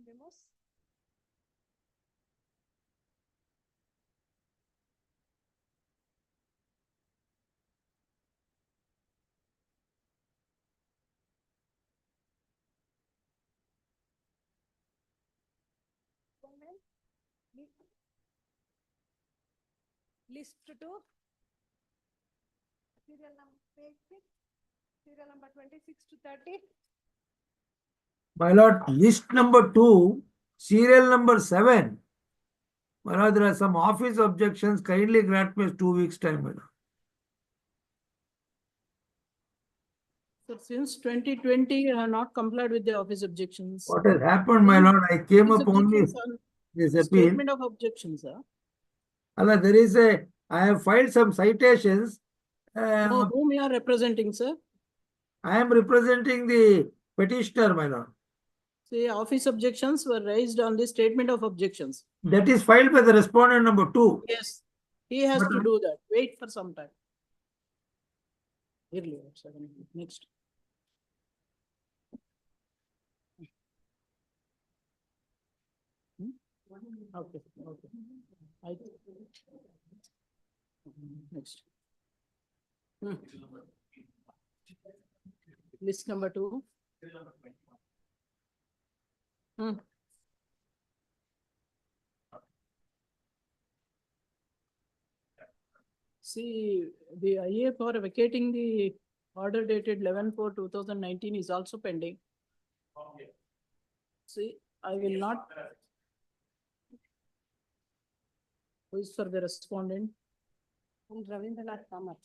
Memos. List to serial number page 6, serial number 26 to 30. My lord, list number 2, serial number 7. My lord, there are some office objections. Kindly grant me 2 weeks time, my lord. So since 2020, you have not complied with the office objections. What has happened, my lord? I came up only this appeal. Statement of objections, sir. Allah, I have filed some citations. Whom you are representing, sir? I am representing the petitioner, my lord. See, office objections were raised on the statement of objections. That is filed by the respondent number 2. Yes, he has to do that. Wait for some time. Earlier, next. Okay, okay. Next. List number 2. See, the IA for vacating the order dated 11/4/2019 is also pending. See, I will not. Who is for the respondent? And Ravindranath Kamath.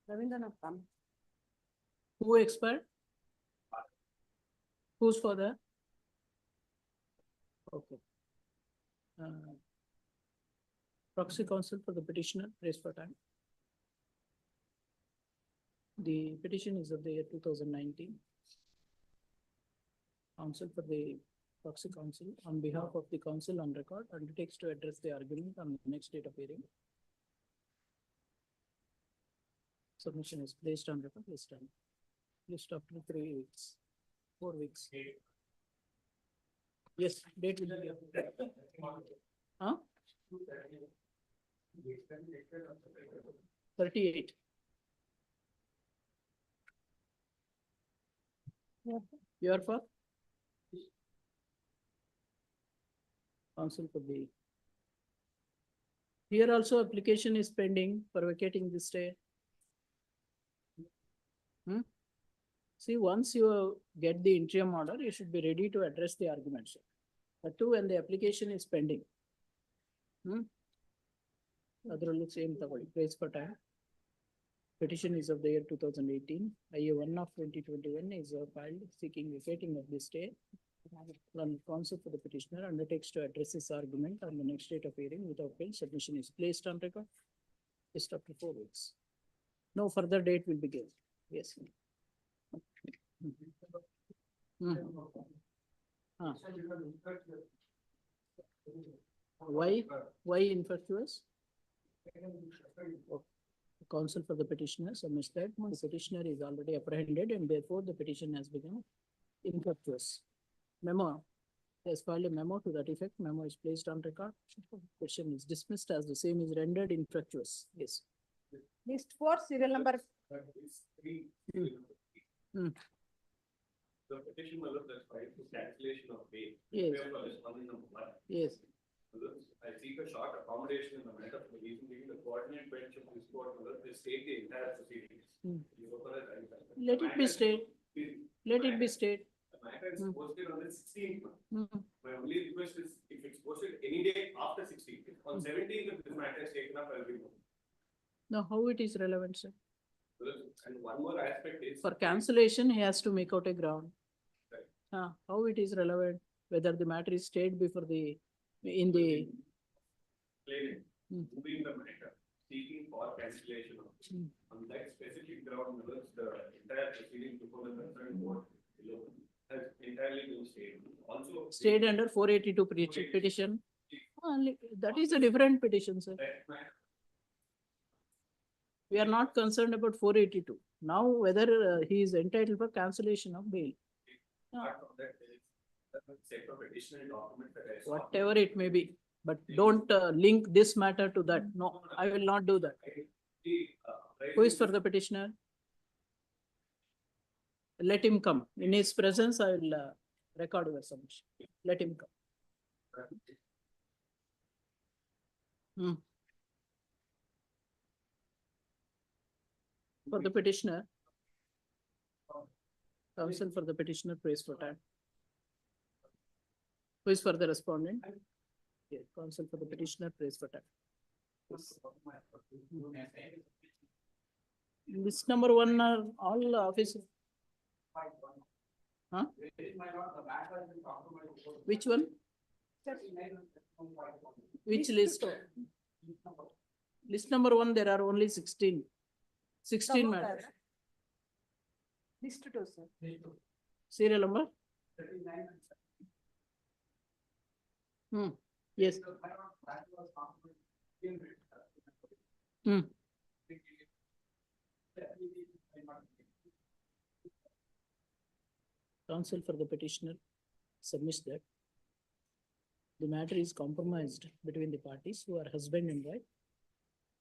Ravindranath Kamath. Who expired? Who's for the? Okay. Proxy counsel for the petitioner, raised for time. The petition is of the year 2019. Counsel for the proxy counsel, on behalf of the counsel on record, undertakes to address the argument on the next date of hearing. Submission is placed on record this time. List after 3 weeks, 4 weeks. Yes, date will be. Huh? 38. You are for? Counsel for the. Here also application is pending for vacating this stay. See, once you get the interim order, you should be ready to address the arguments. But too, when the application is pending. Otherwise, same place for time. Petition is of the year 2018. IA 1 of 2021 is filed seeking vacating of this stay. Counsel for the petitioner undertakes to address this argument on the next date of hearing without fail. Submission is placed on record. Just after 4 weeks. No further date will be given. Yes. Why infectious? Counsel for the petitioner submits that the petitioner is already apprehended and therefore the petition has become infectious. Memo has filed a memo to that effect. Memo is placed on record. Petition is dismissed as the same is rendered infectious. Yes. List 4, serial number. The petition was filed for cancellation of bail. Yes. Yes. I seek a short accommodation in the matter for the reason being the coordinate bench of this court will state the entire proceedings. Let it be stayed. Let it be stayed. The matter is posted on the 16th. My only request is if it's posted any day after 16th, on 17th, if this matter is taken up, I'll be moved. Now, how it is relevant, sir? And one more aspect is For cancellation, he has to make out a ground. Right. How it is relevant, whether the matter is stayed before the, in the. claimant moving the matter, seeking for cancellation of on that specific ground, the entire proceeding before the concerned court has entirely been stayed. Also Stayed under 482 petition. That is a different petition, sir. We are not concerned about 482. Now, whether he is entitled for cancellation of bail. Whatever it may be, but don't link this matter to that. No, I will not do that. Who is for the petitioner? Let him come. In his presence, I will record your submission. Let him come. For the petitioner, counsel for the petitioner prays for time. Who is for the respondent? Yeah, counsel for the petitioner prays for time. List number 1 are all officers. Huh? Which one? Which list? List number 1, there are only 16. 16 matters. List 2, sir. Serial number? Yes. Counsel for the petitioner submits that the matter is compromised between the parties who are husband and wife,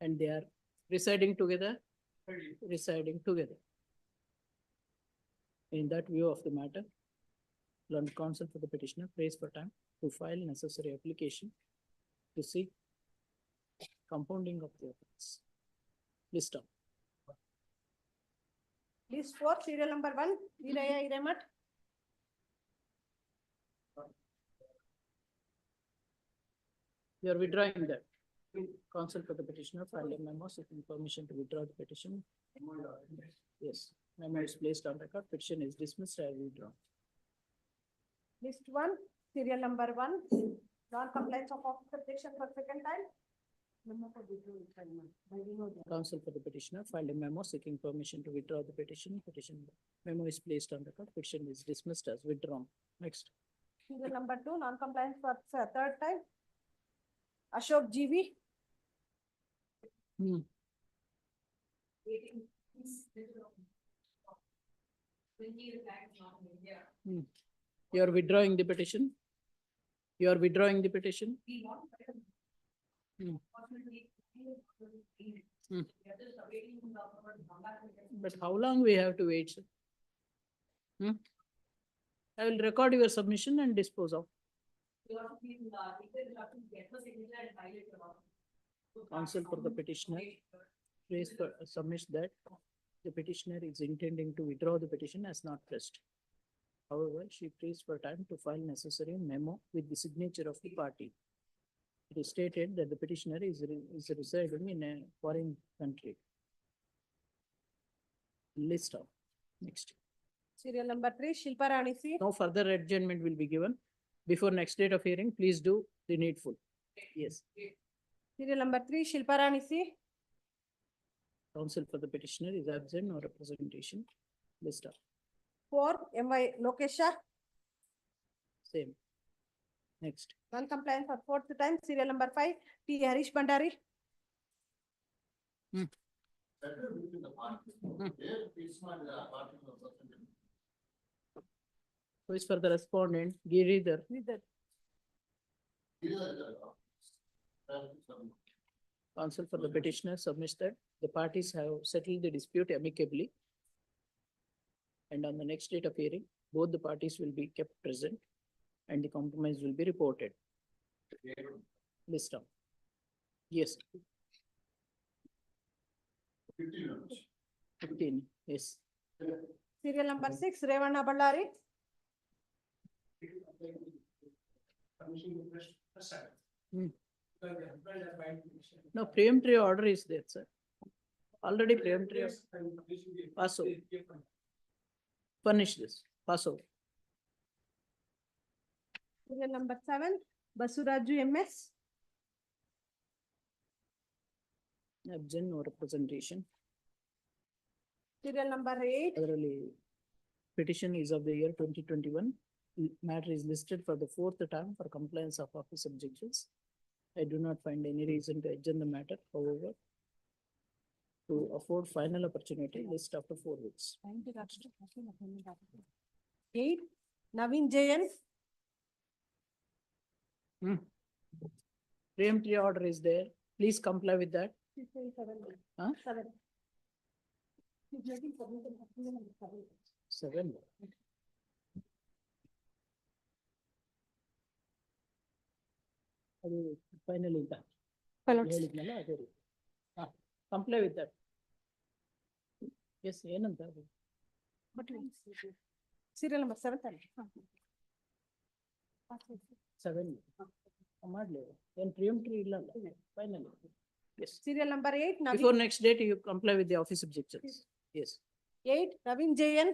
and they are residing together. In that view of the matter, learned counsel for the petitioner prays for time to file necessary application to seek compounding of the offense. List down. List 4, serial number 1, Iraya Iremat. You are withdrawing that. Counsel for the petitioner filed a memo seeking permission to withdraw the petition. Yes, memo is placed on record. Petition is dismissed as withdrawn. List 1, serial number 1, non-compliance of office objection for second time. Memo for withdrawal. Counsel for the petitioner filed a memo seeking permission to withdraw the petition. Petition memo is placed on record. Petition is dismissed as withdrawn. Next. Serial number 2, non-compliance for third time. Ashok GV. You are withdrawing the petition? You are withdrawing the petition? But how long we have to wait, sir? I will record your submission and dispose of. Counsel for the petitioner submits that the petitioner is intending to withdraw the petition as not pressed. However, she prays for time to file necessary memo with the signature of the party. It is stated that the petitioner is residing in a foreign country. List of. Next. Serial number 3, Shilpa Rani C. No further adjournment will be given. Before next date of hearing, please do the needful. Yes. Serial number 3, Shilpa Rani C. Counsel for the petitioner is absent, no representation. List of. 4, MY Lokesha. Same. Next. Non-compliance for fourth time. Serial number 5, T. Harish Bhandari. Who is for the respondent? Giridhar. Counsel for the petitioner submits that the parties have settled the dispute amicably. And on the next date of hearing, both the parties will be kept present and the compromise will be reported. List down. Yes. 15. Yes. Serial number 6, Revana Ballari. No, preemptory order is there, sir. Already preemptory. Pass over. Furnish this. Pass over. Serial number 7, Basuraju MS. Absent, no representation. Serial number 8, Otherly, petition is of the year 2021. Matter is listed for the fourth time for compliance of office objections. I do not find any reason to adjourn the matter. However, to afford final opportunity, list after 4 weeks. 8, Naveen Jayan. Preemptory order is there. Please comply with that. Huh? 7. Finally, that. Comply with that. Yes, ಏನಂತ ಅದು? Serial number 7. 7. ಮಾಡ್ಲಿ ಏನ್ preemptory ಇಲ್ಲ ಅಲ್ಲ? Finally. Yes. Serial number 8, Before Naveen. next date, you comply with the office objections. Yes. 8, Naveen Jayan.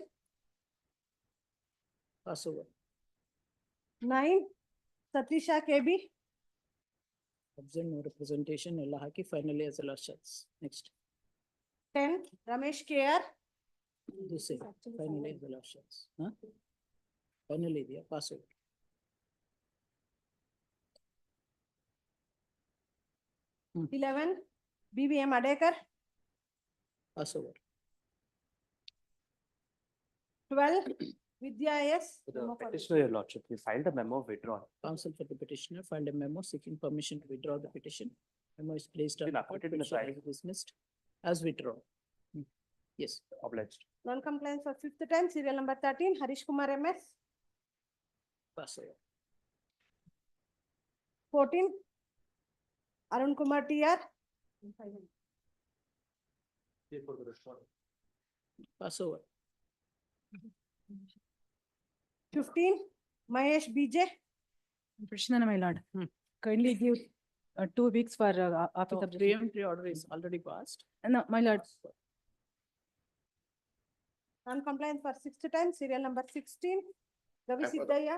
Pass over. 9, Satisha KB. Absent, no representation. ಎಲ್ಲ ಹಾಕಿ finally as a last chance. Next. 10, Ramesh KR. The same. Finally as a last chance. Huh? Finally, ಇದೆಯಾ? Pass over. Hmm. 11, BBM Adekar. Pass over. 12, Vicarious. For the memo for petitioner, your lordship, we filed a memo of withdrawal. Counsel for the petitioner filed a memo seeking permission to withdraw the petition. Memo is placed on Been record, acquitted in the petition trial. is dismissed as withdrawal. Yes, Obliged. Non-compliance for fifth time, serial number 13, Harish Kumar MS. pass over. 14, Arun Kumar TR. Pass over. 15, Mahesh BJ. Petitioner, my lord, Hmm. kindly give 2 weeks for office No, objection. preemptory order is already passed. No, my lord, Non-compliance for sixth time, serial number 16, Ravi I for the- Siddhaya.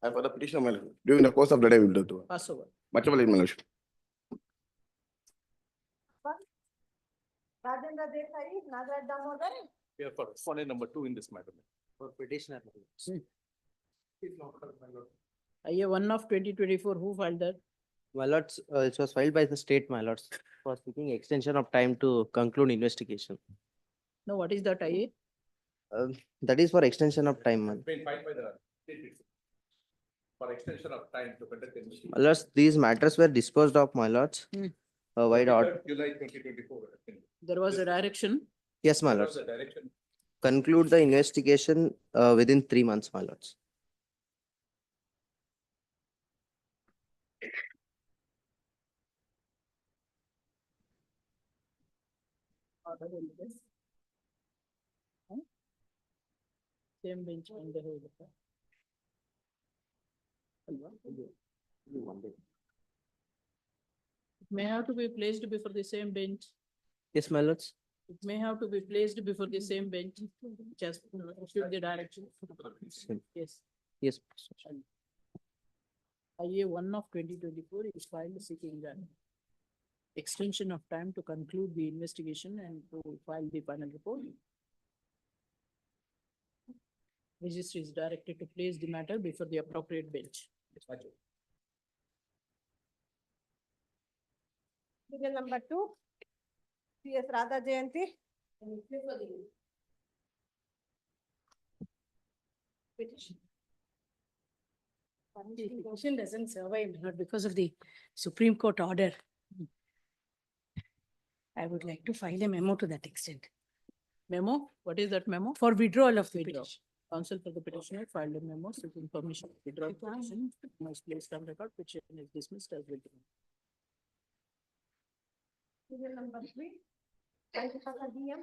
And for the petitioner, my lord, during the course of the day, we will do. Pass over. Much obliged, my lordship. Rajendra Desai, Nagaraj Damodar. We are for respondent number 2 in this matter. For petitioner. IA 1 of 2024, who filed that? My lords, it was filed by the state, my lords, for seeking extension of time to conclude investigation. No, what is that IA? That is for extension of time, my Been filed by the state itself. For extension of time to conduct the investigation. my lords. These matters were disposed of, my lords. Hmm. Wide order. July 2024. There was a direction. Yes, my That was lords. the direction. Conclude the investigation within 3 months, my lords. Order will be this. Huh? Same bench on the whole. It may have to be placed before the same bench. Yes, my lords. It may have to be placed before the same bench. Just issued the direction. Yes. Yes. IA 1 of 2024 is filed seeking the extension of time to conclude the investigation and to file the final report. Registry is directed to place the matter before the appropriate bench. Serial number 2, CS Radha Jayanti. Petition. the petition doesn't survive, not because of the Supreme Court order. I would like to file a memo to that extent Memo, what is that memo? for withdrawal of the Withdraw. petition. Counsel for the petitioner filed a memo seeking permission to withdraw the petition. Must placed on record, petition is dismissed as withdrawn. Serial number 3, Anticipatory DM.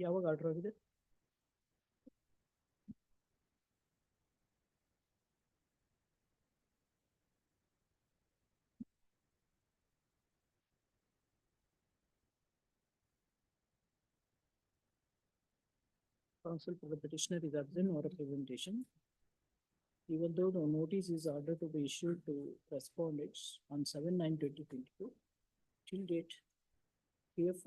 ಯಾವಾಗ order ಆಗಿದೆ? Counsel for the petitioner is absent or representation. Even though the notice is ordered to be issued to respondents on 7/9/2022, till date, PF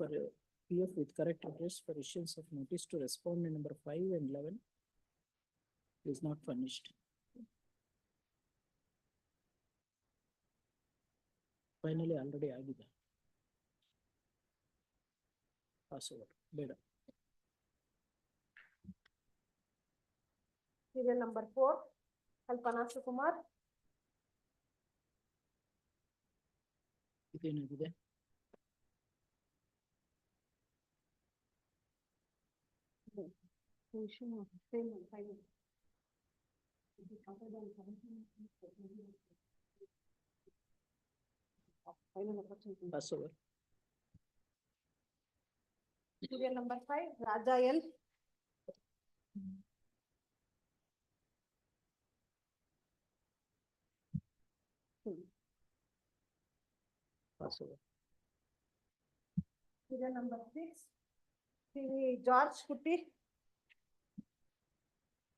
with correct address for issuance of notice to respondent number 5 and 11 is not furnished. Finally, already ಆಗಿದೆ. Pass over, ಬೇಡ. Serial number 4, Kalpana Sukumar. ಇದೇನಾಗಿದೆ? Pass over. Serial number 5, Raja L. Pass over. Serial number 6, George Kutti.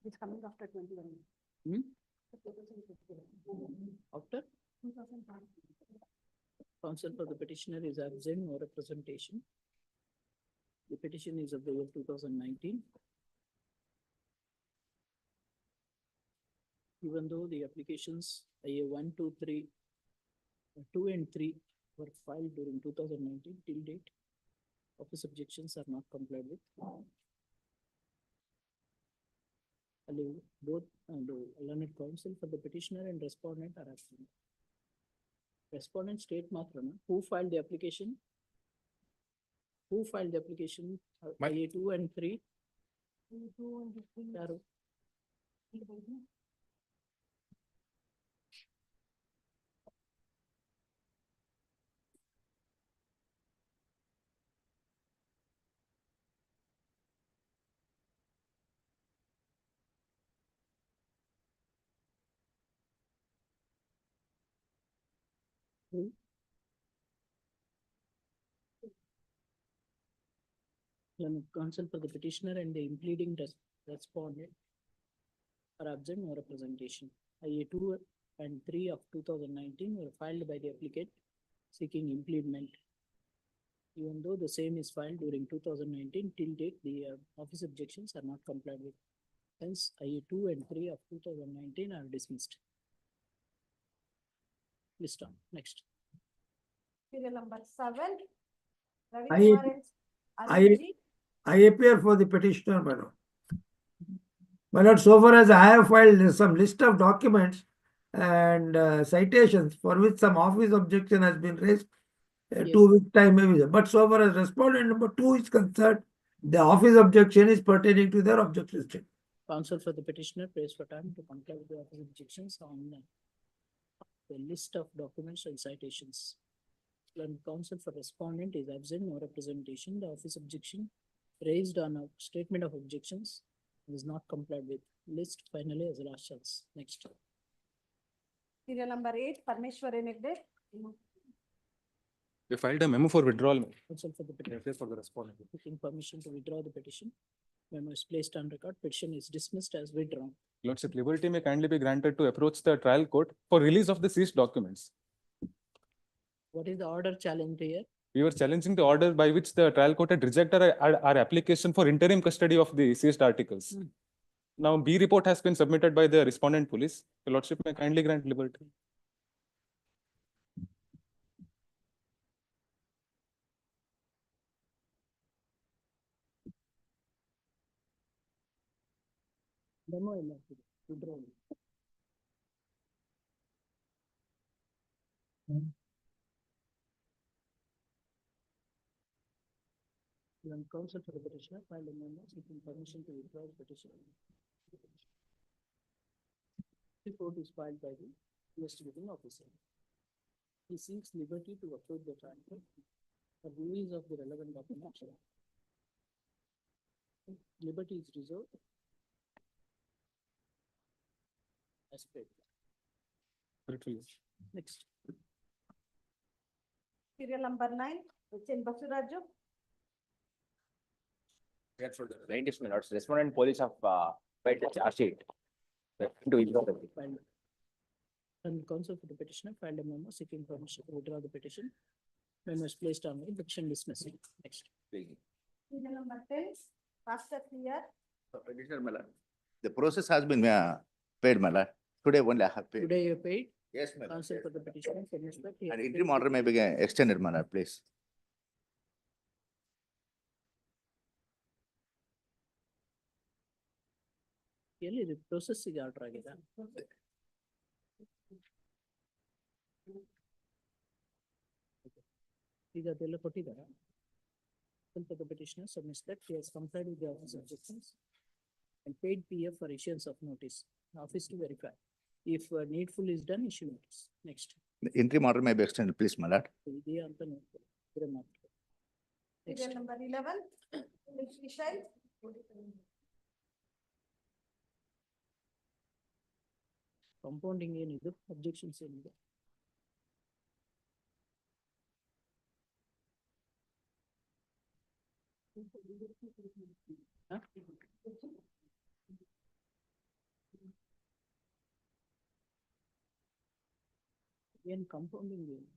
It's coming after 21. Hmm? After? Counsel for the petitioner is absent, no representation. The petition is of the year 2019. Even though the applications IA 1, 2, 3, 2 and 3 were filed during 2019 till date, office objections are not complied with. Both the learned counsel for the petitioner and respondent are absent. Respondent state matrana, who filed the application? Who filed the application? IA 2 and 3? Yaru? Who? Learned counsel for the petitioner and the impleading respondent are absent, no representation. IA 2 and 3 of 2019 were filed by the applicant seeking impleadment. Even though the same is filed during 2019 till date, the office objections are not complied with. Hence, IA 2 and 3 of 2019 are dismissed. List on, next. Serial number 7. Ravi I- Kumar and I- Arunji. I appear for the petitioner, my lord. My lord, so far as I have filed some list of documents and citations for which some office objection has been raised, Yes. 2 weeks time maybe. But so far as respondent number 2 is concerned, the office objection is pertaining to their objection statement. Counsel for the petitioner prays for time to comply with the office objections on the list of documents and citations. When counsel for respondent is absent, no representation, the office objection raised on a statement of objections is not complied with. List finally as a last chance. Next. Serial number 8. Parmeshwari Negde. We filed a memo for withdrawal. Counsel for the petitioner Replace for the respondent. seeking permission to withdraw the petition. Memo is placed on record. Petition is dismissed as withdrawn. Lordship, liberty may kindly be granted to approach the trial court for release of the seized documents. What is the order challenged here? We were challenging the order by which the trial court had rejected our application for interim custody of the seized articles. Hmm. Now, B report has been submitted by the respondent police. The Lordship may kindly grant liberty. Memo ಇಲ್ಲ withdrawal. When counsel for the petitioner filed a memo seeking permission to withdraw the petition. Report is filed by the investigating officer. He seeks liberty to approach the trial court for release of the relevant documents. Liberty is reserved as paid. Gratefully. Next. Serial number 9. H.N. Basuraju. Plaintiffs may not respondent police have filed the charge sheet. To withdraw the plea. Filed. And counsel for the petitioner filed a memo seeking permission to withdraw the petition. Memo is placed on the petition dismissal. Next. Serial number 10. Pastor Clear. Petitioner, my lord. The process has been paid, my lord. Today only I have paid. Today you paid. Yes, my lord. Counsel for the petitioner furnished that he has And paid interim order may be extended, my lord, please. ಎಲ್ಲಿ ಪ್ರೊಸೆಸ್ಸಿಗೆ order ಆಗಿದೆ ಈಗ ಅದೆಲ್ಲ ಕೊಟ್ಟಿದ್ದಾರೆ ಸ್ವಲ್ಪ the petitioner submits that he has complied with the office objections and paid PF for issuance of notice. Office to verify. If needful is done, issue notice. Next. The interim order may be extended, please, my lord. ಇದೆ ಅಂತ ನೋಡ್ಕೊಳ್ಳಿ. ಇದ್ರೆ ಮಾತ್ರ. Next. Serial number 11. Vishal. Compounding ಏನಿದೆ objections ಏನಿದೆ ಹ? ಏನ್ compounding ಏನು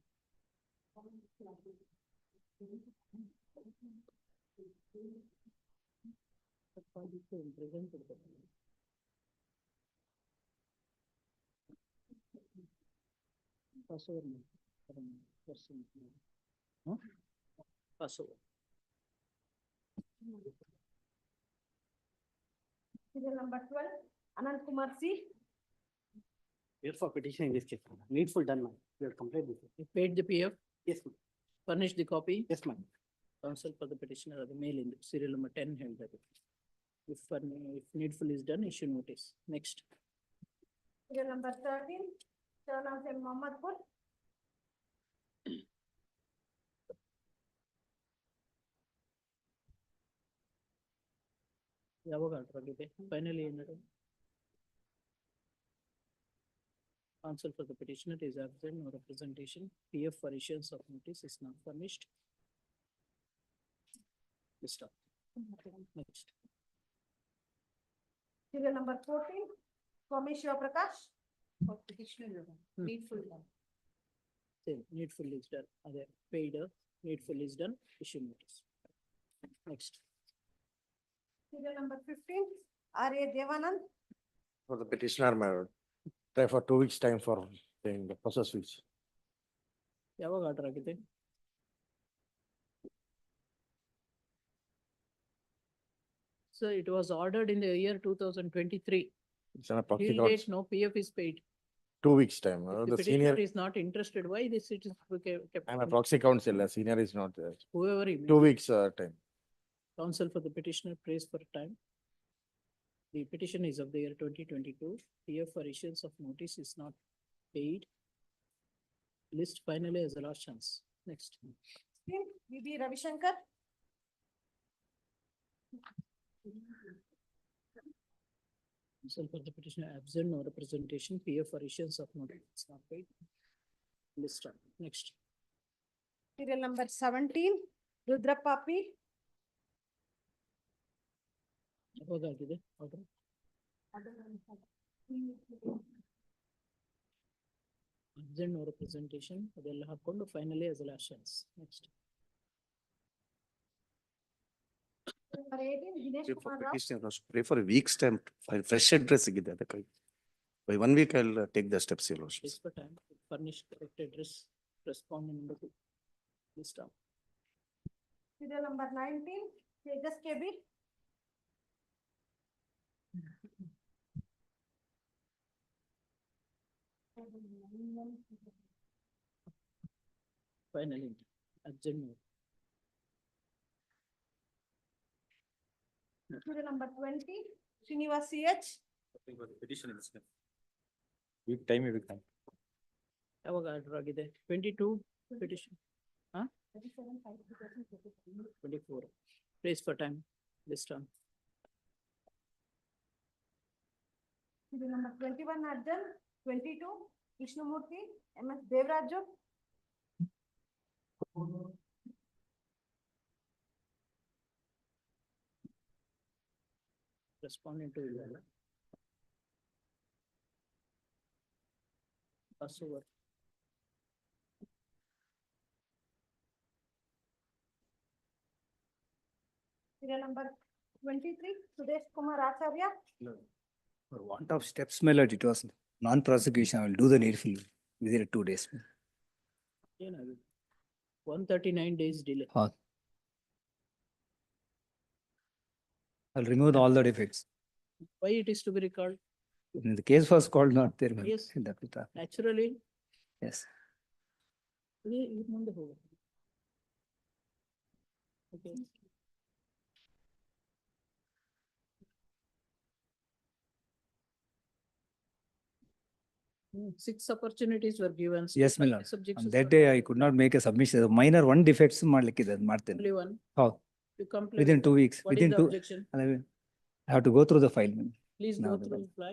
present to the- Passover. Person. Huh? Passover. Serial number 12, Anand Kumar C. Here for petition in this case, needful done, ma'am. We have completed this. You paid the PF, Yes, ma'am. furnished the copy, Yes, ma'am. counsel for the petitioner or the mail in serial number 10 held by the. If needful is done, issue notice. Next. Serial number 13, Shahnaz M. Mohammadpur. ಯಾವಾಗ order ಆಗಿದೆ finally ಏನಾದ್ರು counsel for the petitioner is absent, no representation. PF for issuance of notice is not furnished. Let's start. Next. Serial number 14, Swami Shiva Prakash. For petitioner, needful done. Same, needful is done. Other paid, needful is done, issue notice. Next. Serial number 15, R.A. Devanand. For the petitioner, my lord. Try for 2 weeks time for saying the process which. ಯಾವಾಗ order ಆಗಿದೆ So it was ordered in the year 2023. It's an a proxy Till counts, date, no PF is paid. 2 weeks time. If The the senior, petitioner is not interested, why this it is kept? I'm a proxy counsel, the senior is not there. Whoever he may 2 be. weeks time. Counsel for the petitioner prays for time. The petition is of the year 2022. PF for issuance of notice is not paid. List finally as a last chance. Next. V.B. Ravishankar. Counsel for the petitioner absent, no representation. PF for issuance of notice is not paid. List up. Next. Serial number 17, Rudrappa P. ಯಾವಾಗ ಆಗಿದೆ order? Absent, no representation. ಅದೆಲ್ಲ ಹಾಕೊಂಡು finally as a last chance. Next. Number 18, Dinesh Kumar Rao. Pray for a week's time, file fresh address ಇದೆ ಅದಕ್ಕಾಗಿ. By 1 week, I'll take the steps, your lordship. Please for time, furnish correct address, respondent number 2. List up. Serial number 19, Tejas KB. Finally, absent, no. Serial number 20, Srinivas CH. Petition is. Week time, week time. ಯಾವಾಗ order ಆಗಿದೆ 22 petition 24 place for time this term. Serial number 21, Arjun. 22, Krishnamurthy, MS Devraju. Respondent to ಇಲ್ಲ Passover. Serial number 23, Sudesh Kumar Acharya. For want of steps, my lord, it was non-prosecution. I will do the needful within 2 days. ಏನಾಗಿದೆ 139 days delay. I'll remove all the defects. Why it is to be recalled? The case was called not there. my lord. Yes. That will happen. Naturally, Yes. ಇದು ಮುಂದೆ ಹೋಗು. Okay. Six opportunities were given. Yes, my lord. Six objections On that were day, not I could not make a submission. Minor one defects ಮಾಡ್ಲಿಕ್ಕಿದೆ ಅದು ಮಾಡ್ತೇನೆ. Only one. How? You comply. Within with 2 it. weeks. What is Within the 2. objection? I have to go through the file. Please Now go the through one. the fly.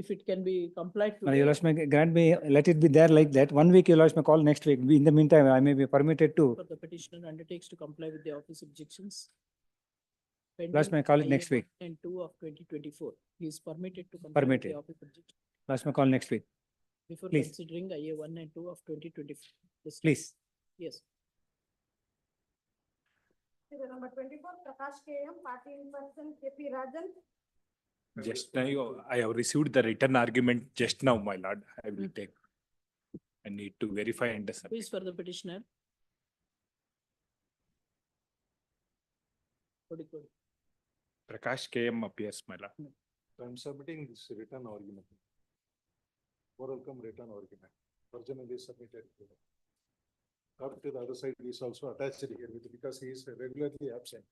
If it can be complied Your today, lordship may grant me, let it be there like that. 1 week, your lordship may call next week. In the meantime, I may be permitted to, for the petitioner undertakes to comply with the office objections. Last may call it next IA week. 1 and 2 of 2024. He is permitted to comply with Permitted. the office objection lordship may call next week. before Please. considering IA 1 and 2 of 2024. This- Please. Yes. Serial Serial number 24, Prakash KM, party in person, KP Rajan. Just now, I have received the written argument just now, my lord. I will take. I need to verify and Who submit. is for the petitioner? Kodikode. Prakash KM appears, my lord. I am submitting this written argument. Oral come written argument. Original is submitted. Up to the other side is also attached here with, because he is regularly absent.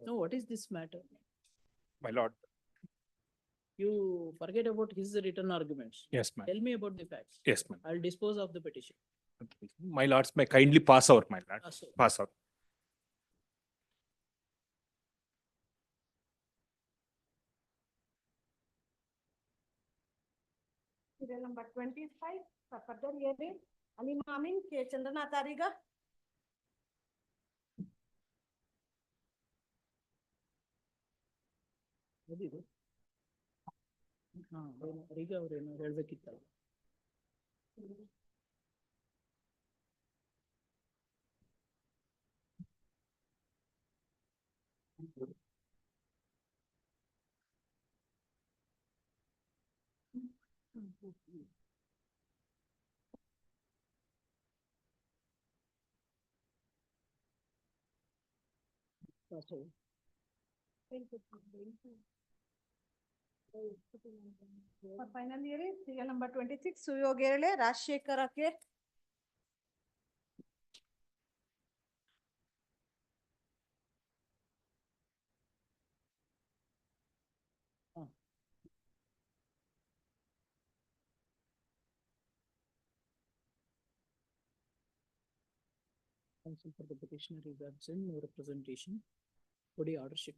No, what is this matter? My lord. You forget about his written arguments. Yes, ma'am. Tell me about the facts. Yes, ma'am. I'll dispose of the petition. My lords may kindly pass out, my lord. Pass out. Pass out. Serial number 25, for further hearing, Ali Mamin, K. Chandranatariga. ಓದಿದ್ದು? ಹಾ, ಈಗ ಅವ್ರೇನೋ ಹೇಳ್ಬೇಕಿತ್ತಲ್ಲ. For final hearing, serial number 26, Suyogerle, Rajshekhar K. Counsel for the petitioner is absent, no representation. Body order sheet.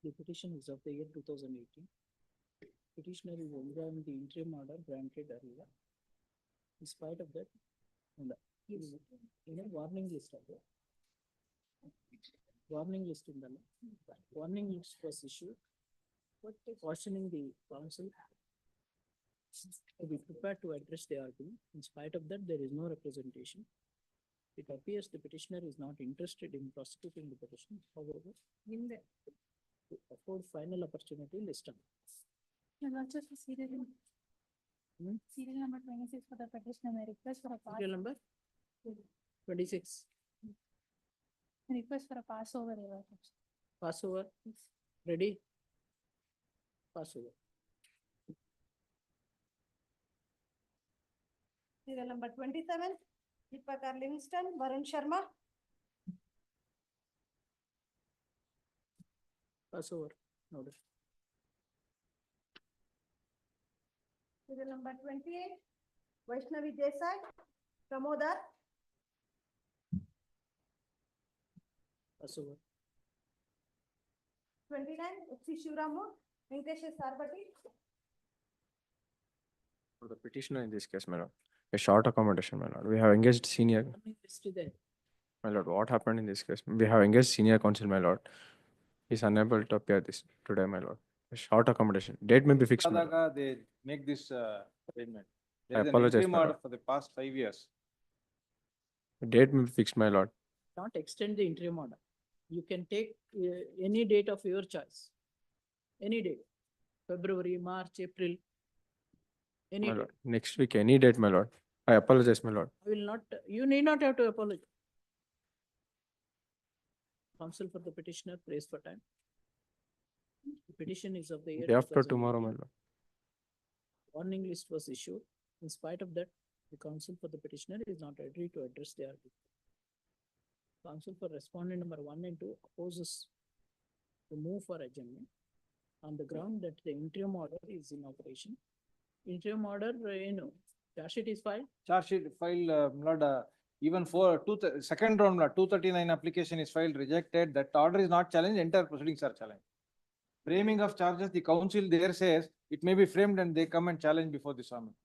The petition is of the year 2018. Petitioner is enjoying the interim order granted earlier. In spite of that, he is in a warning list. Warning list in the warning list was issued, cautioning the council to be prepared to address the argument. In spite of that, there is no representation. It appears the petitioner is not interested in prosecuting the petition. However, to afford final opportunity, list on. Serial number 26 for the petitioner may request for a pass. Serial number 26. Request for a passover. Passover. Ready? Passover. Serial number 27, Deepakar Livingston, Varun Sharma. Passover. Notice. Serial number 28, Vaishnavi Desai, Pramodar. Passover. 29, FC Shivramu, Venkatesh Sarbati. For the petitioner in this case, my lord, a short accommodation, my lord. We have engaged senior, List is there. my lord. What happened in this case? We have engaged senior counsel, my lord. He's unable to appear this today, my lord. A short accommodation. Date may be fixed, my lord. Karnataka, they make this arrangement. I There is an apologize, interim my order lord. for the past 5 years. Date may be fixed, my lord. Not extend the interim order. You can take any date of your choice. Any date. February, March, April. Any My date. lord. Next week, any date, my lord. I apologize, my lord. I will not, you need not have to apologize. Counsel for the petitioner prays for time. The petition is of the year. Day after 2018. tomorrow, my lord. Warning list was issued. In spite of that, the counsel for the petitioner is not ready to address the argument. Counsel for respondent number 1 and 2 opposes to move for adjournment on the ground that the interim order is in operation. Interim order, charge sheet is filed. Charge sheet file, Lord, even for second round, 239 application is filed, rejected. That order is not challenged, entire proceedings are challenged. Framing of charges, the council there says it may be framed and they come and challenge before the summons.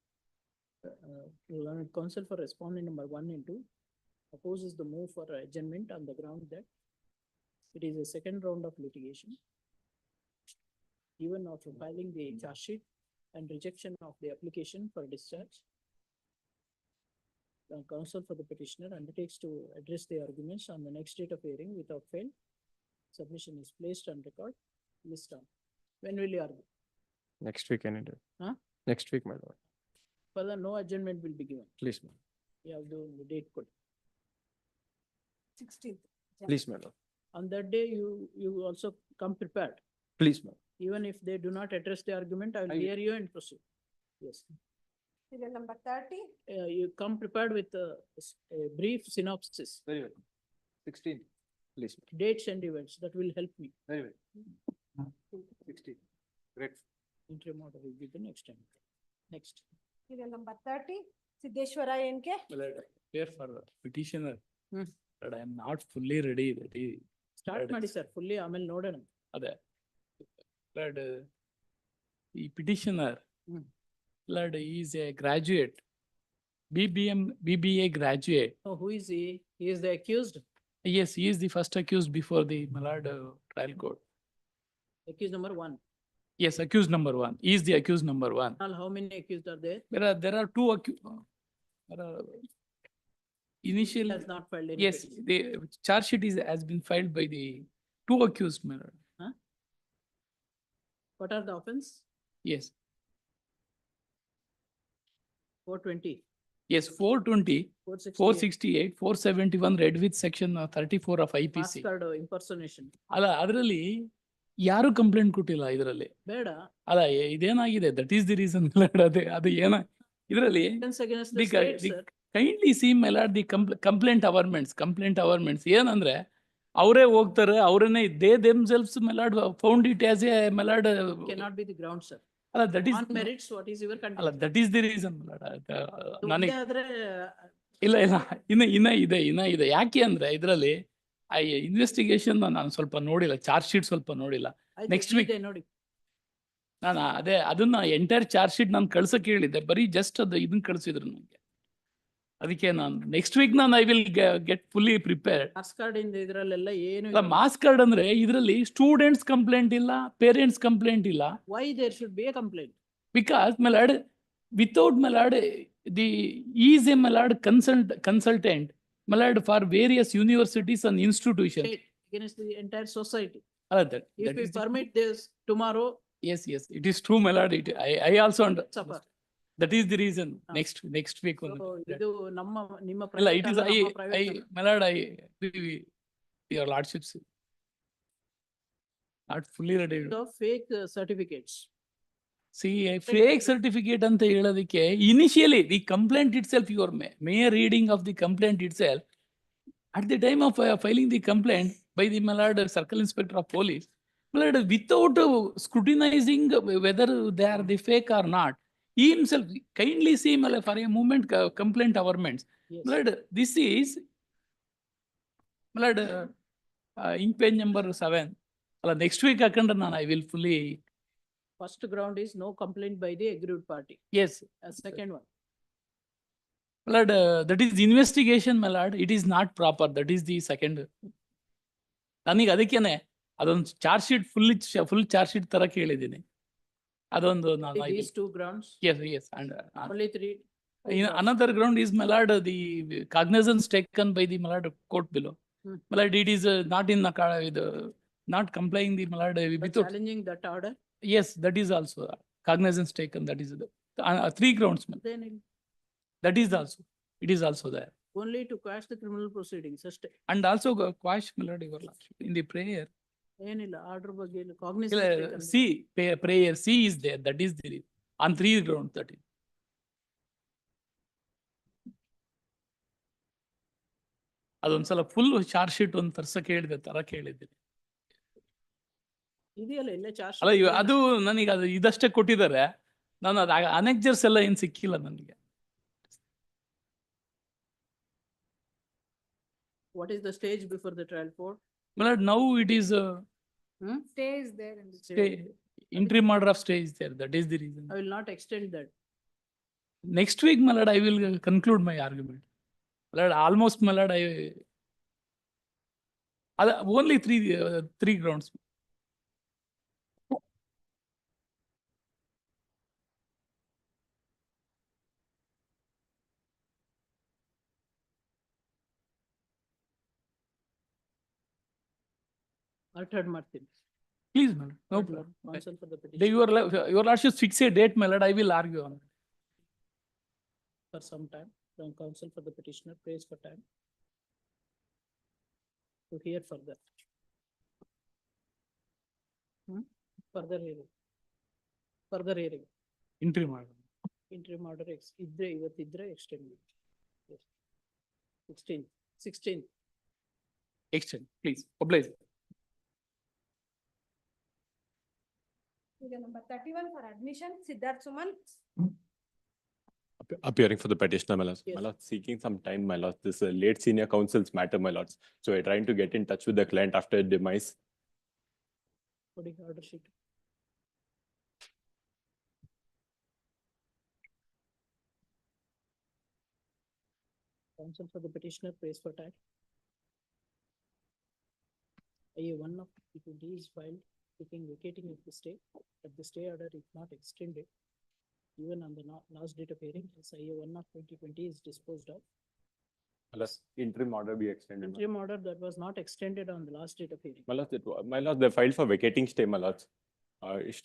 Counsel for respondent number 1 and 2 opposes the move for adjournment on the ground that it is a second round of litigation. even after filing the charge sheet and rejection of the application for discharge. The counsel for the petitioner undertakes to address the arguments on the next date of hearing without fail. Submission is placed on record. List down. When will you argue? Next week, any day. Huh? Next week, my lord. Further, no adjournment will be given. Please, my You have the date put. 16th. please, my lord. On that day, you also come prepared. Please, my lord. Even if they do not address the argument, I will I- hear you and proceed. Yes. Serial number 30. You come prepared with a brief synopsis, Very well. 16, Please. dates and events that will help me. very well. 16, great. Interim order will be the next time. Next. Serial number 30. Siddheshwara NK. Here for petitioner. Hmm. But I am not fully ready. That is, Start Right. ಮಾಡಿ sir, fully ಆಮೇಲೆ ನೋಡೋಣ. ಅದೇ. But ಈ petitioner, Hmm. Lord, he is a graduate, BBA graduate. Oh, who is he? He is the accused. Yes, he is the first accused before the Malad trial court. Accused number 1. Yes, accused number 1. He is the accused number 1. All how many accused are there? There are two accused. Initial, Has not filed any. yes, petition. the charge sheet has been filed by the two accused, my lord. What are the offense? Yes, 420, yes, 420, 468. 468, 471 read with section 34 of Pass IPC. card impersonation. ಅಲ್ಲ ಅದರಲ್ಲಿ ಯಾರು complaint ಕೊಟ್ಟಿಲ್ಲ ಇದರಲ್ಲಿ. ಬೇಡ. ಅಲ್ಲ ಇದೇನಾಗಿದೆ, that is the reason ಅದು ಏನ ಇದರಲ್ಲಿ Offense against the state, sir. Kindly see my lord the complaint averments ಏನಂದ್ರೆ ಅವರೇ ಹೋಗ್ತಾರೆ, ಅವರನ್ನೇ they themselves my lord found it as a my lord. Cannot be the ground, sir. ಅಲ್ಲ that is On merits, what is your ಅಲ್ಲ contention? That is the reason ನನಗೆ ಆದ್ರೆ ಇಲ್ಲ ಇನ್ನ ಇದೆ ಯಾಕೆ ಅಂದ್ರೆ ಇದರಲ್ಲಿ ಇನ್ವೆಸ್ಟಿಗೇಷನ್ ನಾನು ಸ್ವಲ್ಪ ನೋಡಿಲ್ಲ, ಚಾರ್ಜ್ ಶೀಟ್ ಸ್ವಲ್ಪ ನೋಡಿಲ್ಲ. ಆಯ್ತು, next week. ಇದೆ ನೋಡಿ. ನಾನು ಅದನ್ನ ಎಂಟೈರ್ ಚಾರ್ಜ್ ಶೀಟ್ ನಾನು ಕಳ್ಸಕ್ ಹೇಳಿದ್ದೆ, ಬರೀ ಜಸ್ಟ್ ಅದು ಇದನ್ನ ಕಳ್ಸಿದ್ರು ನನಗೆ. ಅದಕ್ಕೆ ನಾನು next week I will get fully prepared. Pass card ಇಂದ ಇದ್ರಲ್ಲೆಲ್ಲ ಏನು ಅಲ್ಲ ಮಾಸ್ ಕಾರ್ಡ್ ಅಂದ್ರೆ ಇದರಲ್ಲಿ ಸ್ಟೂಡೆಂಟ್ಸ್ ಕಂಪ್ಲೇಂಟ್ ಇಲ್ಲ, ಪೇರೆಂಟ್ಸ್ ಕಂಪ್ಲೇಂಟ್ ಇಲ್ಲ. why there should be a complaint? Because my lord, without my lord, he is a my lord consultant, my lord, for various universities and institutions. State against the entire society. That If we is the- permit this tomorrow, yes, it is true, my lord. I also suffer. that is the reason. Ah. Next week So ಇದು ನಿಮ್ಮ ಇಲ್ಲ, private it is ಅಲ್ಲ, ನಮ್ಮ private ಅಲ್ಲ. my lord, I agree with your lordships. Not fully ready. So fake certificates. See, a fake certificate ಅಂತ ಹೇಳೋದಕ್ಕೆ initially the complaint itself, your mere reading of the complaint itself, at the time of filing the complaint by the my lord circle inspector of police, my lord without scrutinising whether they are the fake or not, he himself kindly see for a moment complaint averments. Yes. Mallad, this is Mallad, ink page number 7. Next week I will fully. First ground is no complaint by the aggrieved party. Yes. Second one. Mallad, that is investigation, my lord. It is not proper. That is the second. ನನಗೆ ಅದಕ್ಕೇನೆ ಅದೊಂದು charge sheet full charge sheet ತರ ಕೇಳಿದ್ದೀನಿ. ಅದೊಂದು ನಾನು These two grounds. yes and Only three. another ground is my lord, the cognizance taken by the my lord court below. My lord, it is not in with not complying the my lord But without. challenging that order. Yes, that is also cognizance taken. That is the three grounds. Then That is also, it is also there. only to quash the criminal proceedings ಅಷ್ಟೇ. And also quash my lord your lordship in the prayer. ಏನಿಲ್ಲ order ಬಗ್ಗೆ cognisance. C prayer C is there. That is the on three grounds. That is. ಅದೊಂದ್ಸಲ full charge sheet ಒಂದು ತರ್ಸಕ್ಕೆ ಹೇಳಿದೆ, ತರಕ್ಕೆ ಹೇಳಿದ್ದೀನಿ. ಇದೆಯಲ್ಲ ಇಲ್ಲೇ ಚಾರ್ಜ್. ಅಲ್ಲ ಅದು ನನಗೆ ಅದು ಇದಷ್ಟೇ ಕೊಟ್ಟಿದ್ದಾರೆ, ನಾನು ಅದು ಅನೆಕ್ಜರ್ಸ್ ಎಲ್ಲ ಏನ್ ಸಿಕ್ಕಿಲ್ಲ ನನಗೆ. What is the stage before the trial court? My lord, now it is Stay is there in the stay, interim order of stay is there. That is the reason. I will not extend that. Next week, my lord, I will conclude my argument. My lord, almost, my lord, only three grounds. Altered Martin. Please, my lord, no problem. Counsel for the petition. Your lordship fix a date, my lord, I will argue on it. For some time, from counsel for the petitioner prays for time to hear further. Further hearing. Further hearing. Interim order. Interim order ಇವತ್ತಿದ್ರೆ extend. 16. Extend, please, oblige. Serial number 31 for admission, Siddharth Suman. Appearing for the petitioner, my lords. Yes. My lords, seeking some time, my lords. This late senior counsel's matter, my lords. So we're trying to get in touch with the client after demise. What is order sheet? Counsel for the petitioner prays for time. IA1 of 2020 is filed seeking vacating of the stay, but the stay order is not extended. Even on the last date of hearing, as IA1 of 2020 is disposed of. My lords, interim order be extended. Interim order that was not extended on the last date of hearing. My lords, they filed for vacating stay, my lords.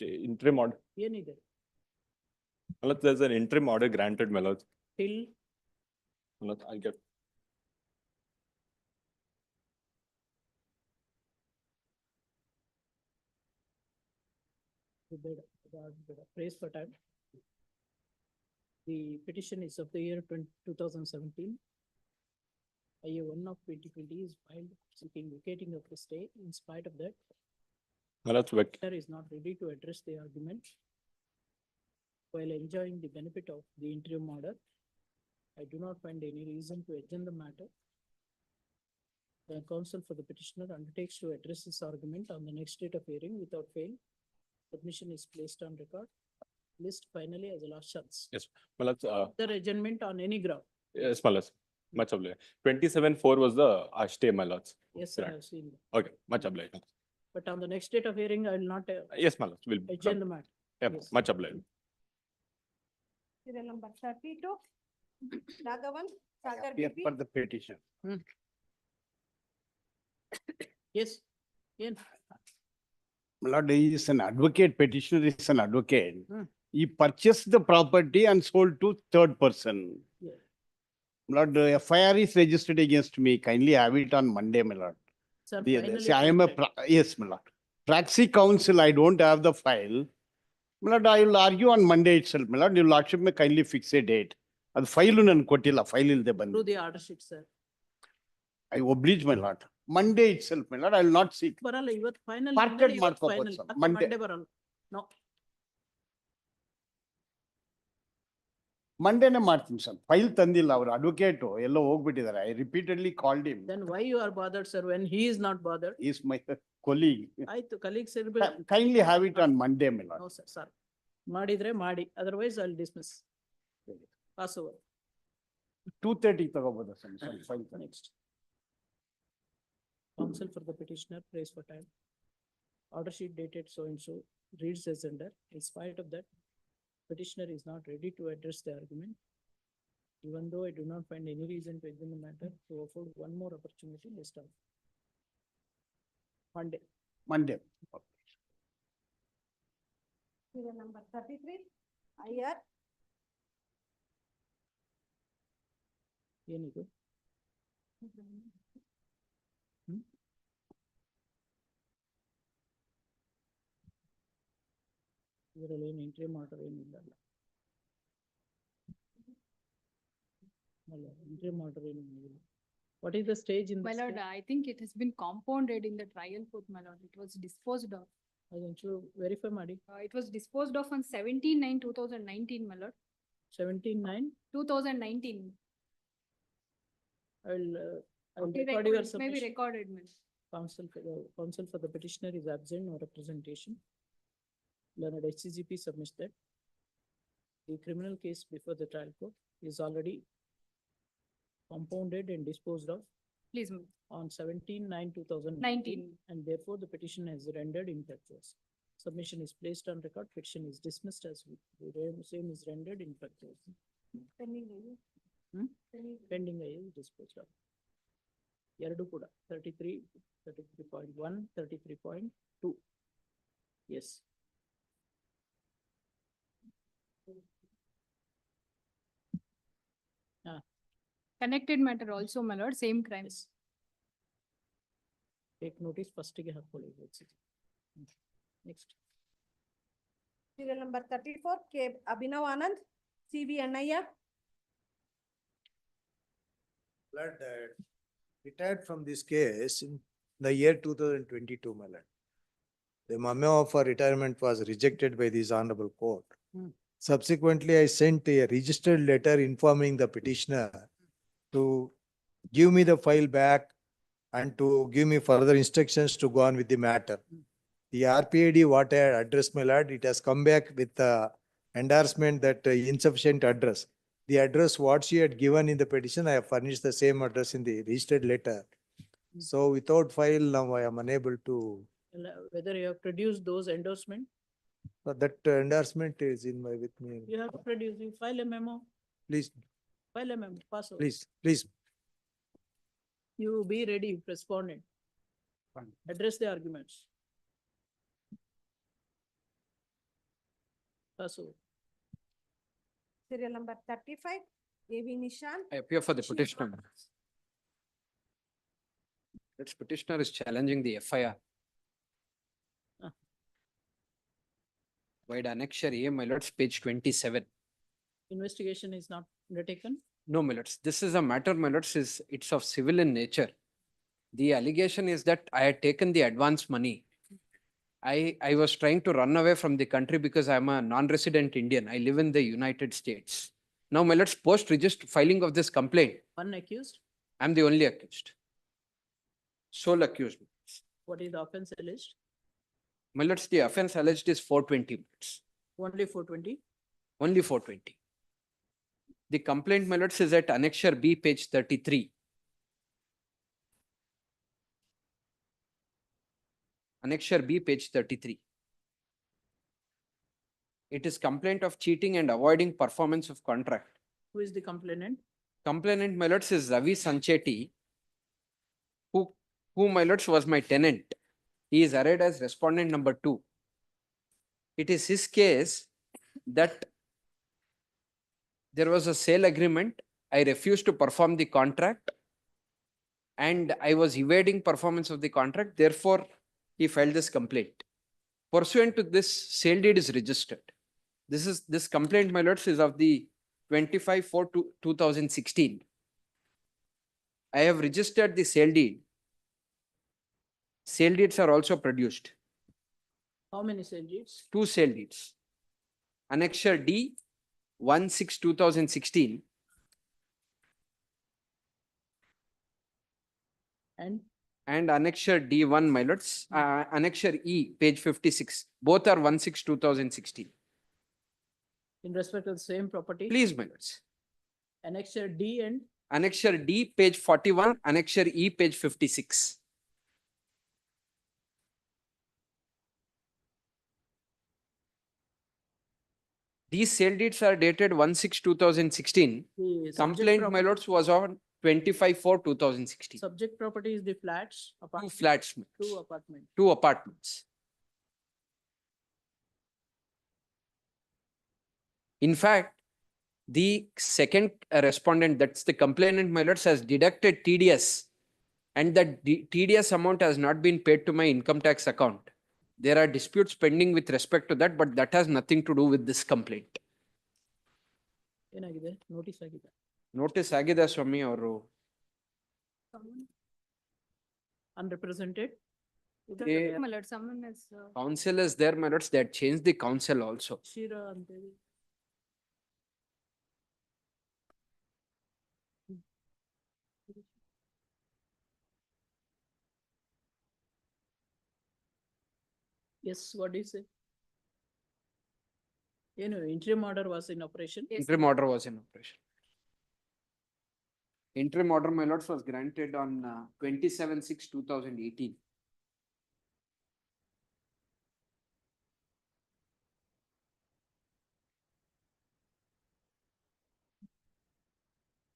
Interim order. Neither. My lords, there's an interim order granted, my lords. Till My lords, I'll get. praise for time. The petition is of the year 2017. IA1 of 2020 is filed seeking vacating of the stay. In spite of that, My lords, petitioner is not ready to address the argument. While enjoying the benefit of the interim order, I do not find any reason to adjourn the matter. The counsel for the petitioner undertakes to address this argument on the next date of hearing without fail. Submission is placed on record. List finally as a last chance. yes, my lords, The adjournment on any ground. yes, my lords. Much obliged. 27/4 was the stay, my lords. Yes, I Right. have seen that. Okay, much obliged. But on the next date of hearing, I will not Yes, my lords, will. adjourn the matter. Yep, Yes. much obliged. Serial number 32, Raghavan, Sagar Here BP. for the petition. Yes. Yes. My lord, he is an advocate, petitioner is an advocate. Hmm. He purchased the property and sold to third person. Yeah. My lord, the FIR is registered against me. Kindly have it on Monday, my lord. Sir, See, I am a, yes, my lord. Praxi counsel, I don't have the file. My lord, I will argue on Monday itself. My lord, your lordship may kindly fix a date. ಅದು file ನನ್ ಕೊಟ್ಟಿಲ್ಲ file ಇಲ್ದೆ ಬಂದು Through the order sheet, sir. I oblige my lord Monday itself my lord I will not seek ಬರಲ್ಲ ಇವತ್ತು final Parted ಮಾಡ್ಕೊಬೋದು sir, Monday. Monday ಬರಲ್ಲ. No. ಮಂಡೇನೆ ಮಾಡ್ತೀನಿ ಸರ್ ಫೈಲ್ ತಂದಿಲ್ಲ ಅವ್ರು ಅಡ್ವೊಕೇಟು ಎಲ್ಲೋ ಹೋಗ್ಬಿಟ್ಟಿದ್ದಾರೆ I repeatedly called him Then why you are bothered, sir, when he is not bothered? Is my colleague ಆಯ್ತು, colleagues kindly have it on Monday my lot No, sir, sir. ಮಾಡಿದ್ರೆ ಮಾಡಿ, otherwise I'll dismiss. Pass over. 2:30 ತಗೋಬೋದಾ sir file Next. Counsel for the petitioner prays for time. Order sheet dated so and so reads as under. In spite of that, petitioner is not ready to address the argument. Even though I do not find any reason to examine the matter, to afford one more opportunity list of Monday. Monday Serial number 33, IR. ಏನಿದು? ಇದರಲ್ಲಿ ಏನು interim order ಏನಿಲ್ಲ ಅಲ್ಲ? ಅಲ್ಲ, interim order ಏನು ಇಲ್ಲ. What is the stage in My this? lord, I think it has been compounded in the trial court, my lord. It was disposed of. ಅದೊಂಚೂರು verify ಮಾಡಿ. It was disposed of on 17/9/2019, my lord. 17/9. 2019. I will Okay, record your it may be submission. recorded, my lord. Counsel for the petitioner is absent, no representation. Learned HCGP submits that the criminal case before the trial court is already compounded and disposed of Please, ma'am. on 17/9/2019, 19. and therefore the petition has rendered infructuous. Submission is placed on record, petition is dismissed as the same is rendered infructuous. Pending review. Pending is disposed of. ಎರಡು ಕೂಡ 33, 33.1, 33.2. Yes. Connected matter also, my lord, same crimes. Take notice first ಗೆ ಹಾಕೊಳ್ಳಿ. Next. Serial number 34, K. Abhinav Anand, CV Annaya. Lord, retired from this case in the year 2022, my lord. The memo for retirement was rejected by this honorable court. Subsequently, I sent a registered letter informing the petitioner to give me the file back and to give me further instructions to go on with the matter. The RPAD, what I had addressed, my lord, it has come back with the endorsement that insufficient address. The address what she had given in the petition, I have furnished the same address in the registered letter. So without file, now I am unable to, Whether you have produced those endorsement, that endorsement is in my, with me. you have to produce, you file a memo, Please, file a memo, pass over. please. You be ready, respondent. Address the arguments. Pass over. Serial number 35, AV Nishan. I appear for the petitioner. Its petitioner is challenging the FIR. Wide annexure A, my lords, page 27. Investigation is not undertaken. No, my lords, this is a matter, my lords, it's of civil in nature. The allegation is that I had taken the advance money. I was trying to run away from the country because I'm a non-resident Indian. I live in the United States. Now, my lords, post-register filing of this complaint, One accused, I'm the only accused. Sole accused. what is the offense alleged? My lords, the offense alleged is 420 minutes. Only 420. Only 420. The complaint, my lords, is at annexure B, page 33. Annexure B, page 33. It is complaint of cheating and avoiding performance of contract. Who is the complainant? Complainant, my lords, is Ravi Sanchetti, who, my lords, was my tenant. He is arrayed as respondent number 2. It is his case that there was a sale agreement. I refused to perform the contract and I was evading performance of the contract. Therefore, he filed this complaint. Pursuant to this, sale deed is registered. This complaint, my lords, is of the 25/4/2016. I have registered the sale deed. Sale deeds are also produced. How many sale deeds? 2 sale deeds. Annexure D, 1/6/2016. And Annexure D1, my lords, Annexure E, page 56. Both are 1/6/2016. In respect of the same property? Please, my lords. Annexure D and Annexure D, page 41, Annexure E, page 56. These sale deeds are dated 1/6/2016. the subject Complaint, my property- lords, was on 25/4/2016. Subject property is the flats, 2 apartment, flats, 2 apartments. 2 apartments. In fact, the second respondent, that's the complainant, my lords, has deducted TDS, and that TDS amount has not been paid to my income tax account. There are disputes pending with respect to that, but that has nothing to do with this complaint. ಏನಾಗಿದೆ? Notice ಆಗಿದೆ. Notice ಆಗಿದೆ ಸ್ವಾಮಿ ಅವರು. Unrepresented? They- My lord, someone is. Council is there, my lords, they had changed the council also. Shira ಅಂತೇಳಿ. Yes, what do you say? Interim order was in operation? Interim order was in operation. Interim order, my lords, was granted on 27/6/2018.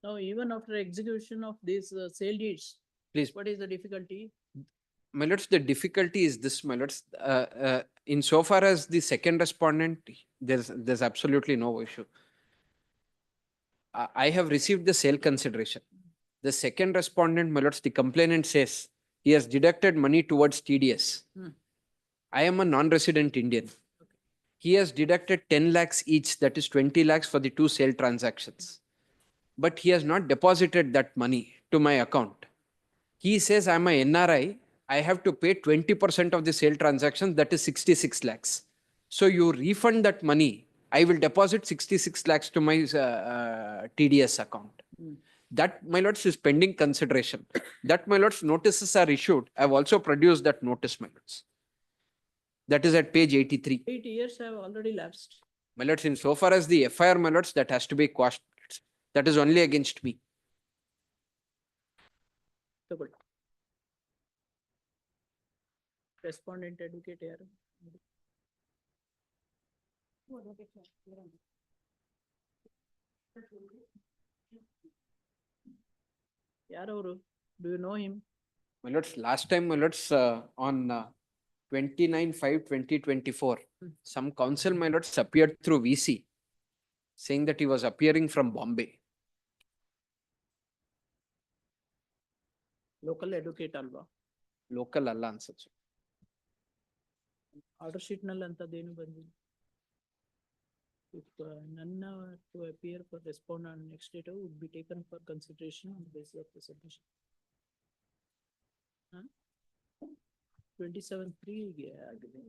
Now, even after execution of these sale deeds, Please. What is the difficulty? My lords, the difficulty is this, my lords, insofar as the second respondent, there's absolutely no issue. I have received the sale consideration. The second respondent, my lords, the complainant says he has deducted money towards TDS. I am a non-resident Indian. He has deducted 10 lakhs each, that is 20 lakhs for the two sale transactions. But he has not deposited that money to my account. He says I'm a NRI, I have to pay 20% of the sale transaction, that is 66 lakhs. So you refund that money, I will deposit 66 lakhs to my TDS account. That, my lords, is pending consideration. That, my lords, notices are issued. I have also produced that notice, my lords. That is at page 83. 8 years have already lapsed. My lords, insofar as the FIR, my lords, that has to be quashed. That is only against me. So good. Respondent advocate here. Yaroru, do you know him? My lords, last time, my lords, on 29/5/2024, some counsel, my lords, appeared through VC, saying that he was appearing from Bombay. Local advocate alva. Local alla ansatsu. Order sheet nal antadenu bandindi. If none to appear for respondent next date would be taken for consideration on the basis of the submission. 27/3 ಆಗಿದೆ.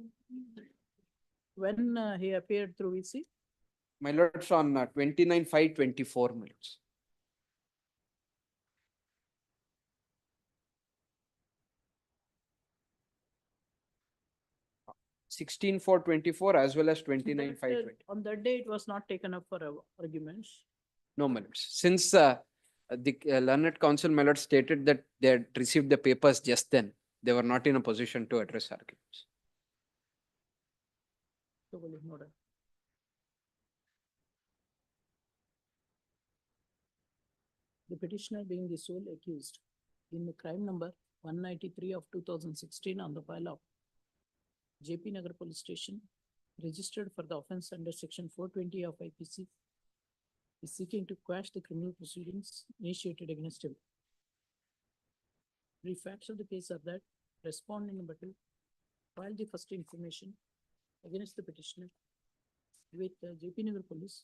When he appeared through VC? My lords, on 29/5/24, my lords. (16/4/24) as well as 29/5/20. On that day, it was not taken up for arguments. No, my lords. Since the learned counsel, my lords, stated that they had received the papers just then, they were not in a position to address arguments. ತಗೊಳ್ಳಿ ನೋಡೋಣ. The petitioner being the sole accused in the crime number 193 of 2016 on the file of JP Nagar Police Station, registered for the offence under section 420 of IPC, is seeking to quash the criminal proceedings initiated against him. The facts of the case are that respondent number 2 filed the first information against the petitioner with JP Nagar Police,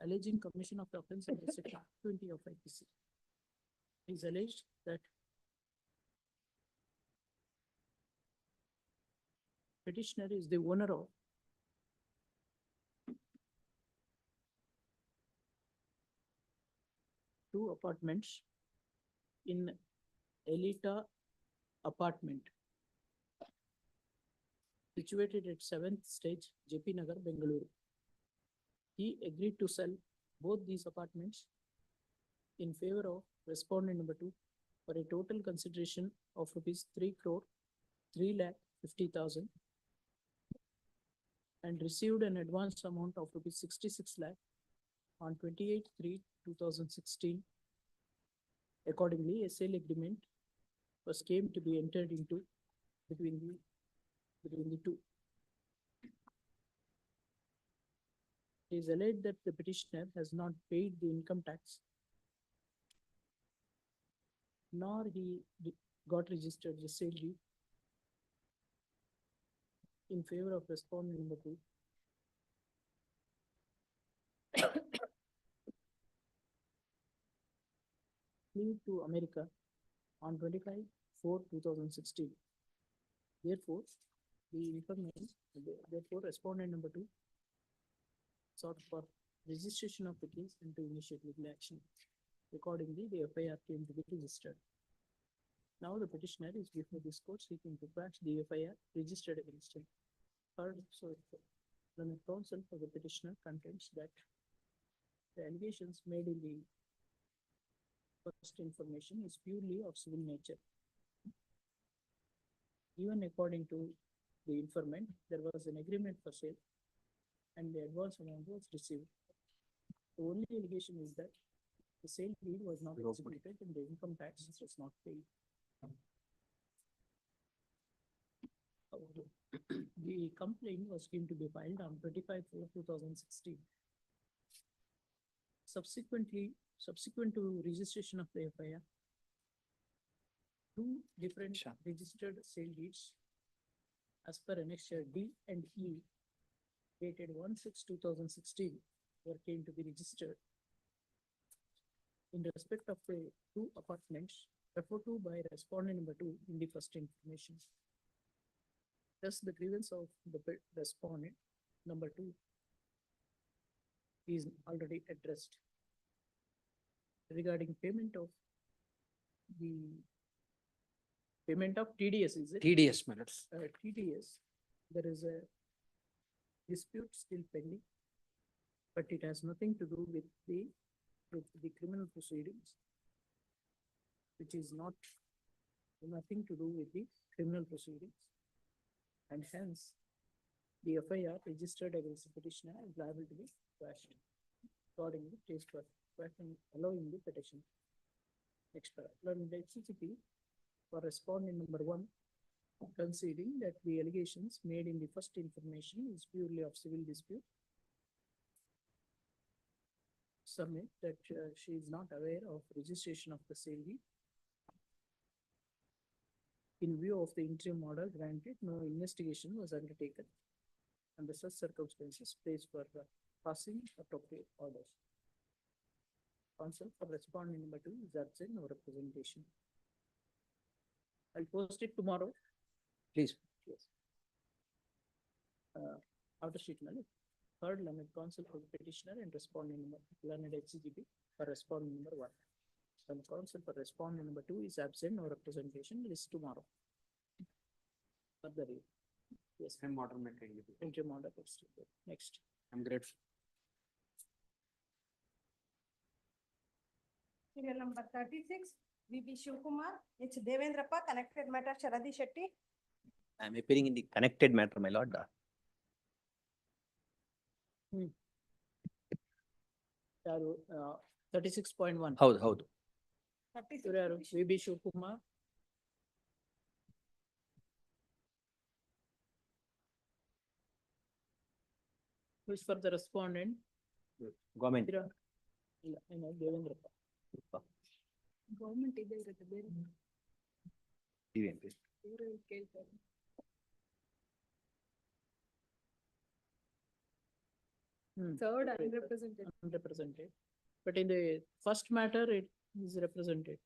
alleging commission of the offence under section 20 of IPC. It is alleged that petitioner is the owner of two apartments in Elita apartment situated at 7th stage, JP Nagar, Bengaluru. He agreed to sell both these apartments in favor of respondent number 2 for a total consideration of rupees 3,03,50,000 and received an advance amount of rupees 66 lakh on 28/3/2016. Accordingly, a sale agreement was came to be entered into between the two. It is alleged that the petitioner has not paid the income tax, nor he got registered the sale deed in favor of respondent number 2. Flew to America on 25/4/2016. Therefore, therefore, respondent number 2 sought for registration of the case and to initiate legal action. Accordingly, the FIR came to be registered. Now the petitioner is before this court seeking to quash the FIR registered against him. The counsel for the petitioner contends that the allegations made in the first information is purely of civil nature. Even according to the informant, there was an agreement for sale and the advance amount was received. The only allegation is that the sale deed was not executed and the income tax was not paid. The complaint was deemed to be filed on 25/4/2016. Subsequent to registration of the FIR, two different registered sale deeds as per annexure D and E dated 1/6/2016 were came to be registered in respect of the two apartments referred to by respondent number 2 in the first information. Thus, the grievance of the respondent number 2 is already addressed. Regarding payment of TDS, is it? TDS, my lords. TDS, there is a dispute still pending, but it has nothing to do with the criminal proceedings, which is nothing to do with the criminal proceedings. And hence, the FIR registered against the petitioner is liable to be quashed. Accordingly, case for quashing allowing the petition. Next paragraph, the HCCP for respondent number 1 conceding that the allegations made in the first information is purely of civil dispute. Submit that she is not aware of registration of the sale deed. In view of the interim order granted, no investigation was undertaken. Under such circumstances, prays for passing appropriate orders. Counsel for respondent number 2 is absent, no representation. I'll post it tomorrow. Please. Yes. Outer sheet, third learned counsel for the petitioner and respondent number learned HCGP for respondent number 1. And counsel for respondent number 2 is absent, no representation, list tomorrow. Further read. Yes. I'm order making. Interim order. Next. I'm grateful. Serial number 36, VB Shivkumar, H. Devendrappa, connected matter Sharadi Shetty. I am appearing in the connected matter, my lord. Yaru 36.1. ಹೌದು. 36. Yaru VB Shivkumar. Who is for the respondent? Government. ಇಲ್ಲ, Devendrappa. Government ಇದೆ ಇರುತ್ತೆ ಬೇರೆ TVMP. ಬೇರೆ ಕೇಳ್ತಾರೆ. Third Unrepresented. But in the first matter, it is represented.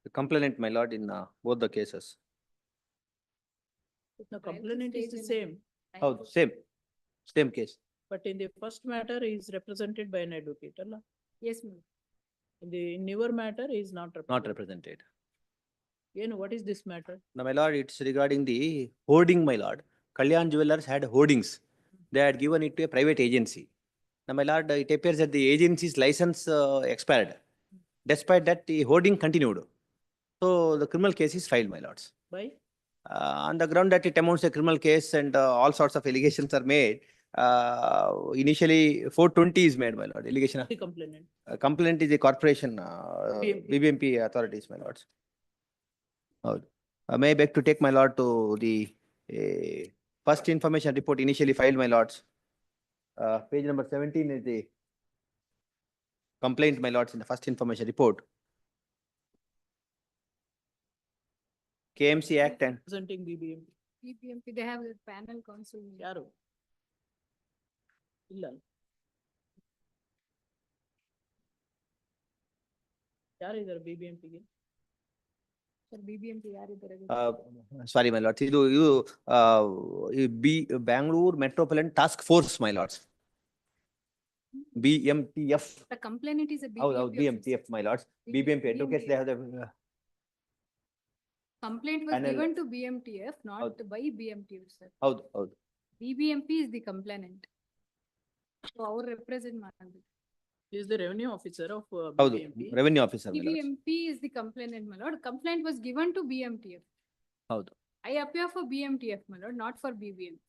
The complainant, my lord, in both the cases. The complainant is the same, ಹೌದು, same case. but in the first matter, he is represented by an advocate. Allah. Yes, ma'am. In your matter, he is not Not represented. represented. What is this matter? Now, my lord, it's regarding the hoarding, my lord. Kalyan Jewelers had hoardings. They had given it to a private agency. Now, my lord, it appears that the agency's license expired. Despite that, the hoarding continued. So, the criminal case is filed, my lords. By? On the ground that it amounts to a criminal case and all sorts of allegations are made. Initially, 420 is made, my lord. Allegation of The complainant. complaint is a corporation, BBMP. BBMP authorities, my lords. May I beg to take my lord to the first information report initially filed, my lords. Page number 17 is the complaint, my lords, in the first information report. KMC Act and Representing BBMP. PPMP, they have a panel counsel. ಯಾರು? ಇಲ್ಲ. ಯಾರಿದ್ದಾರೆ BBMP-ಗೆ? Sir, BBMP ಯಾರಿದ್ದಾರೆ? sorry, my lords. ಇದು Bangalore Metropolitan Task Force, my lords. BMTF. The complainant is a ಹೌದು, BBMP. BMTF, my lords. BBMP advocates, they have the Complaint was panel. given to BMTF, not ಹೌದು. by BMTF, sir. ಹೌದು. BBMP is the complainant. So our represent ಮಾಡಬೇಕು. He is the revenue officer of ಹೌದು, BBMP. revenue officer, my lords. BBMP is the complainant, my lord. Complaint was given to BMTF. ಹೌದು. I appear for BMTF, my lord, not for BBMP.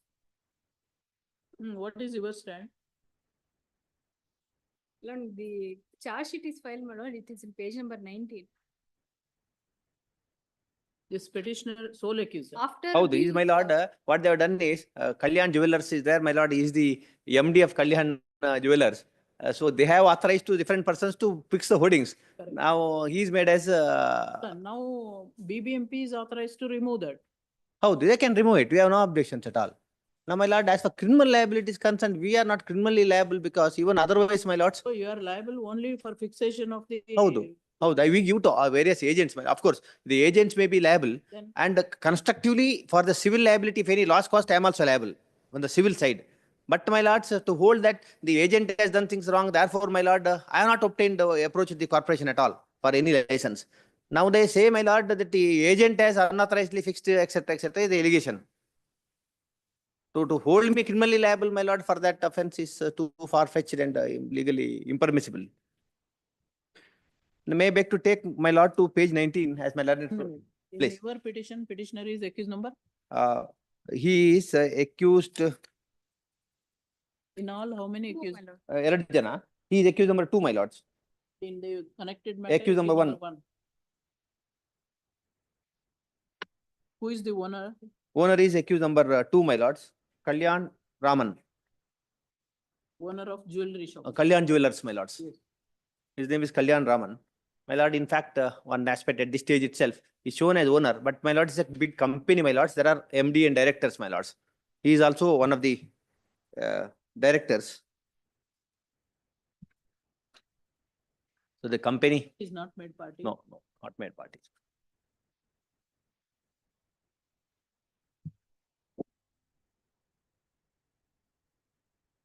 What is your stand? Lord, the charge sheet is filed, my lord. It is in page number 19. This petitioner sole accuser. After How this, my lord, what they have done is, Kalyan Jewelers is there, my lord, he is the MD of Kalyan Jewelers. So they have authorized to different persons to fix the hoardings. Correct. Now he is made as, Now BBMP is authorized to remove that. how they can remove it? We have no objections at all. Now, my lord, as for criminal liability is concerned, we are not criminally liable because even otherwise, my lords, So you are liable only for fixation of the. how we give to our various agents, of course, the agents may be liable. Then- And constructively for the civil liability, if any loss cost, I am also liable on the civil side. But my lords, to hold that the agent has done things wrong, therefore, my lord, I have not obtained approach with the corporation at all for any license. Now they say, my lord, that the agent has unauthorizedly fixed, etc., is the allegation. To hold me criminally liable, my lord, for that offense is too far-fetched and legally impermissible. May I beg to take my lord to page 19 as my lord. In Please. your petition, petitioner is accused number? He is accused, In all, how many accused? ಎರಡು ಜನ. He is accused number 2, my lords. In the connected matter. Accused number one. Who is the owner? Owner is accused number 2, my lords. Kalyan Raman, Owner of jewelry shop. Kalyan Jewelers, my lords. Yes. His name is Kalyan Raman. My lord, in fact, one aspect at this stage itself is shown as owner, but my lord is a big company, my lords. There are MD and directors, my lords. He is also one of the directors. So the company, Is not made party. no, not made party.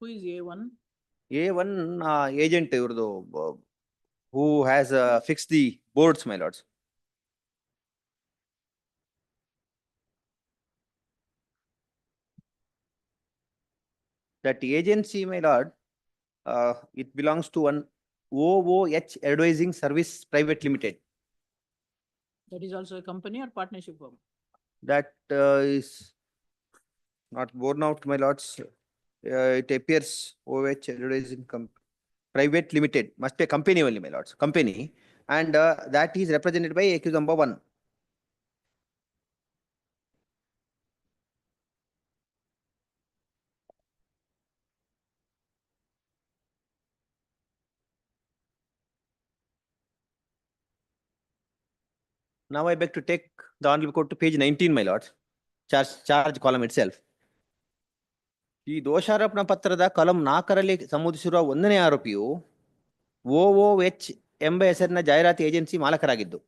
Who is A1? A1 agent who has fixed the boards, my lords. That agency, my lord, it belongs to one OOH Advising Service Private Limited. That is also a company or partnership firm? That is not borne out, my lords. It appears OOH Advising Private Limited, must be a company only, my lords, company. And that is represented by accused number 1. Now I beg to take the honorable court to page 19, my lords. Charge column itself. ಈ ದೋಷಾರೋಪಣಾ ಪತ್ರದ column 4ರಲ್ಲಿ ಸಮೂದಿಸಿರುವ 1ನೇ ಆರೋಪಿಯು OOH ಎಂಬ ಹೆಸರಿನ ಜಾಹೀರಾತು agency ಮಾಲಕರಾಗಿದ್ದು.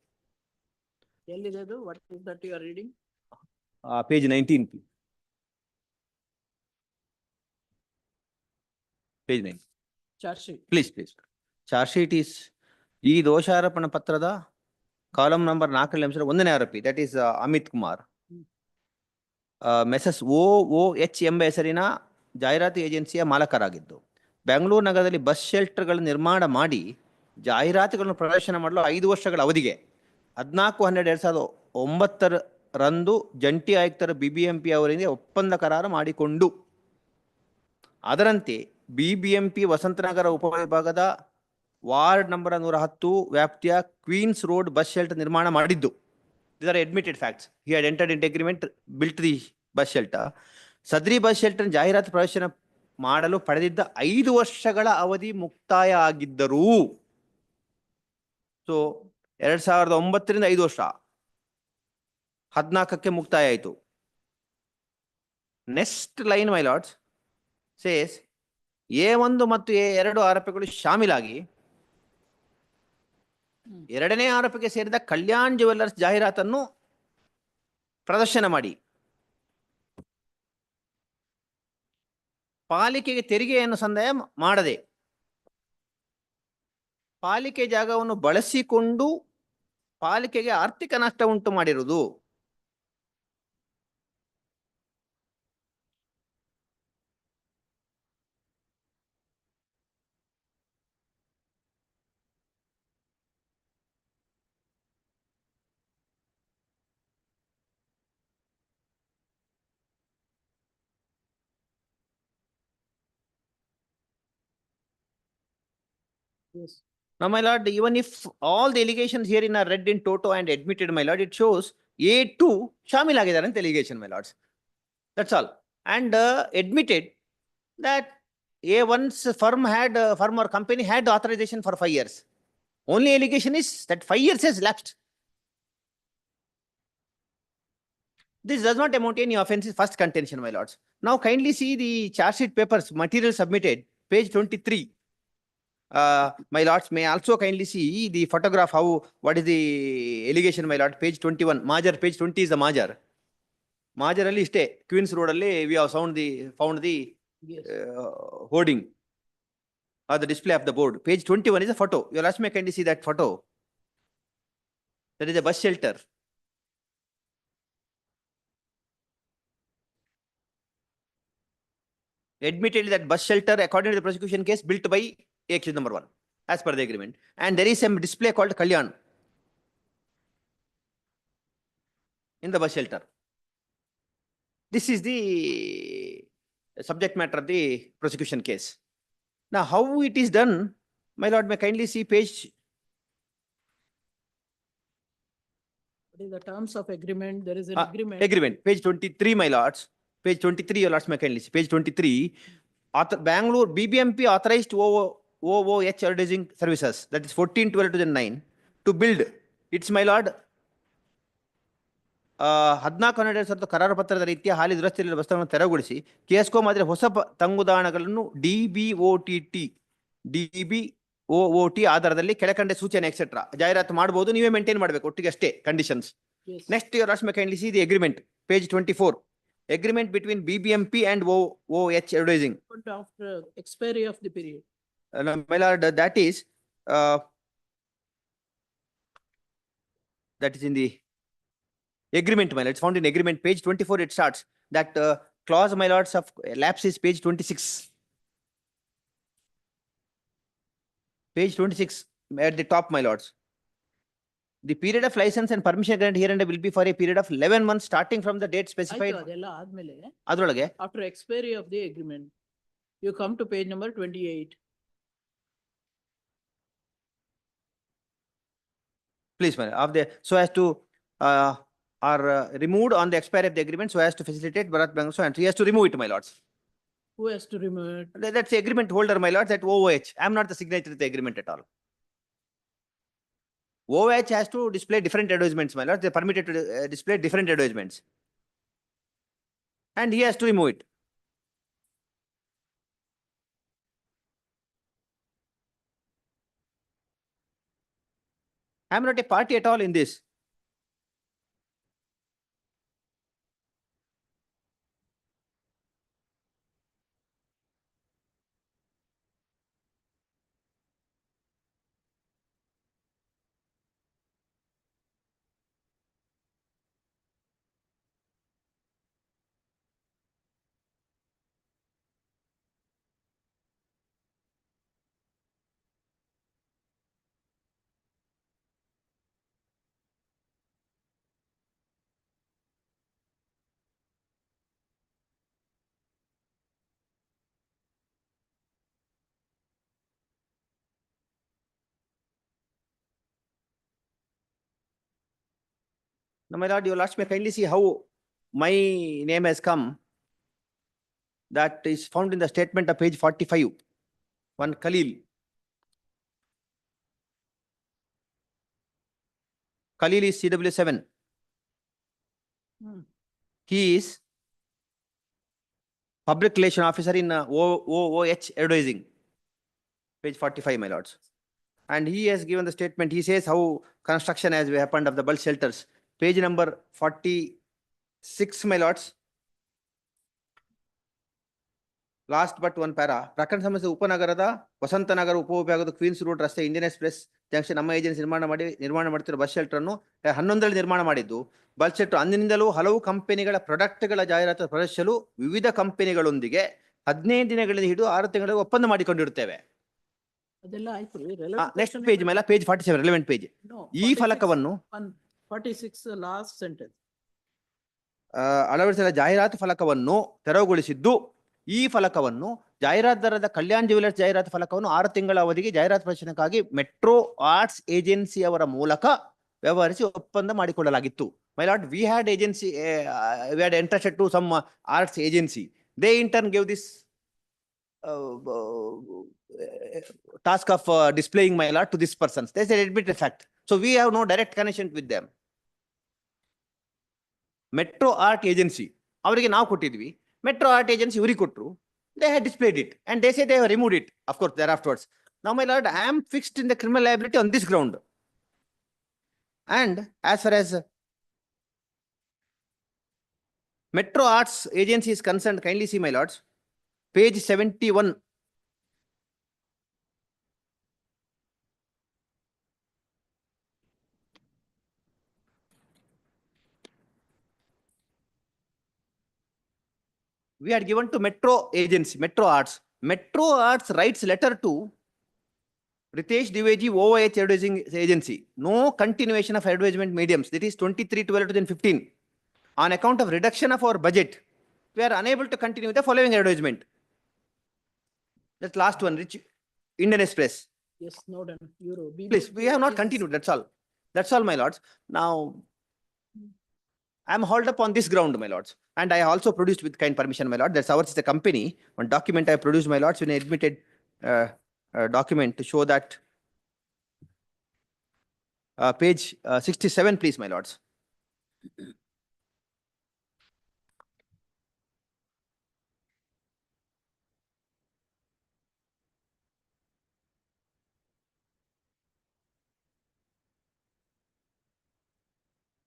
ಎಲ್ಲಿದೆ ಅದು? What is that you are reading? Page 19. Page 9. Charge sheet. Please. Charge sheet is ಈ ದೋಷಾರೋಪಣಾ ಪತ್ರದ column number 4ರಲ್ಲಿ ಅಂಶ 1ನೇ ಆರೋಪಿ, that is Amit Kumar. Mrs OOH ಎಂಬ ಹೆಸರಿನ ಜಾಹೀರಾತು ಏಜೆನ್ಸಿಯ ಮಾಲಕರಾಗಿದ್ದು, ಬೆಂಗಳೂರು ನಗರದಲ್ಲಿ ಬಸ್ ಶೆಲ್ಟರ್ಗಳ ನಿರ್ಮಾಣ ಮಾಡಿ ಜಾಹೀರಾತುಗಳನ್ನು ಪ್ರದರ್ಶನ ಮಾಡಲು 5 ವರ್ಷಗಳ ಅವಧಿಗೆ 14/12/2009 ಜಂಟಿ ಆಯುಕ್ತರ BBMP ಅವರಿಂದ ಒಪ್ಪಂದ ಕರಾರು ಮಾಡಿಕೊಂಡು, ಅದರಂತೆ BBMP ವಸಂತನಗರ ಉಪವಿಭಾಗದ ವಾರ್ಡ್ ನಂಬರ್ 110 ವ್ಯಾಪ್ತಿಯ ಕ್ವೀನ್ಸ್ ರೋಡ್ ಬಸ್ ಶೆಲ್ಟರ್ ನಿರ್ಮಾಣ ಮಾಡಿದ್ದು. These are admitted facts. He had entered into agreement, built the bus shelter. ಸದ್ರಿ ಬಸ್ ಶೆಲ್ಟರ್ ಜಾಹೀರಾತು ಪ್ರದರ್ಶನ ಮಾಡಲು ಪಡೆದಿದ್ದ 5 ವರ್ಷಗಳ ಅವಧಿ ಮುಕ್ತಾಯ ಆಗಿದ್ದರೂ, ಸೊ 2009ರಿಂದ 5 ವರ್ಷ, 14ಕ್ಕೆ ಮುಕ್ತಾಯ ಆಯಿತು. Next line, my lords, says A1 ಮತ್ತು A2 ಆರೋಪಿಗಳು ಶಾಮೀಲಾಗಿ 2ನೇ ಆರೋಪಿಗೆ ಸೇರಿದ ಕಲ್ಯಾಣ್ ಜ್ಯುವೆಲ್ಲರ್ಸ್ ಜಾಹೀರಾತನ್ನು ಪ್ರದರ್ಶನ ಮಾಡಿ ಪಾಲಿಕೆಗೆ ತೆರಿಗೆಯನ್ನು ಸಂದಾಯ ಮಾಡದೆ ಪಾಲಿಕೆ ಜಾಗವನ್ನು ಬಳಸಿಕೊಂಡು ಪಾಲಿಕೆಗೆ ಆರ್ಥಿಕ ನಷ್ಟ ಉಂಟು ಮಾಡಿರುವುದು. Yes. Now, my lord, even if all the allegations herein are read in toto and admitted, my lord, it shows A2 ಶಾಮೀಲಾಗಿದ್ದಾರೆ ಅಂತ allegation, my lords. That's all. And admitted that A1's firm or company had authorization for 5 years. Only allegation is that 5 years has lapsed. This does not amount to any offense, first contention, my lords. Now kindly see the charge sheet papers, material submitted, page 23. My lords may also kindly see the photograph, what is the allegation, my lord, page 21. Major, page 20 is the major. Major alli stay, Queens Road alli we have found the hoarding or the display of the board. Page 21 is a photo. Your last may kindly see that photo. That is a bus shelter. Admittedly, that bus shelter, according to the prosecution case, built by accused number 1, as per the agreement. And there is some display called Kalyan in the bus shelter. This is the subject matter of the prosecution case. Now, how it is done, my lord, may kindly see page. What is the terms of agreement? There is an agreement. Agreement, page 23, my lords. Page 23, your lords may kindly see. Page 23, Bangalore BBMP authorized OOH advertising services, that is 14/12/2009, to build. It's, my lord, 14/12 ಕರಾರು ಪತ್ರದ ರೀತಿಯ ಹಾಲಿ ದುರಸ್ತಿಯಲ್ಲಿ ಬಸ್ಗಳನ್ನು ತೆರವುಗೊಳಿಸಿ ಕೆಎಸ್ಕೋ ಮಾದರಿ ಹೊಸ ತಂಗುದಾಣಗಳನ್ನು DBOT ಆಧಾರದಲ್ಲಿ ಕೆಳಕಂಡ ಸೂಚನೆ ಎಕ್ಸೆಟ್ರಾ ಜಾಹೀರಾತು ಮಾಡಬಹುದು. ನೀವೇ ಮೇಂಟೈನ್ ಮಾಡಬೇಕು ಒಟ್ಟಿಗೆ ಅಷ್ಟೇ conditions. Next your last may kindly see the agreement, page 24. Agreement between BBMP and OOH advertising. After expiry of the period. My lord, that is in the agreement, my lord. It's found in agreement, page 24. It starts that clause, my lords, of lapse is page 26. Page 26 at the top, my lords. The period of license and permission granted hereunder will be for a period of 11 months starting from the date specified. Adrolage. After expiry of the agreement, you come to page number 28. Please, my of the so as to are removed on the expiry of the agreement so as to facilitate Bharat Bank. So and he has to remove it, my lords. Who has to remove it? That's the agreement holder, my lords, at OOH. I am not the signatory to the agreement at all. OOH has to display different advertisements, my lord. They are permitted to display different advertisements. And he has to remove it. I am not a party at all in this. Now, my lord, your last may kindly see how my name has come. That is found in the statement of page 45. One Khalil. Khalil is CW7. He is public relation officer in OOH advertising. Page 45, my lords. And he has given the statement. He says how construction has happened of the bulk shelters. Page number 46, my lords. Last but one para. Prakan Samase Upanagaradha, Vasantanagar Upo Queens Road Rasta Indian Express Junction Amma Agency Nirmana Madhira bus shelter no Hanondal Nirmana Madidu, bulk shelter Andindalu, Hello Company Productಗಳ ಜಾಹೀರಾತು ಪ್ರದರ್ಶಿಸಲು ವಿವಿಧ ಕಂಪನಿಗಳೊಂದಿಗೆ 15 ದಿನಗಳಲ್ಲಿ ಹಿಡಿದು 6 ತಿಂಗಳ ಒಪ್ಪಂದ ಮಾಡಿಕೊಂಡಿರುತ್ತೇವೆ. ಅದೆಲ್ಲ ಆಯ್ತು. Next page ಮೇಲೆ ಪೇಜ್ 47 ರಿಲೆವೆಂಟ್ ಪೇಜ್. ಈ ಫಲಕವನ್ನು 46 ಲಾಸ್ಟ್ ಸೆಂಟೆನ್ಸ್ ಅಳವಡಿಸಿದ ಜಾಹೀರಾತು ಫಲಕವನ್ನು ತೆರವುಗೊಳಿಸಿದ್ದು ಈ ಫಲಕವನ್ನು ಜಾಹೀರಾತುದಾರರಾದ ಕಲ್ಯಾಣ್ ಜ್ಯುವೆಲರ್ಸ್ ಜಾಹೀರಾತು ಫಲಕವನ್ನು 6 ತಿಂಗಳ ಅವಧಿಗೆ ಜಾಹೀರಾತು ಪ್ರದರ್ಶನಕ್ಕಾಗಿ ಮೆಟ್ರೋ ಆರ್ಟ್ಸ್ ಏಜೆನ್ಸಿ ಅವರ ಮೂಲಕ ವ್ಯವಹರಿಸಿ ಒಪ್ಪಂದ ಮಾಡಿಕೊಳ್ಳಲಾಗಿತ್ತು. My lord, we had agency, we had entrusted to some arts agency. They in turn gave this task of displaying, my lord, to this person. They said admit the fact. So we have no direct connection with them. Metro Art Agency. ಅವರಿಗೆ ನಾವು ಕೊಟ್ಟಿದ್ವಿ. Metro Art Agency ಇವರಿಗೆ ಕೊಟ್ಟರು. They had displayed it and they say they have removed it, of course, thereafterwards. Now, my lord, I am fixed in the criminal liability on this ground. And as far as Metro Arts Agency is concerned, kindly see, my lords, page 71. We had given to Metro Agency, Metro Arts. Metro Arts writes letter to Ritesh Diveji, OOH Advertising Agency. No continuation of advertisement mediums. That is 23/12/2015. On account of reduction of our budget, we are unable to continue with the following advertisement. That last one, Rich Indian Express. Yes, no done. Euro. Please, we have not continued. That's all. That's all, my lords. Now, I am hauled up on this ground, my lords. And I also produced with kind permission, my lord. That's ours is the company. One document I produced, my lords, when I admitted document to show that page 67, please, my lords.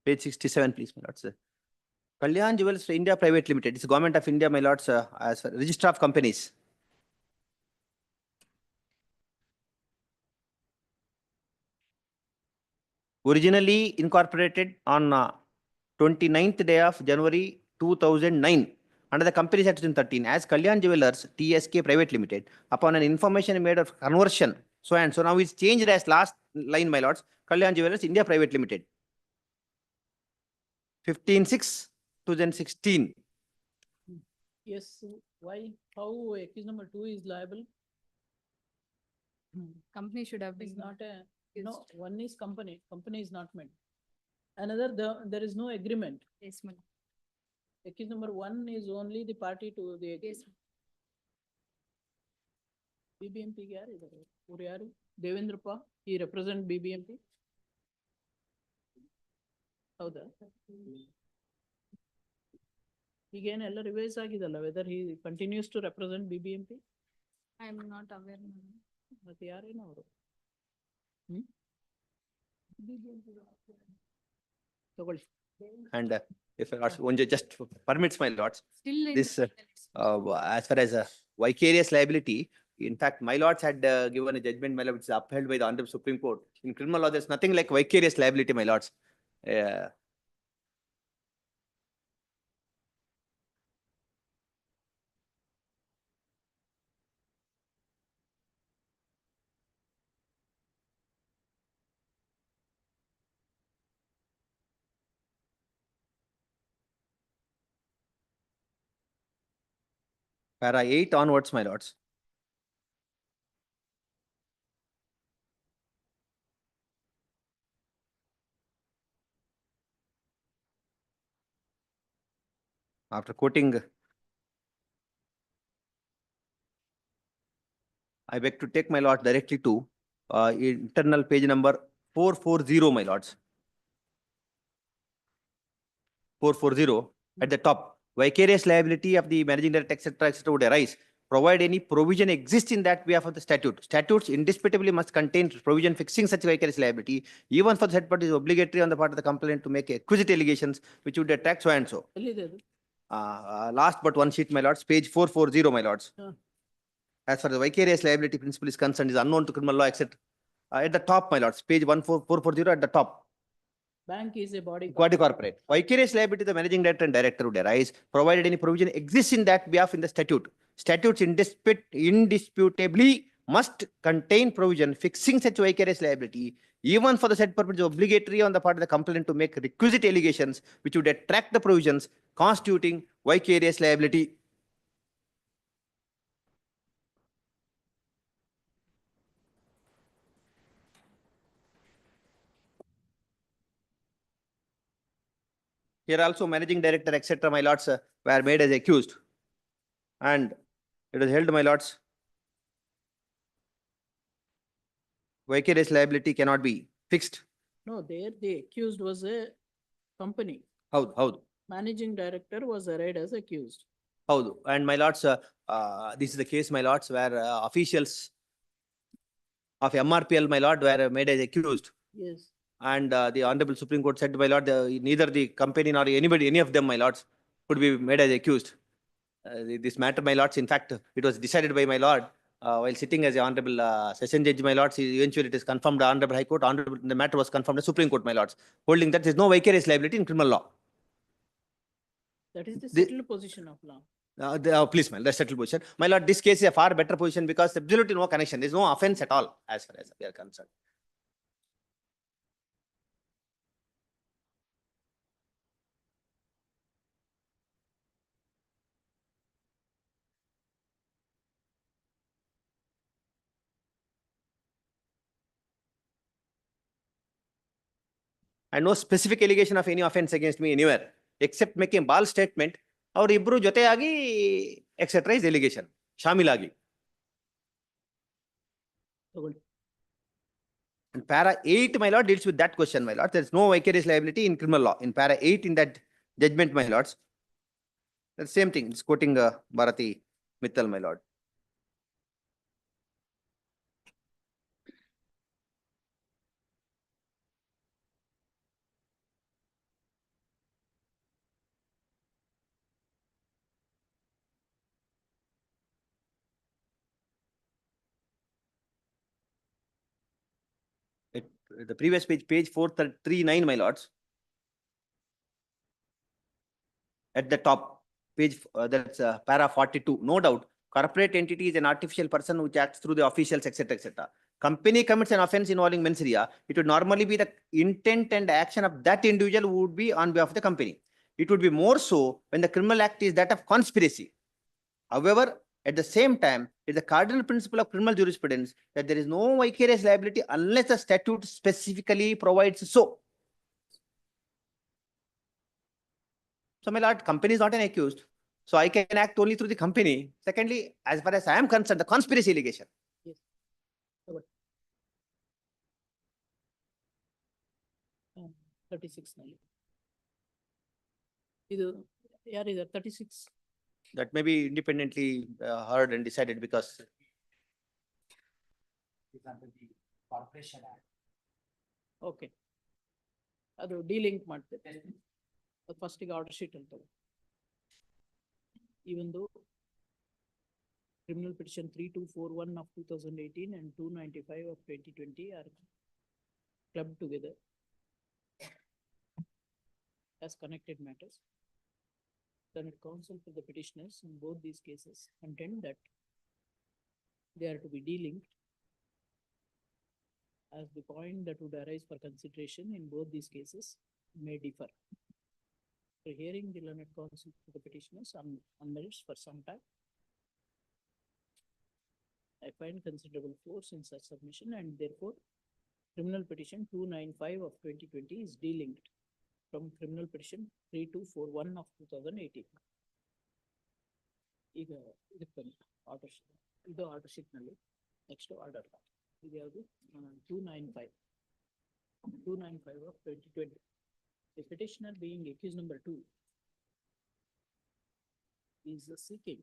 Page 67, please, my lords. Kalyan Jewels India Private Limited. It's Government of India, my lords, as Registrar of Companies. Originally incorporated on 29th day of January 2009 under the Companies Act 2013 as Kalyan Jewelers TSK Private Limited upon an information made of conversion. So and so now it's changed as last line, my lords, Kalyan Jewelers India Private Limited. 15/6/2016. Yes, why? How accused number 2 is liable? Company should have It's been. not a, no, one is company is not meant. Another, there is no agreement. Yes, ma'am. Accused number 1 is only the party to the. Yes. BBMP yaru? Devendrapa, he represent BBMP. ಹೌದಾ? ಈಗೇನು ಎಲ್ಲ revise ಆಗಿದಲ್ಲ, whether he continues to represent BBMP? I am not aware, ma'am. ಮತ್ತೆ ಯಾರೇನು ಅವರು? ತಗೊಳ್ಳಿ. And if one just permits, my lords, Still in this as far as vicarious liability, in fact, my lords had given a judgment, my lord, which is upheld by the Honorable Supreme Court. In criminal law, there's nothing like vicarious liability, my lords. Para 8 onwards, my lords. After quoting, I beg to take my lord directly to internal page number 440, my lords. 440 at the top. Vicarious liability of the managing director, etc., would arise, provide any provision exists in that behalf of the statute. Statutes indisputably must contain provision fixing such vicarious liability, even for the said party is obligatory on the part of the complainant to make acquisite allegations which would attract so and so. ಎಲ್ಲಿದೆ ಅದು? Last but one sheet, my lords, page 440, my lords. As far as the vicarious liability principle is concerned, is unknown to criminal law, etc. At the top, my lords, page 440 at the top. Bank is a body. Body corporate. Vicarious liability to the managing director and director would arise, provided any provision exists in that behalf in the statute. Statutes indisputably must contain provision fixing such vicarious liability, even for the said purpose obligatory on the part of the complainant to make requisite allegations which would attract the provisions constituting vicarious liability. Here also managing director, etc., my lords, were made as accused. And it was held, my lords, vicarious liability cannot be fixed. No, there the accused was a company. How? Managing director was arraigned as accused. How? And my lords, this is the case, my lords, where officials of MRPL, my lord, were made as accused. Yes. And the Honorable Supreme Court said, my lord, neither the company nor anybody, any of them, my lords, could be made as accused. This matter, my lords, in fact, it was decided by my lord while sitting as the Honorable Session Judge, my lords. Eventually, it is confirmed the Honorable High Court. The matter was confirmed the Supreme Court, my lords, holding that there is no vicarious liability in criminal law. That is the settled position of law. Please, my lord, that's settled position. My lord, this case is a far better position because absolutely no connection. There is no offense at all as far as we are concerned. And no specific allegation of any offense against me anywhere, except making a bald statement. Or Ibru jote agi, etc. is allegation. Shamil agi. And para 8, my lord, deals with that question, my lord. There is no vicarious liability in criminal law. In para 8 in that judgment, my lords. The same thing. It's quoting Bharati Mittal, my lord. The previous page 439, my lords. At the top, page that's para 42. No doubt, corporate entity is an artificial person which acts through the officials, etc., etc. Company commits an offense involving mens rea. It would normally be the intent and action of that individual who would be on behalf of the company. It would be more so when the criminal act is that of conspiracy. However, at the same time, it's a cardinal principle of criminal jurisprudence that there is no vicarious liability unless the statute specifically provides so. So, my lord, company is not an accused. So, I can act only through the company. Secondly, as far as I am concerned, the conspiracy allegation. Yes. 36 ನಲ್ಲಿ. ಇದು ಯಾರಿದೆ 36? That may be independently heard and decided because Corporation Act. Okay. ಅದು delink ಮಾಡ್ತೇವೆ. First order sheet ಅಂತ. Even though criminal petition 3241 of 2018 and 295 of 2020 are clubbed together as connected matters, then counsel for the petitioners in both these cases contend that they are to be delinked as the point that would arise for consideration in both these cases may differ. So hearing the learned counsel for the petitioners on merits for some time, I find considerable force in such submission and therefore criminal petition 295 of 2020 is delinked from criminal petition 3241 of 2018. ಈಗ ಇದಕ್ಕೆ order ಇದು order sheet ನಲ್ಲಿ next order ಇದು ಯಾವುದು 295 of 2020. The petitioner being accused number 2 is seeking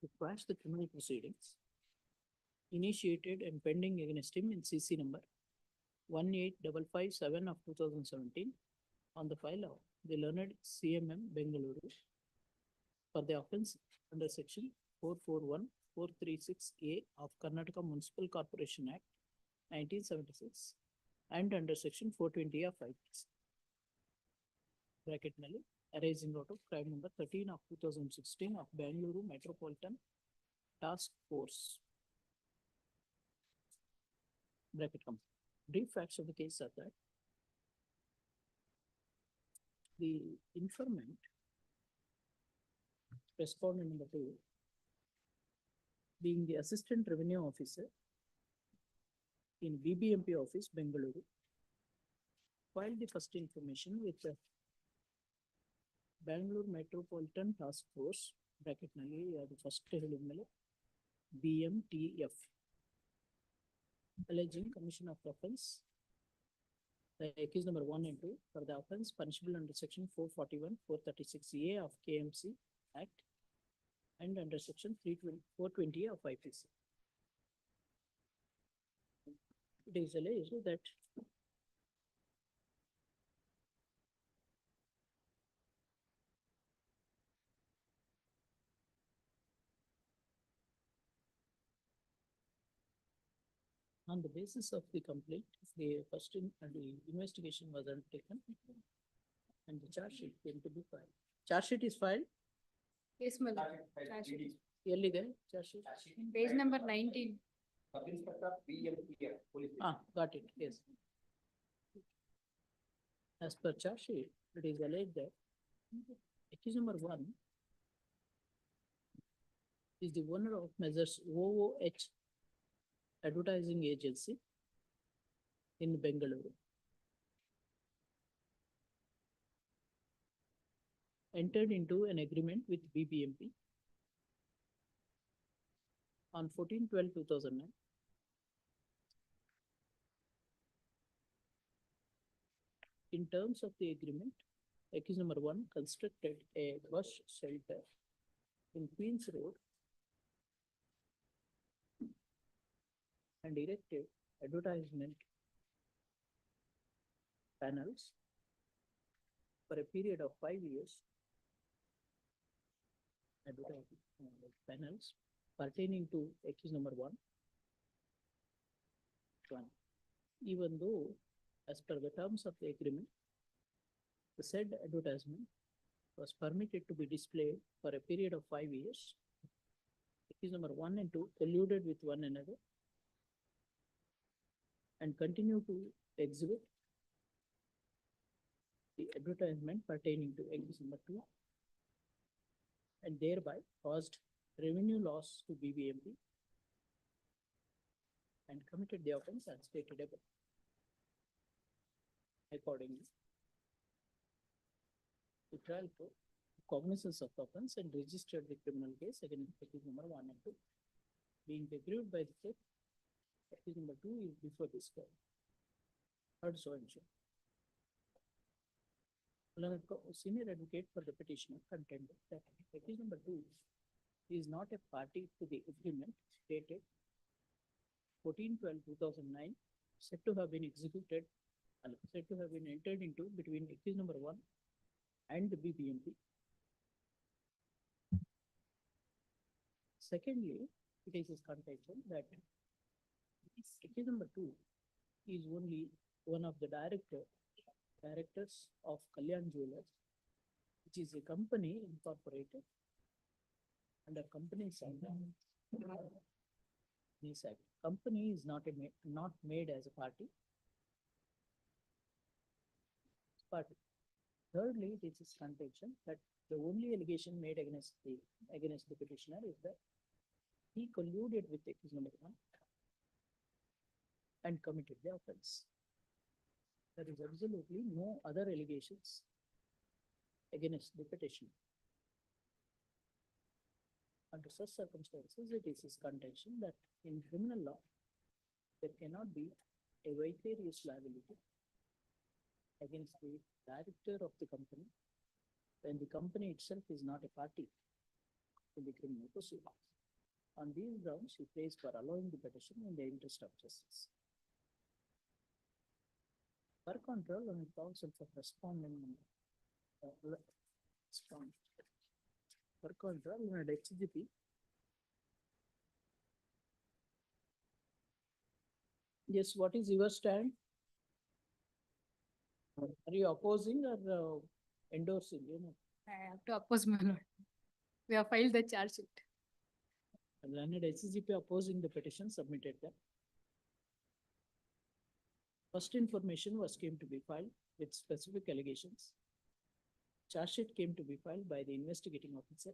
to quash the criminal proceedings initiated and pending against him in CC number 18557 of 2017 on the file of the learned CMM Bengaluru for the offence under section 441-436A of Karnataka Municipal Corporation Act 1976 and under section 420 of IPC. Bracket nalli arising out of crime number 13 of 2016 of Bengaluru Metropolitan Task Force. Bracket come. Brief facts of the case are that the informant respondent number 2, being the Assistant Revenue Officer in BBMP office, Bengaluru, filed the first information with the Bangalore Metropolitan Task Force, bracket nalli ಅದು first ಹೇಳಿದ್ಮೇಲೆ BMTF, alleging commission of offence, the accused number 1 and 2 for the offence punishable under section 441, 436A of KMC Act and under section 420 of IPC. It is alleged that on the basis of the complaint, the first the investigation was undertaken and the charge sheet came to be filed. Charge sheet is filed. Yes, my lord. Charge sheet. Early charge sheet. Page number 19. Got it, yes. As per charge sheet, it is alleged that accused number 1 is the owner of measures OOH Advertising Agency in Bengaluru. Entered into an agreement with BBMP on 14/12/2009. In terms of the agreement, accused number 1 constructed a bus shelter in Queens Road and erected advertisement panels for a period of 5 years. Advertisement panels pertaining to accused number 1. Even though, as per the terms of the agreement, the said advertisement was permitted to be displayed for a period of 5 years, accused number 1 and 2 colluded with one another and continue to exhibit the advertisement pertaining to accused number 2 and thereby caused revenue loss to BBMP and committed the offence as stated above. Accordingly, the trial court took cognizance of the offence and registered the criminal case against accused number 1 and 2. Being aggrieved by the court, accused number 2 is before this court. Heard so and so. Senior advocate for the petitioner contended that accused number 2 is not a party to the agreement dated 14/12/2009, said to have been executed and said to have been entered into between accused number 1 and the BBMP. Secondly, it is his contention that accused number 2 is only one of the directors of Kalyan Jewellers, which is a company incorporated under Companies Act. This act. Company is not made as a party. But thirdly, it is his contention that the only allegation made against the petitioner is that he colluded with accused number 1 and committed the offence. There is absolutely no other allegations against the petitioner. Under such circumstances, it is his contention that in criminal law, there cannot be a vicarious liability against the director of the company when the company itself is not a party to the criminal proceedings. On these grounds, he prays for allowing the petition in the interest of justice. Per control on counsel for respondent per control on HGP. Yes, what is your stand? Are you opposing or endorsing? I have to oppose, my lord. We have filed the charge sheet. And then HCGP opposing the petition submitted that. First information came to be filed with specific allegations. Charge sheet came to be filed by the investigating officer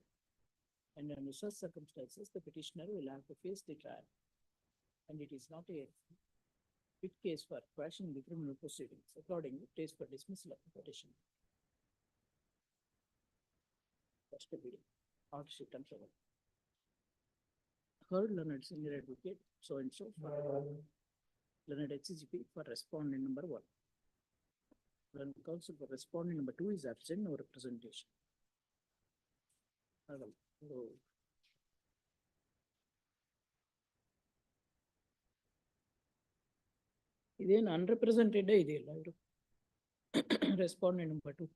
And under such circumstances, the petitioner will have to face the trial. And it is not a fit case for quashing the criminal proceedings. Accordingly, it is for dismissal of the petition. First reading, hardship and trouble. Heard learned senior advocate so and so for learned HCGP for respondent number 1. Learned counsel for respondent number 2 is absent, no representation. ಇದೇನು unrepresented ಇದೆಯಲ್ಲ ಇವರು respondent number 2.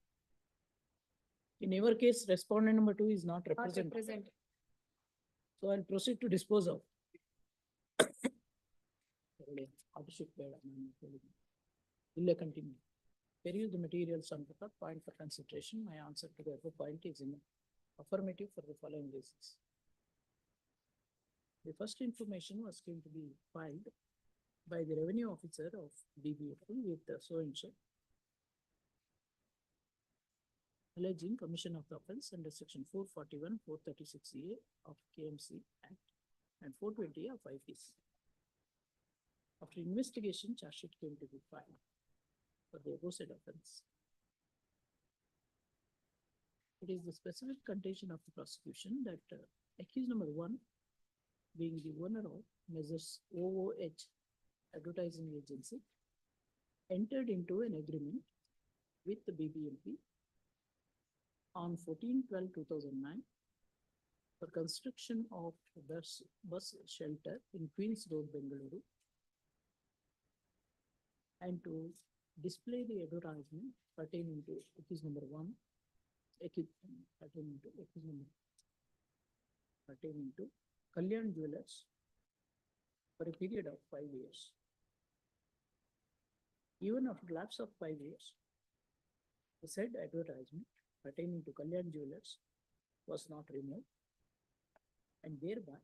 In our case, respondent number 2 is not represented. represented. So I'll proceed to dispose of. Will continue. Peruse the materials on the point for consideration. My answer to the above point is in affirmative for the following reasons. The first information was going to be filed by the revenue officer of DBFL with the so and so, alleging commission of the offence under section 441, 436A of KMC Act and 420 of IPC. After investigation, charge sheet came to be filed for the aforesaid offence. It is the specific contention of the prosecution that accused number 1, being the owner of Messrs. OOH Advertising Agency, entered into an agreement with the BBMP on 14/12/2009 for construction of bus shelter in Queens Road, Bengaluru, and to display the advertisement pertaining to accused number 1, pertaining to Kalyan Jewellers for a period of 5 years. Even after lapse of 5 years, the said advertisement pertaining to Kalyan Jewellers was not removed, and thereby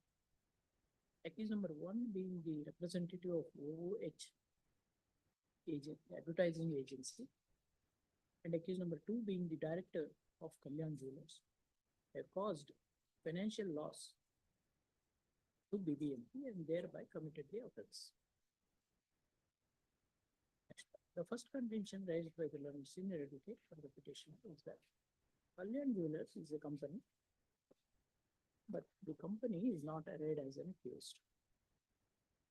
accused number 1 being the representative of OOH Advertising Agency and accused number 2 being the director of Kalyan Jewellers have caused financial loss to BBMP and thereby committed the offence. The first contention raised by the learned senior advocate for the petitioner is that Kalyan Jewellers is a company, but the company is not arrayed as an accused.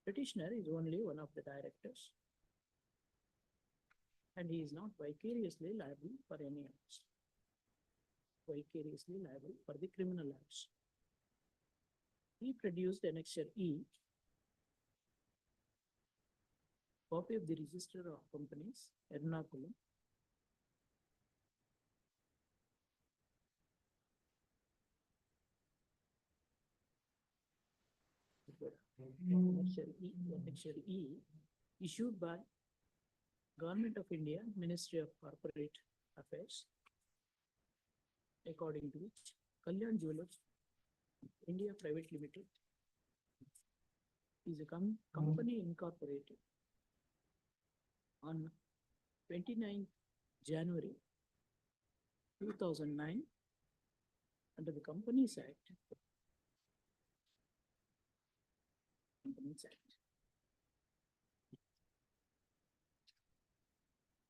Petitioner is only one of the directors, and he is not vicariously liable for any acts. Vicariously liable for the criminal acts. He produced Annexure E, copy of the Register of Companies, Ernakulam, Annexure E, issued by Government of India, Ministry of Corporate Affairs, according to which Kalyan Jewellers India Private Limited is a company incorporated on 29th January 2009 under the Companies Act. Companies Act.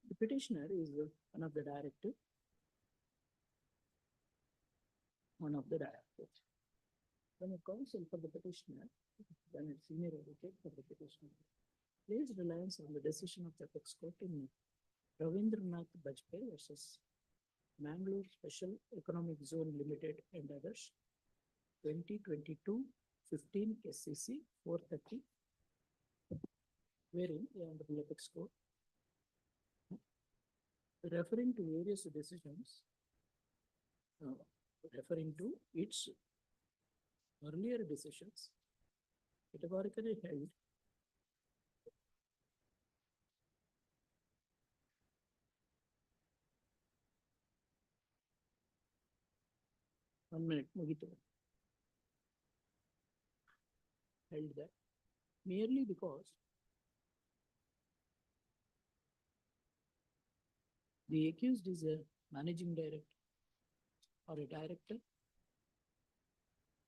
The petitioner is one of the directors. From a counsel for the petitioner, then a senior advocate for the petitioner, placed reliance on the decision of the apex court in Ravindranath Bajpayee versus Mangalore Special Economic Zone Limited and others, 2022-15 SCC 430, wherein the Honorable Apex Court, referring to various decisions, referring to its earlier decisions, categorically held held that merely because the accused is a managing director or a director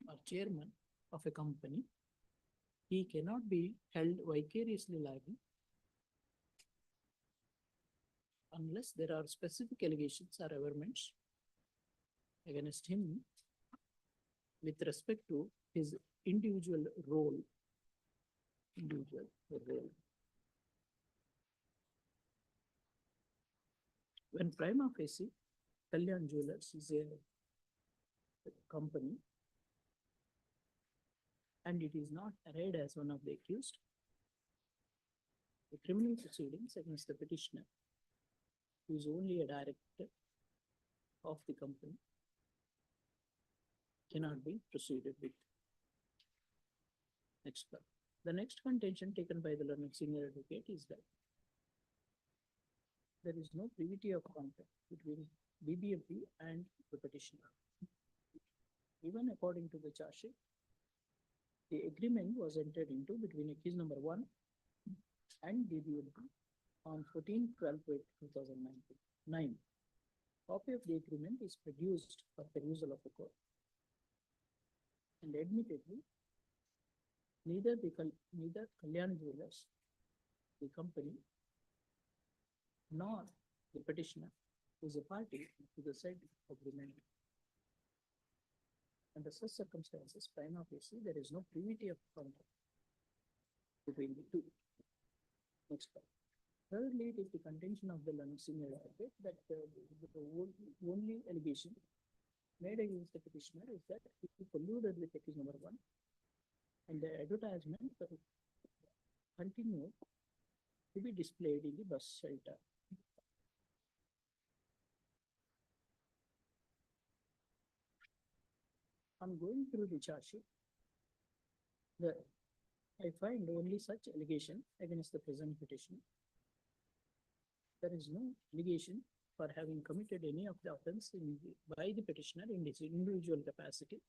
or chairman of a company, he cannot be held vicariously liable unless there are specific allegations or averments against him with respect to his individual role. When prima facie, Kalyan Jewellers is a company and it is not arrayed as one of the accused, the criminal proceedings against the petitioner, who is only a director of the company, cannot be proceeded with. Next part. The next contention taken by the learned senior advocate is that there is no privity of contract between BBMP and the petitioner. Even according to the charge sheet, the agreement was entered into between accused number 1 and BBMP on 14/12/2009. Copy of the agreement is produced for perusal of the court. And admittedly, neither Kalyan Jewellers, the company, nor the petitioner is a party to the said agreement. Under such circumstances, prima facie, there is no privity of contract between the two. Next part. Thirdly, it is the contention of the learned senior advocate that the only allegation made against the petitioner is that he colluded with accused number 1 and the advertisement continued to be displayed in the bus shelter. On going through the charge sheet, I find only such allegation against the present petition. There is no allegation for having committed any of the offense by the petitioner in his individual capacity,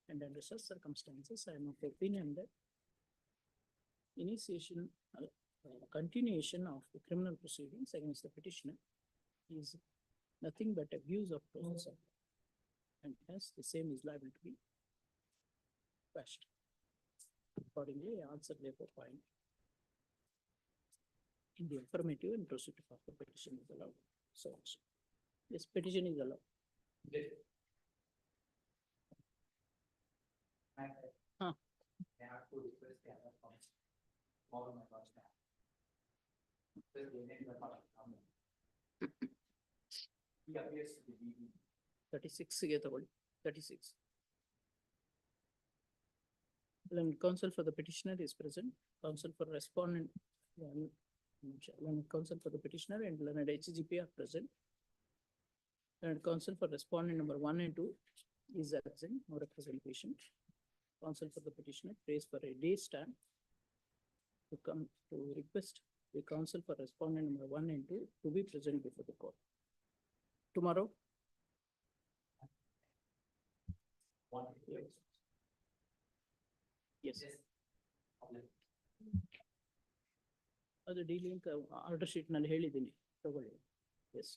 and under such circumstances, I am of the opinion that continuation of the criminal proceedings against the petitioner is nothing but abuse of process, and hence the same is liable to be quashed. Accordingly, I answer therefore find in the affirmative and proceed to the petition is allowed. So this petition is allowed. Huh. He appears to be 36 ಗೆ ತಗೊಳ್ಳಿ. 36. Learned counsel for the petitioner is present. Counsel for respondent, learned counsel for the petitioner and learned HGP are present. Learned counsel for respondent number 1 and 2 is absent, no representation. Counsel for the petitioner prays for a day stand to come to request the counsel for respondent number 1 and 2 to be present before the court. Tomorrow? Yes. ಅದು delink order sheet ನಲ್ಲಿ ಹೇಳಿದ್ದೀನಿ, ತಗೊಳ್ಳಿ. S.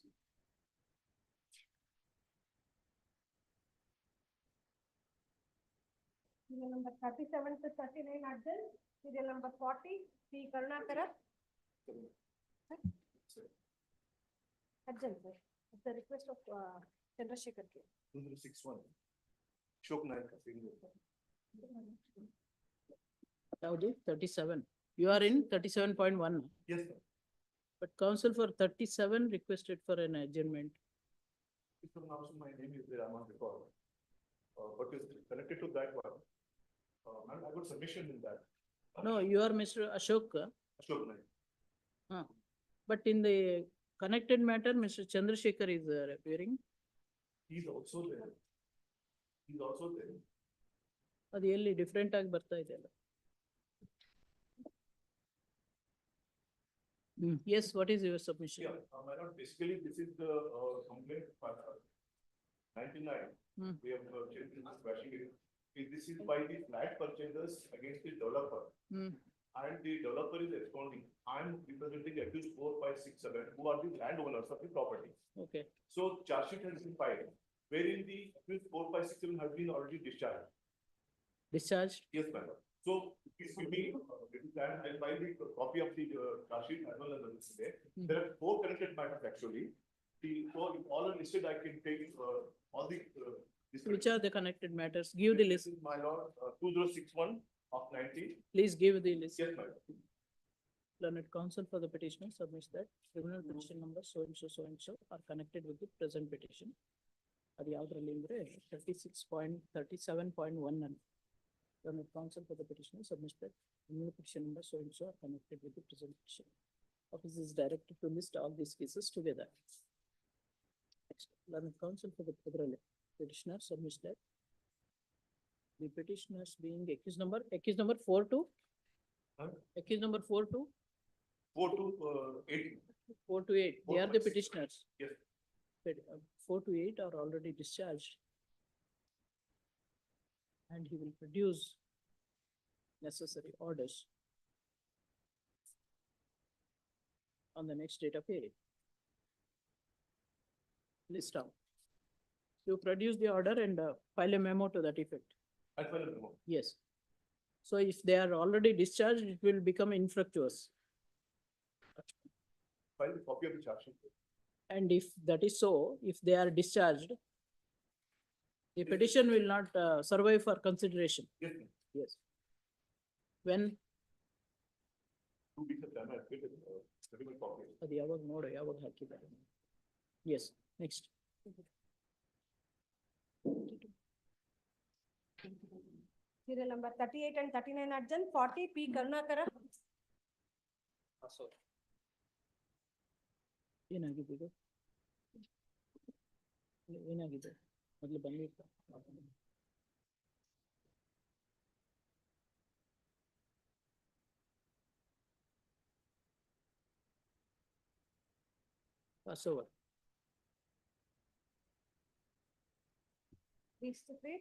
Serial number 37 to 39 adjourned. Serial number 40, P. Karnataka. Adjourned, sir. At the request of Chandrasekhar K. 261. Ashok Naik. ಯಾವುದು 37? You are in 37.1. Yes, sir. But counsel for 37 requested for an adjournment. My name is there, I'm on record. But is connected to that one. I got submission in that. No, you are Mr. Ashok. Ashok Naik. But in the connected matter, Mr. Chandrasekhar is appearing. He's also there. ಅದು ಎಲ್ಲಿ different ಆಗಿ ಬರ್ತಾ ಇದೆ ಅಲ್ಲ. Yes, what is your submission? Yeah, my lord, basically this is the complaint 99. We have changed this quashing. This is by the flat purchasers against the developer. And the developer is responding. I am representing accused 4, 5, 6, 7, who are the landowners of the property. Okay. So charge sheet has been filed. wherein the accused 4, 5, 6, 7 has been already discharged. Discharged? Yes, madam. So please give me, and by the copy of the charge sheet as well as the today. There are 4 connected matters actually. So if all are listed, I can take all the. Which are the connected matters? Give the list. This is my lord, 2061 of 90. Please give the list. Yes, madam. Learned counsel for the petitioner submits that criminal petition number so and so are connected with the present petition. ಅದು ಯಾವ್ದ್ರಲ್ಲಿ ಅಂದ್ರೆ 36.37.1 Learned counsel for the petitioner submits that criminal petition number so and so are connected with the present petition. Office is directed to list all these cases together. Next, learned counsel for the petitioner submits that the petitioners being accused number 4 to accused number 4 to 4 to 8. 4 to 8. They are the petitioners. Yes. 4 to 8 are already discharged. And he will produce necessary orders on the next date of hearing. List down. You produce the order and file a memo to that effect. I'll file a memo. Yes. So if they are already discharged, it will become infructuous. File the copy of the charge sheet. And if that is so, if they are discharged, the petition will not survive for consideration. Yes, ma'am. Yes. When? 2 weeks of time, I'll get a certificate copy. ಅದು ಯಾವಾಗ ನೋಡು ಯಾವಾಗ ಹಾಕಿದ್ದಾರೆ. Yes, next. Serial number 38 and 39 urgent, 40 P. Karnataka. ಏನಾಗಿದೆ ಇದು? ಏನಾಗಿದೆ? ಮೊದಲು ಬಂದಿತ್ತು. Pass over. These to three.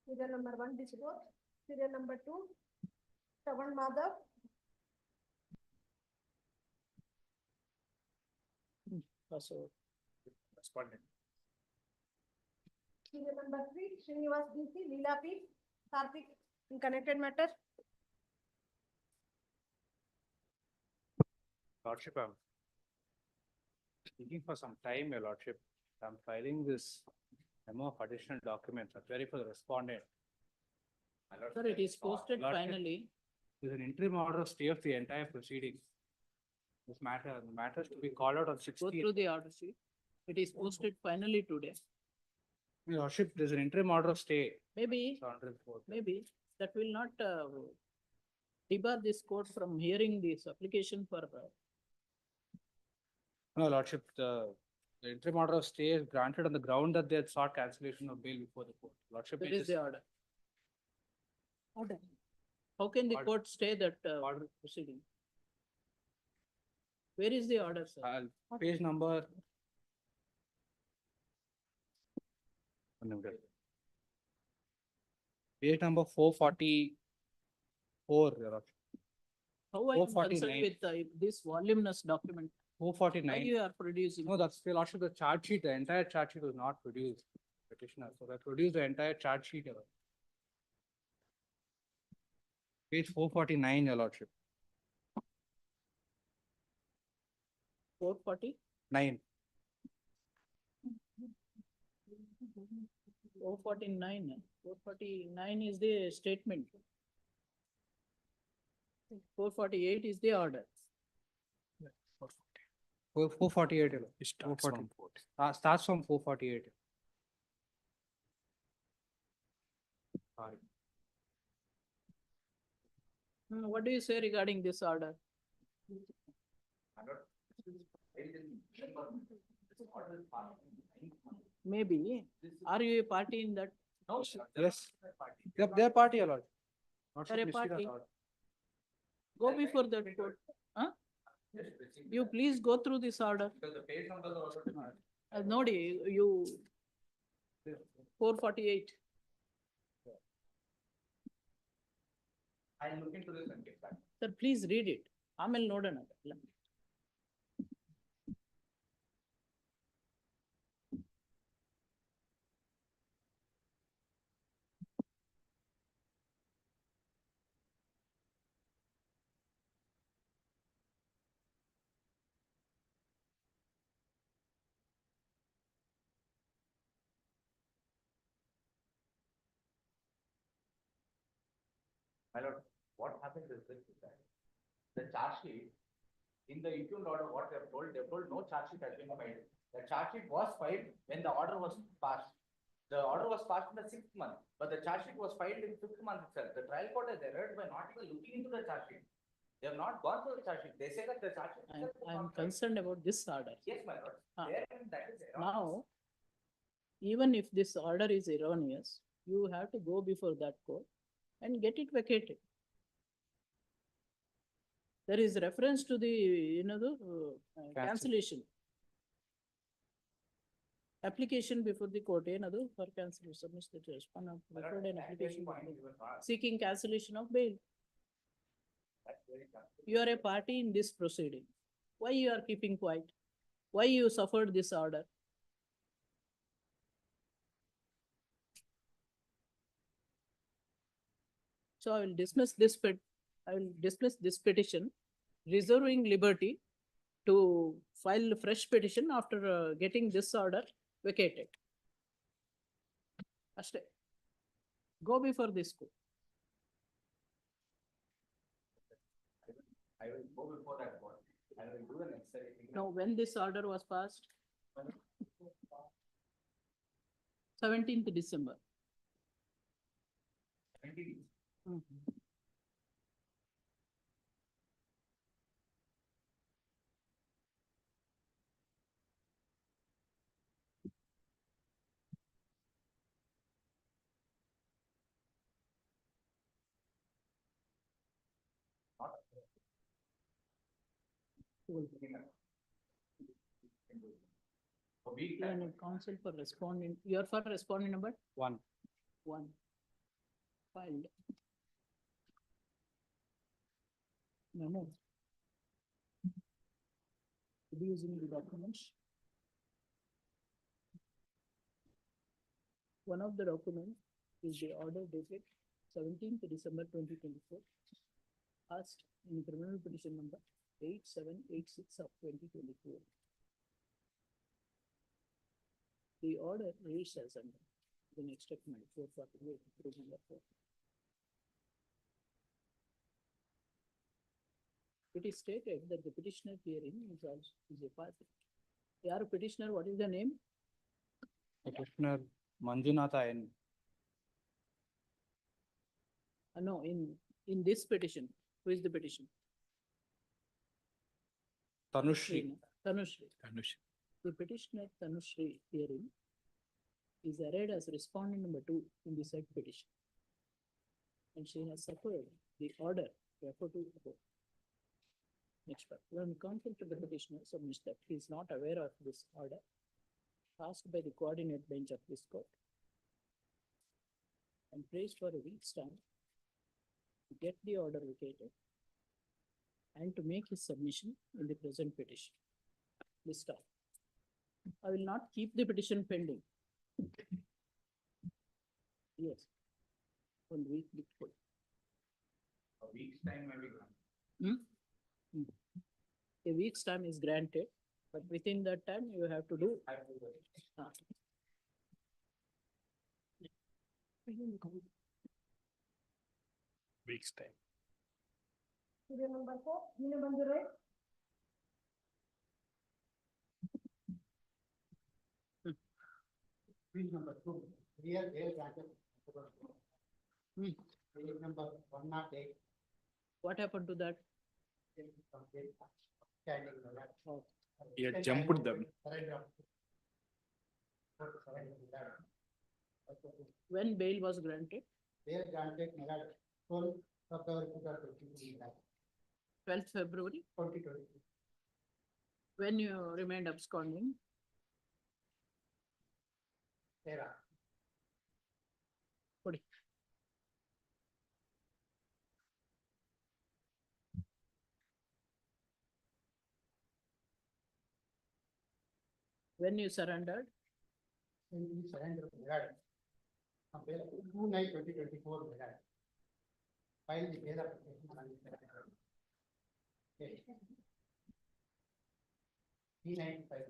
Serial number 1 disclosed. Serial number 2 Shravan Madhav. Pass over. Respondent. Serial number 3 Srinivas DC, Leela P. Karthik in connected matter. Lordship, I'm seeking for some time, your lordship. I'm filing this memo of additional documents. I'm query for the respondent. My lord, Sir, it is posted Lordship, finally. There's an interim order of stay of the entire proceeding. This matter is to be called out on Go 16th. through the order sheet. It is posted finally today. Your lordship, there's an interim order of stay. Maybe, It's on report. maybe that will not debar this court from hearing this application for No, lordship, the interim order of stay is granted on the ground that they had sought cancellation of bail before the court. Lordship, that may is just- the order. Order. How can the Order. court stay that order proceeding? Where is the order, sir? Page number. One minute. Page number 444, your lordship. How are you concerned 449. with this voluminous document? Why 449. you are producing? No, that's your lordship, the charge sheet, the entire charge sheet was not produced. Petitioner, so I produced the entire charge sheet. Your lordship. Page 449, your lordship. 440? 9. 449. 449 is the statement. 448 is the order. 448. your lordship. Starts 440. from 40. Starts from 448. Sorry. What do you say regarding this order? Maybe. Are you a party in that? Yes. Their party, your lordship. Not They're a listed as party. order. Go before the court. Huh? You please go through this order. Nodi, you 448. I'll look into this and get back. Sir, please read it. ಆಮೇಲೆ ನೋಡೋಣ. My lord, what happens is this, is that the charge sheet, in the impugned order, what they have told no charge sheet has been filed. The charge sheet was filed when the order was passed. The order was passed in the 6th month, but the charge sheet was filed in 5th month itself. The trial court has erred by not even looking into the charge sheet. They have not gone through the charge sheet. They say that the charge sheet. itself is I'm not filed. concerned about this order. Yes, my lord. Ah. Therein that is erroneous. Now, even if this order is erroneous, you have to go before that court and get it vacated. There is reference to the, cancellation. Application before the court, for cancellation, submits the respondent preferred an application seeking cancellation of bail. That's very clear. You are a party in this proceeding. Why you are keeping quiet? Why you suffered this order? So I will dismiss this petition, reserving liberty to file a fresh petition after getting this order vacated. Ashte. Go before this court. I will go before that court. I will do the necessary thing. Now, when this order was passed? 17th December. 17. You are in counsel for respondent. You are for respondent number? 1. 1. Filed. Memo. Using the documents. One of the documents is the order dated 17th December 2024, asked in criminal petition number 8786 of 2024. The order reads as under the next document 448, page number 4. It is stated that the petitioner herein is a party. Yaar petitioner, what is the name? Petitioner Manjunatha N. No, in this petition, who is the petition? Tanushri. Tanushri. The petitioner Tanushri herein is arrayed as respondent number 2 in the said petition. And she has suffered the order referred to above. Next part. When counsel to the petitioner submits that he is not aware of this order passed by the coordinate bench of this court and prays for a week's time to get the order vacated and to make his submission in the present petition. This stop. I will not keep the petition pending. Yes. 1 week before. A week's time may be granted. A week's time is granted, but within that time you have to do. Week's time. Serial number 4, Deenabandhu Ray. Number 2, real bail granted. Number 108. What happened to that? He had jumped them. When bail was granted? Bail granted 12 February 2022. 12th February? 2022. When you remained absconding? Kodi. When you surrendered? When we surrendered, 2/9/2024. File the bail application. 395.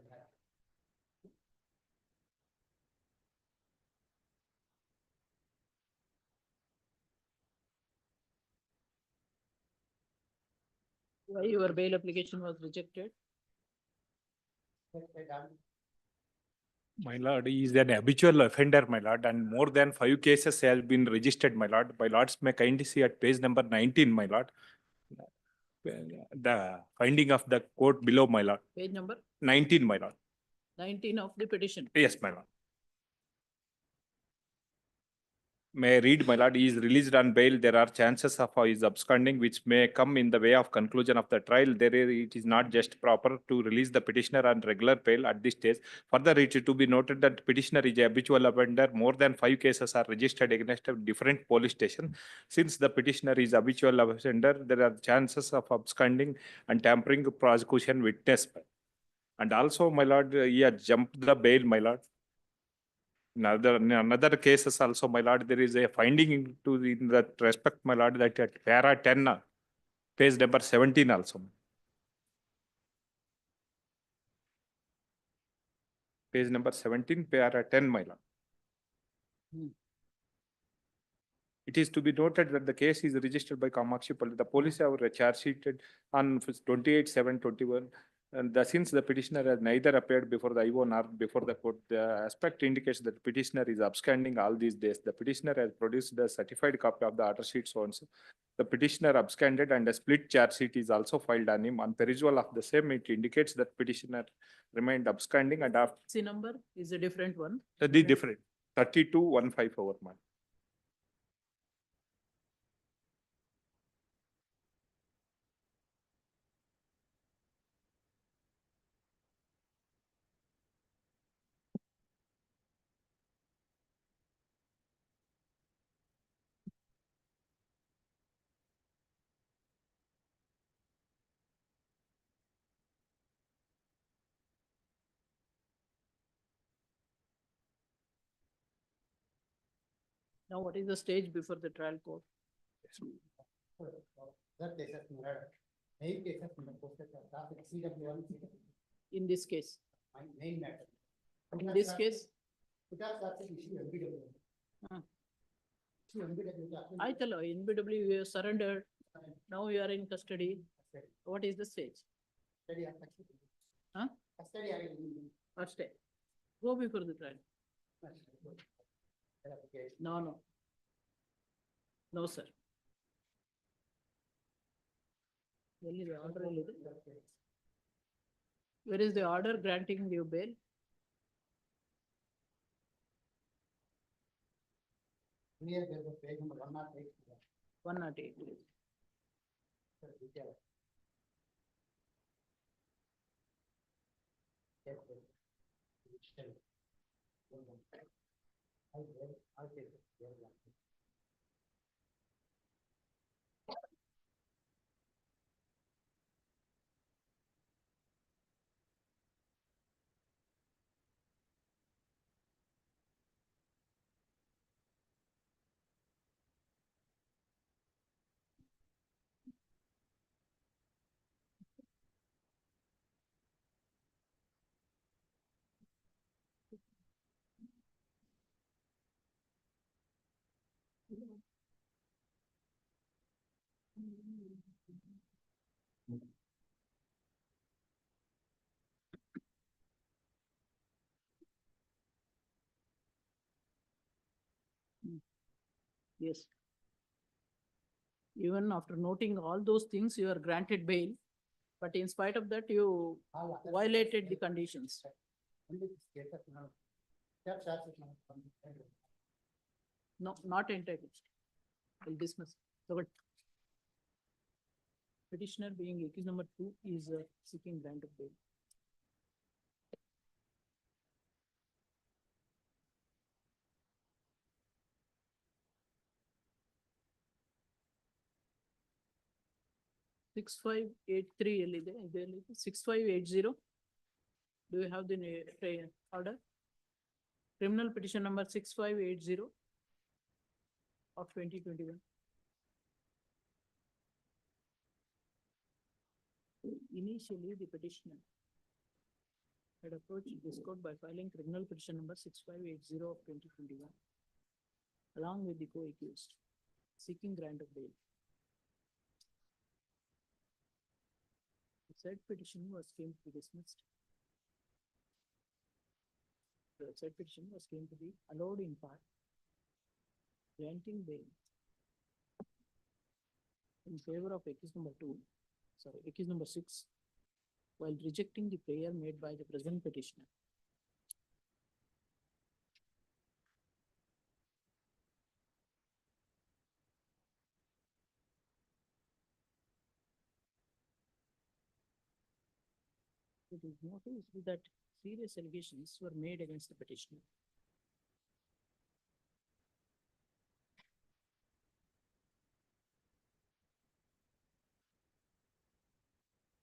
Why your bail application was rejected? My lord, he is an habitual offender, my lord, and more than 5 cases have been registered, my lord. My lords may kindly see at page number 19, my lord. The finding of the court below, my lord. Page number 19, my lord. 19 of the petition. Yes, my lord. May I read, my lord, he is released on bail. There are chances of his absconding which may come in the way of conclusion of the trial. It is not just proper to release the petitioner on regular bail at this stage. Further, it is to be noted that petitioner is a habitual offender. More than 5 cases are registered against a different police station. Since the petitioner is habitual offender, there are chances of absconding and tampering prosecution witness. And also, my lord, he has jumped the bail, my lord. In another cases also, my lord, there is a finding in that respect, my lord, that at para 10, page number 17 also. Page number 17, para 10, my lord. It is to be noted that the case is registered by Kamakshi Police. The police have charge sheeted on 28/7/21. And since the petitioner has neither appeared before the IO nor before the court, the aspect indicates that the petitioner is absconding all these days. The petitioner has produced the certified copy of the order sheet so and so. The petitioner absconded and a split charge sheet is also filed on him. On perusal of the same, it indicates that petitioner remained absconding and after. C number is a different one. The different 32-154 over man. Now, what is the stage before the trial court? In this case? In this case? I tell you, NBW, you have surrendered. Now you are in custody. What is the stage? Huh? First day. Go before the trial. No, no. No, sir. Where is the order granting you bail? One not eight. Yes. Even after noting all those things, you are granted bail, but in spite of that, you violated the conditions. No, not entitled. Will dismiss. So, but petitioner being accused number 2 is seeking grant of bail. Six 6583 6580. Do you have the order? Criminal petition number 6580 of 2021. Initially, the petitioner had approached this court by filing criminal petition number 6580 of 2021, along with the co-accused, seeking grant of bail. said petition was came to be dismissed. The said petition was came to be allowed in part, granting bail in favor of accused number 6, while rejecting the prayer made by the present petitioner. It is noticed that serious allegations were made against the petitioner.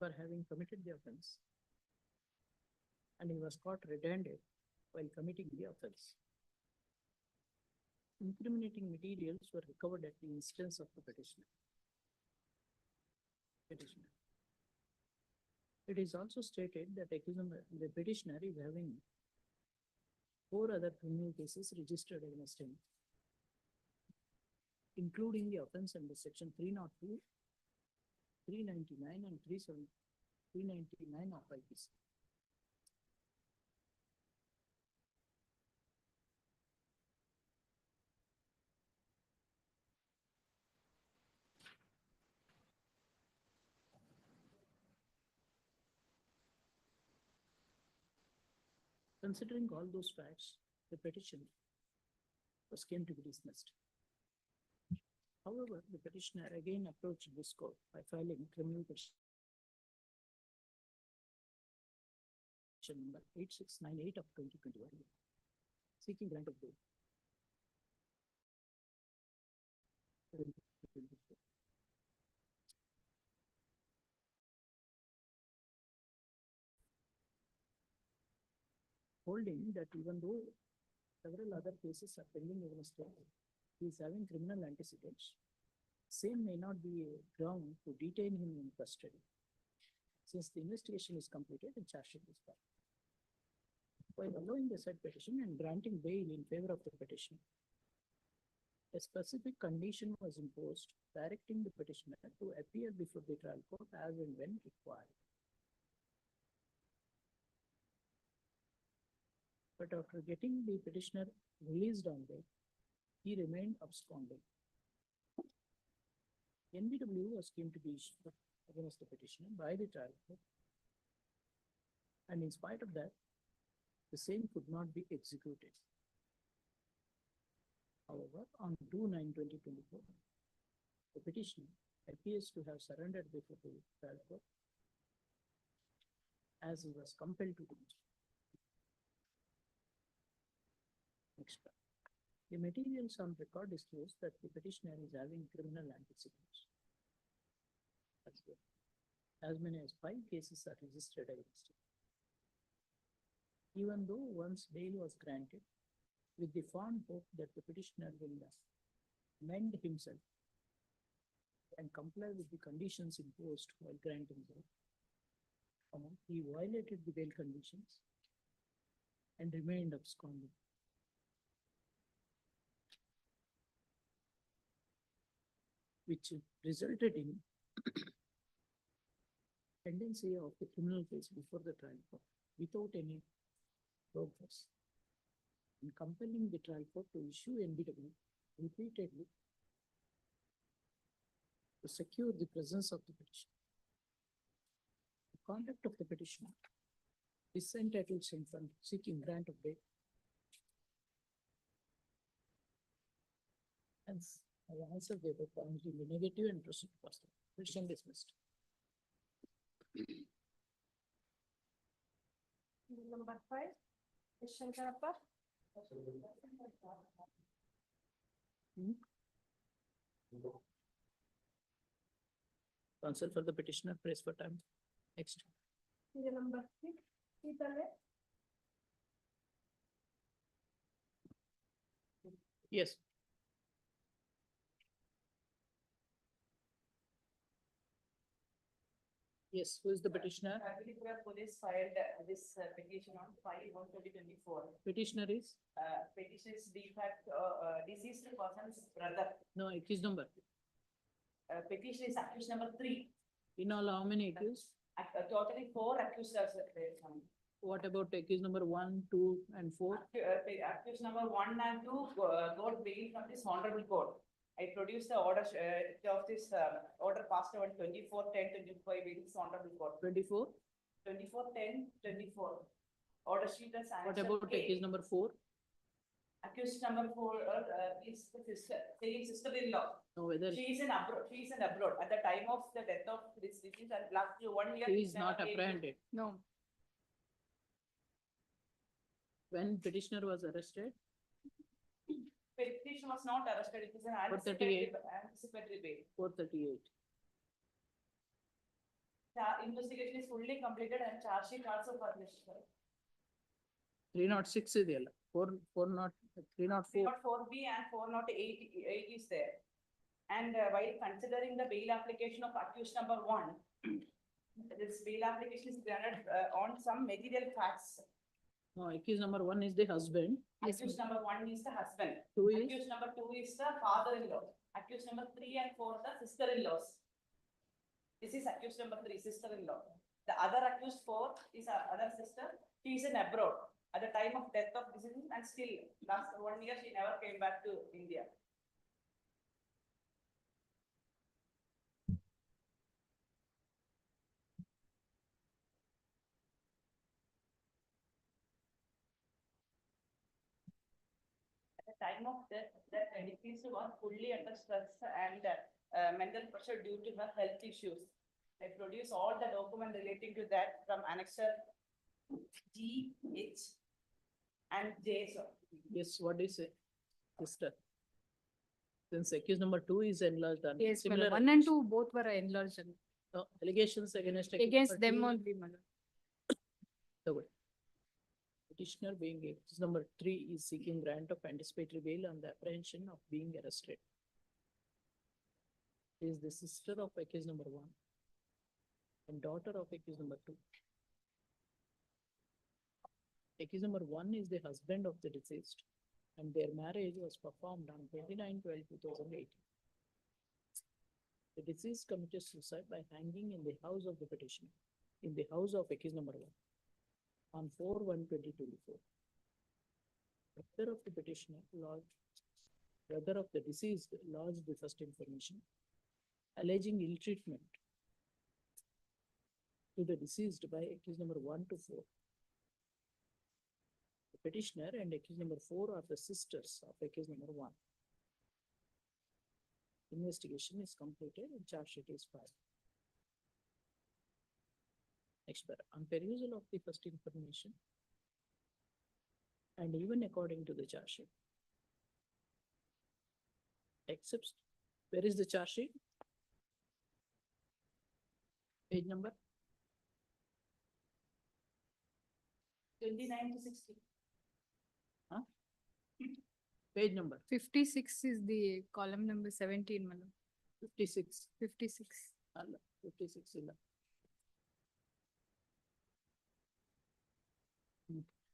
For having committed the offense, and he was caught red-handed while committing the offense. Incriminating materials were recovered at the instance of the petitioner. It is also stated that the petitioner is having 4 other criminal cases registered against him, including the offense under section 302, 399 and 399 of IPC. Considering all those facts, the petition came to be dismissed. However, the petitioner again approached this court by filing criminal petition number 8698 of 2021, seeking grant of bail. Holding that even though several other cases are pending against him, he is having criminal antecedents, same may not be a ground to detain him in custody, since the investigation is completed and charge sheet is filed. While allowing the said petition and granting bail in favor of the petitioner, a specific condition was imposed directing the petitioner to appear before the trial court as and when required. But after getting the petitioner released on bail, he remained absconding. NBW was came to be issued against the petitioner by the trial court, and in spite of that, the same could not be executed. However, on 2/9/2024, the petitioner appears to have surrendered before the trial court, as he was compelled to do. Next part. The materials on record disclose that the petitioner is having criminal antecedents. That's good. As many as 5 cases are registered against him. Even though once bail was granted, with the fond hope that the petitioner will mend himself and comply with the conditions imposed while granting bail, he violated the bail conditions and remained absconding. Which resulted in tendency of the criminal case before the trial court without any progress, and compelling the trial court to issue NBW repeatedly to secure the presence of the petitioner. The conduct of the petitioner disentitles him from seeking grant of bail. Hence, I answer the above points in the negative and proceed further. Petition dismissed. Number 5, Ms. Shankarappa. Counsel for the petitioner, prays for time. Next. Serial number 6, Sitale. Yes. Yes, who is the petitioner? Tripura police filed this petition on 5/1/2024. Petitioner is? Petition is deceased person's brother. No, accused number. Petition is accused number 3. In all, how many accused? Totally 4 accused are there. What about accused number 1, 2, and 4? Accused number 1 and 2 got bail from this honorable court. I produced the order of this order passed on 24/10/25 in this honorable court. 24? 24/10/24. Order sheet and What sanction about K. accused number 4? Accused number 4 is the sister-in-law. No, whether She is in abroad. She is in abroad at the time of the death of this disease and last 1 year. she is never not came to- apprehended. No, When petitioner was arrested, Petition was not arrested. It is an 438. anticipatory bail. 438. Investigation is fully completed and charge sheet also furnished. 306 ಇದೆಯಲ್ಲ 304 4B and 408 is there. And while considering the bail application of accused number 1, this bail application is granted on some material facts. No, accused number 1 is the husband. Accused number 1 is the husband. 2 is Accused number 2 is the father-in-law. Accused number 3 and 4 the sister-in-laws. This is accused number 3, sister-in-law. The other accused 4 is our other sister. She is in abroad at the time of death of disease and still last 1 year she never came back to India. At the time of death, that deceased was fully under stress and mental pressure due to her health issues. I produce all the document relating to that from annexure G, H, and J. So yes, what is it? Sister. Since accused number 2 is enlarged on yes, my similar lord. 1 and 2 both were enlarged. allegations against accused Against number them 2 only, my lord. ತಗೊಳ್ಳಿ. Petitioner being accused number 3 is seeking grant of anticipatory bail on the apprehension of being arrested. She is the sister of accused number 1 and daughter of accused number 2. Accused number 1 is the husband of the deceased and their marriage was performed on 29/12/2018. The deceased committed suicide by hanging in the house of the petitioner, in the house of accused number 1 on 4/1/2024. Brother of the petitioner brother of the deceased lodged the first information alleging ill treatment to the deceased by accused number 1 to 4. The petitioner and accused number 4 are the sisters of accused number 1. Investigation is completed and charge sheet is filed. Next paragraph. On perusal of the first information and even according to the charge sheet, except, where is the charge sheet? Page number 29 to 60. Page number 56 is the column number 17, my lord. 56. 56. ಅಲ್ಲ 56 ಇಲ್ಲ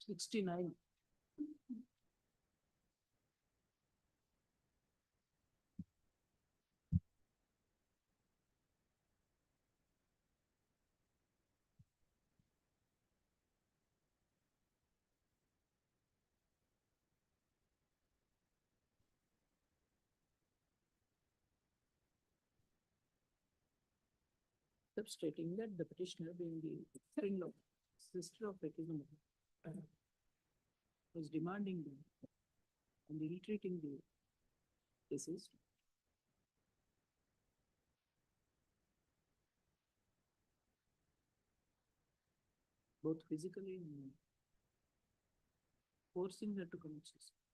69. Stating that the petitioner being the sister-in-law, sister of accused number was demanding and ill-treating the deceased. Both physically and forcing her to commit suicide.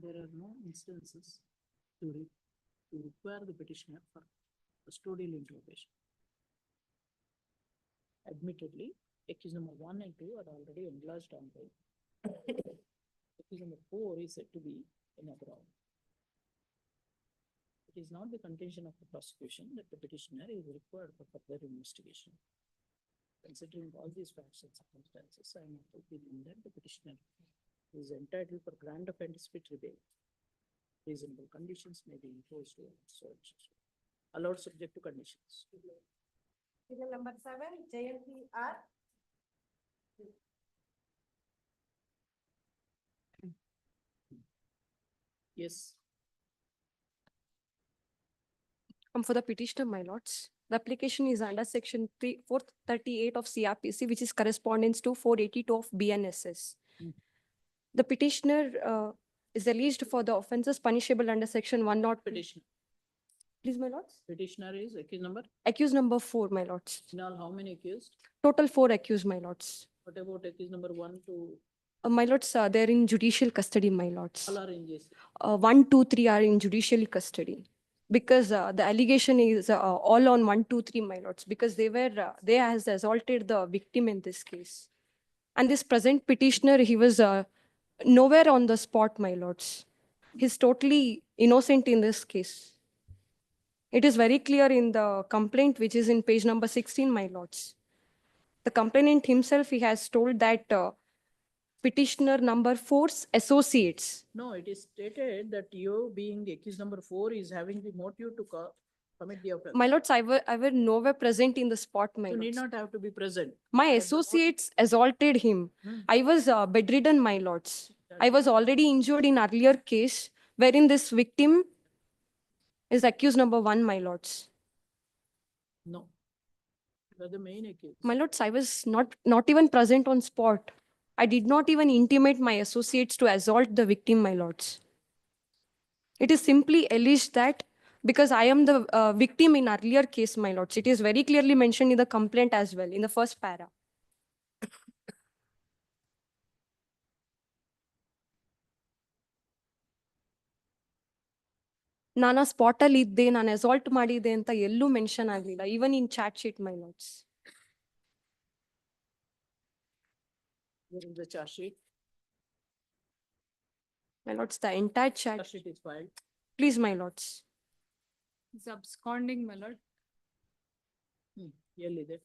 There are no instances to require the petitioner for custodial interrogation. Admittedly, accused number 1 and 2 are already enlarged on bail. Accused number 4 is said to be in abroad. It is not the contention of the prosecution that the petitioner is required for further investigation. Considering all these facts and circumstances, I am of the opinion that the petitioner is entitled for grant of anticipatory bail Reasonable conditions may be imposed. Allowed subject to conditions. Serial number 7, JNPR. Yes. For the petitioner, my lords, the application is under section 438 of CRPC, which is correspondence to 482 of BNSS. Mm. The petitioner is alleged for the offences punishable under section 102. Petitioner. Please, my lords. Petitioner is accused number? Accused number 4, my lords. In all, how many accused? Total 4 accused, my lords. What about accused number 1 to? My lords, they're in judicial custody, my lords. All are in GC. 1, 2, 3 are in judicial custody. Because the allegation is all on 1, 2, 3, my lords, because they has assaulted the victim in this case. And this present petitioner, he was nowhere on the spot, my lords. He's totally innocent in this case. It is very clear in the complaint, which is in page number 16, my lords. The complainant himself, he has told that petitioner number 4's associates. No, it is stated that you being the accused number 4 is having the motive to commit the offense. My lords, I were nowhere present in the spot, my You lords. need not have to be present. My associates assaulted him. I was bedridden, my lords. I was already injured in earlier case, wherein this victim is accused number 1, my lords. No. You are the main accused. My lords, I was not even present on spot. I did not even intimate my associates to assault the victim, my lords. It is simply alleged that because I am the victim in earlier case, my lords. It is very clearly mentioned in the complaint as well, in the first para. ನಾನು spot ಅಲ್ಲಿ ಇದ್ದೆ, ನಾನು assault ಮಾಡಿದೆ ಅಂತ ಎಲ್ಲೂ mention ಆಗಲಿಲ್ಲ, even in ಚಾಟ್ sheet, my lords. Where is the charge sheet? My lords, the entire chat. Charge sheet is filed. Please, my lords. It's absconding, my lord. ಎಲ್ಲಿದೆ?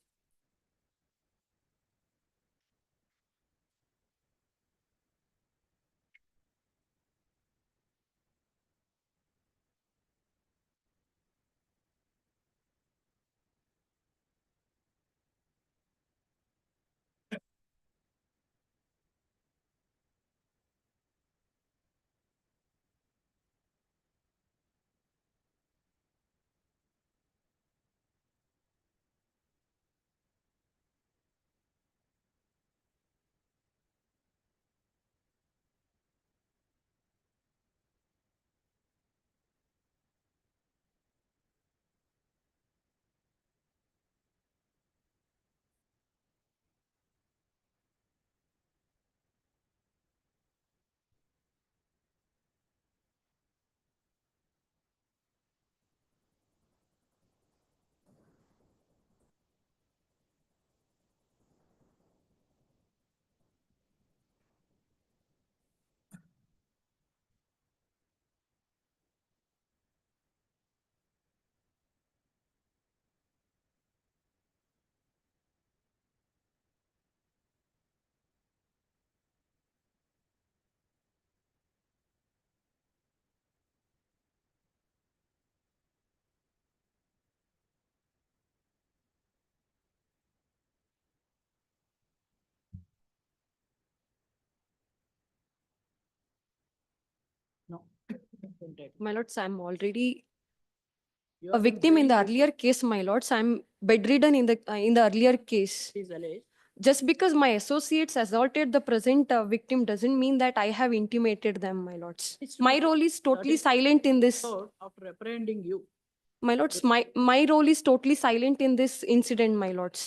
No. My lords, I'm already You a are the victim in the main earlier case, my lords. I'm bedridden in the earlier case. accused. Is alleged. Just because my associates assaulted the present victim doesn't mean that I have intimated them, my lords. It's My not- role is totally is- silent in this. So after apprehending you, My lords, my role is totally silent in this incident, my lords.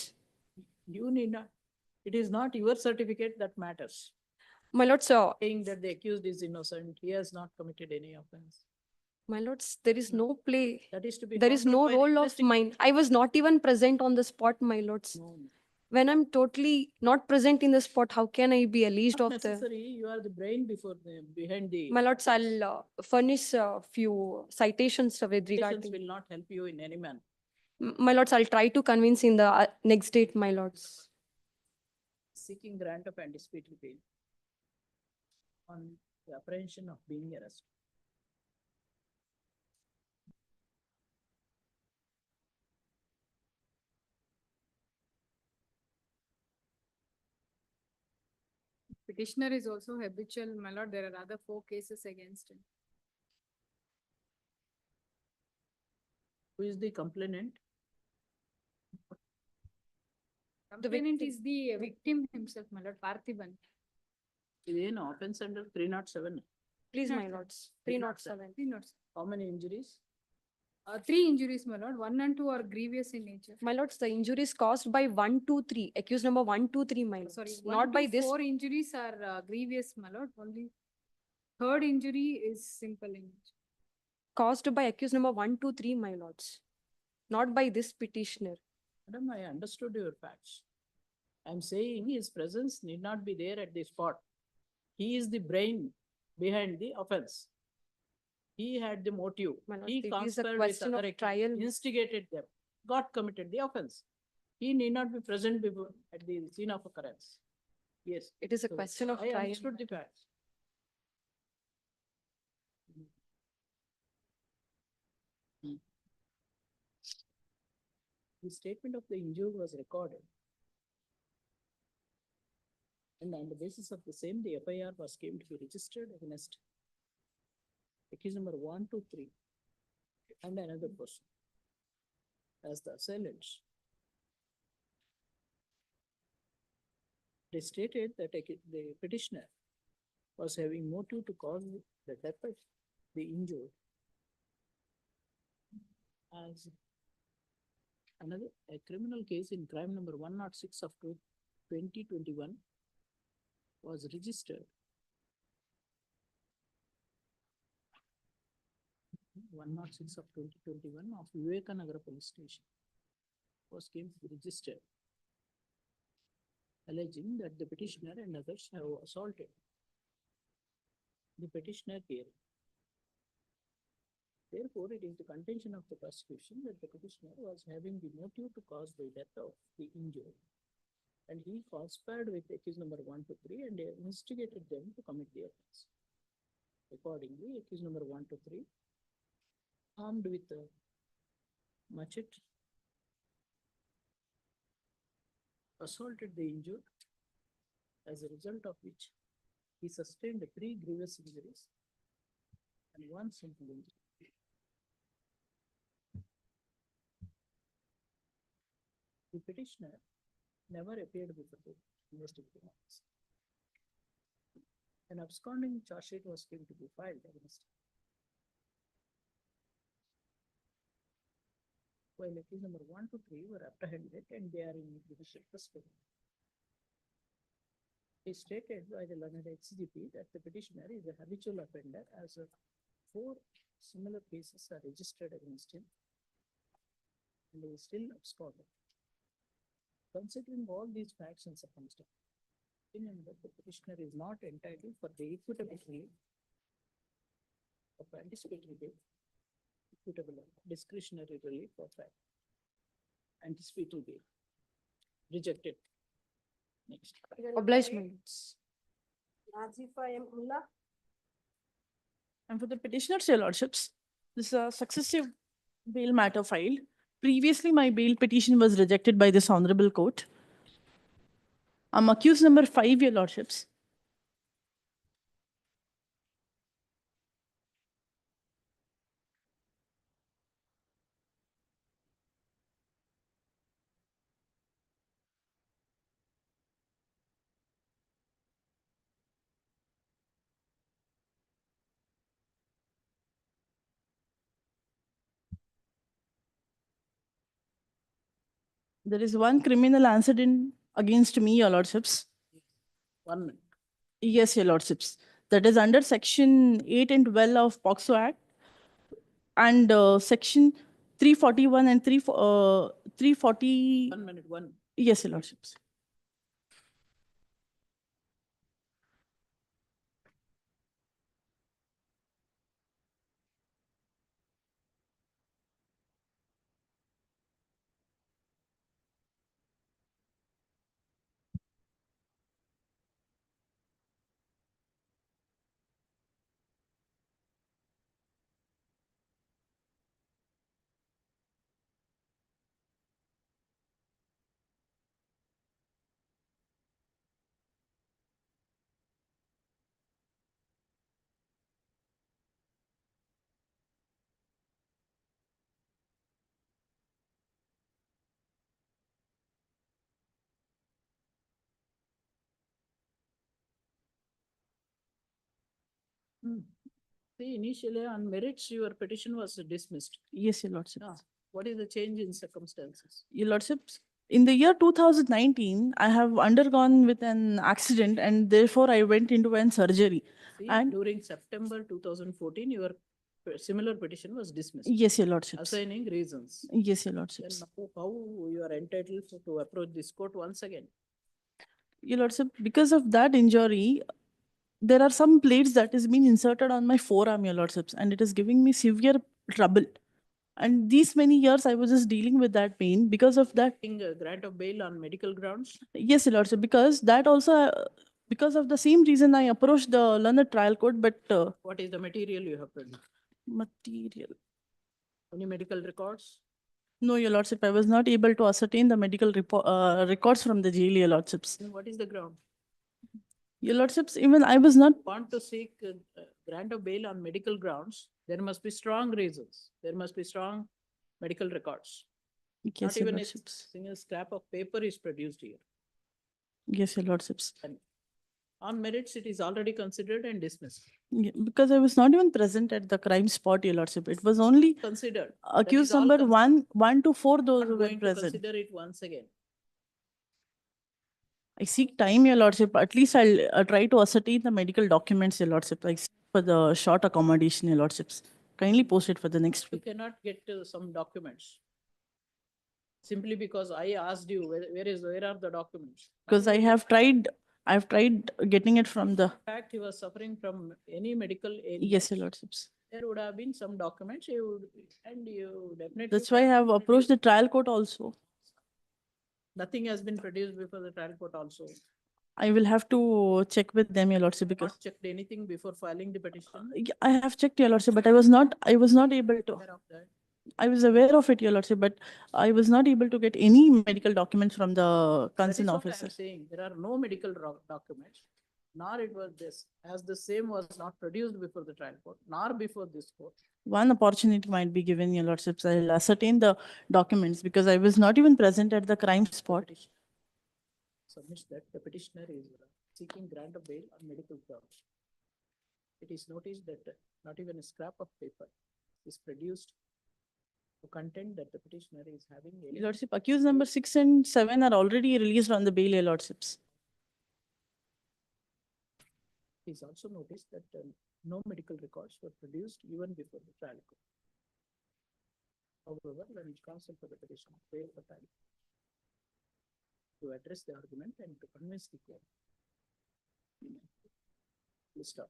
you need not, it is not your certificate that matters. My lords, Saying that the accused is innocent, he has not committed any offense. my lords, there is no play. That is to be. There is found no out by the role of investigation. mine. I was not even present on the spot, my lords. No, When I'm totally not present in the spot, how can I be alleged not of the... necessary, you are the brain behind the. My lords, I'll furnish a few citations with regard Petitions to... will not help you in any manner. My lords, I'll try to convince in the next date, my lords. Seeking grant of anticipatory bail on the apprehension of being arrested. Petitioner is also habitual, my lord. There are other 4 cases against him. Who is the complainant? Complainant is the victim himself, my lord, Parthiban. Is offense under 307. Please, my lords, 307. 307. How many injuries? 3 injuries, my lord. 1 and 2 are grievous in nature. My lords, the injuries caused by 1, 2, 3, accused number 1, 2, 3, my lords. Sorry, Not by this. 4 injuries are grievous, my lord. Only third injury is simple in nature. Caused by accused number 1, 2, 3, my lords. Not by this petitioner. Madam, I understood your facts. I'm saying his presence need not be there at the spot. He is the brain behind the offense. He had the motive. My lord, He it is a conspired with question other of trial. instigated them, got committed the offense. He need not be present before at the scene of occurrence. Yes. It is a So, question of I trial. understood the facts. The statement of the injured was recorded. And on the basis of the same, the FIR was came to be registered against accused number 1, 2, 3 and another person as the assailants. They stated that the petitioner was having motive to cause the death of the injured. As another a criminal case in crime number 106 of 2021 was registered. 106 of 2021 of Vivekanagara Police Station was came to be registered, alleging that the petitioner and others have assaulted the petitioner here. Therefore, it is the contention of the prosecution that the petitioner was having the motive to cause the death of the injured, and he conspired with accused number 1, 2, 3 and instigated them to commit the offense. Accordingly, accused number 1, 2, 3, armed with a machete, assaulted the injured, as a result of which he sustained 3 grievous injuries and 1 simple injury. The petitioner never appeared before the investigating officer. An absconding charge sheet was going to be filed against him. While accused number 1, 2, 3 were apprehended and they are in judicial custody. It is stated by the learned HCGP that the petitioner is a habitual offender as 4 similar cases are registered against him and he is still absconded. Considering all these facts and circumstances, opinion that the petitioner is not entitled for the equitable relief of anticipatory bail, equitable discretionary relief of anticipatory bail. Rejected. Next. Obliged, my lords. Nazifa M. Ullah. And for the petitioners, your lordships, this is a successive bail matter filed. Previously, my bail petition was rejected by this honorable court. I'm accused number 5, your lordships. There is one criminal answered in against me, your lordships. 1 minute. Yes, your lordships. That is under section 8 and 12 of POXO Act and section 341 and 340. 1 minute, 1. Yes, your lordships. See, initially on merits, your petition was dismissed. Yes, Your Lordship. What is the change in circumstances? Your Lordships, in the year 2019, I have undergone with an accident and therefore I went into an surgery. See, And during September 2014, your similar petition was dismissed. yes, Your Lordships. Assigning reasons. Yes, Your Then Lordships. now how you are entitled to approach this court once again? Your Lordship, because of that injury, there are some plates that is being inserted on my forearm, Your Lordships, and it is giving me severe trouble. And these many years I was just dealing with that pain because of that. A grant of bail on medical grounds? Yes, Your Lordship, because that also, because of the same reason I approached the learned trial court, but What is the material you have produced? material. Any medical records? No, Your Lordship, I was not able to ascertain the medical records from the jail, Your Lordships. Then what is the ground? Your Lordships, even I was not. Want to seek grant of bail on medical grounds, there must be strong reasons. There must be strong medical records. Yes, Not Your even a Lordships. single scrap of paper is produced here. Yes, Your Lordships. And on merits, it is already considered and dismissed. Yeah, because I was not even present at the crime spot, Your Lordship. It was only Considered. accused all number 1 to 4, those Not who were going to present. consider it once again. I seek time, Your Lordship. At least I'll try to ascertain the medical documents, Your Lordship. I seek for the short accommodation, Your Lordships. Kindly post it for the next You week. cannot get some documents. Simply because I asked you, where are the documents? Because I've tried getting it from the. In fact, he was suffering from any medical ailment. Yes, Your Lordships. There would have been some documents you definitely. That's why I have approached the trial court also. Nothing has been produced before the trial court also. I will have to check with them, Your Lordship, because Not checked anything before filing the petition. yeah, I have checked, Your Lordship, but I was not able to. Aware of that. I was aware of it, Your Lordship, but I was not able to get any medical documents from the That is concerned what officer. I'm saying. There are no medical documents, nor it was this, as the same was not produced before the trial court, nor before this court. One opportunity might be given, Your Lordships. I'll ascertain the documents because I was not even present at the crime spot. Submits that the petitioner is seeking grant of bail on medical grounds. It is noticed that not even a scrap of paper is produced to contend that the petitioner is having Your Lordship, accused number 6 and 7 are already released on the bail, Your Lordships. It is also noticed that no medical records were produced even before the trial court. However, when counsel for the petition failed the trial to address the argument and to convince the court. Please stop.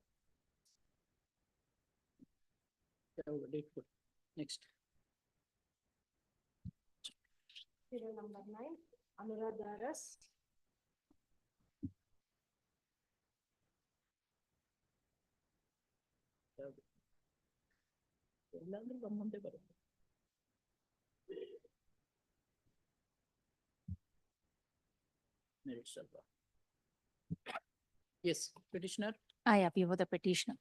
Next. Serial number 9, Anuradharas. ಎಲ್ಲಾದ್ರೂ ಗಮ್ಮಂತೆ ಬರುತ್ತೆ. Merits ಸ್ವಲ್ಪ. Yes, petitioner. I appear for the petitioner.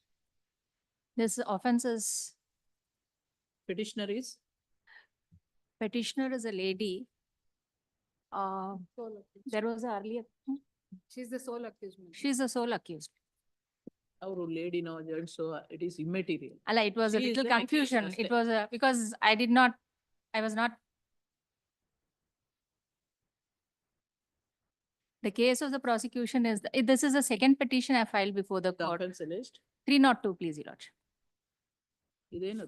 This offense is, Petitioner is petitioner is a lady. There was earlier, She's the sole accused. madam. she's the sole accused. our lady now, so it is immaterial. Allah, it was a She is little the accused confusion. first. It was because I was not. The case of the prosecution is, this is the second petition I filed before the The court. offense alleged. 302, please, Your Lordship. ಇದೇನು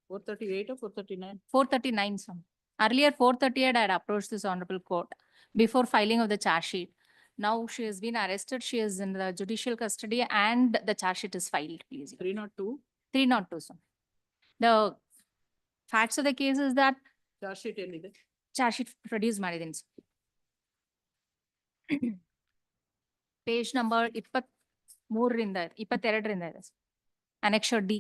438 or 439? 439, sir. Earlier 438, I had approached this honorable court before filing of the charge sheet. Now she has been arrested. She is in the judicial custody and the charge sheet is filed, please. 302? 302, sir. The facts of the case is that Charge sheet ಎಲ್ಲಿದೆ? charge sheet produced ಮಾಡಿದ್ದೀನಿ, sir. Page number 23ರಿಂದ 22ರಿಂದ ಇದೆ, sir. Annexure D.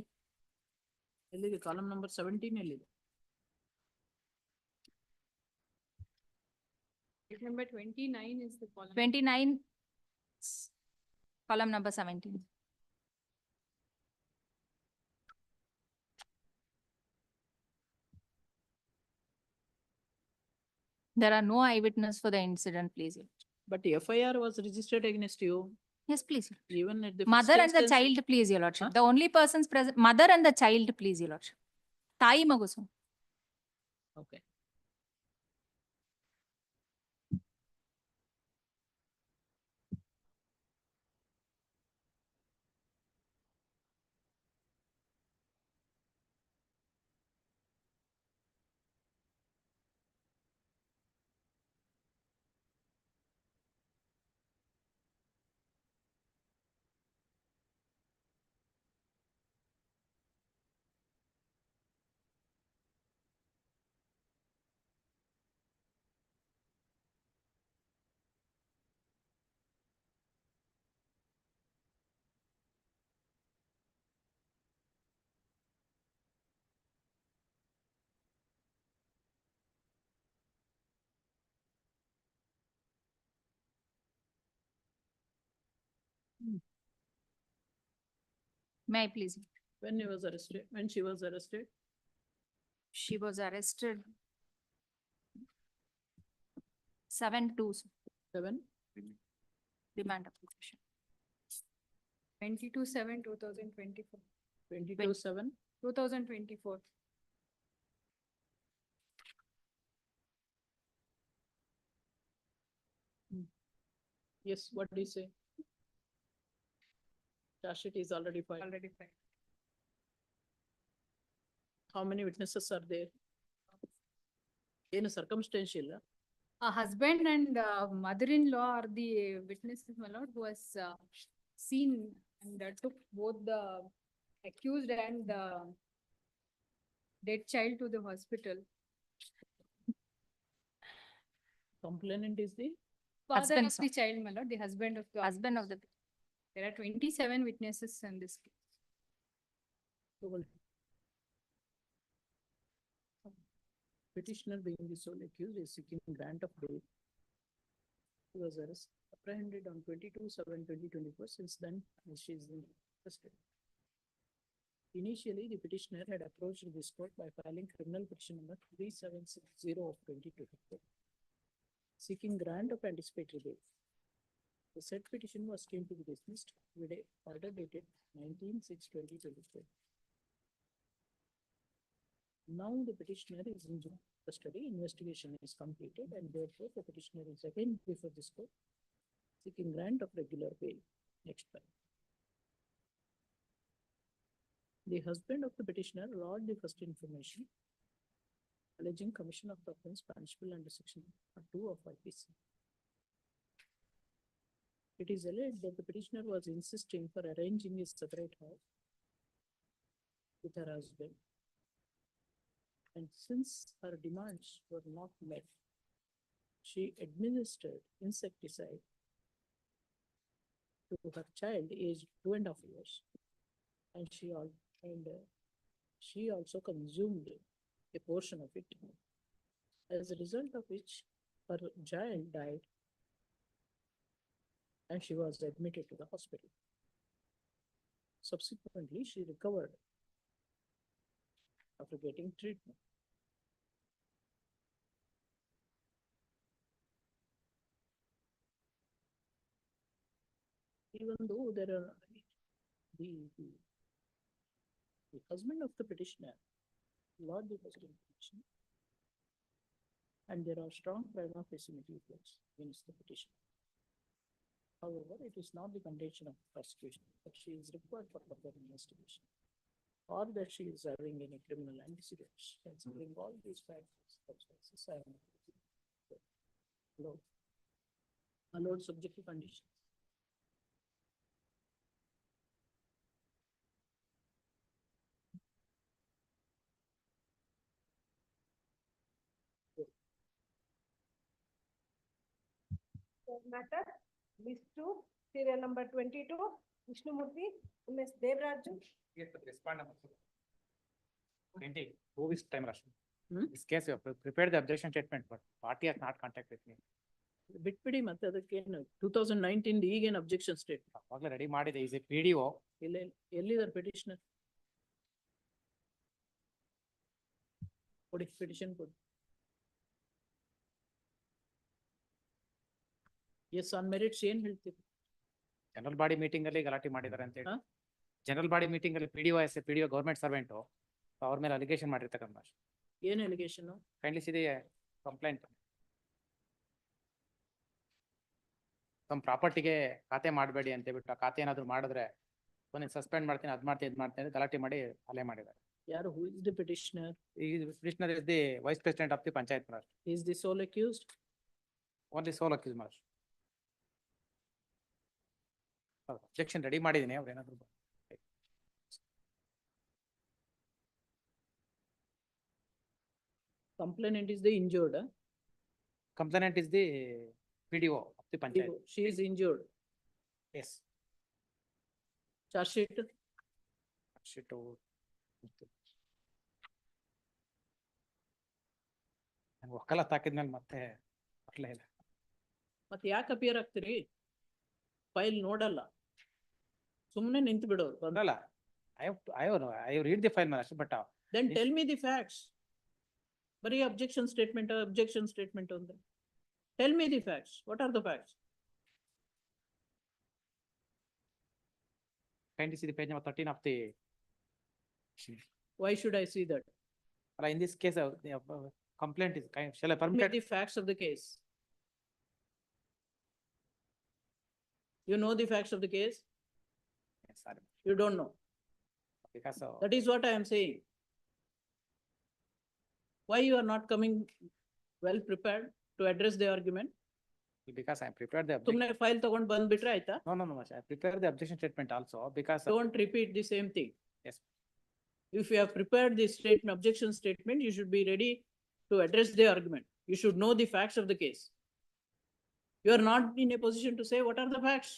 ಎಲ್ಲಿದೆ? Column number 17 ಎಲ್ಲಿದೆ? Number 29 is the column. 29, column number 17. There are no eyewitness for the incident, please. But FIR was registered against you. Yes, please. Even at the. Mother first and the instance- child, please, your lordship. Huh? The only persons present, mother and the child, please, your lordship. Tayi magusu. Okay. May I please? When he was arrested, when she was arrested, She was arrested. 7/2, sir. 7, Remand application. 22/7/2024. 22/7. 2024. Yes, what do you say? Charge sheet is already filed. Already filed. How many witnesses are there? In a circumstantial, A husband and mother-in-law are the witnesses, my lord, who has seen and took both the accused and the dead child to the hospital. complainant is the Father Husband, of sir. the child, my lord, the husband of the. Husband of the. There are 27 witnesses in this case. petitioner being the sole accused is seeking grant of bail. He was apprehended on 22/7/2024. Since then, she is in custody. Initially, the petitioner had approached this court by filing criminal petition number 3760 of 2024, seeking grant of anticipatory bail. The said petition was deemed to be dismissed with a order dated 19/6/2024. Now the petitioner is in custody, investigation is completed, and therefore the petitioner is again before this court seeking grant of regular bail. Next slide. The husband of the petitioner lodged the first information alleging commission of the offence punishable under section 2 of IPC. It is alleged that the petitioner was insisting for arranging a separate house with her husband. And since her demands were not met, she administered insecticide to her child aged 2.5 years. And she also consumed a portion of it, as a result of which her child died and she was admitted to the hospital. Subsequently, she recovered after getting treatment. Even though there are the husband of the petitioner lodged the first petition, and there are strong prima facie materials against the petition. However, it is not the condition of prosecution that she is required for further investigation, or that she is having any criminal antecedents. Considering all these factors, I am allowed subject to conditions. Matter, list 2, serial number 22, Vishnumurthy, MS Devraju. Yes, but respond. 2 weeks time, Rashmi. This case, you have prepared the objection statement, but party has not contacted me. ಬಿಟ್ಬಿಡಿ ಮತ್ತೆ ಅದಕ್ಕೇನು 2019 ಈಗೇನು objection state ಅವಾಗಲೇ ready ಮಾಡಿದೆ is A PDO. ಎಲ್ಲಿದ್ದಾರೆ petitioner? ಕೊಡಿ petition ಕೊಡಿ. S on merits ಏನ್ ಹೇಳ್ತೀರಿ? ಜನರಲ್ ಬಾಡಿ ಮೀಟಿಂಗ್ ಅಲ್ಲಿ ಗಲಾಟೆ ಮಾಡಿದ್ದಾರೆ ಅಂತ ಹೇಳಿ. ಜನರಲ್ ಬಾಡಿ ಮೀಟಿಂಗ್ ಅಲ್ಲಿ PDO ಗವರ್ಮೆಂಟ್ ಸರ್ವೆಂಟ್ ಅವ್ರ ಮೇಲೆ ಅಲಿಗೇಷನ್ ಮಾಡಿರ್ತಕ್ಕಂಥ. ಏನ್ allegation? Kindly see the complaint. ತಮ್ಮ ಪ್ರಾಪರ್ಟಿಗೆ ಖಾತೆ ಮಾಡಬೇಡಿ ಅಂತ ಹೇಳ್ಬಿಟ್ಟು ಆ ಖಾತೆ ಏನಾದ್ರು ಮಾಡಿದ್ರೆ ಕೊನೆ ಸಸ್ಪೆಂಡ್ ಮಾಡ್ತೀನಿ, ಅದ್ ಮಾಡ್ತೀನಿ, ಇದ್ ಮಾಡ್ತೀನಿ ಗಲಾಟೆ ಮಾಡಿ ಹಲ್ಲೆ ಮಾಡಿದ್ದಾರೆ. ಯಾರು? Who is the petitioner? ಈ petitioner is the vice president of the panchayat Maharashtra. Is the sole accused? Only sole accused Maharashtra. Objection ready ಮಾಡಿದೀನಿ, ಅವ್ರು ಏನಾದ್ರು Complainant is the injured. Complainant is the PDO of the panchayat. She is injured. Yes. Charge sheet? ಒಕ್ಕಲತ್ ಹಾಕಿದ್ಮೇಲೆ ಮತ್ತೆ ಬರ್ಲೇ ಇಲ್ಲ. ಮತ್ತೆ ಯಾಕೆ appear ಆಗ್ತೀರಿ? File ನೋಡಲ್ಲ, ಸುಮ್ಮನೆ ನಿಂತು ಬಿಡೋರು. ಅಲ್ಲ, I read the file Maharashtra, but Then tell me the facts. ಬರೀ objection statement ಅಂದ್ರೆ. Tell me the facts. What are the facts? kindly see the page number 13 of the. Why should I see that? In this case, the complaint is shall I Tell me permit? the facts of the case. You know the facts of the case? Yes, sorry. You don't know. Because That is what I am saying. Why you are not coming well prepared to address the argument? because I prepared the ಸುಮ್ನೆ file ತಗೊಂಡ್ ಬಂದ್ಬಿಟ್ರೆ ಆಯ್ತಾ? No, I prepared the objection statement also because. Don't repeat the same thing. Yes. If you have prepared the statement, objection statement, you should be ready to address the argument. You should know the facts of the case. You are not in a position to say what are the facts.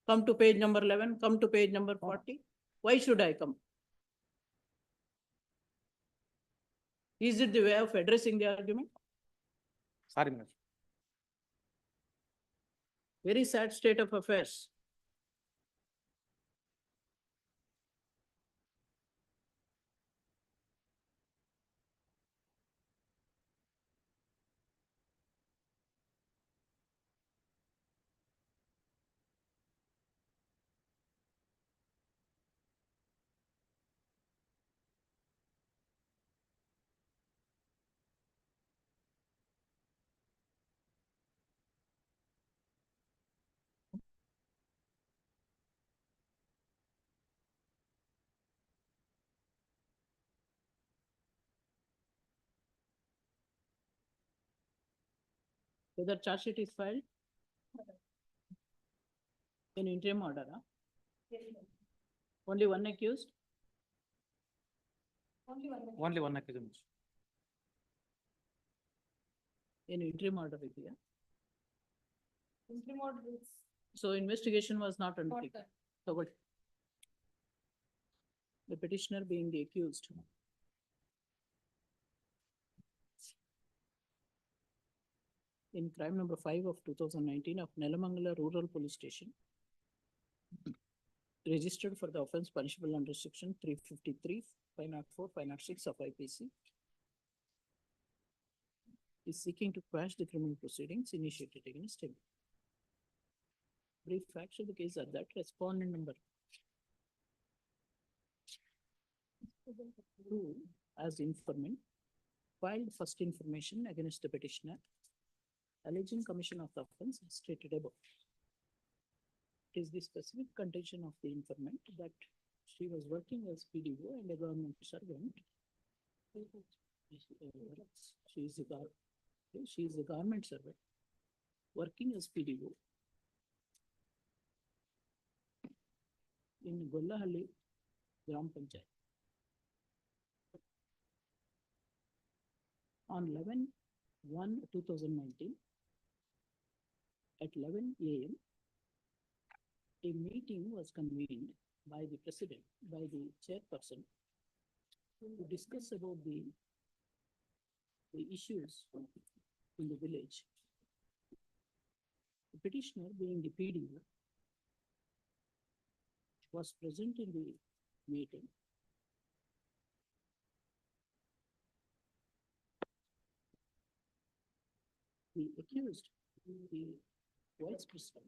Come to page number 11, come to page number 40. Why should I come? Is it the way of addressing the argument? Sorry, Maharaj. Very sad state of affairs. Whether charge sheet is filed? In interim order, huh? Only one accused? Only one accused. In interim order idea. Interim order is. So investigation was not undertaken. So what? The petitioner being the accused. In crime number 5 of 2019 of Nelamangala Rural Police Station, registered for the offence punishable under section 353, 504, 506 of IPC, is seeking to quash the criminal proceedings initiated against him. Brief facts of the case are that respondent number 2 as informant filed first information against the petitioner alleging commission of the offence as stated above. It is the specific contention of the informant that she was working as PDO and a government servant. She is a government servant working as PDO in Gollahalli Gram Panchayat. On 11/1/2019, at 11 AM, a meeting was convened by the president, by the chairperson, to discuss about the issues in the village. The petitioner, being the PDO, was present in the meeting. The accused, the Vice President,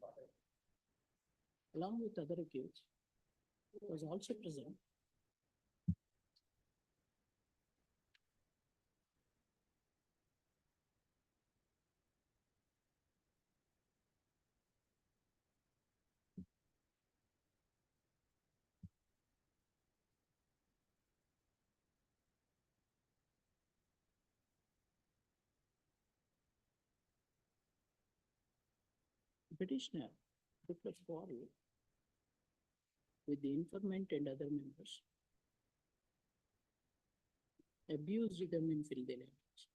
along with other accused, was also present. Petitioner took a quarrel with the informant and other members, abused them in filthy language.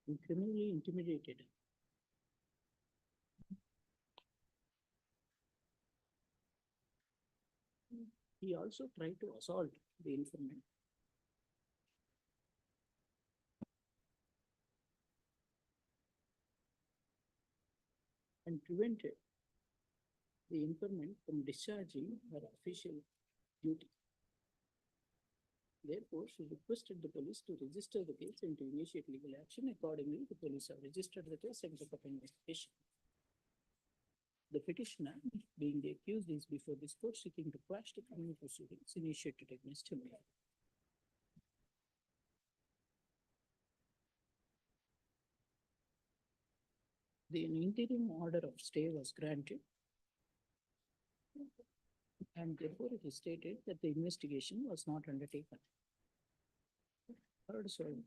And criminally intimidated her. He also tried to assault the informant. And prevented the informant from discharging her official duty. Therefore, she requested the police to register the case and to initiate legal action. Accordingly, the police have registered the case and took up investigation. The petitioner, being the accused, is before this court seeking to quash the criminal proceedings initiated against him. The interim order of stay was granted, and therefore it is stated that the investigation was not undertaken. Third, so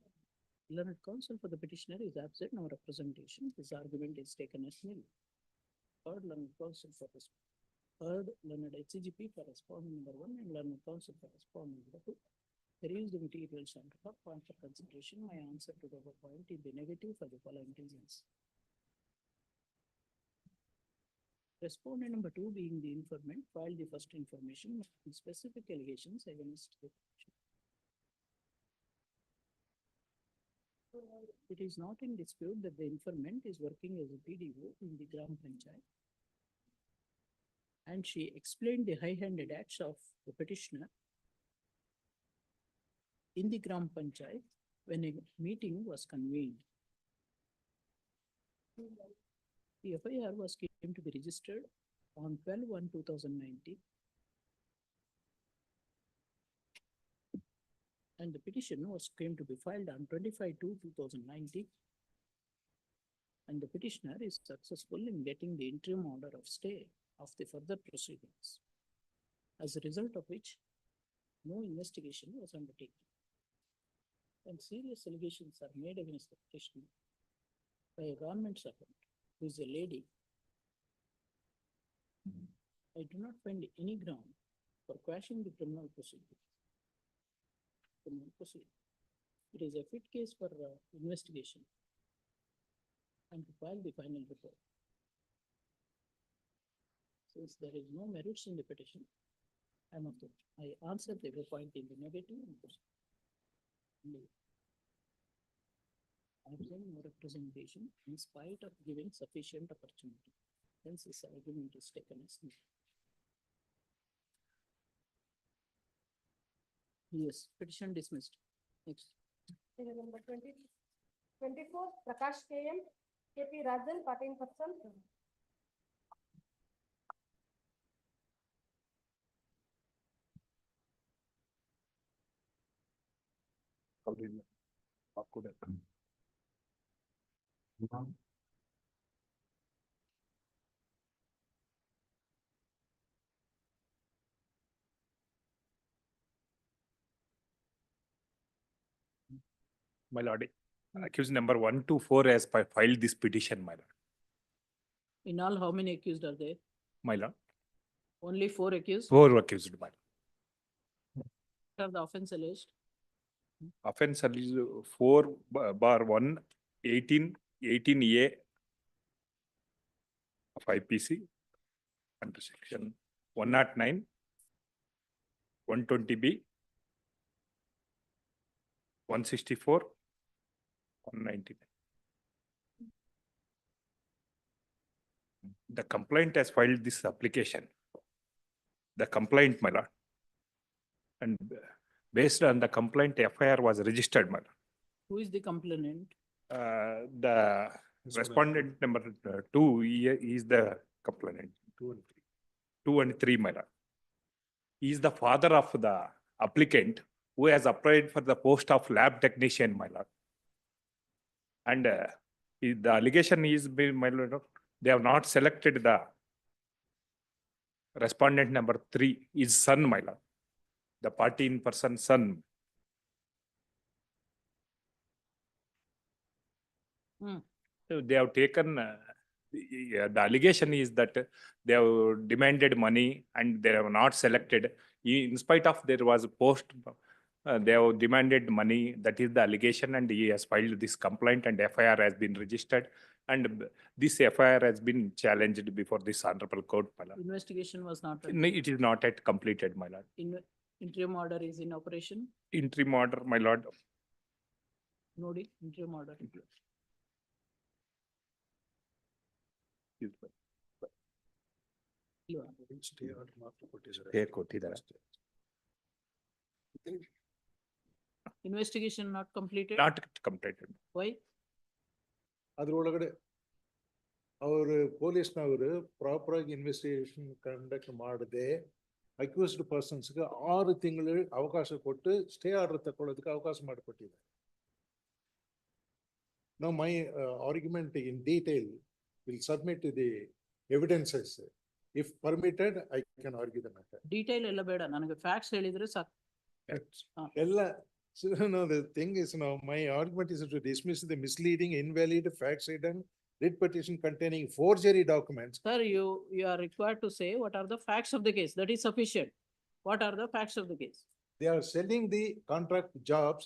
learned counsel for the petitioner is absent, no representation. This argument is taken as nil. Third, learned counsel for this. Third, learned HCGP for respondent number 1 and learned counsel for respondent number 2. Peruse the materials and for point for consideration. My answer to the point is the negative for the following reasons. Respondent number 2, being the informant, filed the first information with specific allegations against the petitioner. It is not in dispute that the informant is working as a PDO in the Gram Panchayat, and she explained the high-handed acts of the petitioner in the Gram Panchayat when a meeting was convened. The FIR was came to be registered on 12/1/2019, and the petition was came to be filed on 25/2/2019, and the petitioner is successful in getting the interim order of stay of the further proceedings, as a result of which no investigation was undertaken. And serious allegations are made against the petitioner by a government servant who is a lady. I do not find any ground for quashing the criminal proceedings. It is a fit case for investigation and to file the final report. Since there is no merits in the petition, I answered the point in the negative. I have no representation in spite of giving sufficient opportunity. Hence, this argument is taken as no. Yes, petition dismissed. Next. Serial number 24, Prakash KM, KP Rajan, 14%. My lord, accused number 1 to 4 has filed this petition, my lord. In all, how many accused are there? My lord, Only 4 accused? 4 accused, my lord. What are the offense alleged? Offense is 4/1, 18A of IPC under section 109, 120B, 164, 199. The complaint has filed this application. The complaint, my lord. And based on the complaint, FIR was registered, my lord. Who is the complainant? The respondent number 2 is the complainant. 2 and 3, my lord. He is the father of the applicant who has applied for the post of lab technician, my lord. And the allegation is, my lord, they have not selected the respondent number 3, his son, my lord. The party in person son. So they have taken, the allegation is that they have demanded money and they have not selected. In spite of there was a post, they have demanded money. That is the allegation, and he has filed this complaint and FIR has been registered. And this FIR has been challenged before this honorable court, my lord. Investigation was not. It is not yet completed, my lord. Interim order is in operation. Interim order, my lord. Nodi, interim order. Investigation not completed? Not completed. Why? ಅದ್ರೊಳಗಡೆ ಅವರು ಪೊಲೀಸ್ನವರು proper ಆಗಿ investigation conduct ಮಾಡದೆ accused ಪರ್ಸನ್ಸ್ಗೆ 6 ತಿಂಗಳು ಅವಕಾಶ ಕೊಟ್ಟು stay order ತಗೊಳ್ಳೋದಕ್ಕೆ ಅವಕಾಶ ಮಾಡಿಕೊಟ್ಟಿದ್ದಾರೆ. Now my argument in detail will submit to the evidences. If permitted, I can argue the matter. Detail ಎಲ್ಲ ಬೇಡ, ನನಗೆ facts ಹೇಳಿದ್ರೆ ಸಾಕು. ಎಲ್ಲ so no, the thing is now my argument is to dismiss the misleading, invalid, fact-laden writ petition containing forgery documents. Sir, you are required to say what are the facts of the case. That is sufficient. What are the facts of the case? They are selling the contract jobs.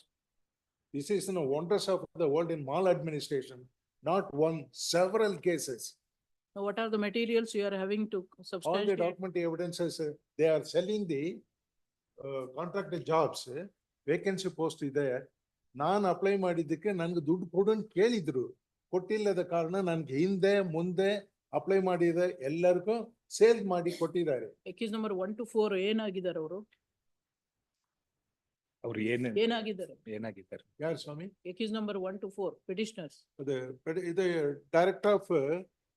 This is the wonders of the world in maladministration, not one, several cases. Now, what are the materials you are having to All the substantiate? document evidences, they are selling the contracted jobs, vacancy post there. ನಾನು apply ಮಾಡಿದ್ದಕ್ಕೆ ನನ್ಗೆ ದುಡ್ಡು ಕೊಡು ಅಂತ ಕೇಳಿದ್ರು, ಕೊಟ್ಟಿಲ್ಲದ ಕಾರಣ ನನ್ಗೆ ಹಿಂದೆ ಮುಂದೆ ಅಪ್ಲೈ ಮಾಡಿದ ಎಲ್ಲರಿಗೂ ಸೇಲ್ ಮಾಡಿ ಕೊಟ್ಟಿದ್ದಾರೆ. Accused number 1 to 4 ಏನಾಗಿದ್ದಾರೆ ಅವರು? ಅವ್ರು ಏನಾಗಿದ್ದಾರೆ? ಯಾರು ಸ್ವಾಮಿ? Accused number 1 to 4 petitioners. ಇದು director of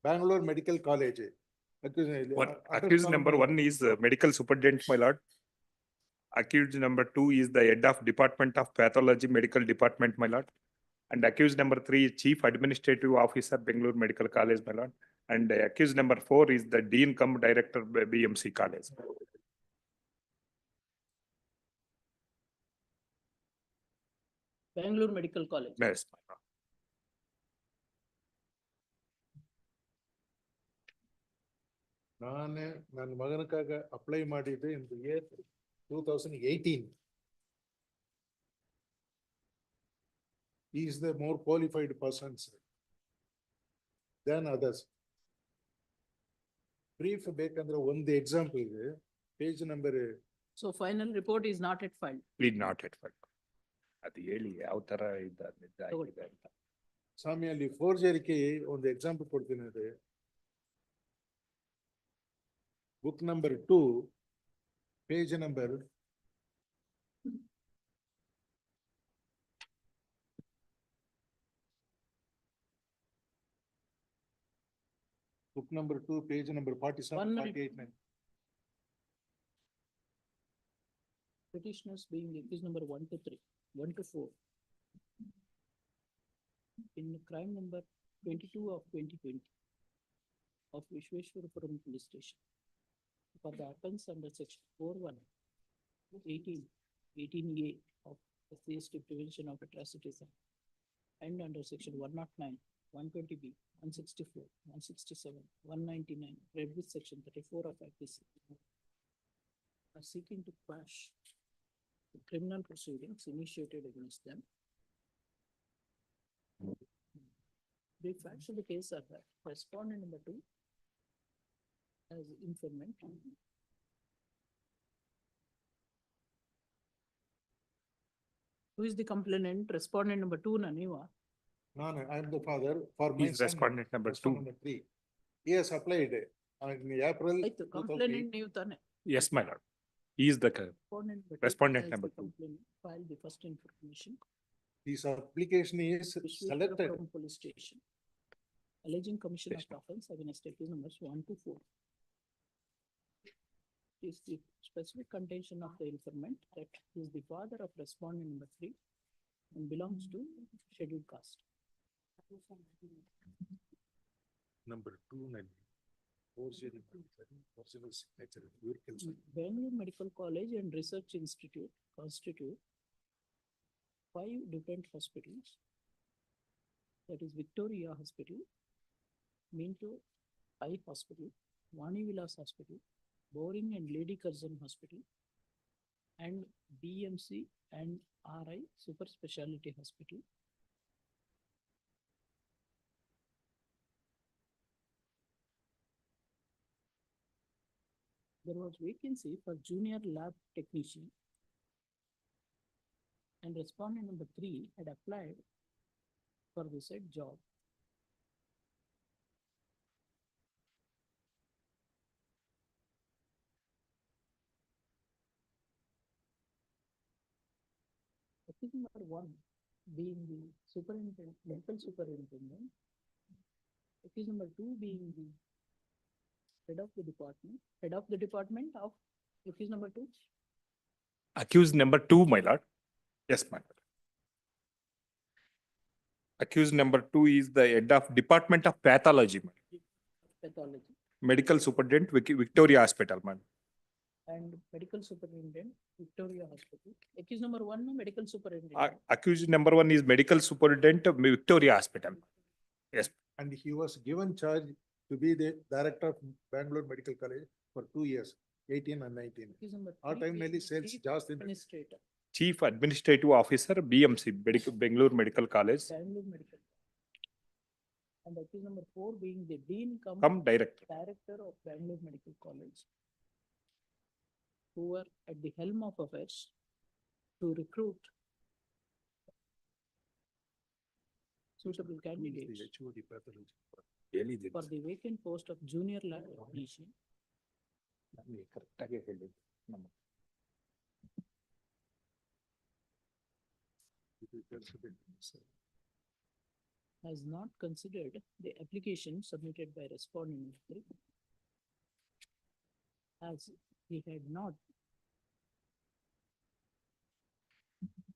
Bangalore Medical College. Accused number 1 is medical superintendent, my lord. Accused number 2 is the head of Department of Pathology, Medical Department, my lord. And accused number 3 is Chief Administrative Officer, Bangalore Medical College, my lord. And accused number 4 is the Dean cum Director, BMC College. Bangalore Medical College. Yes, my lord. ನಾನು ನನ್ನ ಮಗನಕ್ಕಾಗ apply ಮಾಡಿದ್ದು in the year 2018. He is the more qualified person than others. Brief ಬೇಕಂದ್ರೆ ಒಂದು example ಇದೆ, page number. So final report is not yet filed. Please not yet filed. ಅದು ಹೇಳಿ ಯಾವ ತರ ಇದಾಗಿದೆ ಅಂತ. ಸ್ವಾಮಿ ಅಲ್ಲಿ ಫೋರ್ಜರಿಗೆ ಒಂದು ಎಕ್ಸಾಂಪಲ್ ಕೊಡ್ತೀನಿ. ಅದೇ book number 2, page number 2, page number 47, 48. Petitioners being accused number 1 to 3, 1 to 4. In crime number 22 of 2020 of Vishweshwarapuram Police Station. For the offense under section 4(1), 18A of SC Prevention of Atrocities Act, and under section 109, 120B, 164, 167, 199, read with section 34 of Act are seeking to quash the criminal proceedings initiated against them. The facts of the case are that respondent number 2 as informant. Who is the complainant? Respondent number 2 na niva? No, I am the father for my He's son. respondent number 2. Number 3. He has applied in April ಆಯ್ತು 2008. Complaint ನೀವು ತಾನೆ. Yes, my lord. He is the respondent number 2. File the first information. His application is selected. From police station. Alleging commission of offence against case numbers 1 to 4. Is the specific contention of the informant that he is the father of respondent number 3 and belongs to scheduled caste. Number 290. Original signature. Bangalore Medical College and Research Institute constitute 5 different hospitals. That is Victoria Hospital, Minto Eye Hospital, Vani Vilas Hospital, Boring and Lady Curzon Hospital, and BMC and RI Super Speciality Hospital. There was vacancy for junior lab technician, and respondent number 3 had applied for the said job. Petition number 1 being the superintendent, medical superintendent. Petition number 2 being the head of the department of petition number 2. Accused number 2, my lord. Yes, my lord. Accused number 2 is the head of Department of Pathology, my lord. Pathology. Medical Superintendent, Victoria Hospital, man. And medical superintendent, Victoria Hospital. Accused number 1, medical superintendent. Accused number 1 is Medical Superintendent of Victoria Hospital. Yes. And he was given charge to be the director of Bangalore Medical College for 2 years, 18 and 19. Accused number Our 3 time is nearly sales chief just in administrator, Chief Administrative Officer, BMC, Bangalore Medical College, Bangalore Medical. And accused number 4 being the dean come director. director of Bangalore Medical College, who were at the helm of affairs to recruit suitable candidates the HOD pathology. for the vacant post of junior lab technician. Has not considered the application submitted by respondent number 3, as he had not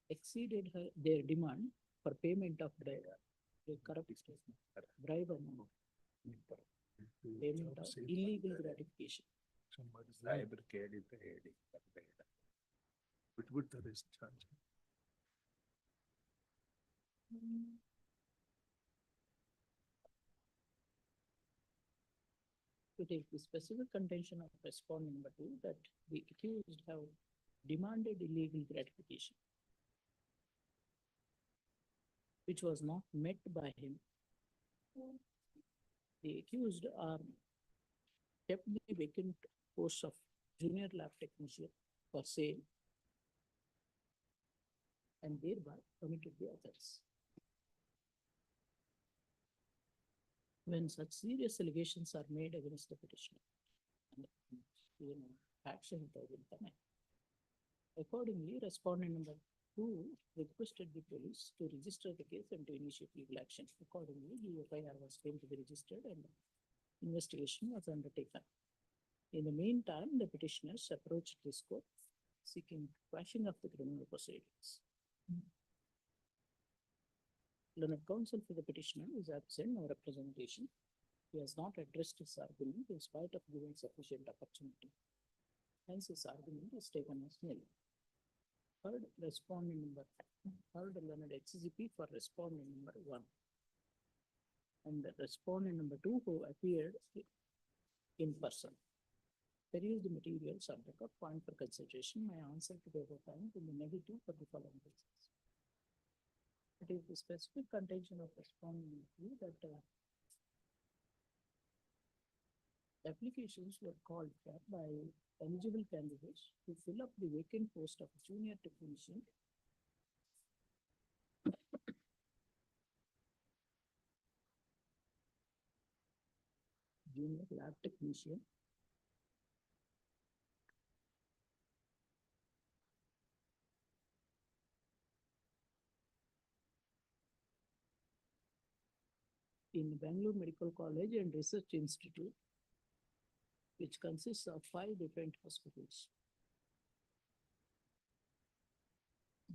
exceeded their demand for payment of bribe amount, payment of illegal gratification. Which would the risk charge? To take the specific contention of respondent number 2 that the accused have demanded illegal gratification, which was not met by him. The accused are kept the vacant post of junior lab technician for sale and thereby committed the offence. When such serious allegations are made against the petitioner, action taken. Accordingly, respondent number 2 requested the police to register the case and to initiate legal action. Accordingly, the FIR was came to be registered and investigation was undertaken. In the meantime, the petitioners approached this court seeking quashing of the criminal proceedings. Learned counsel for the petitioner is absent, no representation. He has not addressed his argument in spite of giving sufficient opportunity. Hence, his argument is taken as nil. Third learned HCP for respondent number 1. And the respondent number 2 who appeared in person. Peruse the materials of the point for consideration. My answer to the time in the negative for the following reasons. It is the specific contention of respondent that applications were called for by eligible candidates to fill up the vacant post of junior technician junior lab technician. In Bangalore Medical College and Research Institute, which consists of 5 different hospitals.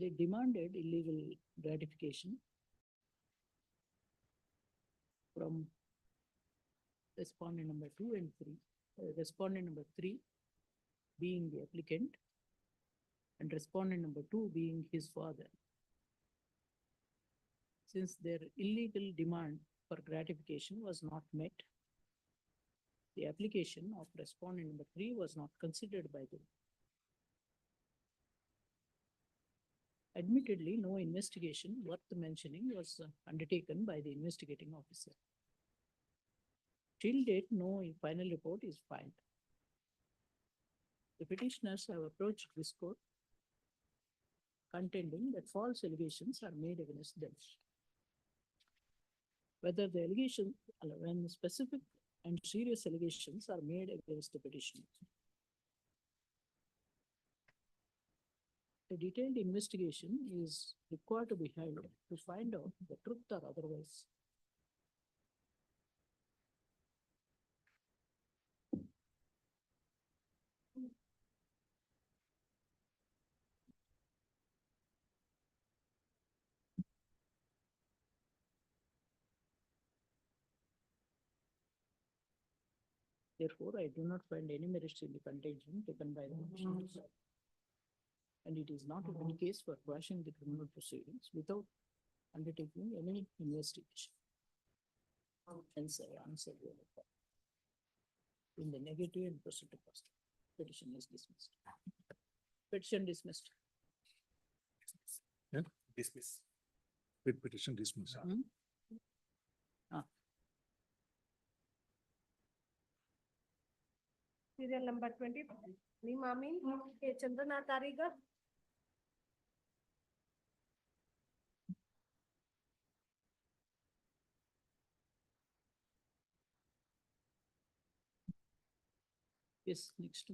They demanded illegal gratification from respondent number 2 and 3. Respondent number 3 being the applicant and respondent number 2 being his father. Since their illegal demand for gratification was not met, the application of respondent number 3 was not considered by them. Admittedly, no investigation worth mentioning was undertaken by the investigating officer. Till date, no final report is filed. The petitioners have approached this court contending that false allegations are made against them. Whether the allegations, when specific and serious allegations are made against the petitioner. A detailed investigation is required to be held to find out the truth or otherwise. Therefore, I do not find any merits in the contention taken by the petitioners. And it is not a good case for quashing the criminal proceedings without undertaking any investigation. Hence, I answer in the negative and positive posture. Petition is dismissed. Petition dismissed. Yeah, dismiss. With petition dismiss. Serial number 20, Nimamin K. Chandranath Ariga. Yes, next.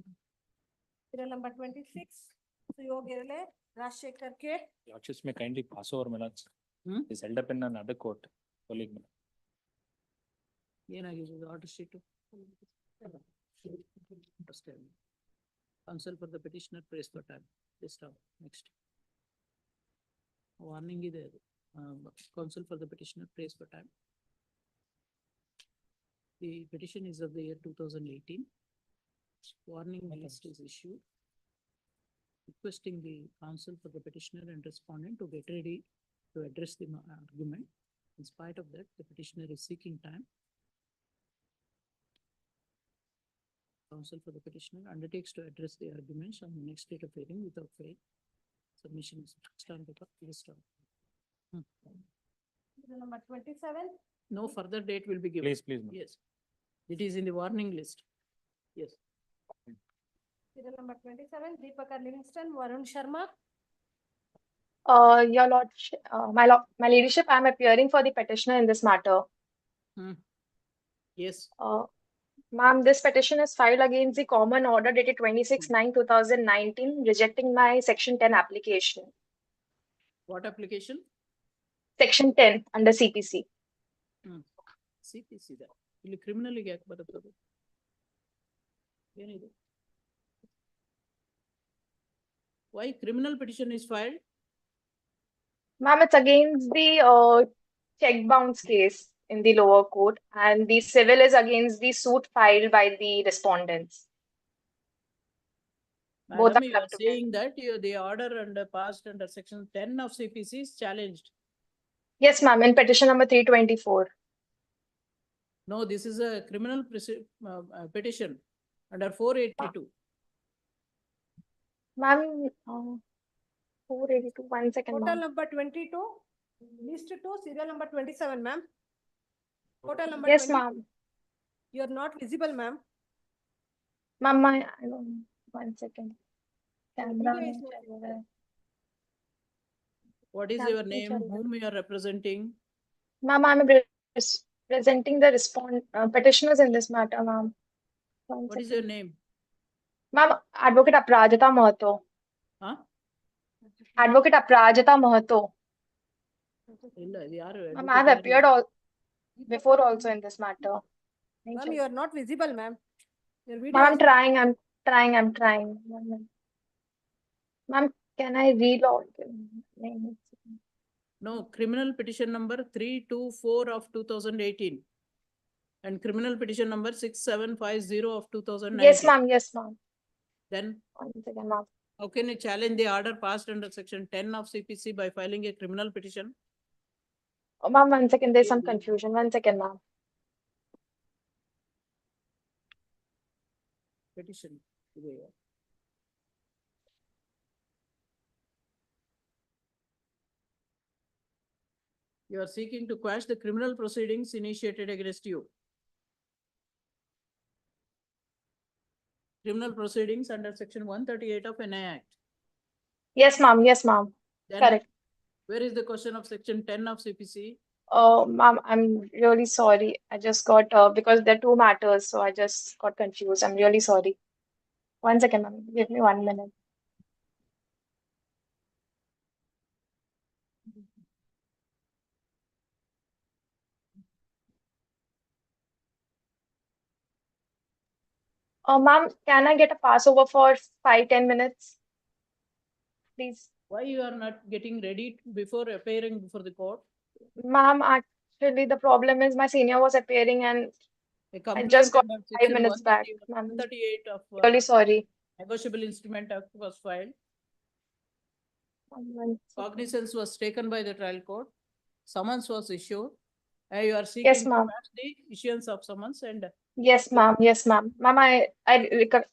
Serial number 26, Suyog Irle, Rajshekhar K. Lordships may kindly pass over, my lords. Is held up in another court. Colleague. ಏನಾಗಿದೆ order sheet counsel for the petitioner prays for time. This time, next. Warning ಇದೆ ಅದು. Counsel for the petitioner prays for time. The petition is of the year 2018. Warning list is issued, requesting the counsel for the petitioner and respondent to get ready to address the argument. In spite of that, the petitioner is seeking time. Counsel for the petitioner undertakes to address the arguments on the next date of hearing without fail. Submission is stand paper, please start. Number 27. No further date will be given. Please, please. Yes. It is in the warning list. Yes. Serial number 27, Deepaka Livingston, Varun Sharma. Your lordship, my ladyship, I am appearing for the petitioner in this matter. Yes. Ma'am, this petition is filed against the common order dated 26/9/2019, rejecting my section 10 application. What application? Section 10 under CPC. CPC that. ಇಲ್ಲಿ criminal ಗೆ ಯಾಕೆ ಬರುತ್ತದೆ? ಏನಿದೆ? Why criminal petition is filed? Ma'am, it's against the check bounce case in the lower court, and the civil is against the suit filed by the respondents. Both Madam, you are are saying that the order under passed under section 10 of CPC is challenged. Yes, ma'am, in petition number 324. No, this is a criminal petition under 482. Ma'am, 482, 1 second. Total number 22, list 2, serial number 27, ma'am. Total number Yes, 22. ma'am. You are not visible, ma'am. Ma'am, I don't know. 1 second. Camera. Video is not there. What is your name? Whom you are representing? Ma'am, I'm a presenting the petitioners in this matter, ma'am. One What is your second. name? Ma'am, Advocate Aprajita Mahato. Huh? Advocate Aprajita Mahato. ಇಲ್ಲ, ಇದು ಯಾರು? Ma'am, advocate I have ಯಾರು? appeared before also in this matter. Ma'am, you are not visible, ma'am. Your video Ma'am, I'm is- trying. Ma'am, can I relog? No, criminal petition number 324 of 2018 and criminal petition number 6750 of 2019. Yes, ma'am. Yes, ma'am. Then One second, ma'am. how can you challenge the order passed under section 10 of CPC by filing a criminal petition? Oh, ma'am, one second. There's some confusion. One second, ma'am. Petition. ಇದೆಯಾ? You are seeking to quash the criminal proceedings initiated against you. Criminal proceedings under section 138 of NI Act. Yes, ma'am. Yes, ma'am. Then Correct. where is the question of section 10 of CPC? Oh, ma'am, I'm really sorry. I just got, because there are two matters, so I just got confused. I'm really sorry. One second, ma'am. Give me 1 minute. Ma'am, can I get a passover for 5-10 minutes? Please. Why you are not getting ready before appearing before the court? Ma'am, actually, the problem is my senior was appearing and A I complaint just got under 5 section minutes back, 138 ma'am. 138 of Really sorry. Negotiable Instrument Act was filed. One Cognizance was taken by the trial court. Summons was issued. You are seeking Yes, to ma'am. quash the issuance of summons and Yes, ma'am. Yes, ma'am. Ma'am, I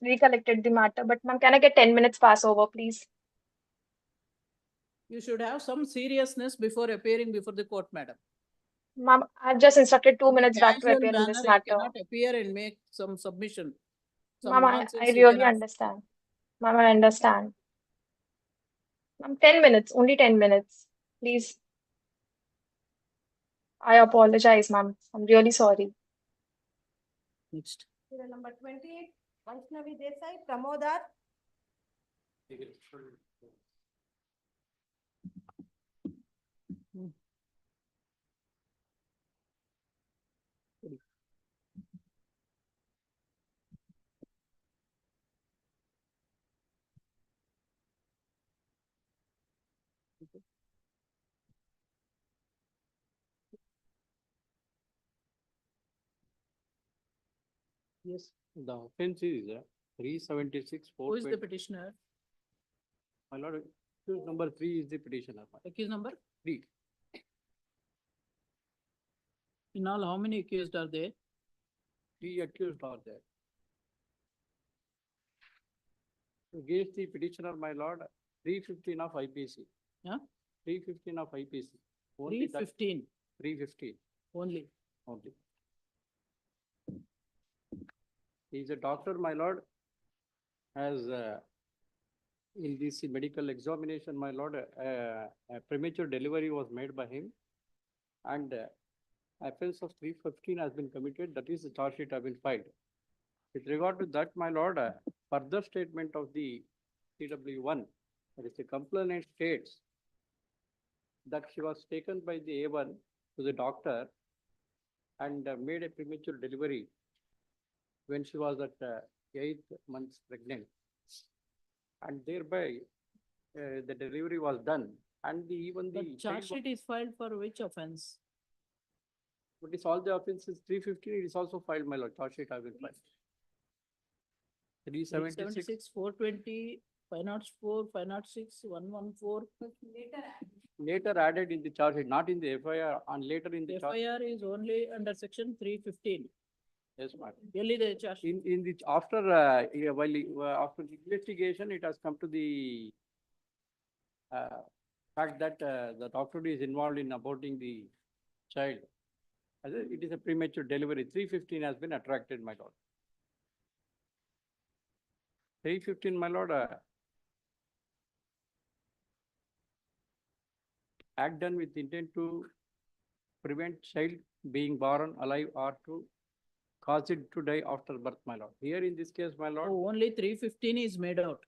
recollected the matter, but ma'am, can I get 10 minutes passover, please? you should have some seriousness before appearing before the court, madam. Ma'am, I've just instructed 2 In a minutes back to casual appear in this manner, you matter. cannot appear and make some submission. Some Ma'am, I nonsense you really cannot- understand. Ma'am, I understand. Ma'am, 10 minutes, only 10 minutes, please. I apologize, ma'am. I'm really sorry. Next. Serial number 28, Vaishnavi Desai, Pramodar. Yes. The offense is 376. Who is the petitioner? My lord, accused number 3 is the petitioner. Accused number? 3. In all, how many accused are there? 3 accused are there. Against the petitioner, my lord, 315 of IPC. Yeah? 315 of IPC. Only that- 315 315 only. only. He is a doctor, my lord. As in this medical examination, my lord, a premature delivery was made by him. And offense of 315 has been committed. That is the charge sheet have been filed. With regard to that, my lord, further statement of the CW1, that is the complainant states that she was taken by the A1 to the doctor and made a premature delivery when she was at 8 months pregnant. And thereby the delivery was done. And even the The charge sheet is filed for which offense? But it's all the offenses 315, it is also filed, my lord, charge sheet have been filed. 376. 420, 504, 506, 114. Later added in the charge sheet, not in the FIR, and later in the charge. FIR is only under section 315. Yes, madam. Only the charge. In the, after, after the investigation, it has come to the fact that the doctor is involved in aborting the child. It is a premature delivery. 315 has been attracted, my lord. 315, my lord, act done with intent to prevent child being born alive or to cause it to die after birth, my lord. Here in this case, my lord. Only 315 is made out.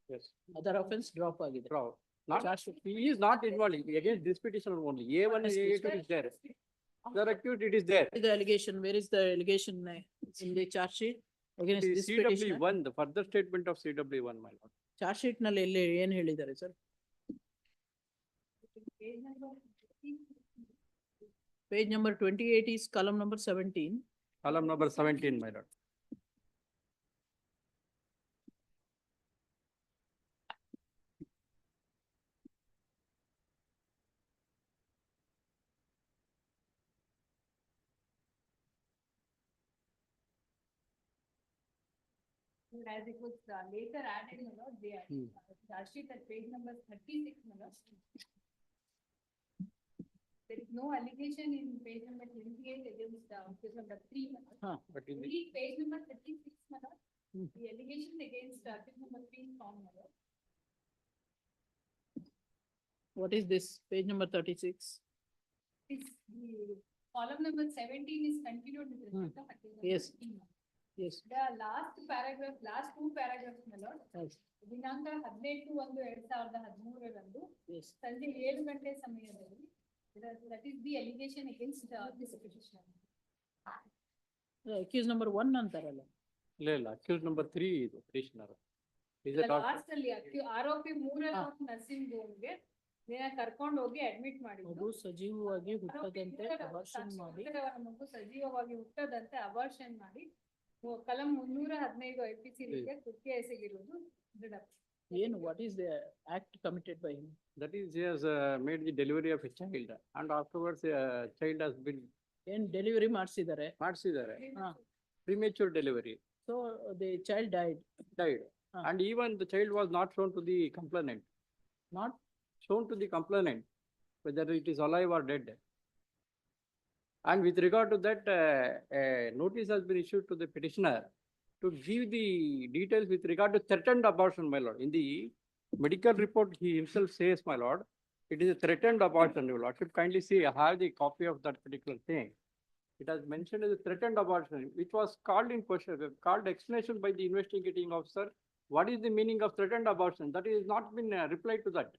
Yes. Other offense drop agide. Drop. Not, he is not involved against this petition only. A1 and A2 is there. The accused, it is there. The allegation, where is the allegation in the charge sheet against this petitioner? CW1, the further statement of CW1, my lord. Charge sheet ನಲ್ಲಿ ಎಲ್ಲಿ ಏನ್ ಹೇಳಿದ್ದಾರೆ sir? Page number 28 is column number 17. Column number 17, my lord. As it was later added, they charge sheet at page number 36, there is no allegation in page number 28 against case number 3. But in the, Read page number 36, the allegation against case number 3 is found. What is this? Page number 36. It's the column number 17 is continued with respect to case number Yes. 15. Yes. The last paragraph, last two paragraphs, my lord. ದಿನಾಂಕ 18/1/2013 Yes. ಸಂಜೆ 7 ಗಂಟೆ ಸಮಯದಲ್ಲಿ that is the allegation against this petition. Accused number 1 ಅಂತಾರಲ್ಲ. ಇಲ್ಲ, accused number 3 ಇದು petitioner. Is The it doctor? last ಅಲ್ಲಿ ಆರೋಪಿ 3 nursing ಹೋಮ್ಗೆ ಕರ್ಕೊಂಡು ಹೋಗಿ ಅಡ್ಮಿಟ್ ಮಾಡಿದ್ರು. ಮಗು ಸಜೀವವಾಗಿ ಹುಟ್ಟದಂತೆ ಅಬಾರ್ಷನ್ ಮಾಡಿ. ಮಗು ಸಜೀವವಾಗಿ ಹುಟ್ಟದಂತೆ ಅಬಾರ್ಷನ್ ಮಾಡಿ ಕಲಂ 315 IPC ಕೃತ್ಯ ಎಸಗಿರುವುದು ದೃಢಪಟ್ಟಿದೆ. ಏನು, what is the act committed by him? That is, he has made the delivery of a child and afterwards child has been ಏನ್ ಡೆಲಿವರಿ ಮಾಡಿಸಿದ್ದಾರೆ? premature delivery. So the child died. And even the child was not shown to the complainant. Not shown to the complainant whether it is alive or dead. And with regard to that, notice has been issued to the petitioner to give the details with regard to threatened abortion, my lord. In the medical report, he himself says, my lord, it is a threatened abortion, your lordship. Kindly see, I have the copy of that particular thing. It has mentioned as a threatened abortion, which was called in question, called explanation by the investigating officer. What is the meaning of threatened abortion? That is not been replied to that.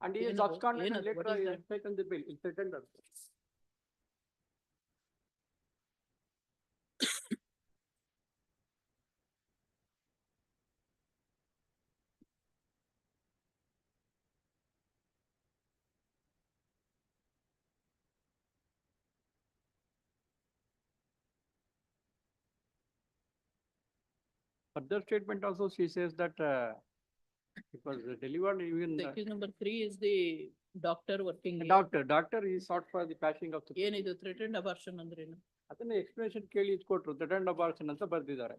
And he is absconded and later he has taken the bill. It's threatened abortion. Further statement also, she says that it was delivered even. The accused number 3 is the doctor working here. Doctor is sought for the passing of the. ಏನಿದು threatened abortion ಅಂದ್ರೇನು? ಅದನ್ನ explanation ಕೇಳಿ ಇಟ್ಕೊಟ್ರು threatened abortion ಅಂತ ಬರ್ದಿದ್ದಾರೆ.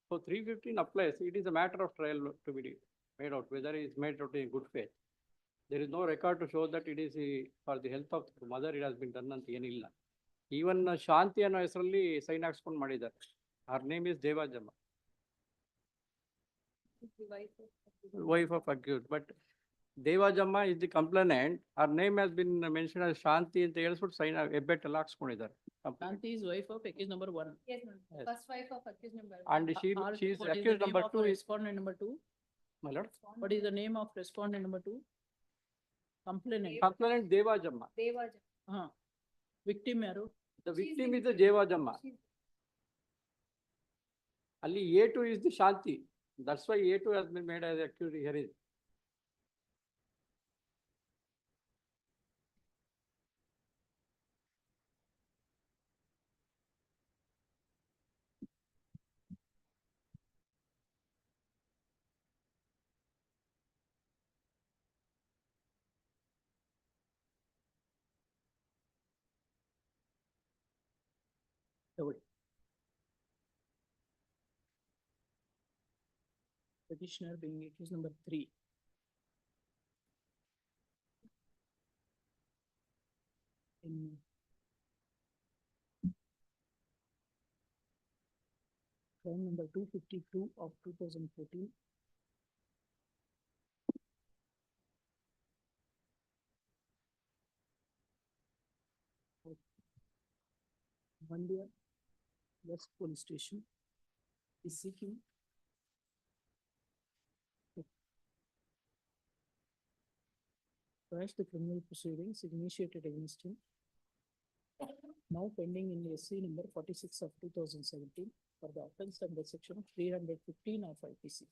So 315 applies. It is a matter of trial to be made out, whether it is made out in good faith. There is no record to show that it is for the health of the mother it has been done ಅಂತ ಏನಿಲ್ಲ. Even ಶಾಂತಿ ಅನ್ನೋ ಹೆಸರಲ್ಲಿ sign ಹಾಕ್ಸ್ಕೊಂಡು ಮಾಡಿದ್ದಾರೆ. Her name is ದೇವಾಜಮ್ಮ. Wife of accused, but Devajamma is the complainant. Her name has been mentioned as Shanti ಅಂತ ಹೇಳ್ಬಿಟ್ಟು sign Hebbet ಎಲ್ಲ ಹಾಕ್ಸ್ಕೊಂಡಿದ್ದಾರೆ. Shanti is wife of accused number 1. Yes, ma'am. First wife of accused number 1. And she is What is accused the name number of 2 is respondent number 2? my lord. What is the name of respondent number 2? Complainant. Complainant Devajamma. Victim ಯಾರು? The victim is the Devajamma. Ali A2 is the Shanti. That's why A2 has been made as accused here is. Petitioner being accused number 3. In crime number 252 of 2014. Mandya West Police Station is seeking to quash the criminal proceedings initiated against him, now pending in SC number 46 of 2017 for the offence under section 315 of IPC.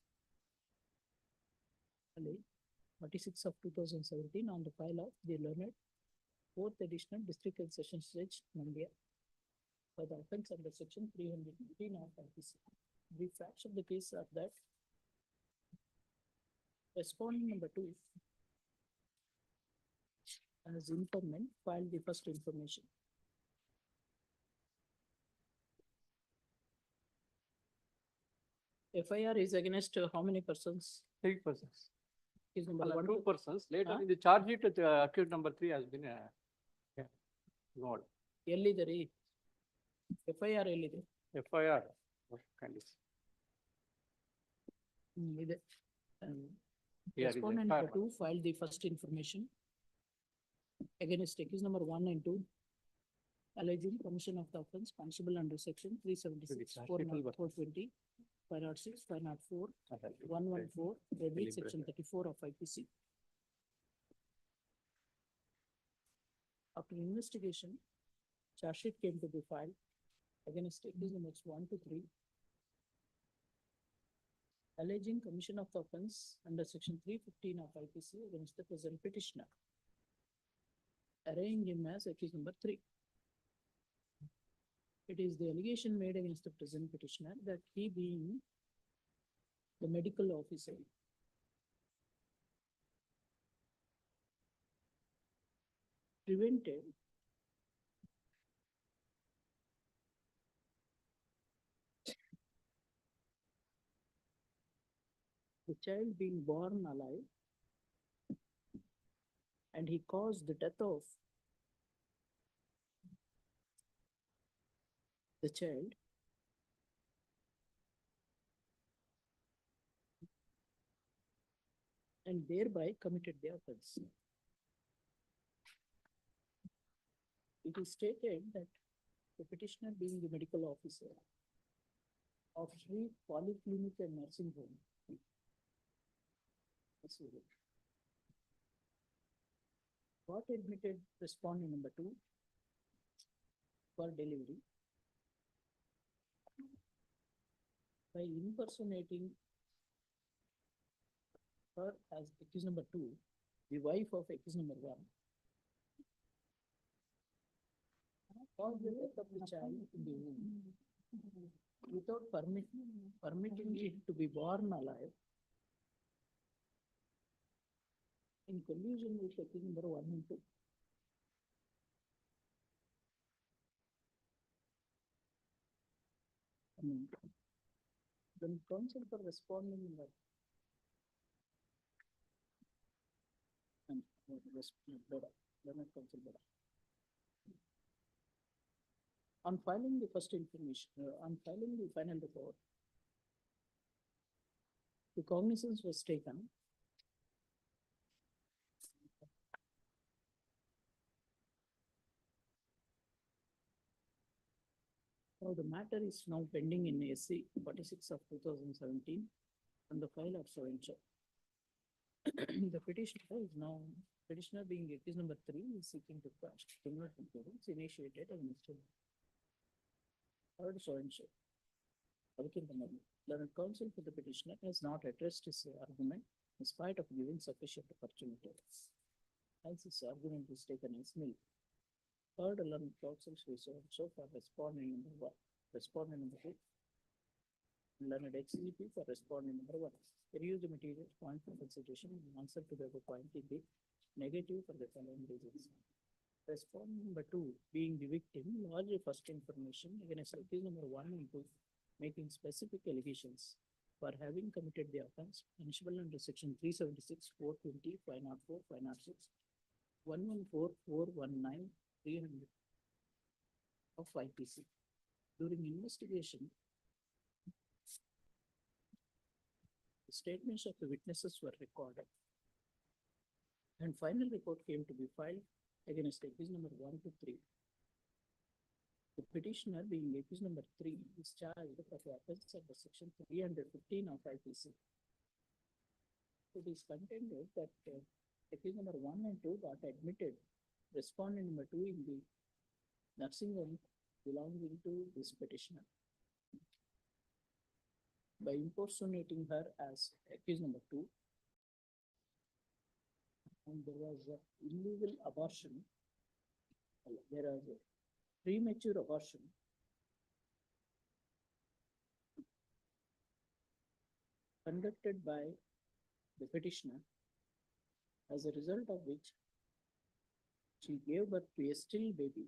46 of 2017 on the file of the learned 4th Additional District and Sessions Judge Mandya for the offence under section 315 of IPC. Brief facts of the case are that respondent number 2 as informant filed the first information. FIR is against how many persons? 3 persons. Case number Well, 1 2 to- persons. Later Huh? in the charge sheet, accused number 3 has been ignored. ಎಲ್ಲಿದೆ FIR ಎಲ್ಲಿದೆ? FIR. Kindly. ಇದೆ. Here is Respondent FIR. number 2 filed the first information against accused number 1 and 2, alleging commission of the offence punishable under section 376, 420, 506, 504, 114, read section 34 of IPC. After investigation, charge sheet came to be filed against accused numbers 1 to 3, alleging commission of the offence under section 315 of IPC against the present petitioner, arraying him as accused number 3. It is the allegation made against the present petitioner that he, being the medical officer, prevented the child being born alive, and he caused the death of the child and thereby committed the offence. It is stated that the petitioner, being the medical officer of Sri Polyclinic and Nursing Home, got admitted respondent number 2 for delivery by impersonating her as accused number 2, the wife of accused number 1, caused the death of the child in the womb without permitting it to be born alive, in collusion with accused number 1 and 2. Then counsel for responding number on filing the first information, on filing the final report, the cognizance was taken now the matter is now pending in SC 46 of 2017 on the file of so and so. The petitioner is now, petitioner being accused number 3 is seeking to quash criminal proceedings initiated against him. Heard so and so. Learned counsel for the petitioner has not addressed his argument in spite of giving sufficient opportunity. As his argument is taken as nil. Heard learned counsel so for responding number 1, respondent number 2, learned XCP for responding number 1. Use the material point for consideration and answer to the point in the negative for the following reasons. Respondent number 2, being the victim, lodged first information against accused number 1 and 2, making specific allegations for having committed the offence punishable under section 376, 420, 504, 506, 114, 419, 300 of IPC. During investigation, the statements of the witnesses were recorded, and final report came to be filed against accused number 1 to 3 The petitioner being accused number 3 is charged for the offense under section 315 of IPC. It is contended that accused number 1 and 2 got admitted, respondent number 2 in the nursing home belonging to this petitioner. By impersonating her as accused number 2, and there was a illegal abortion, there was a premature abortion conducted by the petitioner, as a result of which she gave birth to a still baby.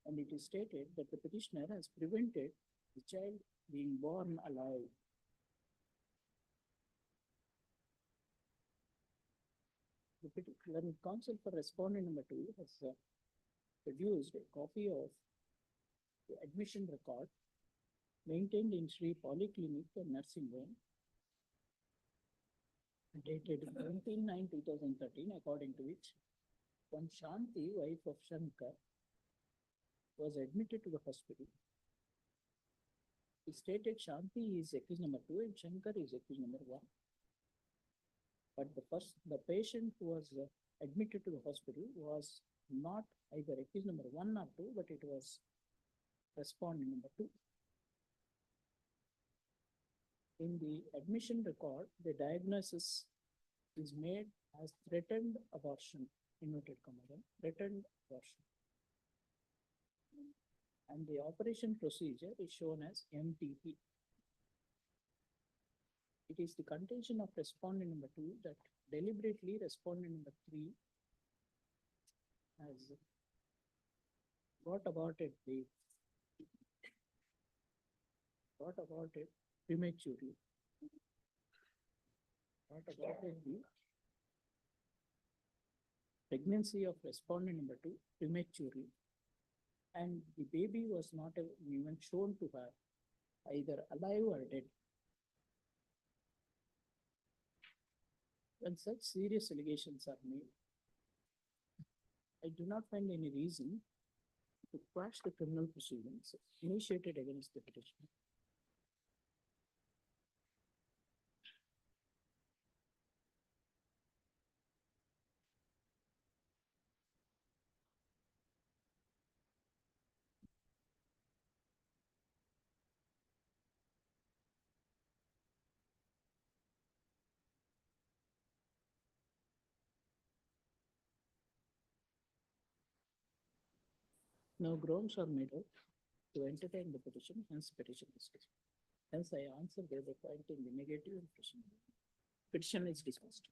And it is stated that the petitioner has prevented the child being born alive. The learned counsel for respondent number 2 has produced a copy of the admission record maintained in Sri Polyclinic and Nursing Home, dated 17/9/2013, according to which one Shanti, wife of Shankar, was admitted to the hospital. It stated Shanti is accused number 2 and Shankar is accused number 1. But the patient who was admitted to the hospital was not either accused number 1 or 2, but it was respondent number 2. In the admission record, the diagnosis is made as threatened abortion, inverted comma, threatened abortion. And the operation procedure is shown as MTP. It is the contention of respondent number 2 that deliberately respondent number 3 has brought about it prematurely. Brought about it the pregnancy of respondent number 2 prematurely, and the baby was not even shown to her, either alive or dead. When such serious allegations are made, I do not find any reason to quash the criminal proceedings initiated against the petitioner. Now grounds are made out to entertain the petition, hence petition is dismissed. Hence I answer the point in the negative impression. Petition is dismissed.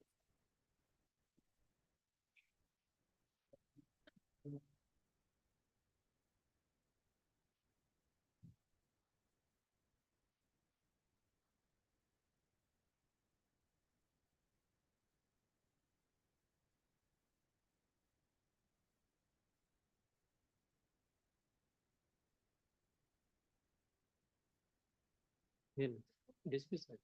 Dismissal.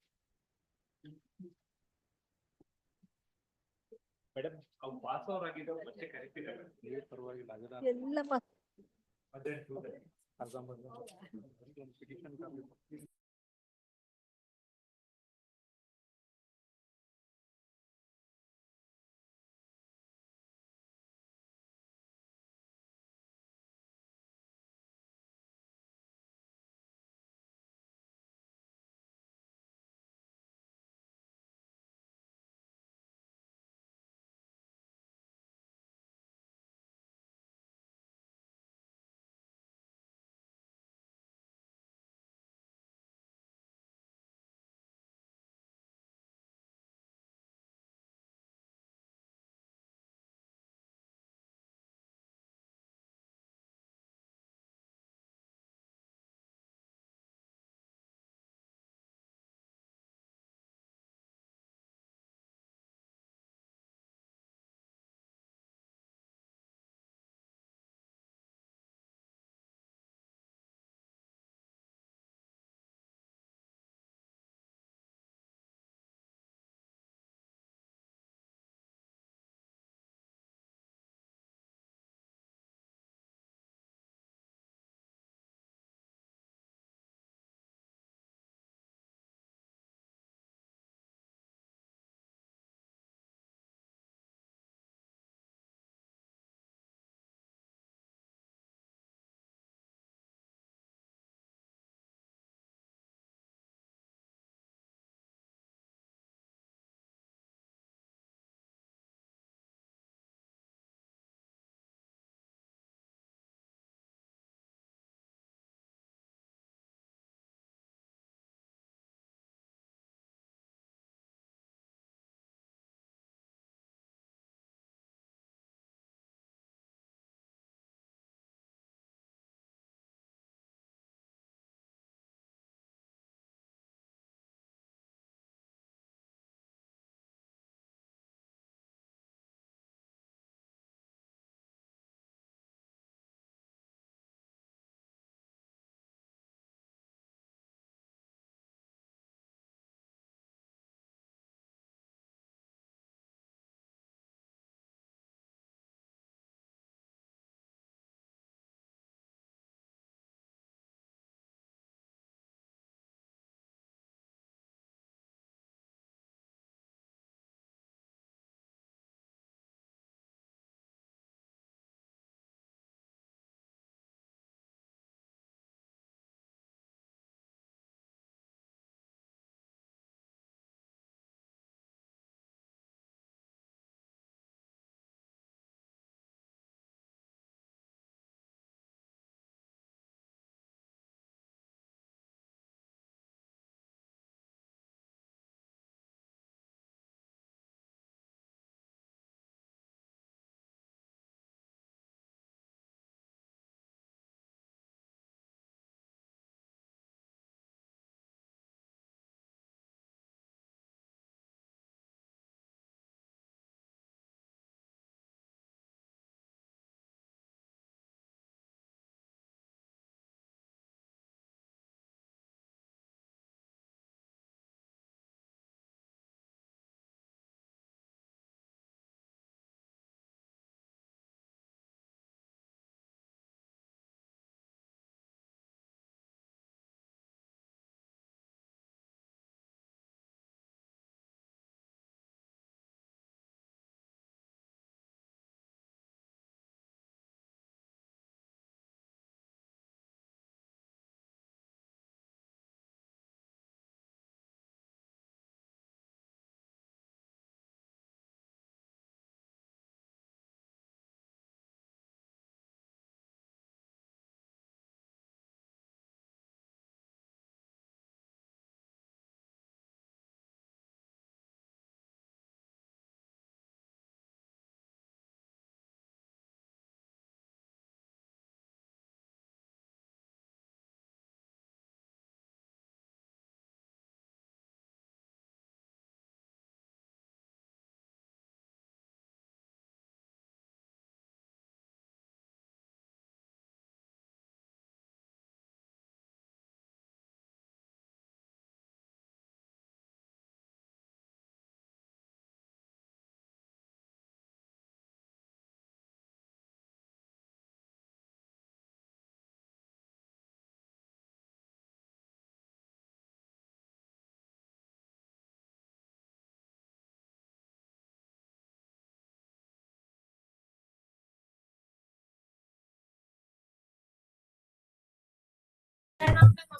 Madam ಅವು pass over ಆಗಿದ್ದಾವೆ ಮತ್ತೆ correct ಇದ್ದಾವೆ ಪರವಾಗಿಲ್ಲ ಎಲ್ಲ ಅದೇ petition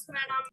madam.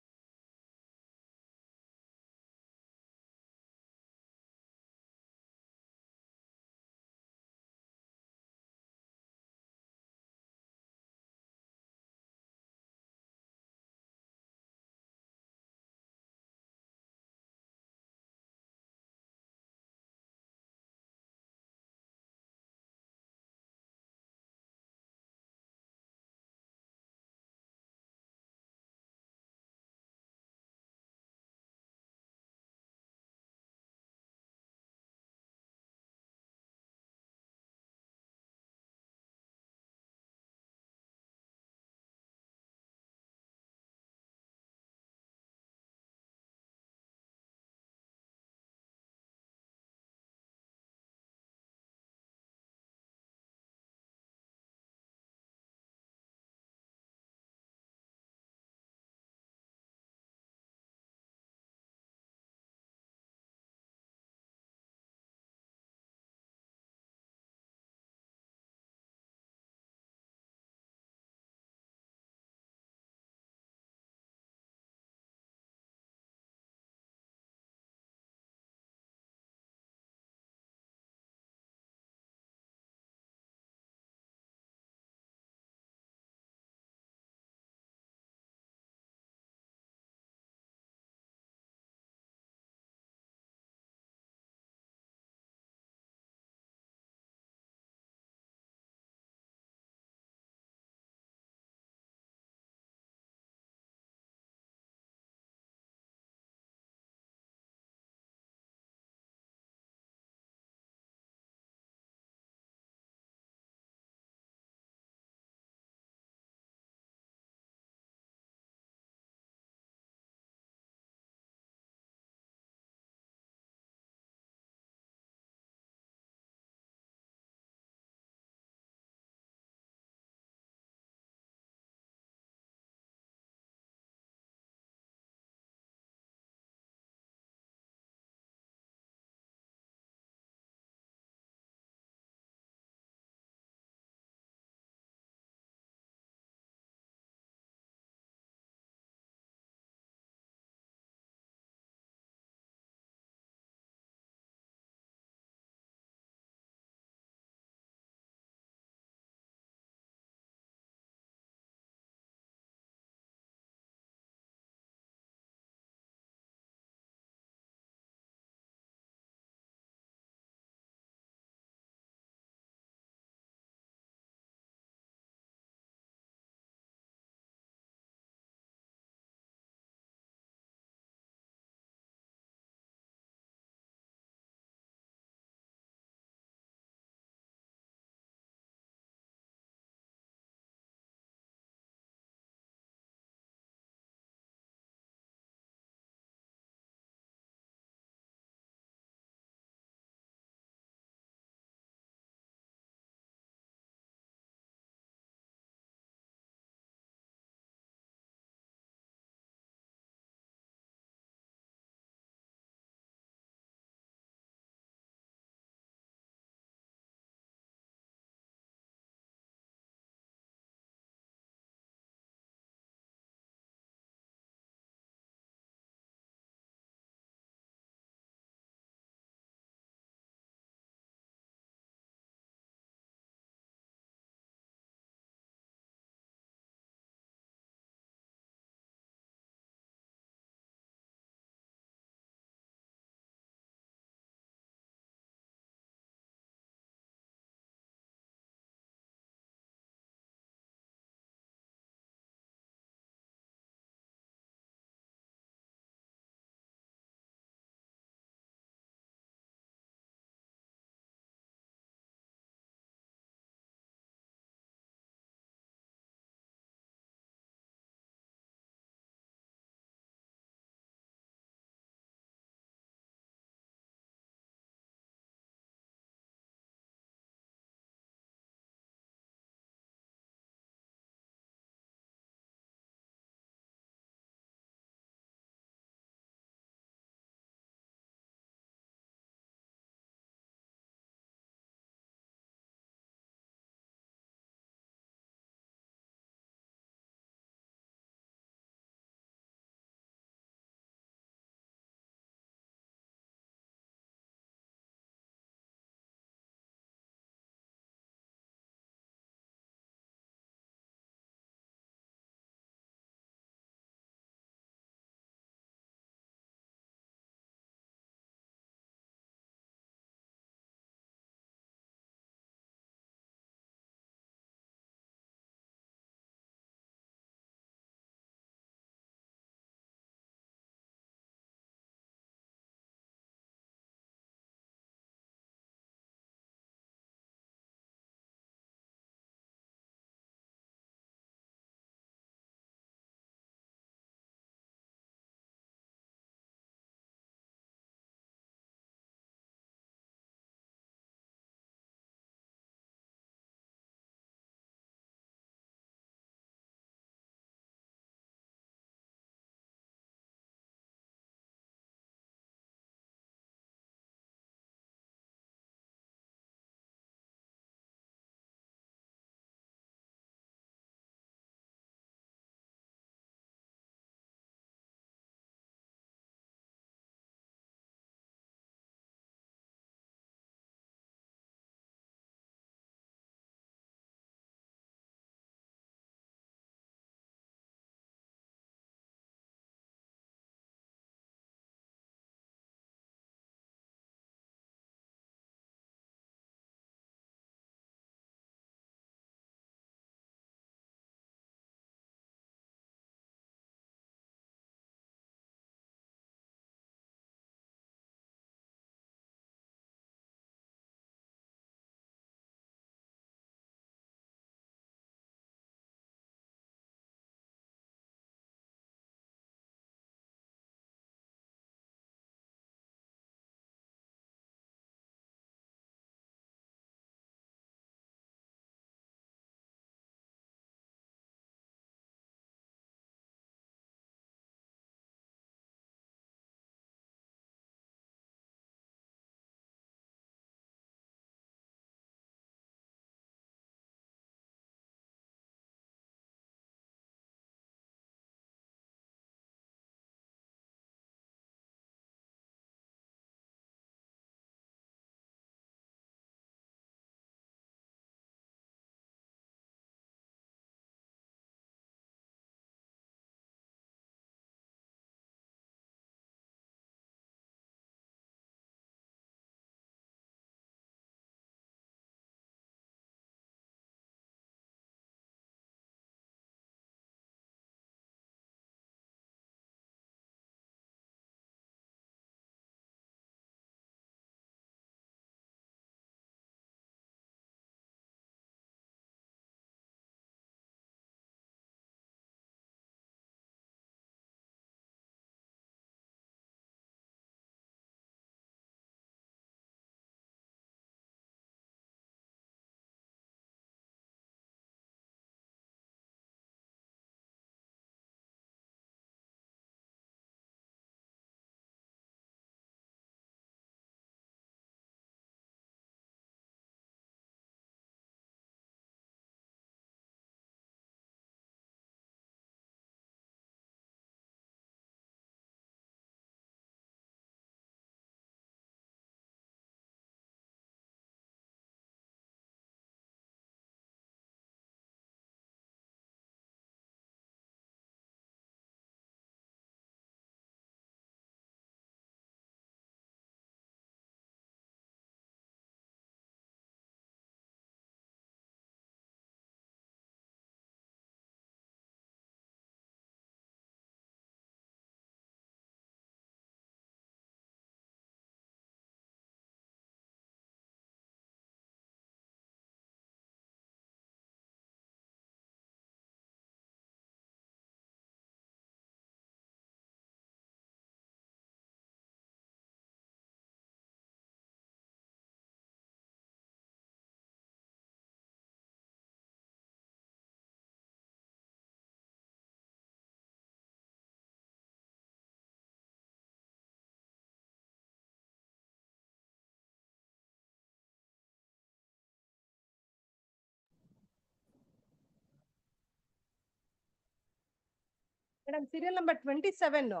Madam serial number 27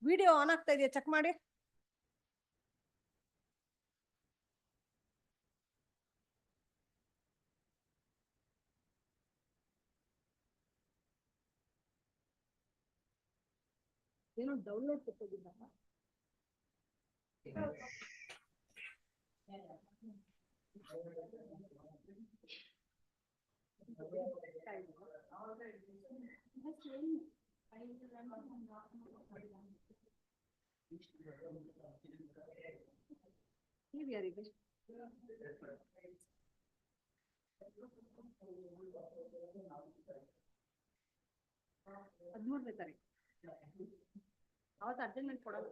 video on ಆಗ್ತಾ ಇದೆಯಾ check ಮಾಡಿ. ಏನೋ ಡೌನ್ಲೋಡ್ ಕೊಟ್ಟಿದ್ದ. ನೀವು ಯಾರಿಗೆ? 13ನೇ ತಾರೀಕು. ಅವತ್ತು ಅಡ್ಜಸ್ಟ್ಮೆಂಟ್ ಕೊಡಲ್ಲ,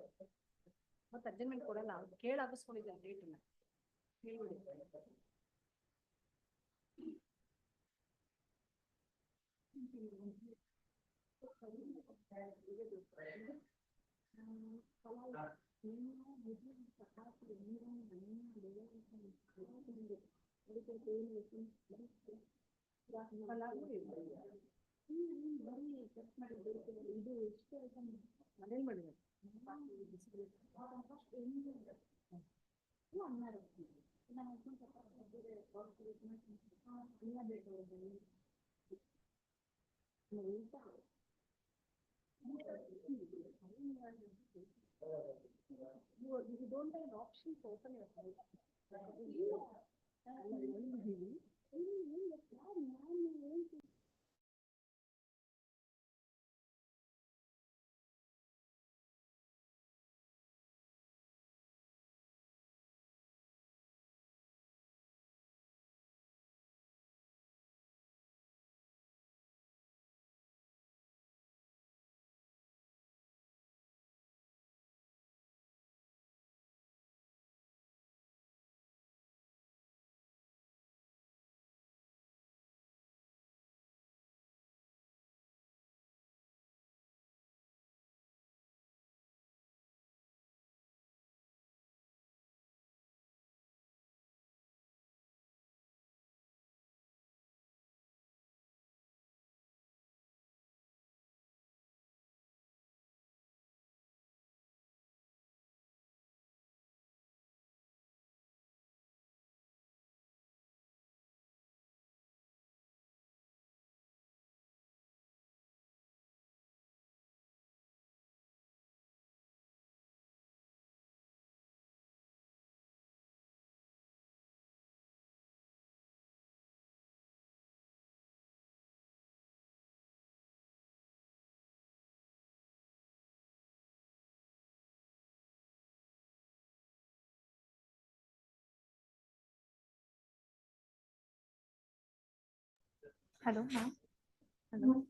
ಮತ್ತೆ ಅಡ್ಜಸ್ಟ್ಮೆಂಟ್ ಕೊಡಲ್ಲ. ಅವ್ರು ಕೇಳಿ ಹಾಕಿಸ್ಕೊಂಡಿದ್ದಾರೆ ಡೇಟನ್ನ. ಹೇಳ್ಬಿಡಿ. ಇದು ಎಷ್ಟು ಮನೇಲಿ ಮಾಡಿದ್ದಾರೆ. You don't have an option to open your file. Hello, ma'am. Hello.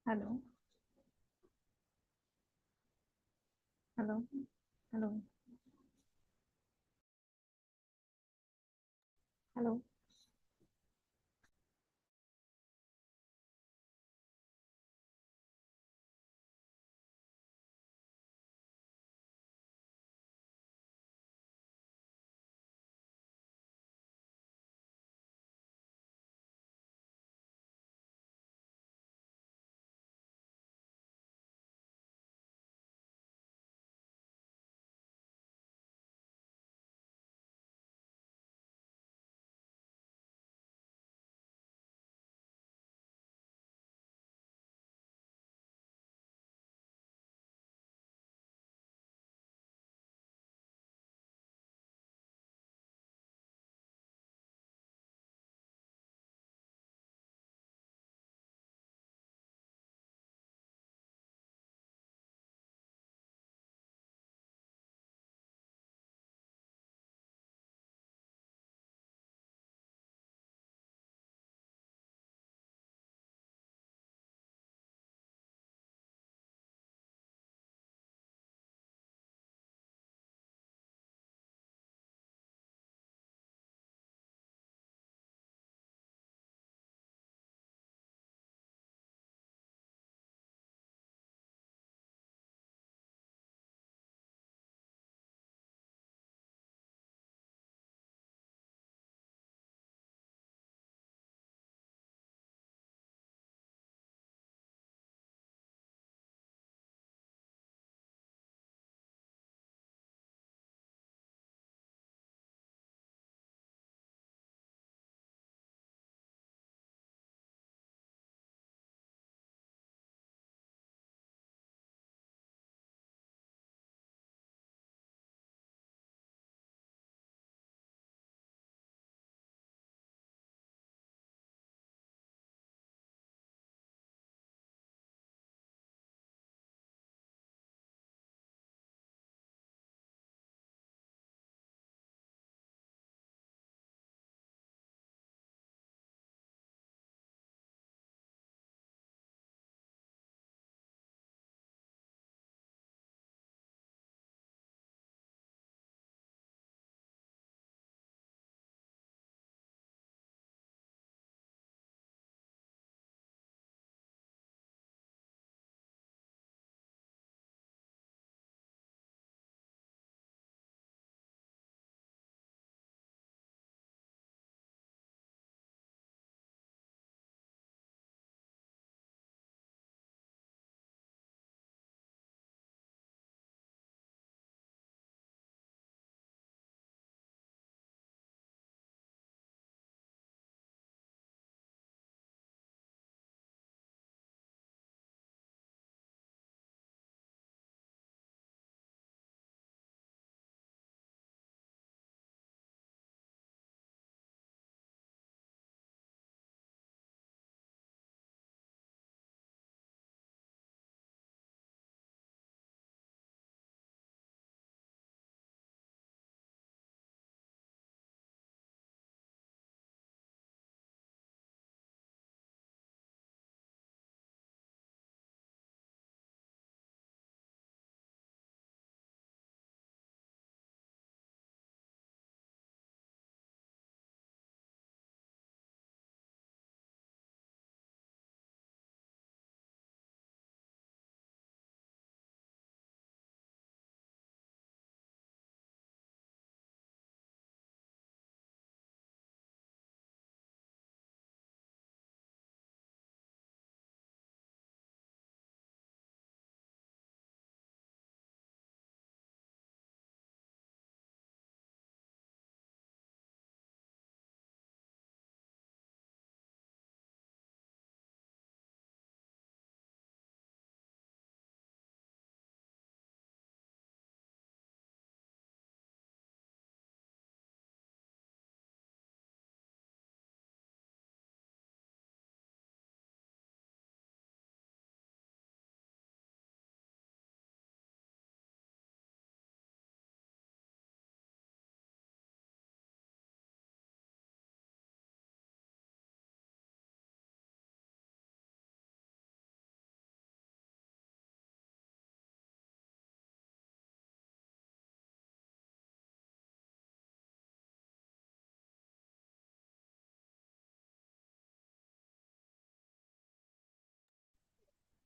Hello. Hello. Hello. Hello.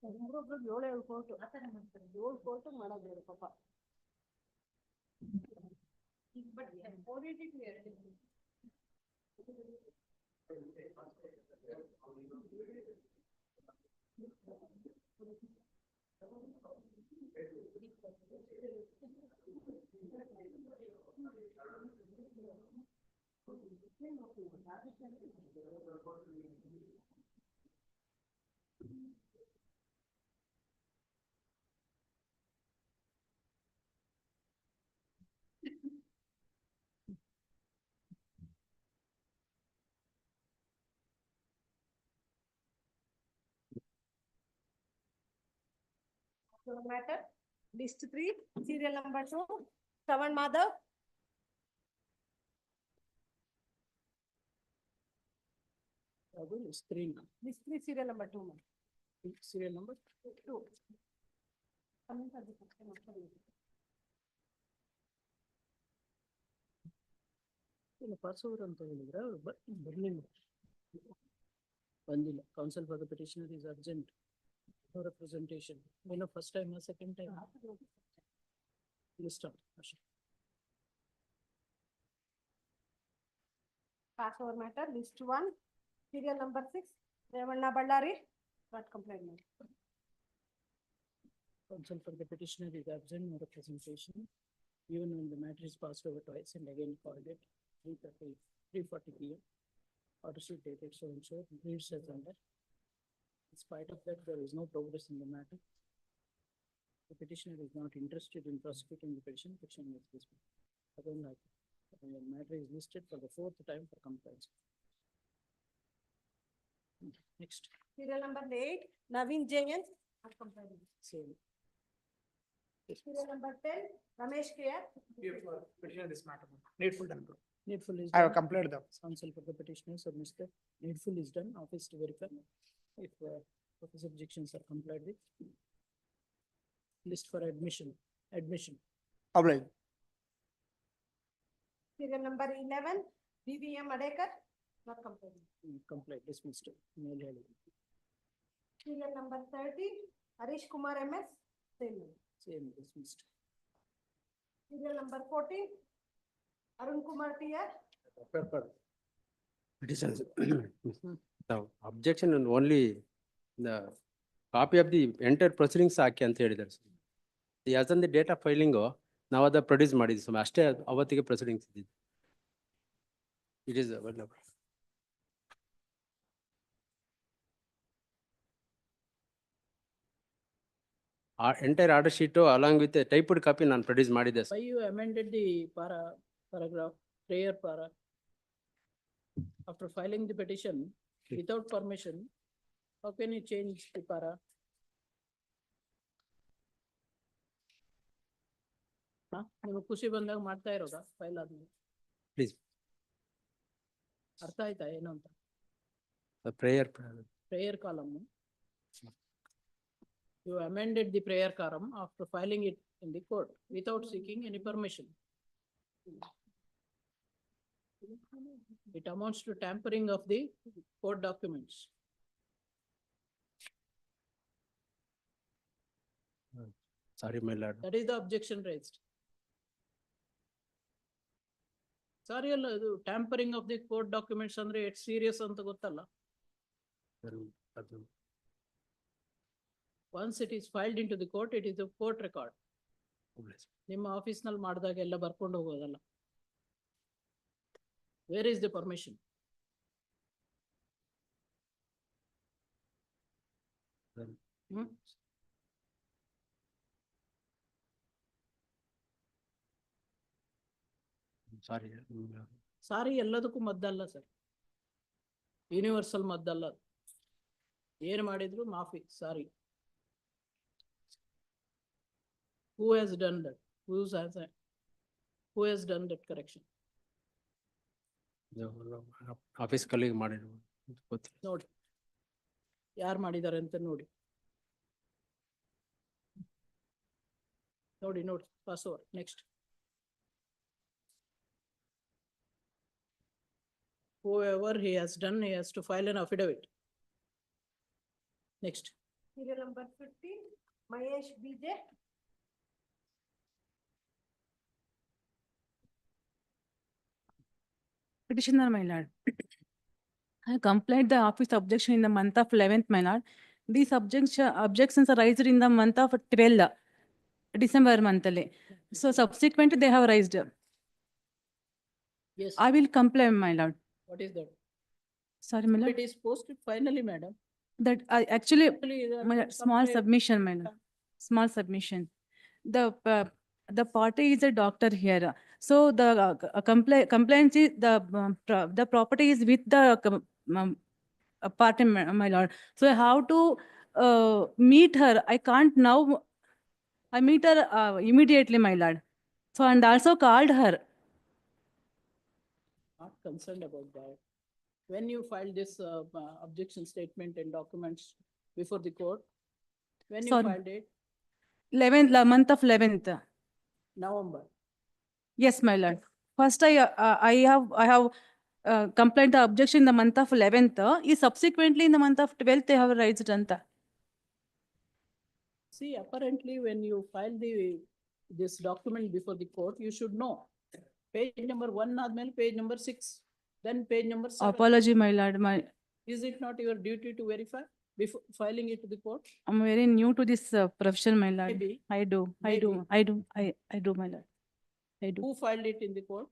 ಒಬ್ರೊಬ್ರಿಗೆ 7 court ಆತರ ಮಾಡ್ತಾರೆ 7 ಕೋರ್ಟ್ ಮಾಡೋದು ಪಾಪ. Matter, list 3, serial number 2, Shravan Madhav. List 3. List 3, serial number 2. Serial number 2. Coming for the section of the pass over ಅಂತ ಹೇಳಿದ್ರೆ ಬರ್ಲಿಲ್ಲ. ಬಂದಿಲ್ಲ. Counsel for the petitioner is urgent for representation. First time or second time? List out. Pass over matter, list 1, serial number 6, Revanna Ballari, not complainant. Counsel for the petitioner is absent, no representation. Even when the matter is passed over twice and again called it 3:40 PM. Order sheet dated so and so, reads as under. In spite of that, there is no progress in the matter. The petitioner is not interested in prosecuting the petition is dismissed. Again, like, the matter is listed for the 4th time for compliance. Next. Serial number 8, Naveen Jain, not complainant. Same. Serial number 10, Ramesh K.R. Petitioner this matter. Needful done. Needful is I have done. completed them. Counsel for the petitioner submits the needful is done, office to verify if office objections are complied with. List for admission. Obliged. Serial number 11, BVM Adekar, not complainant. Complied, dismissed. Mail heading. Serial number 30, Harish Kumar MS, same. Same, dismissed. Serial number 14, Arun Kumar TR. Petitions. The objection and only the copy of the entire proceedings ಹಾಕಿ ಅಂತ ಹೇಳಿದ್ದಾರೆ sir. As on the date of filing ನಾವು ಅದ produce ಮಾಡಿದ್ವಿ sir, ಅಷ್ಟೇ ಅವತ್ತಿಗೆ proceedings ಇದ್ದಿದ್ದು. It is available. Entire order sheet along with a typed copy ನಾನು produce ಮಾಡಿದ್ದೆ Why sir. you amended the paragraph, prayer para? After filing the petition without permission, how can you change the para? ನಿಮಗೆ ಖುಷಿ ಬಂದಾಗ ಮಾಡ್ತಾ ಇರೋದಾ file ಆದ್ಮೇಲೆ? Please. ಅರ್ಥ ಆಯ್ತಾ ಏನು ಅಂತ? Prayer. Prayer column. You amended the prayer column after filing it in the court without seeking any permission. It amounts to tampering of the court documents. Sorry, my lord. That is the objection raised. Sorry ಅಲ್ಲ, ಇದು tampering of the court documents ಅಂದ್ರೆ it's serious ಅಂತ ಗೊತ್ತಲ್ಲ. Once it is filed into the court, it is a court record. ನಿಮ್ಮ office ನಲ್ಲಿ ಮಾಡಿದಾಗ ಎಲ್ಲ ಬರ್ಕೊಂಡು ಹೋಗೋದಲ್ಲ. Where is the permission? Sorry. ಸಾರಿ ಎಲ್ಲದಕ್ಕೂ ಮದ್ದಲ್ಲ ಸರ್, ಯೂನಿವರ್ಸಲ್ ಮದ್ದಲ್ಲ. ಏನ್ ಮಾಡಿದ್ರು ಮಾಫಿ, sorry. Who has done that? Who has done that correction? Office ಕಲಿಗೆ ಮಾಡಿದ್ರು ನೋಡಿ ಯಾರು ಮಾಡಿದ್ದಾರೆ ಅಂತ ನೋಡಿ. ನೋಡಿ pass over. Next. Whoever he has done, he has to file an affidavit. Next. Serial number 15, Mahesh BJ. Petitioner, my lord. I complied the office objection in the month of 11th, my lord. These objections are raised in the month of 12th, December month. So subsequently they have raised. Yes. I will comply, my lord. What is that? Sorry, my lord. It is posted finally, madam. That I actually, Actually, there my are lord, small some- submission, my lord. Small submission. The party is a doctor here. So the complaint is the property is with the party, my lord. So how to meet her? I can't now. I meet her immediately, my lord. So and also called her. Not concerned about that. When you filed this objection statement and documents before the court, when you Sorry. filed it, 11th, month of 11th. November. Yes, my lord. First, I have complained the objection in the month of 11th. Is subsequently in the month of 12th they have raised anta. See, apparently when you file this document before the court, you should know. Page number 1 admel, page number 6, then page number 7. Apology, my lord. Is it not your duty to verify before filing it to the court? I'm very new to this profession, my lord. Maybe. I do, my lord. I do. Who filed it in the court?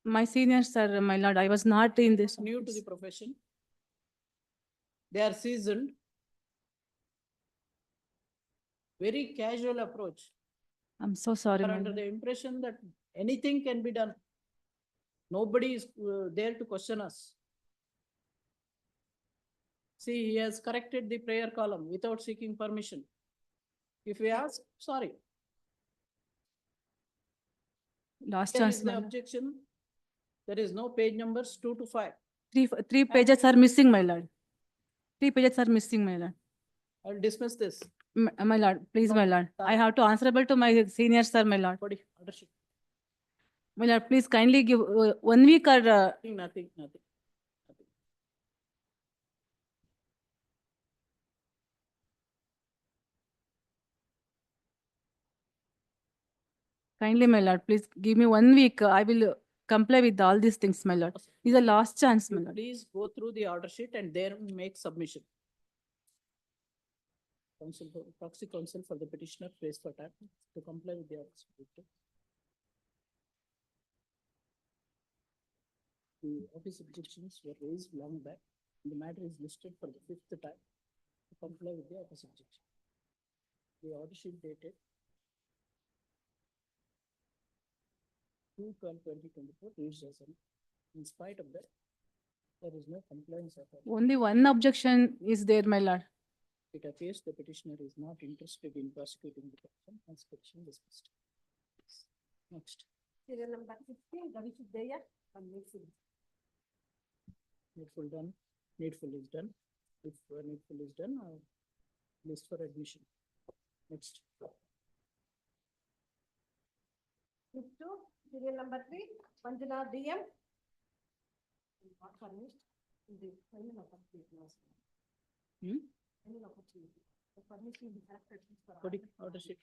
My seniors, sir, my lord. I was not in this. New to the profession. They are seasoned. Very casual approach. I'm so sorry, Are my under lord. the impression that anything can be done. Nobody is there to question us. See, he has corrected the prayer column without seeking permission. If we ask, sorry. Last Here chance, is my the lord. objection. There is no page numbers 2 to 5. Three pages are missing, my lord. 3 pages are missing, my lord. I'll dismiss this. My lord, please, No, my lord. sir. I have to answerable to my seniors, sir, my lord. Body, order sheet. My lord, please kindly give 1 week or Nothing. kindly, my lord, please give me 1 week. I will comply with all these things, my lord. This is the last chance, my You lord. please go through the order sheet and there make submission. Proxy counsel for the petitioner prays for time to comply with the office. The office objections were raised long back. The matter is listed for the 5th time to comply with the office objection. The order sheet dated 2/12/2024 reads as in spite of that, there is no compliance at all. Only one objection is there, my lord. It appears the petitioner is not interested in prosecuting the petition, hence petition dismissed. Next. Serial number 16, Ravi Siddhaya, and Negotiable. Needful done, needful is done. If needful is done, list for admission. Next. Two, serial number 3, Manjula DM. Not furnished. The final opportunity was. Final opportunity. The furnishing is accepted for. Body, order sheet.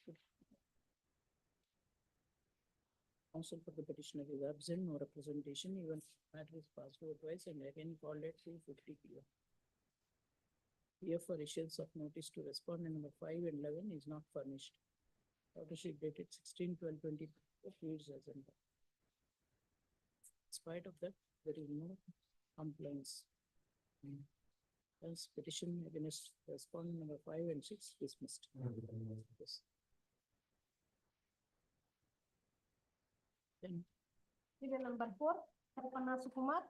Counsel for the petitioner is absent, no representation, even matter is passed over twice and again called at 2:50 p.m. Here for issuance of notice to respondent number 5 and 11 is not furnished. Order sheet dated 16/12/20 reads as in. In spite of that, there is no complaints. Hence petition against respondent number 5 and 6 dismissed. Yes. Then Serial number 4, Kalpana Sukumar.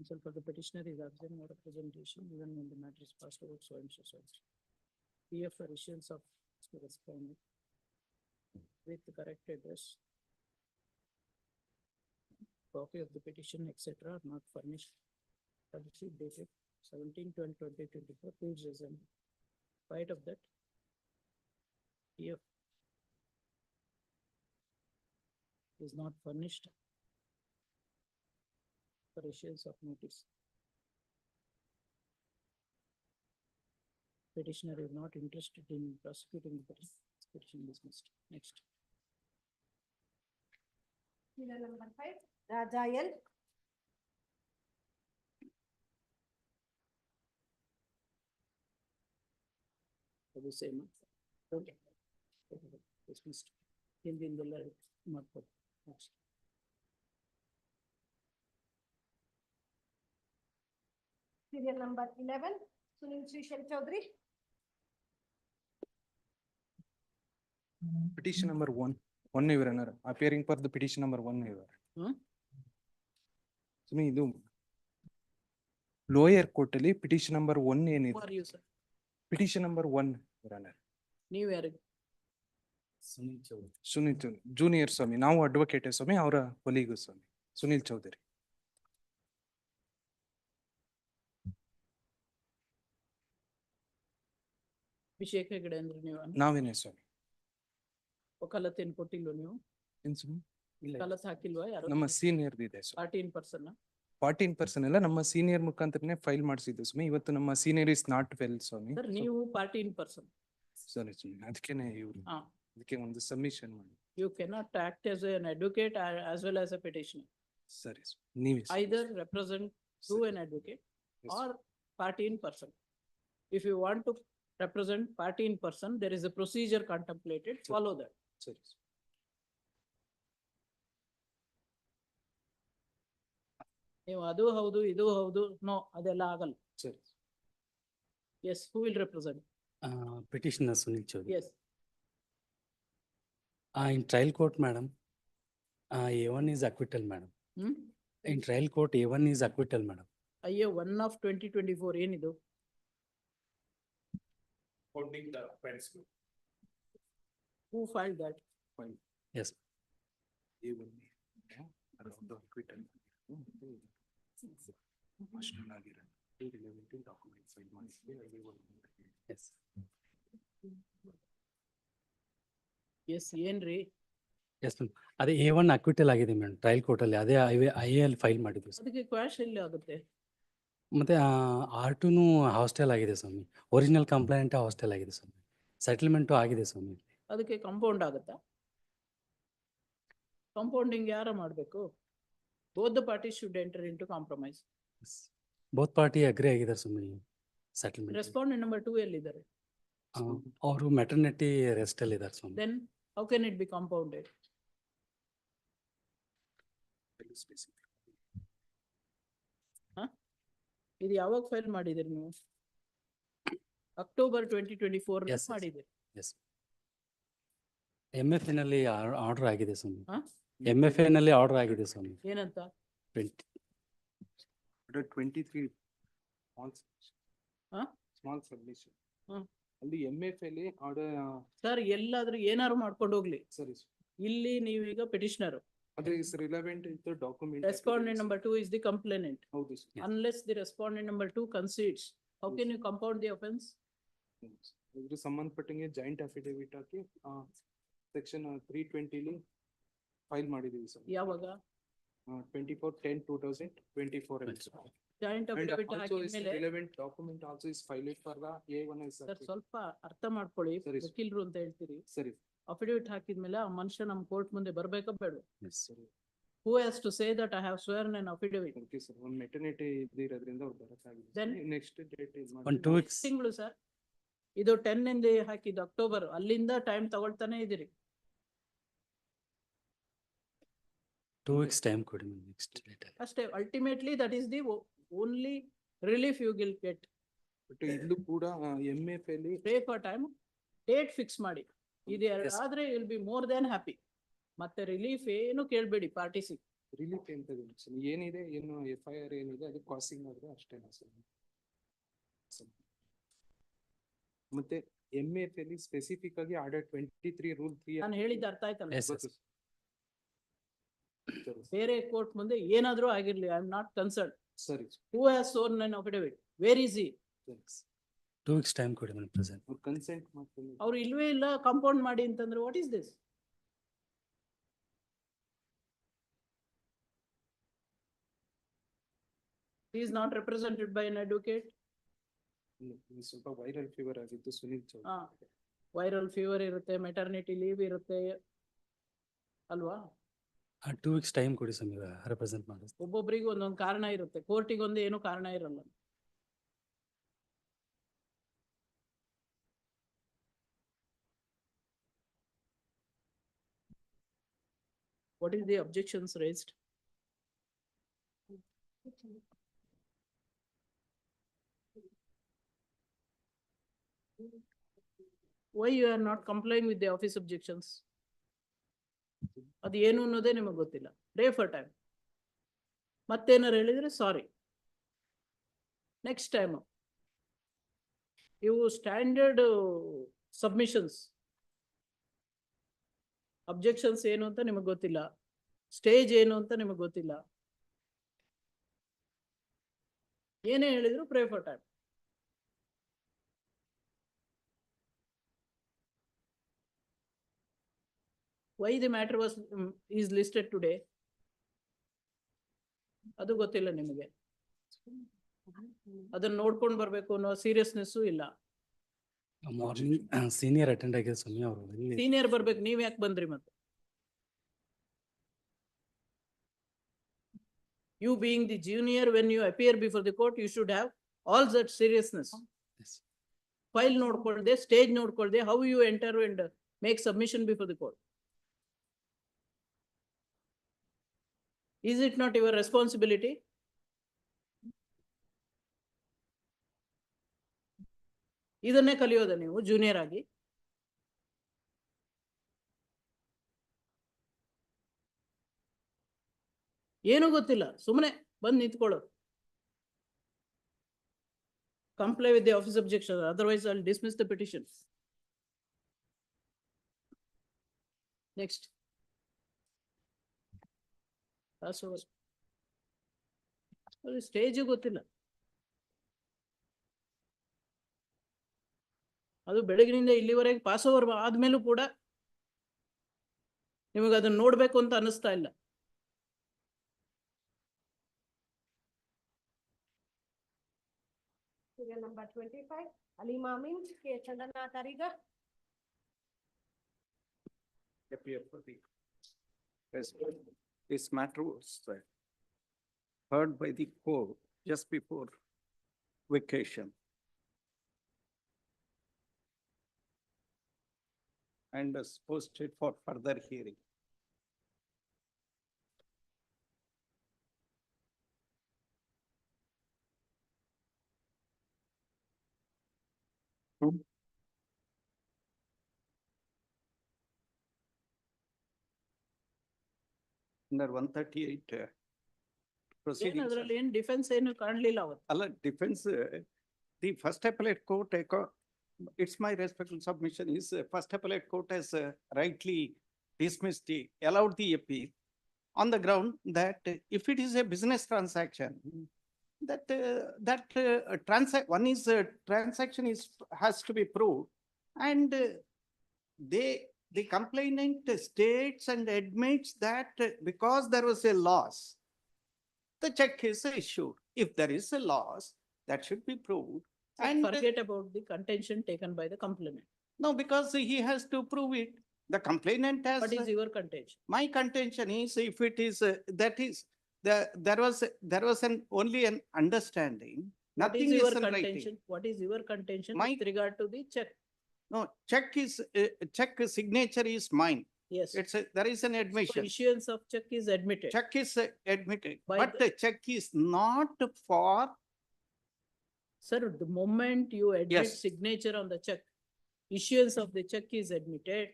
counsel for the petitioner is absent, no representation, even when the matter is passed over so and so. Here for issuance of respondent with the correct address. Copy of the petition, etc. are not furnished. Order sheet dated 17/12/2024 reads as in spite of that. Here is not furnished for issuance of notice. Petitioner is not interested in prosecuting the petition dismissed. Next. Serial number 5, Raja L. ಅದು same. Okay. dismissed. ಹಿಂದಿಂದೆಲ್ಲ ಮಾಡ್ಬೋದು. Next. Serial number 11, Sunil Srishal Chaudhary. Petition number one Your Honor, appearing for the petition number 1, Your Honor. So, ಇದು lower court ಅಲ್ಲಿ petition number 1 ಏನಿದೆ? Who are you, sir? Petition number 1, Your Honor. ನೀವು ಯಾರಿಗೆ? Sunil Chaudhary junior ಸ್ವಾಮಿ, ನಾವು advocate ಸ್ವಾಮಿ, ಅವರ ಕೊಲೀಗು ಸ್ವಾಮಿ ಸುನೀಲ್ ಚೌಧರಿ. ಅಭಿಷೇಕ್ ಹೆಗಡೆ ಅಂದ್ರೆ ನೀವು? ನಾವೇನೇ ಸ್ವಾಮಿ? ವಕಾಲತ್ ಏನ್ ಕೊಟ್ಟಿಲ್ವ ನೀವು? ಏನ್ ಸ್ವಾಮಿ? ಇಲ್ಲ, ವಕಾಲತ್ ಹಾಕಿಲ್ವಾ ಯಾರು? ನಮ್ಮ ಸೀನಿಯರ್ ಇದೆ ಸ್ವಾಮಿ. 14%. 14% ಎಲ್ಲ ನಮ್ಮ ಸೀನಿಯರ್ ಮುಖಾಂತರನೇ ಫೈಲ್ ಮಾಡಿಸಿದ್ದು ಸ್ವಾಮಿ. ಇವತ್ತು ನಮ್ಮ ಸೀನಿಯರ್ ಇಸ್ ನಾಟ್ ವೆಲ್ ಸ್ವಾಮಿ. ಸರ್ ನೀವು 14%. ಸರಿ ಸ್ವಾಮಿ, ಅದಕ್ಕೇನೆ ಇವ್ರು ಹಾ. ಅದಕ್ಕೆ ಒಂದು ಸಬ್ಮಿಷನ್ ಮಾಡಿ. You cannot act as an advocate as well as a petitioner. ಸರಿ ಸ್ವಾಮಿ, ನೀವೇ ಸ್ವಾಮಿ. Either represent through an advocate Yes. or 14%. If you want to represent 14%, there is a procedure contemplated, follow that. ಸರಿ. ನೀವು ಅದು ಹೌದು ಇದು ಹೌದು no ಅದೆಲ್ಲ ಆಗಲ್ಲ. ಸರಿ. Yes, who will represent? Petitioner Sunil Chaudhary. Yes. In trial court, madam, A1 is acquittal, madam. In trial court, A1 is acquittal, madam. IA 1 of 2024 ಏನಿದು? Holding the offense. Who filed that? Yes. A1 around the acquittal. Promotional ಆಗಿರೋ irrelevant document file ಮಾಡಿದ್ವಿ. Yes. Yes, ಏನ್ರಿ? Yes, ma'am. ಅದೇ A1 acquittal ಆಗಿದೆ madam trial court ಅಲ್ಲಿ. ಅದೇ IAL file ಮಾಡಿದ್ವಿ sir. ಅದಕ್ಕೆ ಕ್ವಾಶ್ ಎಲ್ಲಿ ಆಗುತ್ತೆ? ಮತ್ತೆ R2 ಹಾಸ್ಟೆಲ್ ಆಗಿದೆ ಸ್ವಾಮಿ. ಒರಿಜಿನಲ್ ಕಂಪ್ಲೇಂಟ್ ಹಾಸ್ಟೆಲ್ ಆಗಿದೆ ಸ್ವಾಮಿ. ಸೆಟಲ್ಮೆಂಟು ಆಗಿದೆ ಸ್ವಾಮಿ. ಅದಕ್ಕೆ ಕಾಂಪೌಂಡ್ ಆಗುತ್ತಾ? ಕಾಂಪೌಂಡಿಂಗ್ ಯಾರ ಮಾಡಬೇಕು? Both the parties should enter into compromise. Both party agri ಆಗಿದ್ದಾರೆ ಸ್ವಾಮಿ ಸೆಟಲ್ಮೆಂಟ್. Respondent number 2 ಎಲ್ಲಿದ್ದಾರೆ? ಅವರು ಮೆಟರ್ನಿಟಿ ರೆಸ್ಟ್ ಅಲ್ಲಿ ಇದ್ದಾರೆ ಸ್ವಾಮಿ. Then how can it be compounded? ಇದು ಯಾವಾಗ ಫೈಲ್ ಮಾಡಿದಿರಿ ನೀವು? October 2024 Yes, yes. ಮಾಡಿದಿರಿ. ಎಸ್. MFA ನಲ್ಲಿ ಆರ್ಡರ್ ಆಗಿದೆ ಸ್ವಾಮಿ. ಹಾ? MFA ನಲ್ಲಿ ಆರ್ಡರ್ ಆಗಿದೆ ಸ್ವಾಮಿ. ಏನಂತ? 23 ಹಾ? Small submission. ಹ್ಮ್. ಅಲ್ಲಿ MFA ಅಲ್ಲಿ ಆರ್ಡರ್. ಸರ್ ಎಲ್ಲಾದ್ರೂ ಏನಾದ್ರು ಮಾಡ್ಕೊಂಡು ಹೋಗ್ಲಿ. ಸರಿ. ಇಲ್ಲಿ ನೀವೀಗ ಪೆಟಿಷನರ್. ಅದು is relevant with the document. Respondent number 2 is the complainant. ಹೌದು sir. Unless the respondent number 2 concedes, how can you compound the offense? ಇದ್ರ ಸಂಬಂಧಪಟ್ಟಂಗೆ ಜಾಯಿಂಟ್ ಅಫಿಡೇವಿಟ್ ಹಾಕಿ ಸೆಕ್ಷನ್ 320 ಫೈಲ್ ಮಾಡಿದೀವಿ ಸರ್. ಯಾವಾಗ? 24/10/2024. ಜಾಯಿಂಟ್ ಅಫಿಡವಿಟ್ ಹಾಕಿದ್ಮೇಲೆ relevant document also is filed for the A1 is. Sir ಸ್ವಲ್ಪ ಅರ್ಥ ಮಾಡ್ಕೊಳ್ಳಿ, ಸರಿ. ವಕೀಲರು ಅಂತ ಹೇಳ್ತೀರಿ. ಸರಿ. ಅಫಿಡವಿಟ್ ಹಾಕಿದ್ಮೇಲೆ ಆ ಮನುಷ್ಯ ನಮ್ ಕೋರ್ಟ್ ಮುಂದೆ ಬರ್ಬೇಕಾ ಬೇಡ? ಸರಿ. Who has to say that I have sworn an affidavit? Okay sir, ಒಂದು ಮೆಟರ್ನಿಟಿ ಇರೋದ್ರಿಂದ ಅವ್ರು ಬರಕ್ಕಾಗಿದೆ. Then ನೆಕ್ಸ್ಟ್ ಡೇಟ್ ಇದು ಒಂದು 2 weeks. ತಿಂಗಳು ಸರ್. ಇದು 10 ಇಂದ ಹಾಕಿದ್ದು ಅಕ್ಟೋಬರ್, ಅಲ್ಲಿಂದ ಟೈಮ್ ತಗೊಳ್ತಾನೆ ಇದೀರಿ. 2 weeks ಟೈಮ್ ಕೊಡಿ ನೆಕ್ಸ್ಟ್ ಡೇಟ್ ಅಲ್ಲಿ. ಅಷ್ಟೇ. Ultimately that is the only relief you will get. But ಇಲ್ಲೂ ಕೂಡ MFA ಅಲ್ಲಿ take for time, date fix ಮಾಡಿ. ಇದು ಎರಡು Yes. ಆದ್ರೆ will be more than happy. ಮತ್ತೆ ರಿಲೀಫ್ ಏನು ಕೇಳಬೇಡಿ ಪಾರ್ಟಿಸಿ. ರಿಲೀಫ್ ಎಂತ ಏನಿದೆ, ಏನು FIR ಏನಿದೆ ಅದು ಕ್ವಾಸಿಂಗ್ ಆದ್ರೆ ಅಷ್ಟೇನಾ ಸರ್? ಮತ್ತೆ MFA ಅಲ್ಲಿ ಸ್ಪೆಸಿಫಿಕ್ ಆಗಿ ಆರ್ಡರ್ 23 ರೂಲ್ 3 ನಾನು ಹೇಳಿದ್ದು ಅರ್ಥ ಆಯ್ತಲ್ಲ? Yes, yes. ಬೇರೆ ಕೋರ್ಟ್ ಮುಂದೆ ಏನಾದ್ರೂ ಆಗಿರ್ಲಿ, ಐ ಆಮ್ ನಾಟ್ ಕನ್ಸರ್ನ್. ಸರಿ. Who has sworn an affidavit? Where is he? 2 weeks time ಕೊಡಿ ಮೇಡಮ್ ಪ್ರೆಸೆಂಟ್. ಅವ್ರು ಕನ್ಸೆಂಟ್ ಮಾಡ್ಕೊಂಡು ಅವ್ರು ಇಲ್ವೇ ಇಲ್ಲ ಕಾಂಪೌಂಡ್ ಮಾಡಿ ಅಂತಂದ್ರೆ what is this? He is not represented by an advocate. ಸ್ವಲ್ಪ ವೈರಲ್ ಫೀವರ್ ಆಗಿತ್ತು ಸುನೀಲ್ ಚೌಧರಿ. ವೈರಲ್ ಫೀವರ್ ಇರುತ್ತೆ, ಮೆಟರ್ನಿಟಿ ಲೀವ್ ಇರುತ್ತೆ ಅಲ್ವಾ? 2 weeks ಟೈಮ್ ಕೊಡಿ ಸ್ವಾಮಿ ರೆಪ್ರೆಸೆಂಟ್ ಮಾಡಿ. ಒಬ್ಬೊಬ್ಬರಿಗೆ ಒಂದೊಂದು ಕಾರಣ ಇರುತ್ತೆ, ಕೋರ್ಟಿಗೆ ಒಂದು ಏನು ಕಾರಣ ಇರಲ್ಲ. What is the objections raised? Why you are not complying with the office objections? ಅದು ಏನು ಅನ್ನೋದೇ ನಿಮಗೆ ಗೊತ್ತಿಲ್ಲ. Pray for time. ಮತ್ತೇನಾರು ಹೇಳಿದ್ರೆ ಸಾರಿ. ನೆಕ್ಸ್ಟ್ ಟೈಮ್ ಇವು ಸ್ಟ್ಯಾಂಡರ್ಡ್ ಸಬ್ಮಿಷನ್ಸ್. ಅಬ್ಜೆಕ್ಷನ್ಸ್ ಏನು ಅಂತ ನಿಮಗೆ ಗೊತ್ತಿಲ್ಲ, ಸ್ಟೇಜ್ ಏನು ಅಂತ ನಿಮಗೆ ಗೊತ್ತಿಲ್ಲ. ಏನೇ ಹೇಳಿದ್ರು pray for time. Why the matter was is listed today ಅದು ಗೊತ್ತಿಲ್ಲ ನಿಮಗೆ. ಅದನ್ನ ನೋಡ್ಕೊಂಡು ಬರ್ಬೇಕು ಅನ್ನೋ ಸೀರಿಯಸ್ನೆಸ್ಸು ಇಲ್ಲ. ಮಾರ್ನಿಂಗ್ ಸೀನಿಯರ್ ಅಟೆಂಡ್ ಆಗಿದೆ ಸ್ವಾಮಿ ಅವರು. ಸೀನಿಯರ್ ಬರ್ಬೇಕು, ನೀವ್ ಯಾಕೆ ಬಂದ್ರಿ ಮತ್ತೆ? You being the junior, when you appear before the court, you should have all that seriousness. File ನೋಡ್ಕೊಳ್ದೆ, stage ನೋಡ್ಕೊಳ್ದೆ, how you enter and make submission before the court. Is it not your responsibility? ಇದನ್ನೇ ಕಲಿಯೋದ ನೀವು junior ಆಗಿ? ಏನು ಗೊತ್ತಿಲ್ಲ, ಸುಮ್ಮನೆ ಬಂದು ನಿಂತ್ಕೊಳ್ಳೋದು. Comply with the office objection, otherwise I'll dismiss the petition. Next. Pass over. Stage ಗೊತ್ತಿಲ್ಲ. ಅದು ಬೆಳಗಿನಿಂದ ಇಲ್ಲಿವರೆಗೆ ಪಾಸ್ ಓವರ್ ಆದ್ಮೇಲೂ ಕೂಡ ನಿಮಗೆ ಅದನ್ನ ನೋಡ್ಬೇಕು ಅಂತ ಅನಿಸ್ತಾ ಇಲ್ಲ. Serial number 25, Alima Means, K. Chandana Tariga. Appear for the. Yes, this matter was heard by the court just before vacation. And is posted for further hearing. Under 138 proceedings. ಅದರಲ್ಲಿ ಏನು defence ಏನು ಕಾಣಲಿಲ್ಲ ಅವತ್ತು. ಅಲ್ಲ defense, the first appellate court, it's my respectful submission is first appellate court has rightly dismissed, allowed the appeal on the ground that if it is a business transaction, one is transaction has to be proved, and the complainant states and admits that because there was a loss, the check is issued. If there is a loss, that should be proved. And forget about the contention taken by the complainant. No, because he has to prove it. The complainant has. What is your contention? My contention is, if it is, that is, there was only an understanding. Nothing is in writing. What is your contention with regard to the check? No, check signature is mine. Yes. There is an admission. So issuance of check is admitted. Check is admitted, but the check is not for. Sir, the moment you admit Yes. signature on the check, issuance of the check is admitted,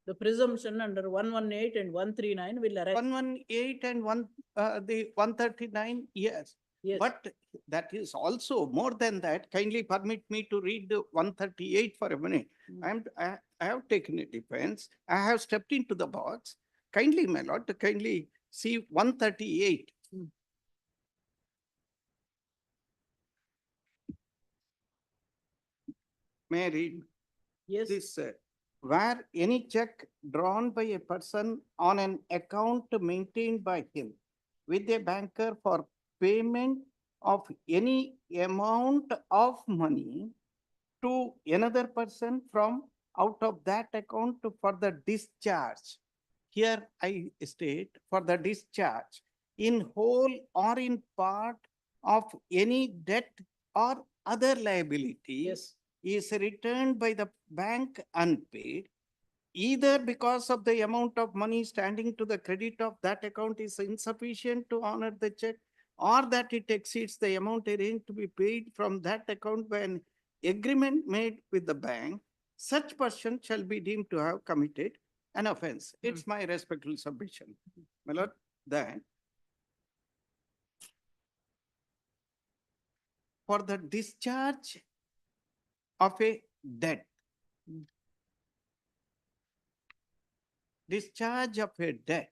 the presumption under 118 and 139 will arise. 118 and the 139, yes. Yes. But that is also more than that. Kindly permit me to read the 138 for a minute. I have taken a defense. I have stepped into the box. Kindly, my lord, to kindly see 138. May I read? Yes. This, where any check drawn by a person on an account maintained by him with a banker for payment of any amount of money to another person from out of that account for the discharge. Here I state for the discharge in whole or in part of any debt or other liability is returned by the bank unpaid, either because of the amount of money standing to the credit of that account is insufficient to honor the check, or that it exceeds the amount arranged to be paid from that account by an agreement made with the bank, such person shall be deemed to have committed an offense. It's my respectful submission. My lord, that for the discharge of a debt, discharge of a debt.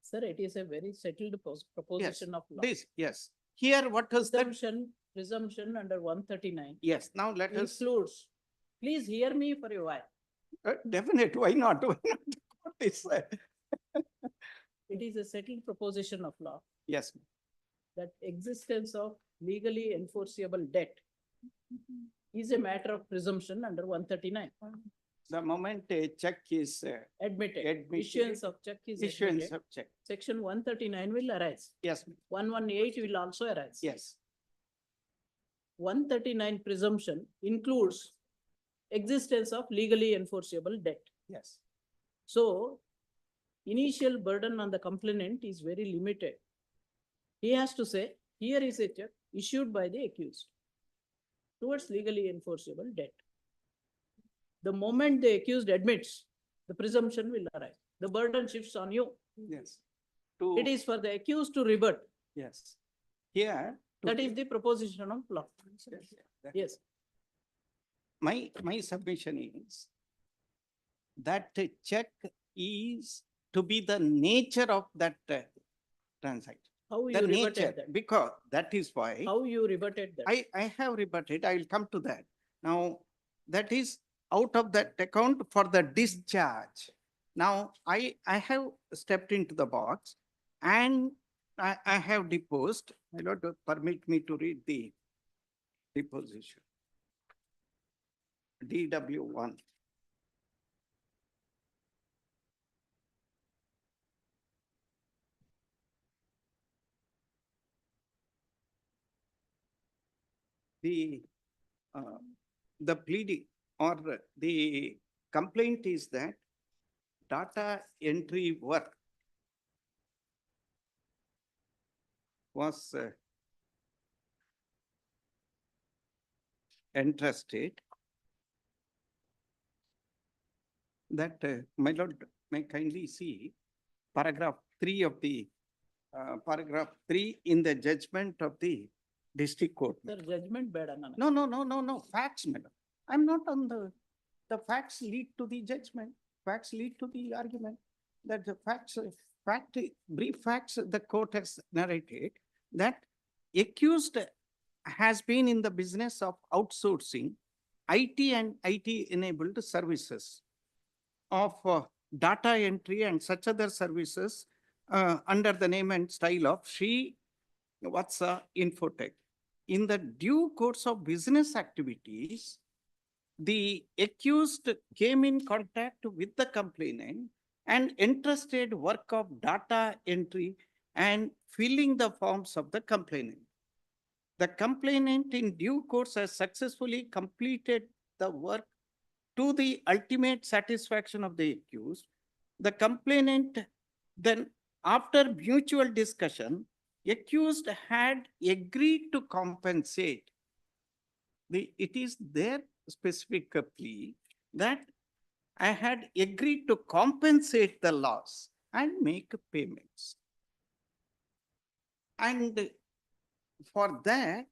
Sir, it is a very settled proposition of law. This, yes. Here, what is that? Presumption under 139. Yes, now let us. Includes, please hear me for a while. Definitely, why not? Why not? What is that? It is a settled proposition of law. Yes. That existence of legally enforceable debt is a matter of presumption under 139. The moment a check is Admitted. Issuance of check is issuance admitted. of check. Section 139 will arise. Yes. 118 will also arise. Yes. 139 presumption includes existence of legally enforceable debt. Yes. So, initial burden on the complainant is very limited. He has to say, here is a check issued by the accused towards legally enforceable debt. The moment the accused admits, the presumption will arise. The burden shifts on you. Yes. It is for the accused to rebut. Yes. Here. That is the proposition of law. Yes. My submission is that a check is to be the nature of that transaction. How you The rebutted nature, that? because that is why. How you rebutted that? I have rebutted, I will come to that. Now, that is out of that account for the discharge. Now, I have stepped into the box and I have deposed. My lord, permit me to read the deposition. DW1. The pleading or the complaint is that data entry work was entrusted. That, my lord, may kindly see paragraph 3 of the paragraph 3 in the judgment of the district court. Sir, judgment bad anna. No, facts, madam. I'm not on the facts lead to the judgment. Facts lead to the argument that the brief facts the court has narrated that accused has been in the business of outsourcing IT and IT enabled services of data entry and such other services under the name and style of Infotech. In the due course of business activities, the accused came in contact with the complainant and entrusted work of data entry and filling the forms of the complainant. The complainant in due course has successfully completed the work to the ultimate satisfaction of the accused. The complainant then, after mutual discussion, accused had agreed to compensate. It is their specific plea that I had agreed to compensate the loss and make payments. And for that,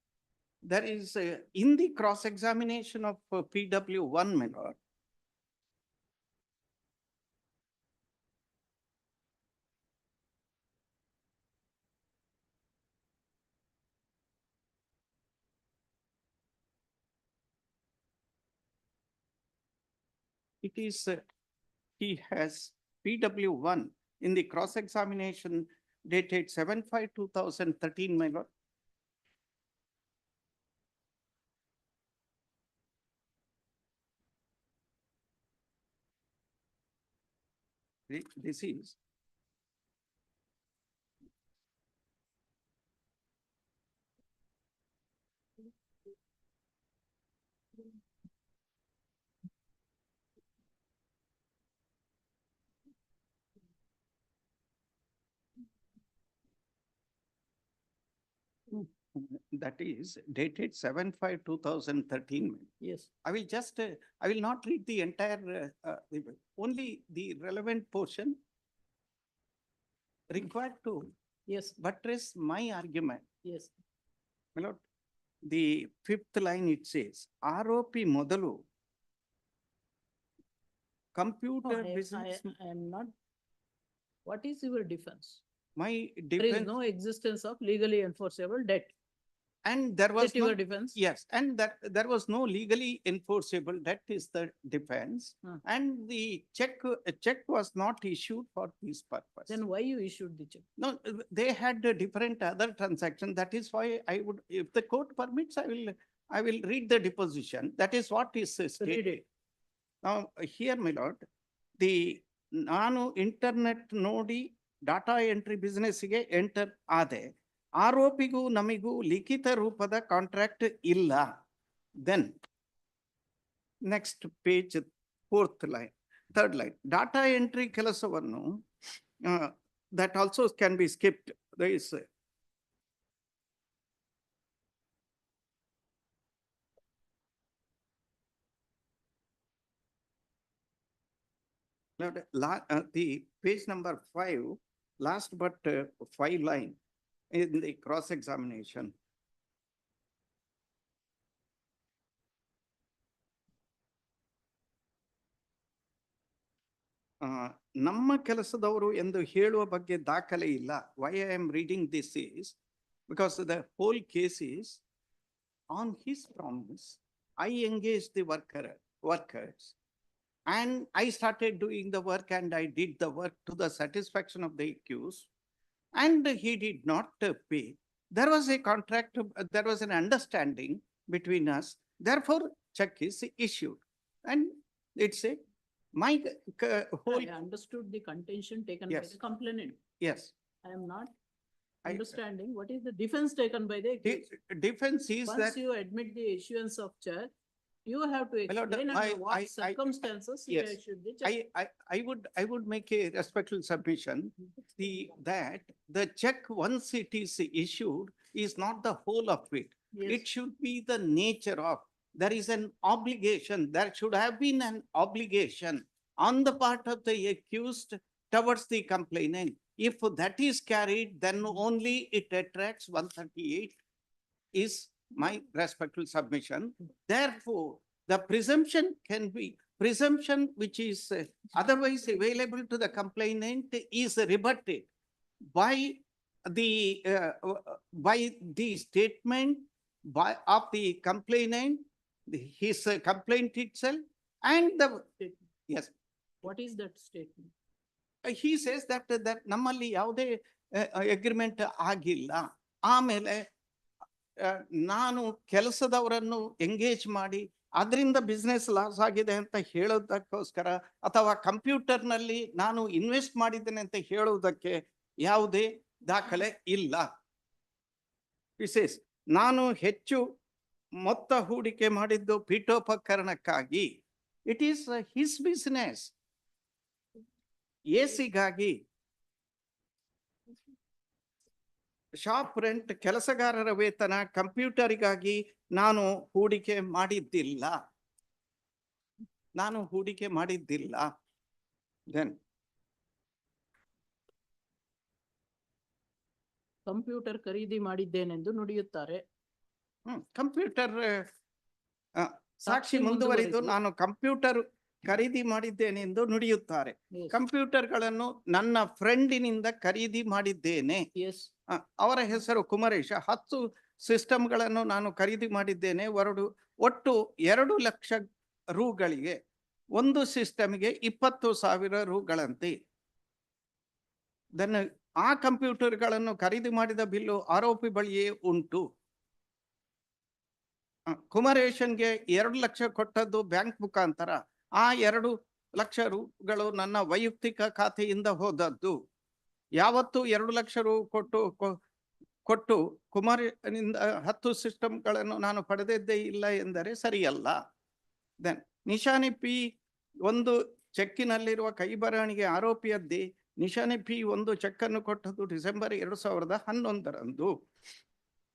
there is in the cross-examination of PW1, my lord, it is, he has PW1 in the cross-examination dated 7/5/2013, my lord. This is that is dated 7/5/2013. Yes. I will just, I will not read the entire, only the relevant portion required to Yes. buttress my argument. Yes. My lord, the fifth line it says, ROP modalu computer business. I am not. What is your defense? My There is defense, no existence of legally enforceable debt. and there was That your no, defense? yes, and that there was no legally enforceable, that is the defense. Hmm. And the check was not issued for this purpose. Then why you issued the check? No, they had a different other transaction. That is why I would, if the court permits, I will read the deposition. That is what is stated. Read it. Now, here, my lord, the ನಾನು internet ನೋಡಿ data entry ಬಿಸ್ನೆಸ್ಗೆ enter ಆದೆ. ಆರೋಪಿಗೂ ನಮಿಗೂ ಲಿಖಿತ ರೂಪದ contract ಇಲ್ಲ. Then next page, fourth line, third line, data entry ಕೆಲಸವನ್ನು that also can be skipped. There is the page number 5, last but 5 line in the cross examination. ನಮ್ಮ ಕೆಲಸದವರು ಎಂದು ಹೇಳುವ ಬಗ್ಗೆ ದಾಖಲೆ ಇಲ್ಲ. Why I am reading this is because the whole case is on his promise. I engaged the workers and I started doing the work and I did the work to the satisfaction of the accused and he did not pay. There was a contract, there was an understanding between us. Therefore, check is issued. And it's a my whole. I understood the contention taken by Yes. the complainant. Yes. I am not understanding what is the defense taken by the accused. Defense is Once that. you admit the issuance of check, you have to My lord, explain under what circumstances you yes. issued the check. I would make a respectful submission. That the check, once it is issued, is not the whole of it. Yes. It should be the nature of, there is an obligation, there should have been an obligation on the part of the accused towards the complainant. If that is carried, then only it attracts 138 is my respectful submission. Therefore, the presumption can be, presumption which is otherwise available to the complainant is rebutted by the statement of the complainant, his complaint itself, and the, yes. What is that statement? He says that ನಮ್ಮಲ್ಲಿ ಯಾವುದೇ agreement ಆಗಿಲ್ಲ. ಆಮೇಲೆ ನಾನು ಕೆಲಸದವರನ್ನು engage ಮಾಡಿ ಅದರಿಂದ business loss ಆಗಿದೆ ಅಂತ ಹೇಳೋದಕ್ಕೋಸ್ಕರ ಅಥವಾ ಕಂಪ್ಯೂಟರ್ನಲ್ಲಿ ನಾನು ಇನ್ವೆಸ್ಟ್ ಮಾಡಿದ್ದೇನೆ ಅಂತ ಹೇಳುವುದಕ್ಕೆ ಯಾವುದೇ ದಾಖಲೆ ಇಲ್ಲ. ವಿಶೇಷ ನಾನು ಹೆಚ್ಚು ಮೊತ್ತ ಹೂಡಿಕೆ ಮಾಡಿದ್ದು ಪೀಠೋಪಕರಣಕ್ಕಾಗಿ. It is his business. ಎಸಿಗಾಗಿ, ಶಾಪ್ ರೆಂಟ್, ಕೆಲಸಗಾರರ ವೇತನ, ಕಂಪ್ಯೂಟರಿಗಾಗಿ ನಾನು ಹೂಡಿಕೆ ಮಾಡಿದ್ದಿಲ್ಲ. ದೆನ್ ಕಂಪ್ಯೂಟರ್ ಖರೀದಿ ಮಾಡಿದ್ದೇನೆಂದು ನುಡಿಯುತ್ತಾರೆ. ಕಂಪ್ಯೂಟರ್ ಸಾಕ್ಷಿ ಮುಂದುವರಿದು ನಾನು ಕಂಪ್ಯೂಟರ್ ಖರೀದಿ ಮಾಡಿದ್ದೇನೆ ಎಂದು ನುಡಿಯುತ್ತಾರೆ. ಕಂಪ್ಯೂಟರ್ಗಳನ್ನು ನನ್ನ ಫ್ರೆಂಡಿನಿಂದ ಖರೀದಿ ಮಾಡಿದ್ದೇನೆ. ಅವರ ಹೆಸರು ಕುಮರೇಶ. 10 ಸಿಸ್ಟಮ್ಗಳನ್ನು ನಾನು ಖರೀದಿ ಮಾಡಿದ್ದೇನೆ. ಒಟ್ಟು 2 ಲಕ್ಷ ರೂಗಳಿಗೆ. ಒಂದು ಸಿಸ್ಟಮ್ಗೆ 20,000 ರೂಗಳಂತೆ. ಆ ಕಂಪ್ಯೂಟರ್ಗಳನ್ನು ಖರೀದಿ ಮಾಡಿದ ಬಿಲ್ಲು ಆರೋಪಿ ಬಳಿಯೇ ಉಂಟು. ಕುಮರೇಶನ್ಗೆ 2 ಲಕ್ಷ ಕೊಟ್ಟದ್ದು ಬ್ಯಾಂಕ್ ಮುಖಾಂತರ. ಆ 2 ಲಕ್ಷ ರೂಗಳು ನನ್ನ ವೈಯಕ್ತಿಕ ಖಾತೆಯಿಂದ ಹೋದದ್ದು. ಯಾವತ್ತು 2 ಲಕ್ಷ ರು ಕೊಟ್ಟು ಕುಮಾರನಿಂದ 10 ಸಿಸ್ಟಮ್ಗಳನ್ನು ನಾನು ಪಡೆದಿದ್ದೇ ಇಲ್ಲ ಎಂದರೆ ಸರಿಯಲ್ಲ. ದೆನ್ ನಿಶಾನೆ ಪಿ ಒಂದು ಚೆಕ್ಕಿನಲ್ಲಿರುವ ಕೈ ಬರವಣಿಗೆ ಆರೋಪಿಯದ್ದೇ. ನಿಶಾನೆ ಪಿ ಒಂದು ಚೆಕ್ ಅನ್ನು ಕೊಟ್ಟದ್ದು ಡಿಸೆಂಬರ್ 2011ರಂದು.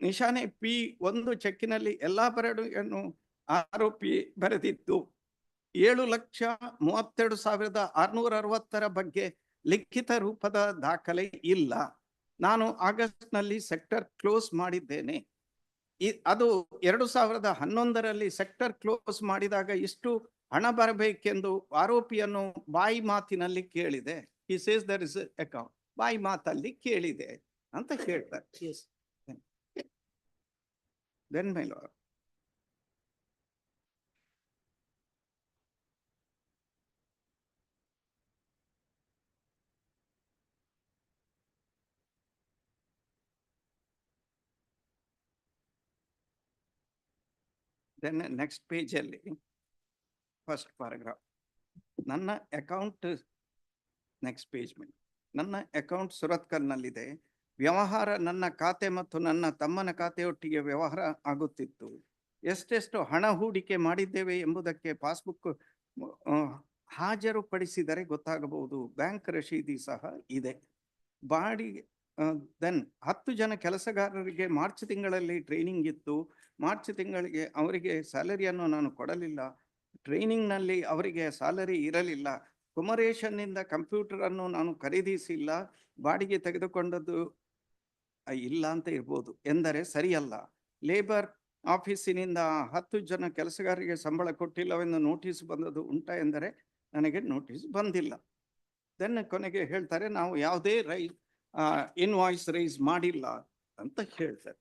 ನಿಶಾನೆ ಪಿ ಒಂದು ಚೆಕ್ಕಿನಲ್ಲಿ ಎಲ್ಲಾ ಬರವಣಿಗೆಯನ್ನು ಆರೋಪಿ ಬರೆದಿದ್ದು. 7,32,660 ಬಗ್ಗೆ ಲಿಖಿತ ರೂಪದ ದಾಖಲೆ ಇಲ್ಲ. ನಾನು ಆಗಸ್ಟ್ನಲ್ಲಿ ಸೆಕ್ಟರ್ ಕ್ಲೋಸ್ ಮಾಡಿದ್ದೇನೆ. ಅದು 2011ರಲ್ಲಿ ಸೆಕ್ಟರ್ ಕ್ಲೋಸ್ ಮಾಡಿದಾಗ ಇಷ್ಟು ಹಣ ಬರಬೇಕೆಂದು ಆರೋಪಿಯನ್ನು ಬಾಯಿ ಮಾತಿನಲ್ಲಿ ಕೇಳಿದೆ. He says there is an account. ಬಾಯಿ ಮಾತಲ್ಲಿ ಕೇಳಿದೆ ಅಂತ ಹೇಳ್ತಾರೆ. Yes. Then my lord. Then next page ಅಲ್ಲಿ ಫಸ್ಟ್ ಪ್ಯಾರಾಗ್ರಾಫ್. ನನ್ನ ಅಕೌಂಟ್ ನೆಕ್ಸ್ಟ್ ಪೇಜ್ ಮೇಲೆ ನನ್ನ ಅಕೌಂಟ್ ಸುರತ್ಕಲ್ನಲ್ಲಿದೆ. ವ್ಯವಹಾರ ನನ್ನ ಖಾತೆ ಮತ್ತು ನನ್ನ ತಮ್ಮನ ಖಾತೆಯೊಟ್ಟಿಗೆ ವ್ಯವಹಾರ ಆಗುತ್ತಿತ್ತು. ಎಷ್ಟೆಷ್ಟು ಹಣ ಹೂಡಿಕೆ ಮಾಡಿದ್ದೇವೆ ಎಂಬುದಕ್ಕೆ ಪಾಸ್ಬುಕ್ ಹಾಜರುಪಡಿಸಿದರೆ ಗೊತ್ತಾಗಬಹುದು. ಬ್ಯಾಂಕ್ ರಶೀದಿ ಸಹ ಇದೆ. ಬಾಡಿಗೆ ದೆನ್ 10 ಜನ ಕೆಲಸಗಾರರಿಗೆ ಮಾರ್ಚ್ ತಿಂಗಳಲ್ಲಿ ಟ್ರೈನಿಂಗ್ ಇತ್ತು. ಮಾರ್ಚ್ ತಿಂಗಳಿಗೆ ಅವರಿಗೆ ಸ್ಯಾಲರಿಯನ್ನು ನಾನು ಕೊಡಲಿಲ್ಲ. ಟ್ರೈನಿಂಗ್ನಲ್ಲಿ ಅವರಿಗೆ ಸ್ಯಾಲರಿ ಇರಲಿಲ್ಲ. ಕುಮರೇಶನ್ನಿಂದ ಕಂಪ್ಯೂಟರ್ ಅನ್ನು ನಾನು ಖರೀದಿಸಿಲ್ಲ. ಬಾಡಿಗೆ ತೆಗೆದುಕೊಂಡದ್ದು ಇಲ್ಲ ಅಂತ ಇರ್ಬೋದು ಎಂದರೆ ಸರಿಯಲ್ಲ. ಲೇಬರ್ ಆಫೀಸಿನಿಂದ 10 ಜನ ಕೆಲಸಗಾರರಿಗೆ ಸಂಬಳ ಕೊಟ್ಟಿಲ್ಲವೆಂದು ನೋಟಿಸ್ ಬಂದದ್ದು ಉಂಟಾ ಎಂದರೆ ನನಗೆ ನೋಟಿಸ್ ಬಂದಿಲ್ಲ. ದೆನ್ ಕೊನೆಗೆ ಹೇಳ್ತಾರೆ ನಾವು ಯಾವುದೇ ಇನ್ವಾಯ್ಸ್ ರೈಸ್ ಮಾಡಿಲ್ಲ ಅಂತ ಹೇಳ್ತಾರೆ.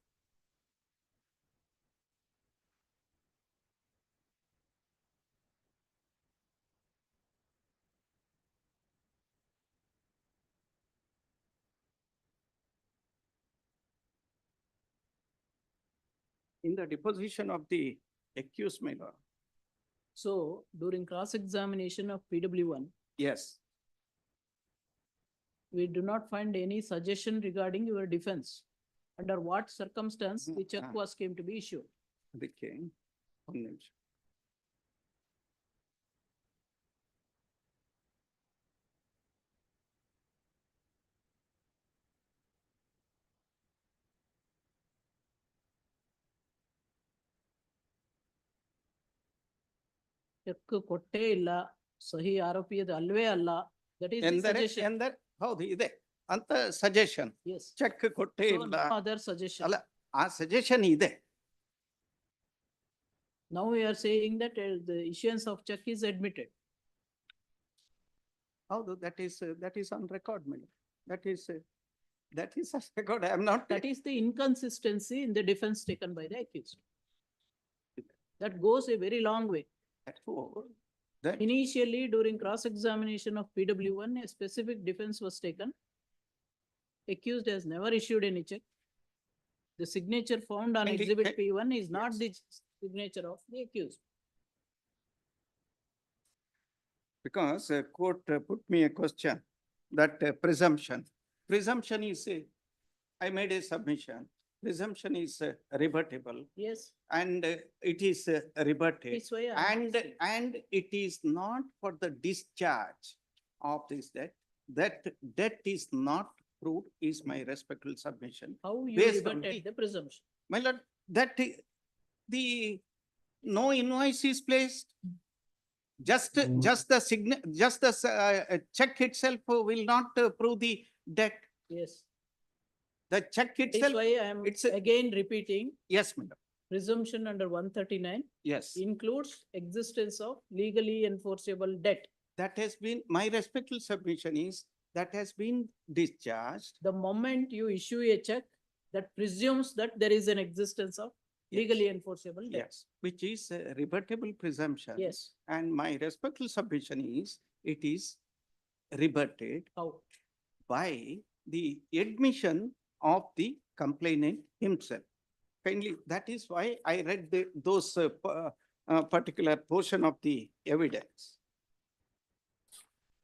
In the deposition of the accused, my lord. So during cross-examination of PW1, Yes. we do not find any suggestion regarding your defense. Under what circumstance the check came to be issued? ಅದಕ್ಕೆ ಒಂದು ನಿಮಿಷ. Check ಕೊಟ್ಟೇ ಇಲ್ಲ, ಸಹಿ ಆರೋಪಿಯದು ಅಲ್ವೇ ಅಲ್ಲ. That is the suggestion. ಎಂದರೆ ಹೌದು ಇದೆ ಅಂತ ಸಜೆಷನ್. Yes. ಚೆಕ್ ಕೊಟ್ಟೇ So ಇಲ್ಲ. no other suggestion. ಅಲ್ಲ, ಆ ಸಜೆಷನ್ ಇದೆ. Now we are saying that the issuance of check is admitted. ಹೌದು, that is on record, my lord. That is on record. I am not. That is the inconsistency in the defense taken by the accused. That goes a very long way. Initially, during cross-examination of PW1, a specific defense was taken. Accused has never issued any check. The signature found on exhibit P1 is not the signature of the accused. Because court put me a question that presumption is I made a submission. Presumption is rebuttable. Yes. And it is rebutted. That's why I am And it is not for the discharge of this debt. That debt is not proved is my respectful submission. How you Based on rebutted the presumption? My lord, that the no invoice is placed. Just the check itself will not prove the debt. Yes. The check That's itself. why I am again repeating. Yes, madam. Presumption under 139 Yes. includes existence of legally enforceable debt. That has been, my respectful submission is that has been discharged. The moment you issue a check, that presumes that there is an existence of legally enforceable debt. Yes, which is a rebuttable presumption. Yes. And my respectful submission is it is rebutted. How? By the admission of the complainant himself. Kindly, that is why I read those particular portion of the evidence.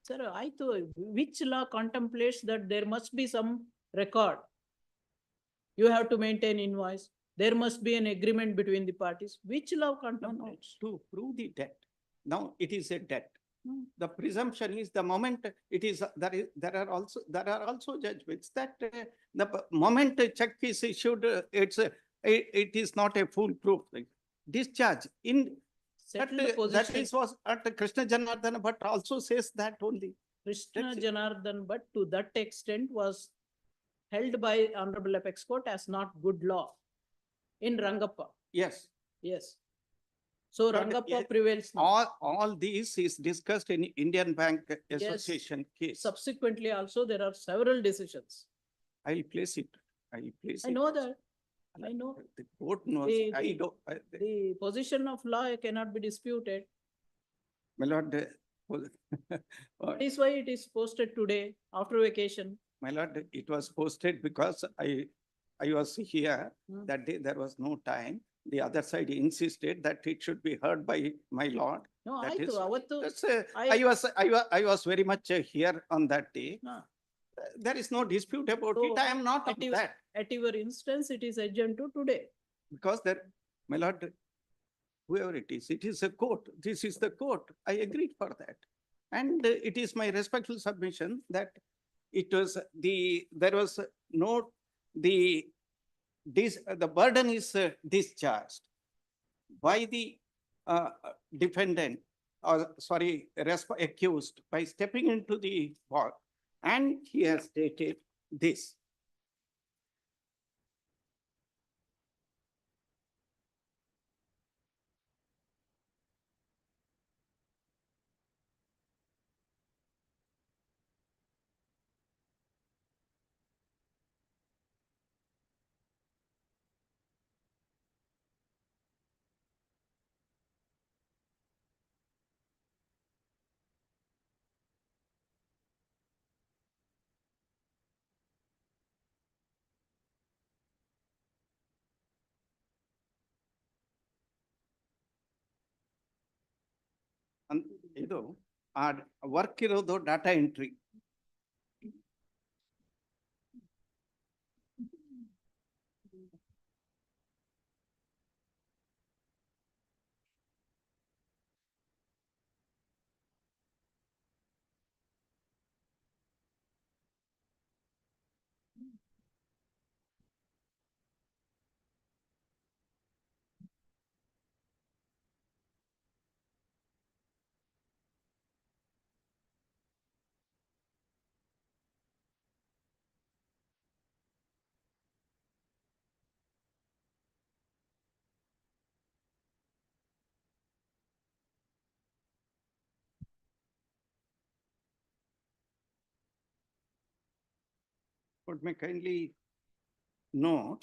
Sir, I thought, which law contemplates that there must be some record? You have to maintain invoice. There must be an agreement between the parties. Which law contemplates? To prove the debt. Now it is a debt. Hmm. The presumption is the moment it is, there are also judgments that the moment a check is issued, it is not a foolproof thing. Discharge in that, Settled that position. is was at Krishna Janardana, but also says that only. Krishna That's it. Janardhan, but to that extent was held by Honorable Apex Court as not good law in Rangappa. Yes. Yes. So But, Rangappa yeah, prevails now. all these is discussed in Indian Bank Yes. Association case. Subsequently also there are several decisions. I'll place it. I'll place I it. know that. I know. The court knows. The position of law cannot be disputed. My lord, That is why it is posted today after vacation. my lord, it was posted because I was here Hmm. that day. There was no time. The other side insisted that it should be heard by my lord. No, That ಆಯ್ತು is- ಅವತ್ತು that's, I was very much here on that day. ಹಾ. There is no dispute about So, it. I am not of that. At your instance, it is adjourned to today. Because there, my lord, whoever it is a court. This is the court. I agreed for that. And it is my respectful submission that there was no, the burden is discharged by the defendant, or sorry, accused by stepping into the court. And he has stated this. ಇದು ಆ work ಇರೋದು data entry. But may kindly note,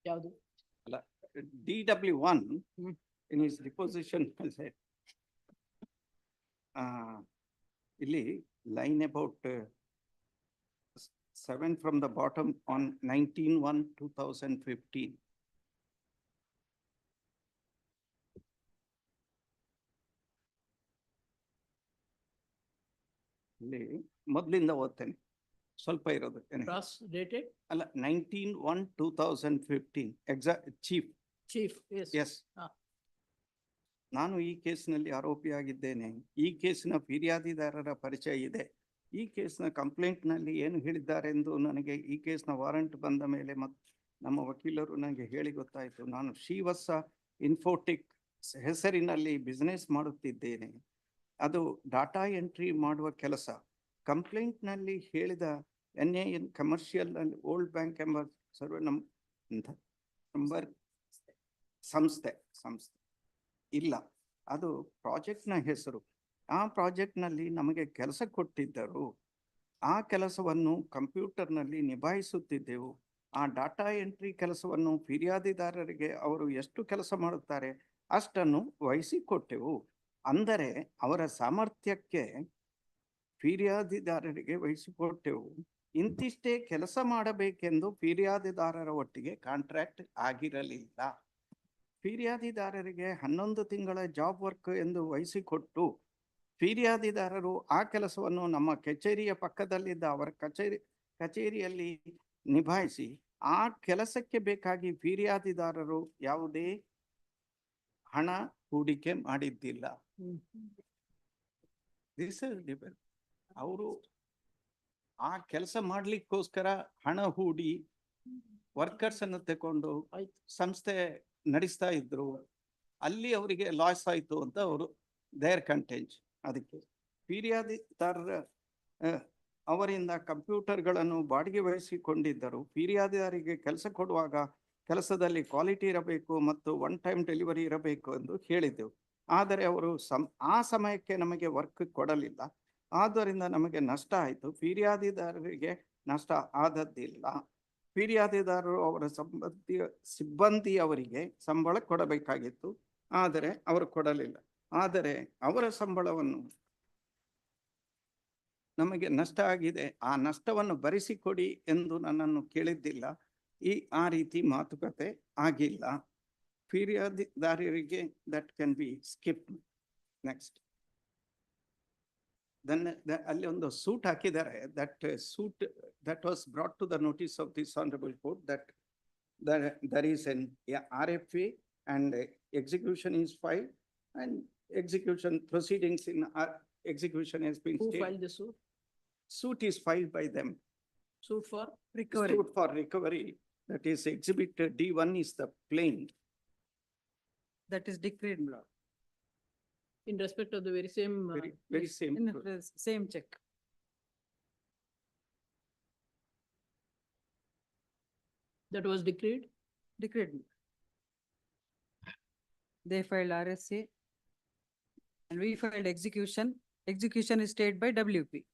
ಯಾವುದು? DW1 in his deposition said, ಇಲ್ಲಿ line about 7 from the bottom on 19/1/2015. ಇಲ್ಲಿ ಮೊದಲಿಂದ ಓದ್ತೇನೆ, ಸ್ವಲ್ಪ ಇರೋದು. Cross dated? ಅಲ್ಲ, 19/1/2015 ಚೀಫ್. Yes. Yes. ನಾನು ಈ ಕೇಸಿನಲ್ಲಿ ಆರೋಪಿಯಾಗಿದ್ದೇನೆ. ಈ ಕೇಸಿನ ಫಿರ್ಯಾದಿದಾರರ ಪರಿಚಯ ಇದೆ. ಈ ಕೇಸಿನ ಕಂಪ್ಲೇಂಟ್ ನಲ್ಲಿ ಏನು ಹೇಳಿದ್ದಾರೆಂದು ನನಗೆ ಈ ಕೇಸಿನ ವಾರಂಟ್ ಬಂದ ಮೇಲೆ ಮತ್ತು ನಮ್ಮ ವಕೀಲರು ನನಗೆ ಹೇಳಿ ಗೊತ್ತಾಯಿತು. ನಾನು ಶ್ರೀವತ್ಸ ಇನ್ಫೋಟೆಕ್ ಹೆಸರಿನಲ್ಲಿ ಬಿಸ್ನೆಸ್ ಮಾಡುತ್ತಿದ್ದೇನೆ. ಅದು ಡಾಟಾ ಎಂಟ್ರಿ ಮಾಡುವ ಕೆಲಸ. ಕಂಪ್ಲೇಂಟ್ ನಲ್ಲಿ ಹೇಳಿದ NAN commercial and old bank ಎಂಬ ಸರ್ವೆ ನಂಬರ್ ಸಂಸ್ಥೆ ಇಲ್ಲ, ಅದು ಪ್ರಾಜೆಕ್ಟ್ನ ಹೆಸರು. ಆ ಪ್ರಾಜೆಕ್ಟ್ನಲ್ಲಿ ನಮಗೆ ಕೆಲಸ ಕೊಟ್ಟಿದ್ದರು. ಆ ಕೆಲಸವನ್ನು ಕಂಪ್ಯೂಟರ್ನಲ್ಲಿ ನಿಭಾಯಿಸುತ್ತಿದ್ದೆವು. ಆ ಡಾಟಾ ಎಂಟ್ರಿ ಕೆಲಸವನ್ನು ಫಿರ್ಯಾದಿದಾರರಿಗೆ ಅವರು ಎಷ್ಟು ಕೆಲಸ ಮಾಡುತ್ತಾರೆ ಅಷ್ಟನ್ನು ವಹಿಸಿಕೊಟ್ಟೆವು. ಅಂದರೆ ಅವರ ಸಾಮರ್ಥ್ಯಕ್ಕೆ ಫಿರ್ಯಾದಿದಾರರಿಗೆ ವಹಿಸಿಕೊಟ್ಟೆವು. ಇಂತಿಷ್ಟೇ ಕೆಲಸ ಮಾಡಬೇಕೆಂದು ಫಿರ್ಯಾದಿದಾರರ ಒಟ್ಟಿಗೆ ಕಾಂಟ್ರಾಕ್ಟ್ ಆಗಿರಲಿಲ್ಲ. ಫಿರ್ಯಾದಿದಾರರಿಗೆ 11 ತಿಂಗಳ ಜಾಬ್ ವರ್ಕ್ ಎಂದು ವಹಿಸಿಕೊಟ್ಟು ಫಿರ್ಯಾದಿದಾರರು ಆ ಕೆಲಸವನ್ನು ನಮ್ಮ ಕಚೇರಿಯ ಪಕ್ಕದಲ್ಲಿದ್ದ ಅವರ ಕಚೇರಿಯಲ್ಲಿ ನಿಭಾಯಿಸಿ ಆ ಕೆಲಸಕ್ಕೆ ಬೇಕಾಗಿ ಫಿರ್ಯಾದಿದಾರರು ಯಾವುದೇ ಹಣ ಹೂಡಿಕೆ ಮಾಡಿದ್ದಿಲ್ಲ. ಅವರು ಆ ಕೆಲಸ ಮಾಡ್ಲಿಕ್ಕೋಸ್ಕರ ಹಣ ಹೂಡಿ ವರ್ಕರ್ಸ್ ಅನ್ನು ತಗೊಂಡು ಸಂಸ್ಥೆ ನಡೆಸ್ತಾ ಇದ್ರು. ಅಲ್ಲಿ ಅವರಿಗೆ ಲಾಸ್ ಆಯ್ತು ಅಂತ ಅವರು ದೇರ್ ಕಂಟೆಂಟ್. ಅದಕ್ಕೆ ಫಿರ್ಯಾದಿದಾರರ ಅವರಿಂದ ಕಂಪ್ಯೂಟರ್ಗಳನ್ನು ಬಾಡಿಗೆ ವಹಿಸಿಕೊಂಡಿದ್ದರು. ಫಿರ್ಯಾದಿದಾರರಿಗೆ ಕೆಲಸ ಕೊಡುವಾಗ ಕೆಲಸದಲ್ಲಿ ಕ್ವಾಲಿಟಿ ಇರಬೇಕು ಮತ್ತು ಒನ್ ಟೈಮ್ ಡೆಲಿವರಿ ಇರಬೇಕು ಎಂದು ಹೇಳಿದ್ದೆವು. ಆದರೆ ಅವರು ಆ ಸಮಯಕ್ಕೆ ನಮಗೆ ವರ್ಕ್ ಕೊಡಲಿಲ್ಲ. ಆದ್ದರಿಂದ ನಮಗೆ ನಷ್ಟ ಆಯಿತು. ಫಿರ್ಯಾದಿದಾರರಿಗೆ ನಷ್ಟ ಆದದ್ದಿಲ್ಲ. ಫಿರ್ಯಾದಿದಾರರು ಅವರ ಸಿಬ್ಬಂದಿಯವರಿಗೆ ಸಂಬಳ ಕೊಡಬೇಕಾಗಿತ್ತು, ಆದರೆ ಅವರು ಕೊಡಲಿಲ್ಲ. ಆದರೆ ಅವರ ಸಂಬಳವನ್ನು ನಮಗೆ ನಷ್ಟ ಆಗಿದೆ, ಆ ನಷ್ಟವನ್ನು ಭರಿಸಿಕೊಡಿ ಎಂದು ನನ್ನನ್ನು ಕೇಳಿದ್ದಿಲ್ಲ. ಆ ರೀತಿ ಮಾತುಕತೆ ಆಗಿಲ್ಲ. ಫಿರ್ಯಾದಿದಾರರಿಗೆ that can be skip. Next ಅಲ್ಲಿ ಒಂದು ಸೂಟ್ ಹಾಕಿದ್ದಾರೆ. That was brought to the notice of this honourable court that there is an RFA and execution is filed and execution proceedings in execution has been Who stayed. filed the suit? Suit is filed by them. Suit for Recovery. Suit for recovery. That is exhibit D1 is the plain. That is decreed, my lord. in respect of the very same. Very same. In the same check. That was decreed. Decreed. They filed RSA and we filed execution. Execution is stayed by WP.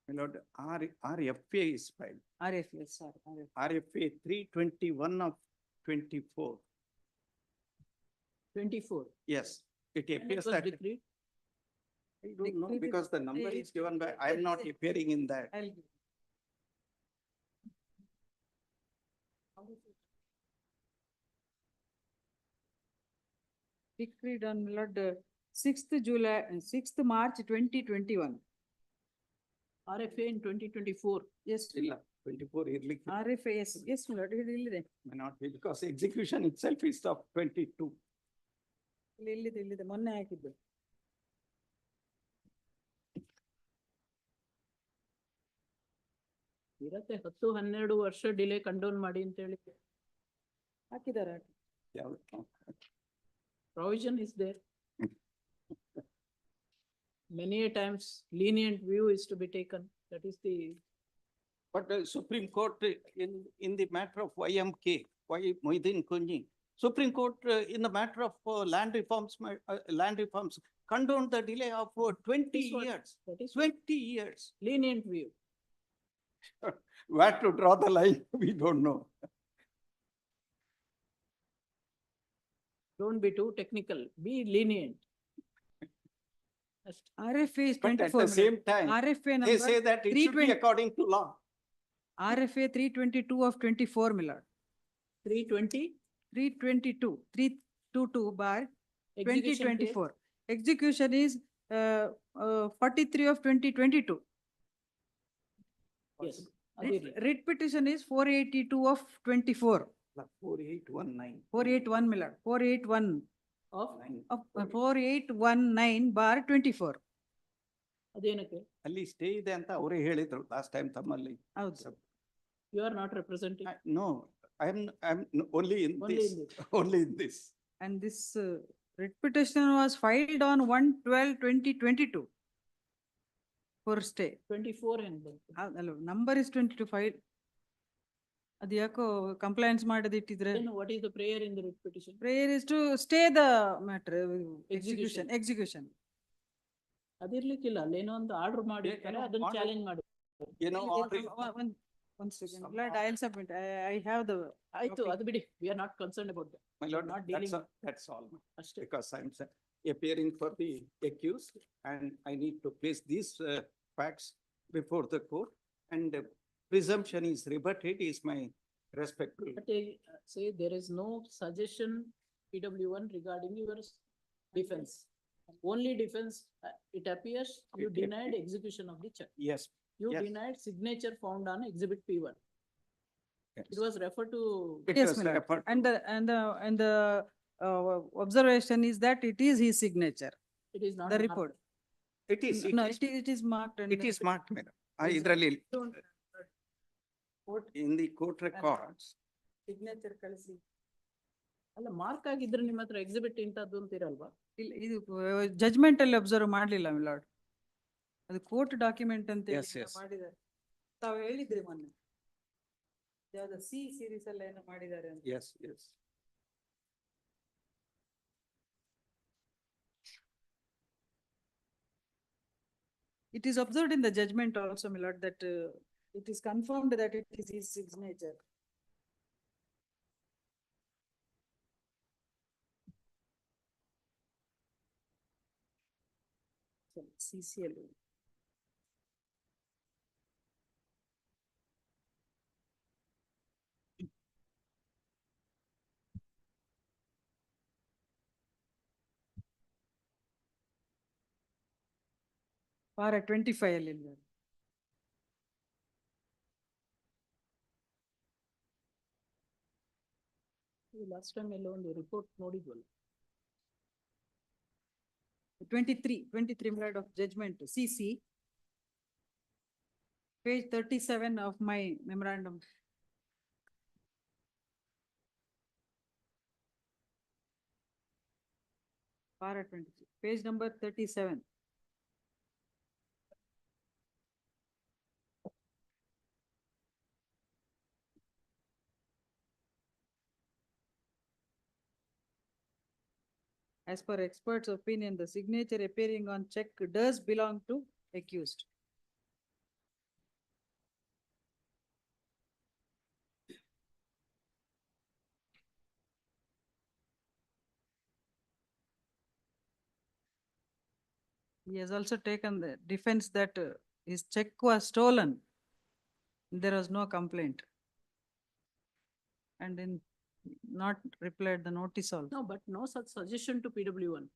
My lord, RFA is filed. RFA, sorry. RFA 321 of 24. 24. Yes, it And it appears was that. decreed. I don't know because the number is given by, I am not appearing in that. I'll give. Decreed on my lord 6th March 2021. RFA in 2024. Yes. ಇಲ್ಲ 24 ಇರ್ಲಿಕ್ಕೆ RFA, yes, my lord, ಇಲ್ಲಿದೆ. may not be because execution itself is of 22. ಇಲ್ಲಿದೆ ಮೊನ್ನೆ ಹಾಕಿದ್ದು. ಇರತ್ತೆ 10-12 ವರ್ಷ delay ಕಂಡೋನ್ ಮಾಡಿ ಅಂತ ಹೇಳಿ ಹಾಕಿದ್ದಾರೆ. ಯಾವ್ದು? provision is there. Many a times lenient view is to be taken. That is the. But the Supreme Court in the matter of YMK, Y Moidin Kunji, Supreme Court in the matter of land reforms condoned the delay of 20 years. That is 20 years. lenient view. Where to draw the line, we don't know. Don't be too technical, be lenient. RFA is But at 24. the same time, RFA they number say that it should be 320 according to law. RFA 322 of 24, my lord. 320. 322 bar Execution 2024. Execution is 43 of 2022. Yes. Adirli. Writ petition is 482 of 24. 4819. 481, my lord. 481 Of 4819 bar 24. ಅದೇನಕ್ಕೆ? ಅಲ್ಲಿ stay ಇದೆ ಅಂತ ಅವರೇ ಹೇಳಿದ್ರು last time ತಮ್ಮಲ್ಲಿ. ಹೌದು. You are not representing. No, I'm only in Only this. in this. Only in this. And this writ petition was filed on 1/12/2022 for stay. 24 and then. Number is 22 filed. ಅದು ಯಾಕೋ compliance ಮಾಡದಿಟ್ಟಿದ್ರೆ. What is the prayer in the writ petition? Prayer is to stay the matter, execution. ಅದಿರ್ಲಿಕ್ಕಿಲ್ಲ, ಅಲ್ಲೇನೋ ಒಂದು order ಮಾಡಿ ಅದನ್ನ challenge ಮಾಡಿ. You know, One second, Lord, I'll submit. I have the. ಆಯ್ತು, ಅದು ಬಿಡಿ. We are not concerned about that. my lord, Not dealing. that's all. ಅಷ್ಟೇ. Because I'm appearing for the accused and I need to place these facts before the court and presumption is rebutted is my respectful. But say there is no suggestion PW1 regarding your defense. Only defense, it appears you denied execution of the check. Yes. You yes. denied signature found on exhibit P1. Yes. It was referred to. It Yes, was my lord. referred to- And the observation is that it is his signature, It is not. the marked. report. It is. No, it is marked. and It is marked, madam. ಇದರಲ್ಲಿ Court in the court records. signature ಕಳಿಸಿ. ಅಲ್ಲ mark ಆಗಿದ್ರೆ ನಿಮ್ಮ ಹತ್ರ exhibit ಇಂತದ್ದು ಅಂತ ಇರಲ್ವಾ? ಇದು judgement ಅಲ್ಲಿ observe ಮಾಡ್ಲಿಲ್ಲ ಮಿಲಾಡ್. ಅದು ಕೋರ್ಟ್ ಡಾಕ್ಯುಮೆಂಟ್ ಅಂತ Yes, yes. ಮಾಡಿದ್ದಾರೆ. ತಾವು ಹೇಳಿದ್ರಿ ಮೊನ್ನೆ. ಯಾವ್ದು ಸಿ ಸೀರೀಸ್ ಎಲ್ಲ ಏನೋ ಮಾಡಿದ್ದಾರೆ ಅಂತ. Yes, yes. It is observed in the judgment also, my lord, that it is confirmed that it is his signature. So, CCL. Para 25 ಅಲ್ಲಿ ಇಲ್ಲ. ಲಾಸ್ಟ್ ಟೈಮ್ ಎಲ್ಲ ಒಂದು report ನೋಡಿದ್ವಲ್ಲ. 23 my lord of judgment, CC. Page 37 of my memorandum. Para 23, page number 37. As per expert's opinion, the signature appearing on check does belong to accused. He has also taken the defense that his check was stolen. There was no complaint. And then not replied the notice also. No, but no such suggestion to PW1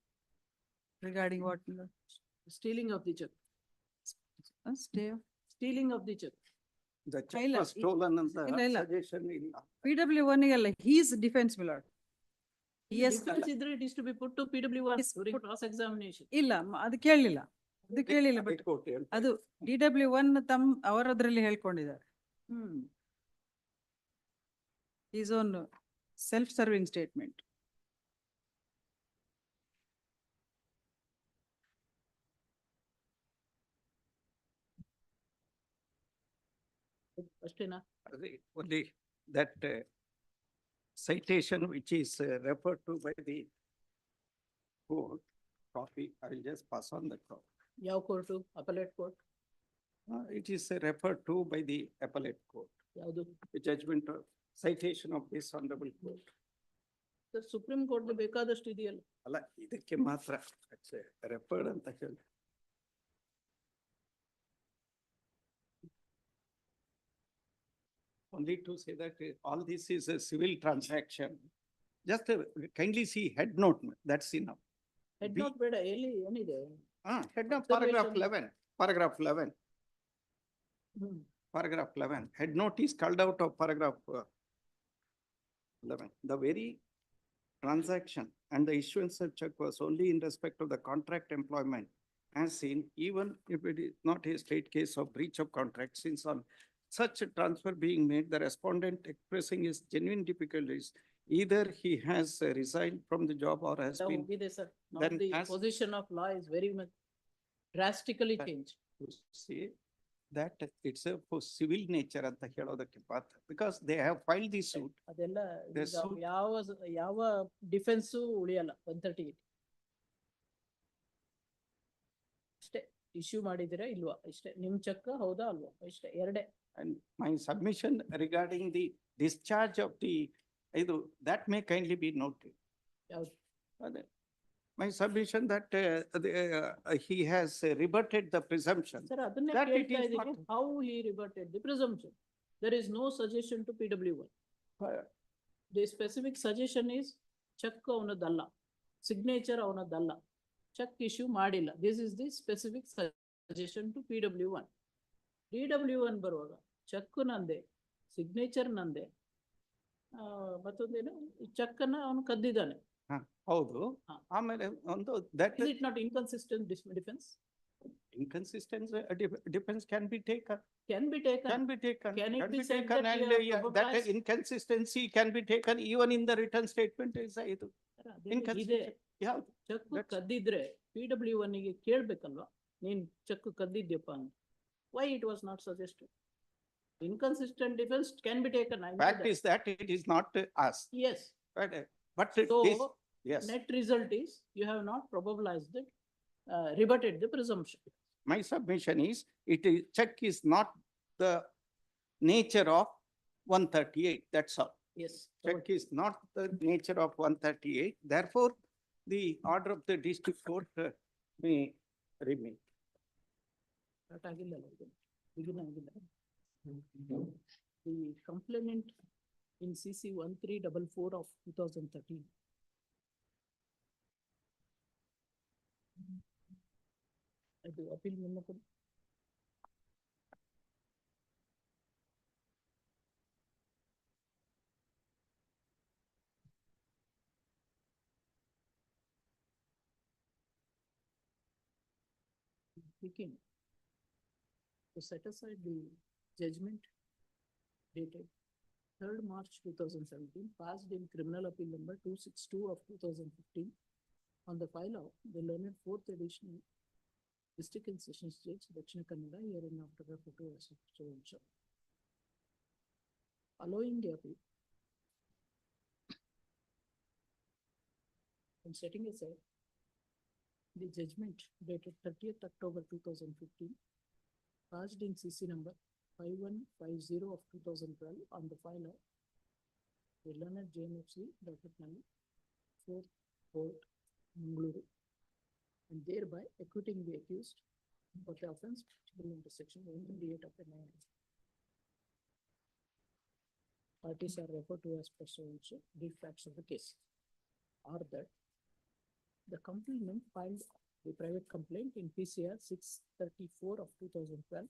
Regarding what? stealing of the check. Stay. Stealing of the check. The check ಇಲ್ಲ, was stolen ಅಂತ ಇಲ್ಲ. suggestion ಇಲ್ಲ. PW1 ಗೆಲ್ಲ his defense, my lord. Yes. Defense ಇದ್ರೆ it is to be put to PW1 Yes, during put- cross examination. ಇಲ್ಲ, ಅದು ಕೇಳಲಿಲ್ಲ. ಅದು ಕೇಳಿಲ್ಲ, High ಬಟ್ court ಹೇಳ್ತಾರೆ. ಅದು DW1 ಅವರದ್ರಲ್ಲಿ ಹೇಳ್ಕೊಂಡಿದ್ದಾರೆ. His own self-serving statement. ಅಷ್ಟೇನಾ? Only that citation which is referred to by the court, copy, I will just pass on the copy. ಯಾವ court? Appellate court It is referred to by the appellate court, ಯಾವುದು? the judgment of citation of this honorable court. Supreme court ಬೇಕಾದಷ್ಟು ಇದೆಯಲ್ಲ. ಅಲ್ಲ, ಇದಕ್ಕೆ ಮಾತ್ರ referred ಅಂತ ಹೇಳಿ. Only to say that all this is a civil transaction. Just kindly see head note, that's enough. Head B- note ಬೇಡ, ಎಲ್ಲಿ ಏನಿದೆ? Head note, paragraph Observation. 11, paragraph 11. Hmm. Paragraph 11, head note is called out of paragraph 11. The very transaction and the issuance of check was only in respect of the contract employment as seen, even if it is not a state case of breach of contract, since on such a transfer being made, the respondent expressing his genuine difficulties, either he has resigned from the job or has ಎಲ್ಲ been ಹೋಗಿದೆ sir. Now then the as- position of law is very much drastically changed. to say that it's a for civil nature ಅಂತ ಹೇಳೋದಕ್ಕೆ ಮಾತ್ರ, because they have filed the suit. ಅದೆಲ್ಲ The ಈಗ suit- ಯಾವ defence ಉಳಿಯಲ್ಲ 138. ಅಷ್ಟೇ, issue ಮಾಡಿದಿರಾ ಇಲ್ವಾ ಇಷ್ಟೇ, ನಿಮ್ ಚೆಕ್ ಹೌದಾ ಅಲ್ವಾ ಇಷ್ಟೇ, ಎರಡೇ. And my submission regarding the discharge of the, that may kindly be noted. ಯಾವ್ದು? My submission that he has rebutted the presumption. Sir ಅದನ್ನೇ That it ಕೇಳ್ತಾ is ಇದ್ದೀನಿ, not- how he rebutted the presumption. There is no suggestion to PW1. The specific suggestion is check ಅವನದಲ್ಲ, signature ಅವನದಲ್ಲ, check issue ಮಾಡಿಲ್ಲ. This is the specific suggestion to PW1. PW1 ಬರುವಾಗ check ನಂದೆ, signature ನಂದೆ, ಮತ್ತೊಂದೇನು check ಅನ್ನ ಅವನು ಕದ್ದಿದ್ದಾನೆ. ಹೌದು. ಆಮೇಲೆ ಒಂದು that is it not inconsistent defense? Inconsistent defense can be taken. Can be taken. Can be taken. Can it Can be be said taken, that and you have that probabilized? inconsistency can be taken even in the written statement is ಇದು. ಇದೆ. Inconsistent. Yeah. Check ಕದ್ದಿದ್ರೆ PW1 ಗೆ ಕೇಳ್ಬೇಕಲ್ವಾ, ನೀನ್ check ಕದ್ದಿದ್ಯಪ್ಪ ಅಂತ. Why it was not suggested? Inconsistent defense can be taken. I know Fact that. is that it is not us. Yes. But So this, yes. net result is you have not probabilized it, rebutted the presumption. My submission is, check is not the nature of 138, that's all. Yes. Check is not the nature of 138, therefore, the order of the district court may remain. That ಆಗಿಲ್ಲ ಅಲ್ಲ ಇದು. Begin ಆಗಿಲ್ಲ. The complainant in CC 1344 of 2013. ಅದು appeal memo ಕೊಡಿ. Speaking to set aside the judgment dated 3rd March 2017, passed in criminal appeal number 262 of 2015 on the file of the learned 4th edition district and sessions judge Dakshina Kannada herein after the photo as so. Allowing the appeal and setting aside the judgment dated 30th October 2015, passed in CC number 5150 of 2012 on the file of the learned JMFC Dakshina 4th Court, Mangaluru, and thereby acquitting the accused of the offence under section 128 of the NIA. Parties are referred to as per so and so. The facts of the case are that the complainant filed the private complaint in PCR 634 of 2012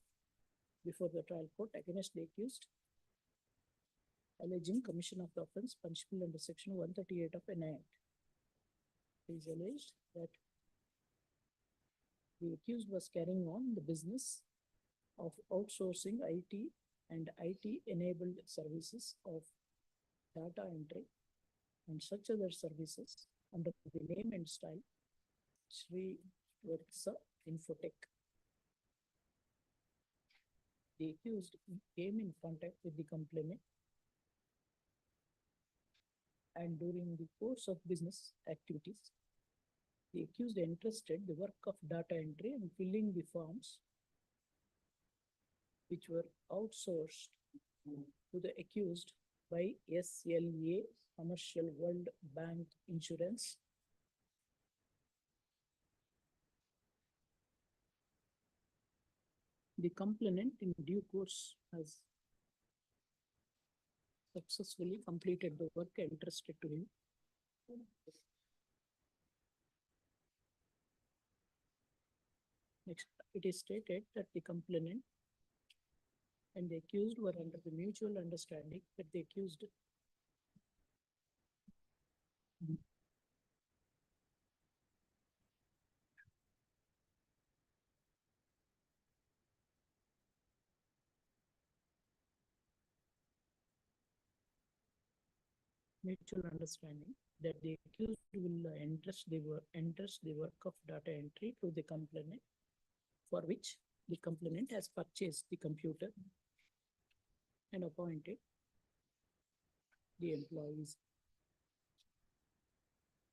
before the trial court against the accused, alleging commission of the offence punishable under section 138 of NIA. It is alleged that the accused was carrying on the business of outsourcing IT and IT-enabled services of data entry and such other services under the name and style Sri Versa Infotech. The accused came in contact with the complainant and during the course of business activities, the accused entrusted the work of data entry and filling the forms which were outsourced to the accused by SLA Commercial World Bank Insurance The complainant in due course has successfully completed the work entrusted to him. Next, it is stated that the complainant and the accused were under the mutual understanding that the accused mutual understanding that the accused will entrust the work of data entry to the complainant, for which the complainant has purchased the computer and appointed the employees.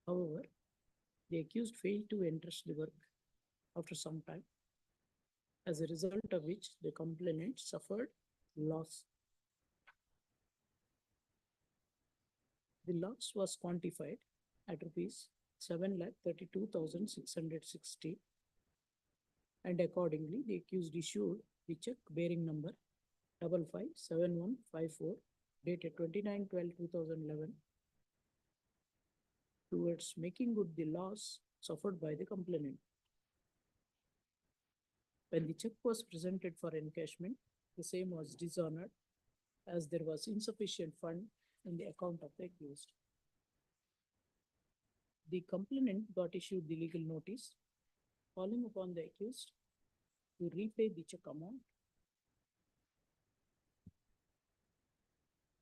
However, the accused failed to entrust the work after some time, as a result of which the complainant suffered loss. The loss was quantified at rupees 7,32,660, and accordingly the accused issued the check bearing number 557154 dated 29/12/2011 towards making good the loss suffered by the complainant. When the check was presented for encashment, the same was dishonored as there was insufficient fund in the account of the accused. The complainant got issued the legal notice calling upon the accused to repay the check amount.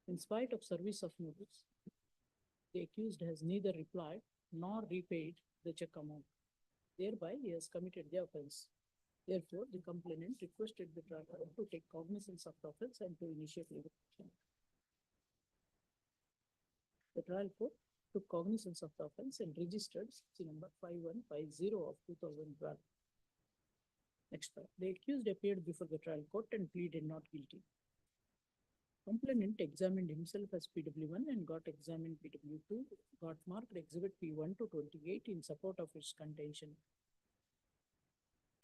In spite of service of notice, the accused has neither replied nor repaid the check amount. Thereby, he has committed the offense. Therefore, the complainant requested the trial court to take cognizance of the offense and to initiate legal action. The trial court took cognizance of the offense and registered CC number 5150 of 2012. Next part. The accused appeared before the trial court and pleaded not guilty. Complainant examined himself as PW1 and got examined PW2, got marked Exhibit P1 to 28 in support of its contention.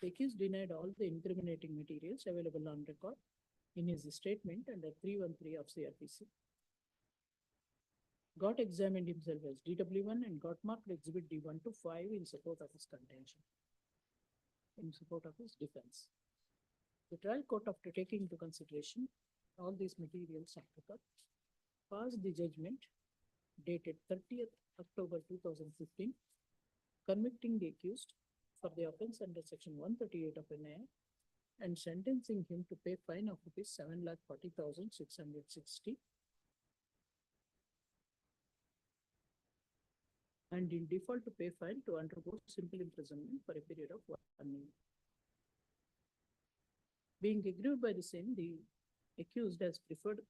The accused denied all the incriminating materials available on record in his statement under 313 of CRPC. Got examined himself as DW1 and got marked Exhibit D1 to 5 in support of his contention, in support of his defense. The trial court, after taking into consideration all these materials on record, passed the judgment dated 30th October 2015, convicting the accused for the offense under section 138 of NIA and sentencing him to pay fine of rupees 7,40,660 and in default to pay fine to undergo simple imprisonment for a period of 1 year. Being aggrieved by the same, the accused has preferred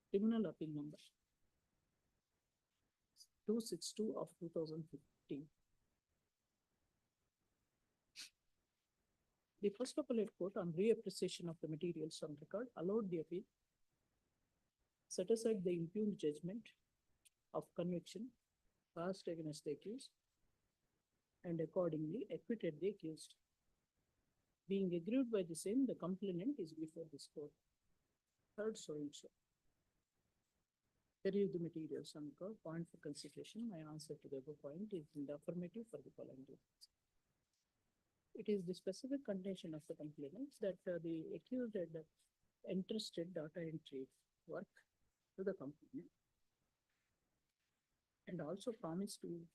criminal appeal number 262 of 2015. The first appellate court, on reappreciation of the materials on record, allowed the appeal, set aside the impugned judgment of conviction passed against the accused, and accordingly acquitted the accused. Being aggrieved by the same, the complainant is before this court. Third so and so. Review the materials on record. Point for consideration. My answer to the above point is in the affirmative for the following reasons. It is the specific contention of the complainants that the accused had entrusted data entry work to the complainant and also promised to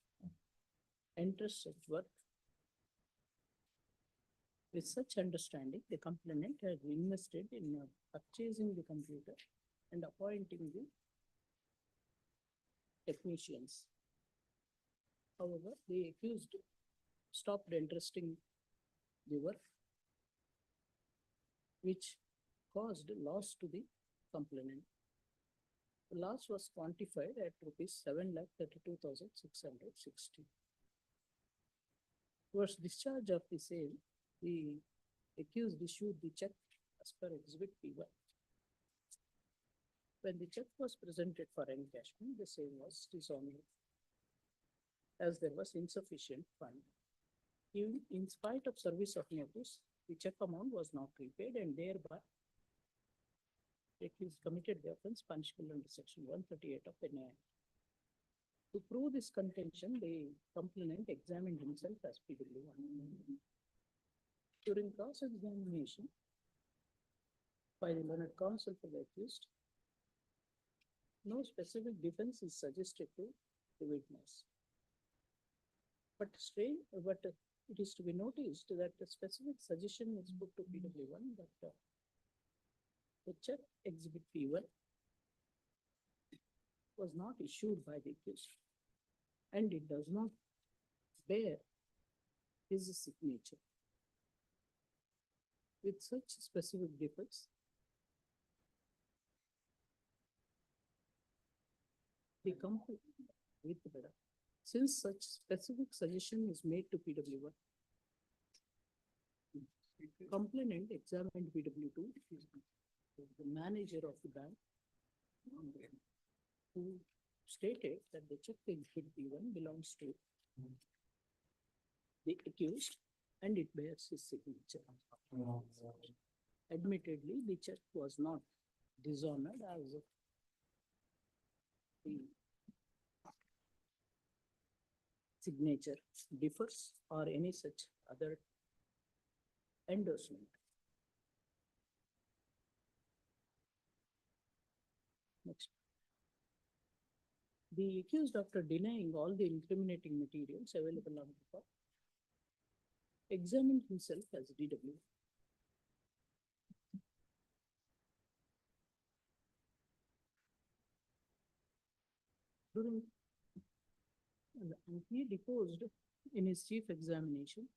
entrust such work. With such understanding, the complainant had invested in purchasing the computer and appointing the technicians. However, the accused stopped entrusting the work, which caused loss to the complainant. The loss was quantified at rupees 7,32,660. Towards discharge of the same, the accused issued the check as per Exhibit P1. When the check was presented for encashment, the same was dishonored, as there was insufficient fund. Even in spite of service of notice, the check amount was not repaid, and thereby the accused committed the offense punishable under section 138 of NIA. To prove this contention, the complainant examined himself as PW1. During cross-examination by the learned counsel for the accused, no specific defense is suggested to the witness. But it is to be noticed that the specific suggestion is put to PW1 that the check Exhibit P1 was not issued by the accused and it does not bear his signature. With such specific defects, the company since such specific suggestion is made to PW1, complainant examined PW2, the manager of the bank, who stated that the check Exhibit P1 belongs to the accused and it bears his signature. Admittedly, the check was not dishonored as the signature differs or any such other endorsement. Next. The accused, after denying all the incriminating materials available on record, examined himself as DW. And he deposed in his chief examination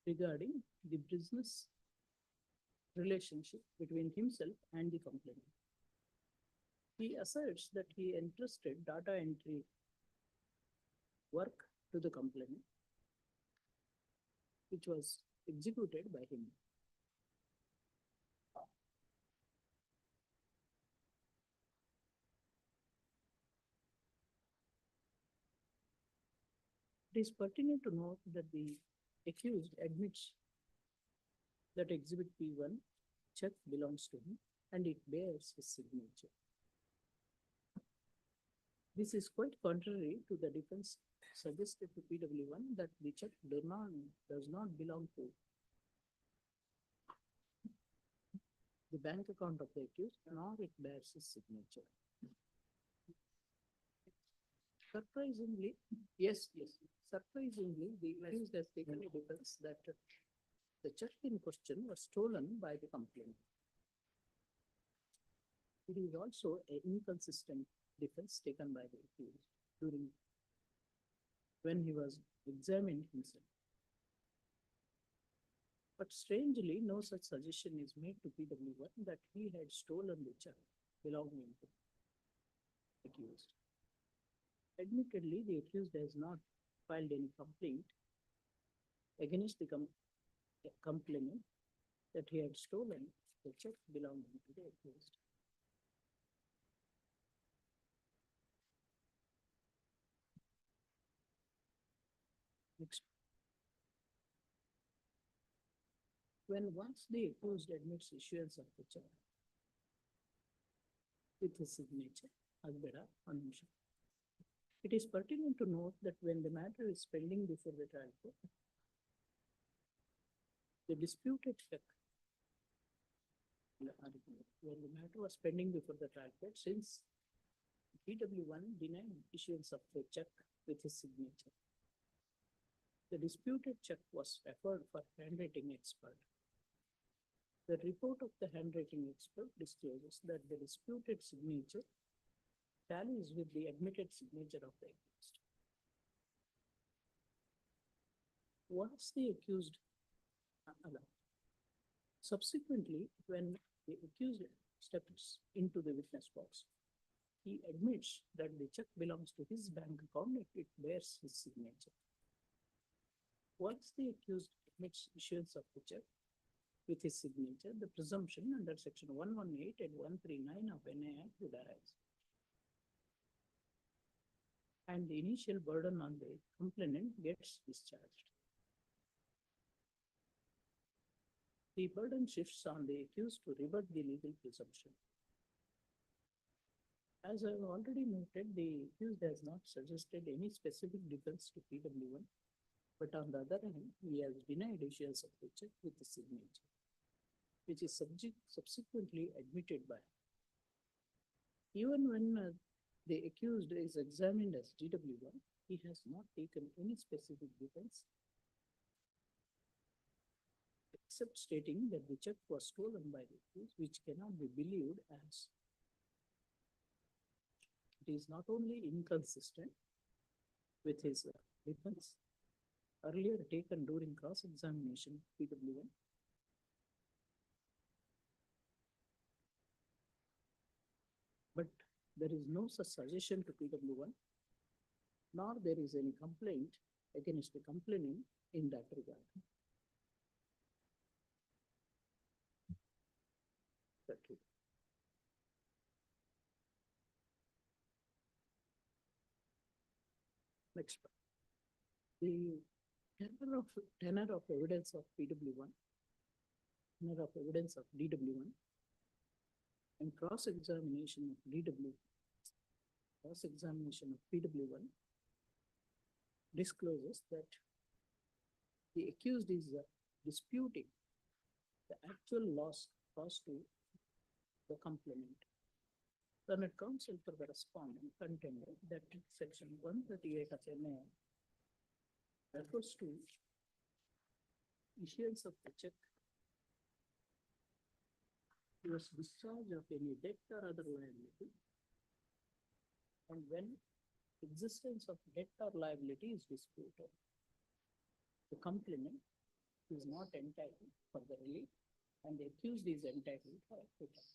regarding the business relationship between himself and the complainant. He asserts that he entrusted data entry work to the complainant, which was executed by him. It is pertinent to note that the accused admits that Exhibit P1 check belongs to him and it bears his signature. This is quite contrary to the defense suggested to PW1 that the check does not belong to the bank account of the accused, nor it bears his signature. Surprisingly, surprisingly, the accused has taken a defense that the check in question was stolen by the complainant. It is also an inconsistent defense taken by the accused when he was examined himself. But strangely, no such suggestion is made to PW1 that he had stolen the check belonging to the accused. Admittedly, the accused has not filed any complaint against the complainant that he had stolen the check belonging to the accused. Next. Once the accused admits issuance of the check with his signature, it is pertinent to note that when the matter is pending before the trial court, the disputed check, when the matter was pending before the trial court, since PW1 denied issuance of the check with his signature, the disputed check was referred for handwriting expert. The report of the handwriting expert discloses that the disputed signature tallies with the admitted signature of the accused. Once the accused subsequently, when the accused steps into the witness box, he admits that the check belongs to his bank account and it bears his signature. Once the accused admits issuance of the check with his signature, the presumption under section 118 and 139 of NA Act would arise. And the initial burden on the complainant gets discharged. The burden shifts on the accused to rebut the legal presumption. As I have already noted, the accused has not suggested any specific defense to PW1, but on the other hand, he has denied issuance of the check with the signature, which is subsequently admitted by him. Even when the accused is examined as DW1, he has not taken any specific defense except stating that the check was stolen by the accused, which cannot be believed as it is not only inconsistent with his defense earlier taken during cross-examination PW1, but there is no such suggestion to PW1, nor there is any complaint against the complainant in that regard. Next. The tenor of evidence of PW1, tenor of evidence of DW1, and cross-examination of DW cross-examination of PW1 discloses that the accused is disputing the actual loss caused to the complainant. Learned counsel for the respondent contended that section 138 of MA refers to issuance of the check towards discharge of any debt or other liability, and when existence of debt or liability is disputed, the complainant is not entitled for the relief and the accused is entitled for acquittal.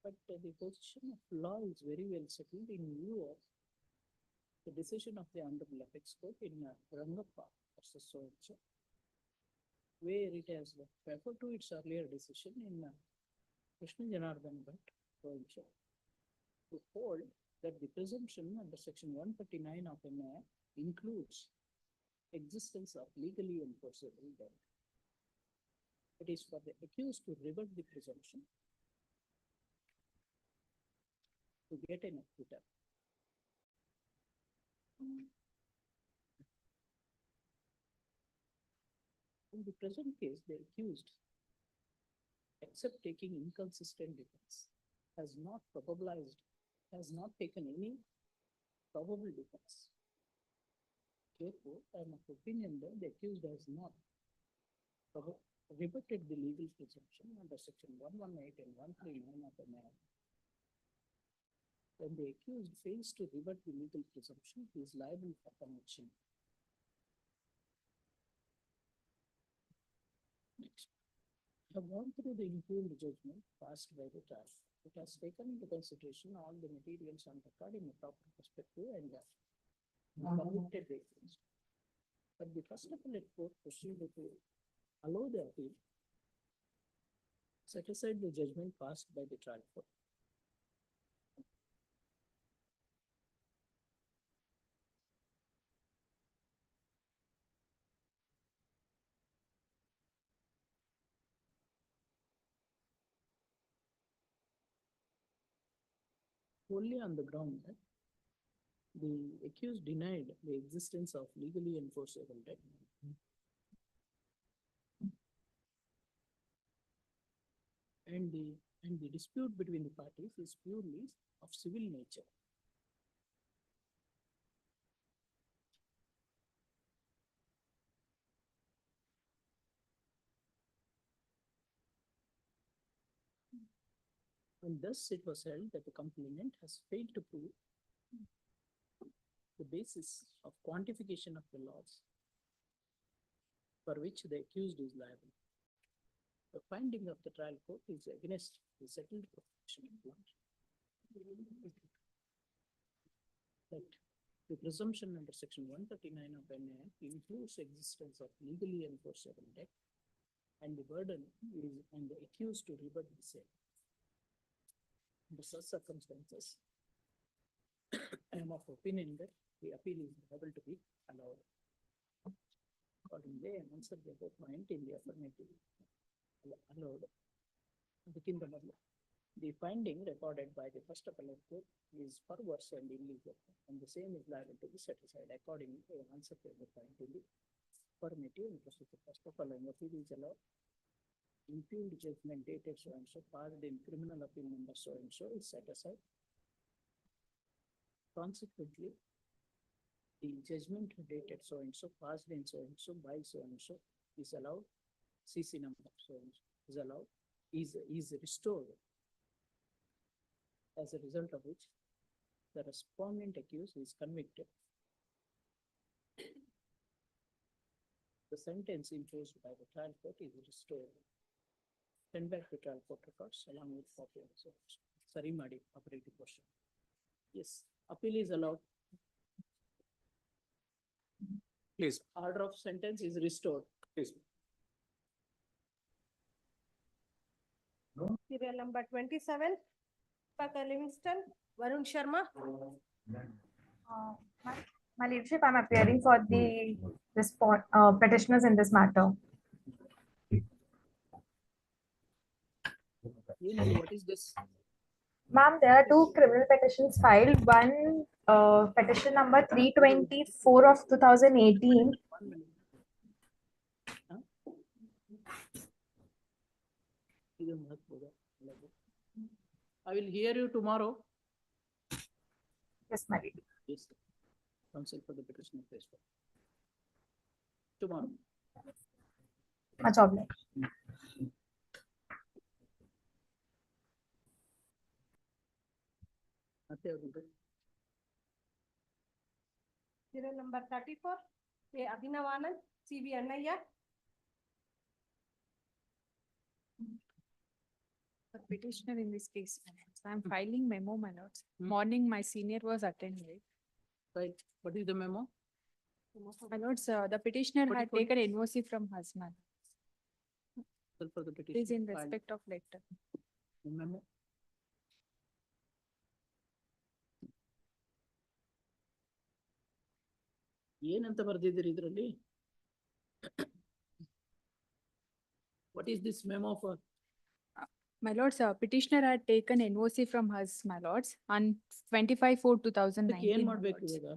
But the position of law is very well settled in view of the decision of the Honorable Apex Court in Rangappa versus so-and-so, where it has referred to its earlier decision in Krishna Janardhan Bhatt so-and-so, to hold that the presumption under section 139 of MA includes existence of legally enforceable debt. It is for the accused to rebut the presumption to get an acquittal. In the present case, the accused, except taking inconsistent defense, has not taken any probable defense. Therefore, I am of opinion that the accused has not rebutted the legal presumption under section 118 and 139 of the MA. When the accused fails to rebut the legal presumption, he is liable for conviction. Next, I have gone through the impugned judgment passed by the trial. It has taken into consideration all the materials on record in a proper perspective and convicted the accused. But the First Appellate Court proceeded to allow the appeal, set aside the judgment passed by the trial court. Only on the ground that the accused denied the existence of legally enforceable debt. And the dispute between the parties is purely of civil nature. And thus it was held that the complainant has failed to prove the basis of quantification of the loss for which the accused is liable. The finding of the trial court is against the settled profession of law. That the presumption under section 139 of MA includes existence of legally enforceable debt, and the burden is on the accused to rebut the same. Under such circumstances, I am of opinion that the appeal is able to be allowed. Accordingly, I answered the above point in the affirmative. Allowed within the model. The finding recorded by the First Appellate Court is perverse and illegal, and the same is liable to be set aside. Accordingly, I answered the point in the affirmative and proceed to first of all, an appeal is allowed. Impugned judgment dated so and so, passed in criminal appeal number so and so, is set aside. Consequently, the judgment dated so and so, passed in so and so, by so and so, is allowed. CC number so and so is allowed, is restored, as a result of which the respondent accused is convicted. The sentence imposed by the trial court is restored. Send back to trial court records along with copy of so sorry, Madi, operative question. Yes, appeal is allowed. Please, order of sentence is restored. Please. Serial number 27, Paka Livingston, Varun Sharma. My leadership, I'm appearing for the petitioners in this matter. What is this? Ma'am, there are two criminal petitions filed. One petition number 324 of 2018. I will hear you tomorrow. Yes, my lady. Yes, sir. Counsel for the petition of case. Tomorrow. Much obliged. Serial number 34, A. Abhinavanand, C.V. Annaya. The petitioner in this case, my lords. I'm filing memo, my lords. Morning, my senior was attended. Right. What is the memo? My lords, the petitioner What had is- taken NOC from husband. Counsel for the It is petition. in filed. respect of letter. Memo. ಏನಂತ ಬರ್ದಿದ್ದೀರಿ ಇದರಲ್ಲಿ? What is this memo for? My lords, petitioner had taken NOC from us, my lords, on 25/4/2019. ಏನ್ my ಮಾಡ್ಬೇಕು lords. ಇವಾಗ?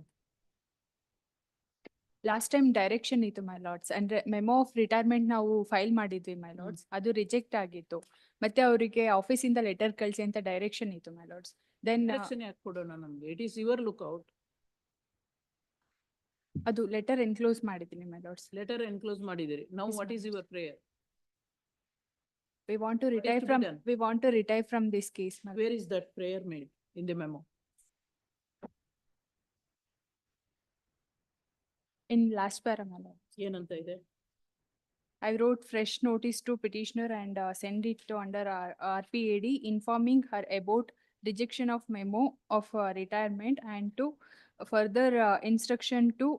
Last time direction ಇತ್ತು my lords, and memo of retirement ನಾವು file ಮಾಡಿದ್ವಿ my lords, ಅದು reject ಆಗಿತ್ತು. ಮತ್ತೆ ಅವರಿಗೆ ಆಫೀಸ್ ಇಂದ ಲೆಟರ್ ಕಳ್ಸಿ ಅಂತ ಡೈರೆಕ್ಷನ್ ಇತ್ತು my lords. Then Direction ಯಾಕೆ ಕೊಡೋಣ ನಮ್ಗೆ? It is your lookout. ಅದು ಲೆಟರ್ ಎನ್ಕ್ಲೋಸ್ ಮಾಡಿದ್ದೀನಿ my lords. Letter enclose ಮಾಡಿದಿರಿ. Now Yes, what ma'am. is your prayer? We want to What is retire to be from, done? we want to retire from this case, my Where is that prayer made in the memo? in last para, my lord. ಏನಂತ ಇದೆ? I wrote fresh notice to petitioner and send it to under RPAD informing her about rejection of memo of retirement and to further instruction to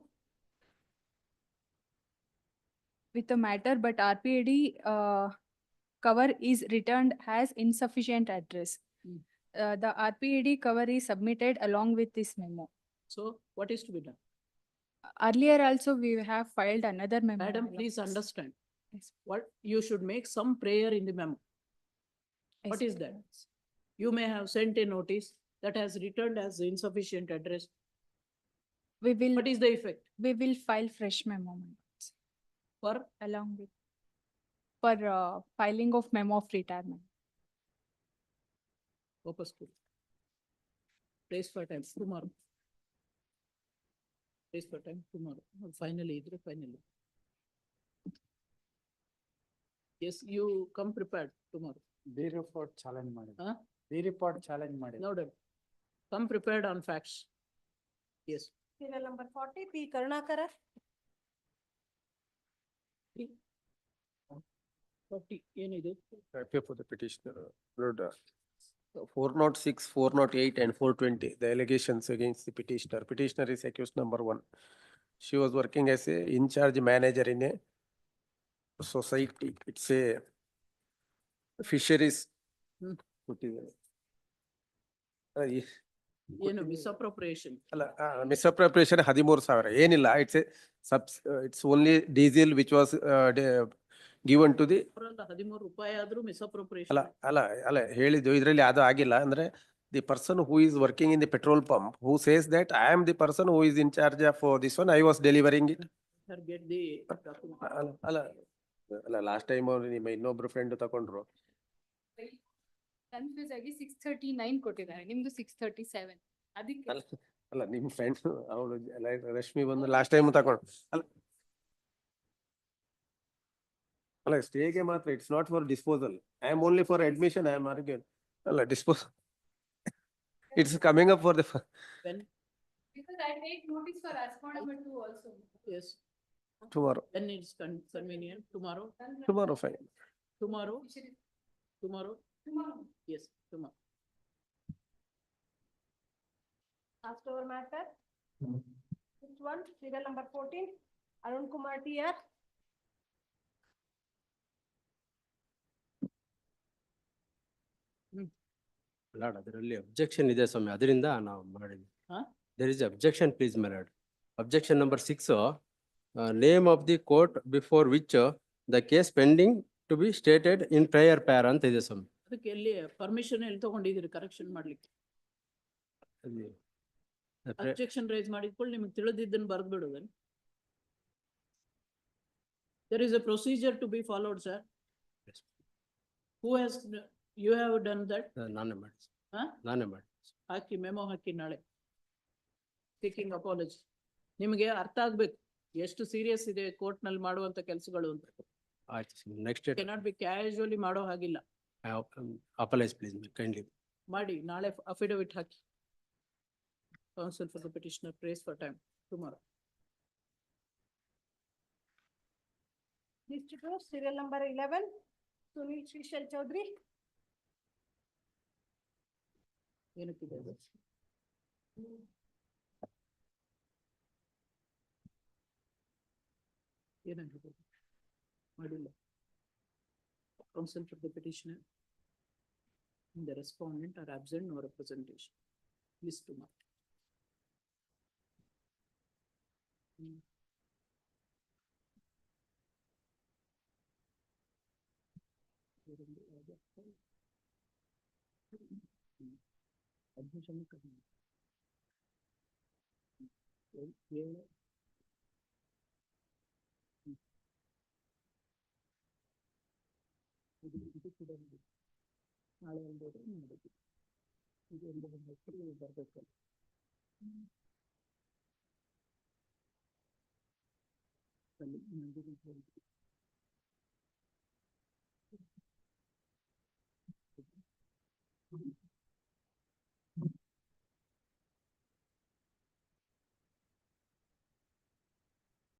with the matter, but RPAD cover is returned as insufficient address. The RPAD cover is submitted along with this memo. So what is to be done? Earlier also, we have filed another memo. Madam, my lord. please understand. Yes. What you should make some prayer in the memo. Yes, What is my that? lords. You may have sent a notice that has returned as insufficient address. We will, What is the effect? we will file fresh memo, my lords, For along with for filing of memo of retirement. purpose to. Place for time tomorrow. Place for time tomorrow. Finally, finally. Yes, you come prepared tomorrow. Be report challenge ಮಾಡಿ. Huh? Be report challenge ಮಾಡಿ. Noted. Come prepared on facts. Yes. Serial number 40, P. Karnataka. 40 ಏನಿದೆ? Appear for the petitioner. Lord, 406, 408 and 420, the allegations against the petitioner. Petitioner is accused number 1. She was working as a in-charge manager in a society. It's a fisheries. ಏನು misappropriation? ಅಲ್ಲ misappropriation 13,000 ಏನಿಲ್ಲ. It's only diesel which was given to the ಅವರಲ್ಲ 13 ರೂಪಾಯಿ ಆದ್ರೂ misappropriation. ಅಲ್ಲ ಹೇಳಿದ್ದು ಇದರಲ್ಲಿ ಅದು ಆಗಿಲ್ಲ. ಅಂದ್ರೆ the person who is working in the petrol pump who says that I am the person who is in charge of this one, I was delivering it. Sir, get the document. ಅಲ್ಲ last time ನಿಮ್ಮ ಇನ್ನೊಬ್ರು friend ತಕೊಂಡ್ರು. Confuse ಆಗಿ 639 ಕೊಟ್ಟಿದ್ದಾರೆ, ನಿಮ್ದು 637. ಅದಕ್ಕೆ ಅಲ್ಲ ನಿಮ್ friend ಅವಳು ರಶ್ಮಿ ಬಂದು ಲಾಸ್ಟ್ ಟೈಮ್ ತಕೊಂಡ್ರು. ಅಲ್ಲ ಸ್ಟೇಗೆ ಮಾತ್ರ, it's not for disposal. I am only for admission. I am arguing. ಅಲ್ಲ disposal it's coming up for the When? because I take notice for Aspond number 2 also. Yes. tomorrow. When it's convenient, tomorrow? Tomorrow fine. Tomorrow? Tomorrow? Tomorrow. Yes, tomorrow. Last over matter. Which one? Serial number 14, Arun Kumar TR. Lord ಅದರಲ್ಲಿ objection ಇದೆ ಸ್ವಾಮಿ, ಅದರಿಂದ ನಾವು ಮಾಡಿದ್ವಿ. There is objection please my lord. Objection number 6, name of the court before which the case pending to be stated in prayer para ಅಂತ ಇದೆ ಸ್ವಾಮಿ. ಅದಕ್ಕೆ ಎಲ್ಲಿ ಪರ್ಮಿಷನ್ ಎಲ್ಲಿ ತಗೊಂಡಿದ್ದೀರಿ ಕರೆಕ್ಷನ್ ಮಾಡ್ಲಿಕ್ಕೆ? ಅದೇ ಅಬ್ಜೆಕ್ಷನ್ ರೈಸ್ ಮಾಡಿದ್ಕೊಳ್ಳಿ ನಿಮ್ಗೆ ತಿಳಿದಿದ್ದನ್ನು ಬರ್ದು ಬಿಡುವೇನು? There is a procedure to be followed, sir. Who has, you have done that? ನಾನೇ ಮಾಡಿ Huh? ನಾನೇ ಮಾಡಿ ಹಾಕಿ ಮೆಮೊ ಹಾಕಿ ನಾಳೆ. Seeking apology. ನಿಮಗೆ ಅರ್ಥ ಆಗ್ಬೇಕು ಎಷ್ಟು ಸೀರಿಯಸ್ ಇದೆ ಕೋರ್ಟ್ ನಲ್ಲಿ ಮಾಡುವಂತ ಕೆಲಸಗಳು ಅಂತ. ಆಯ್ತು ನೆಕ್ಸ್ಟ್ ಕೆನಾಟ್ ಬಿ ಕ್ಯಾಶುವಲಿ ಮಾಡೋ ಹಾಗಿಲ್ಲ. ಅಪಲೈಸ್ ಪ್ಲೀಸ್ ಕೈಂಡ್ಲಿ ಮಾಡಿ ನಾಳೆ affidavit hockey. Counsel for the petitioner prays for time tomorrow. List 2, serial number 11, Sunil Srishal Chaudhary. ಏನಕ್ಕಿದೆ ಅದು? ಏನಾಗಿದೆ ಮಾಡಿಲ್ಲ. Counsel for the petitioner and the respondent are absent, no representation. List tomorrow. Admission ನಾಳೆ ಒಂದು ಮಾಡಿದ್ವಿ. ಇದು ಒಂದು ಬರ್ಬೇಕಲ್ಲ. ಅಲ್ಲಿ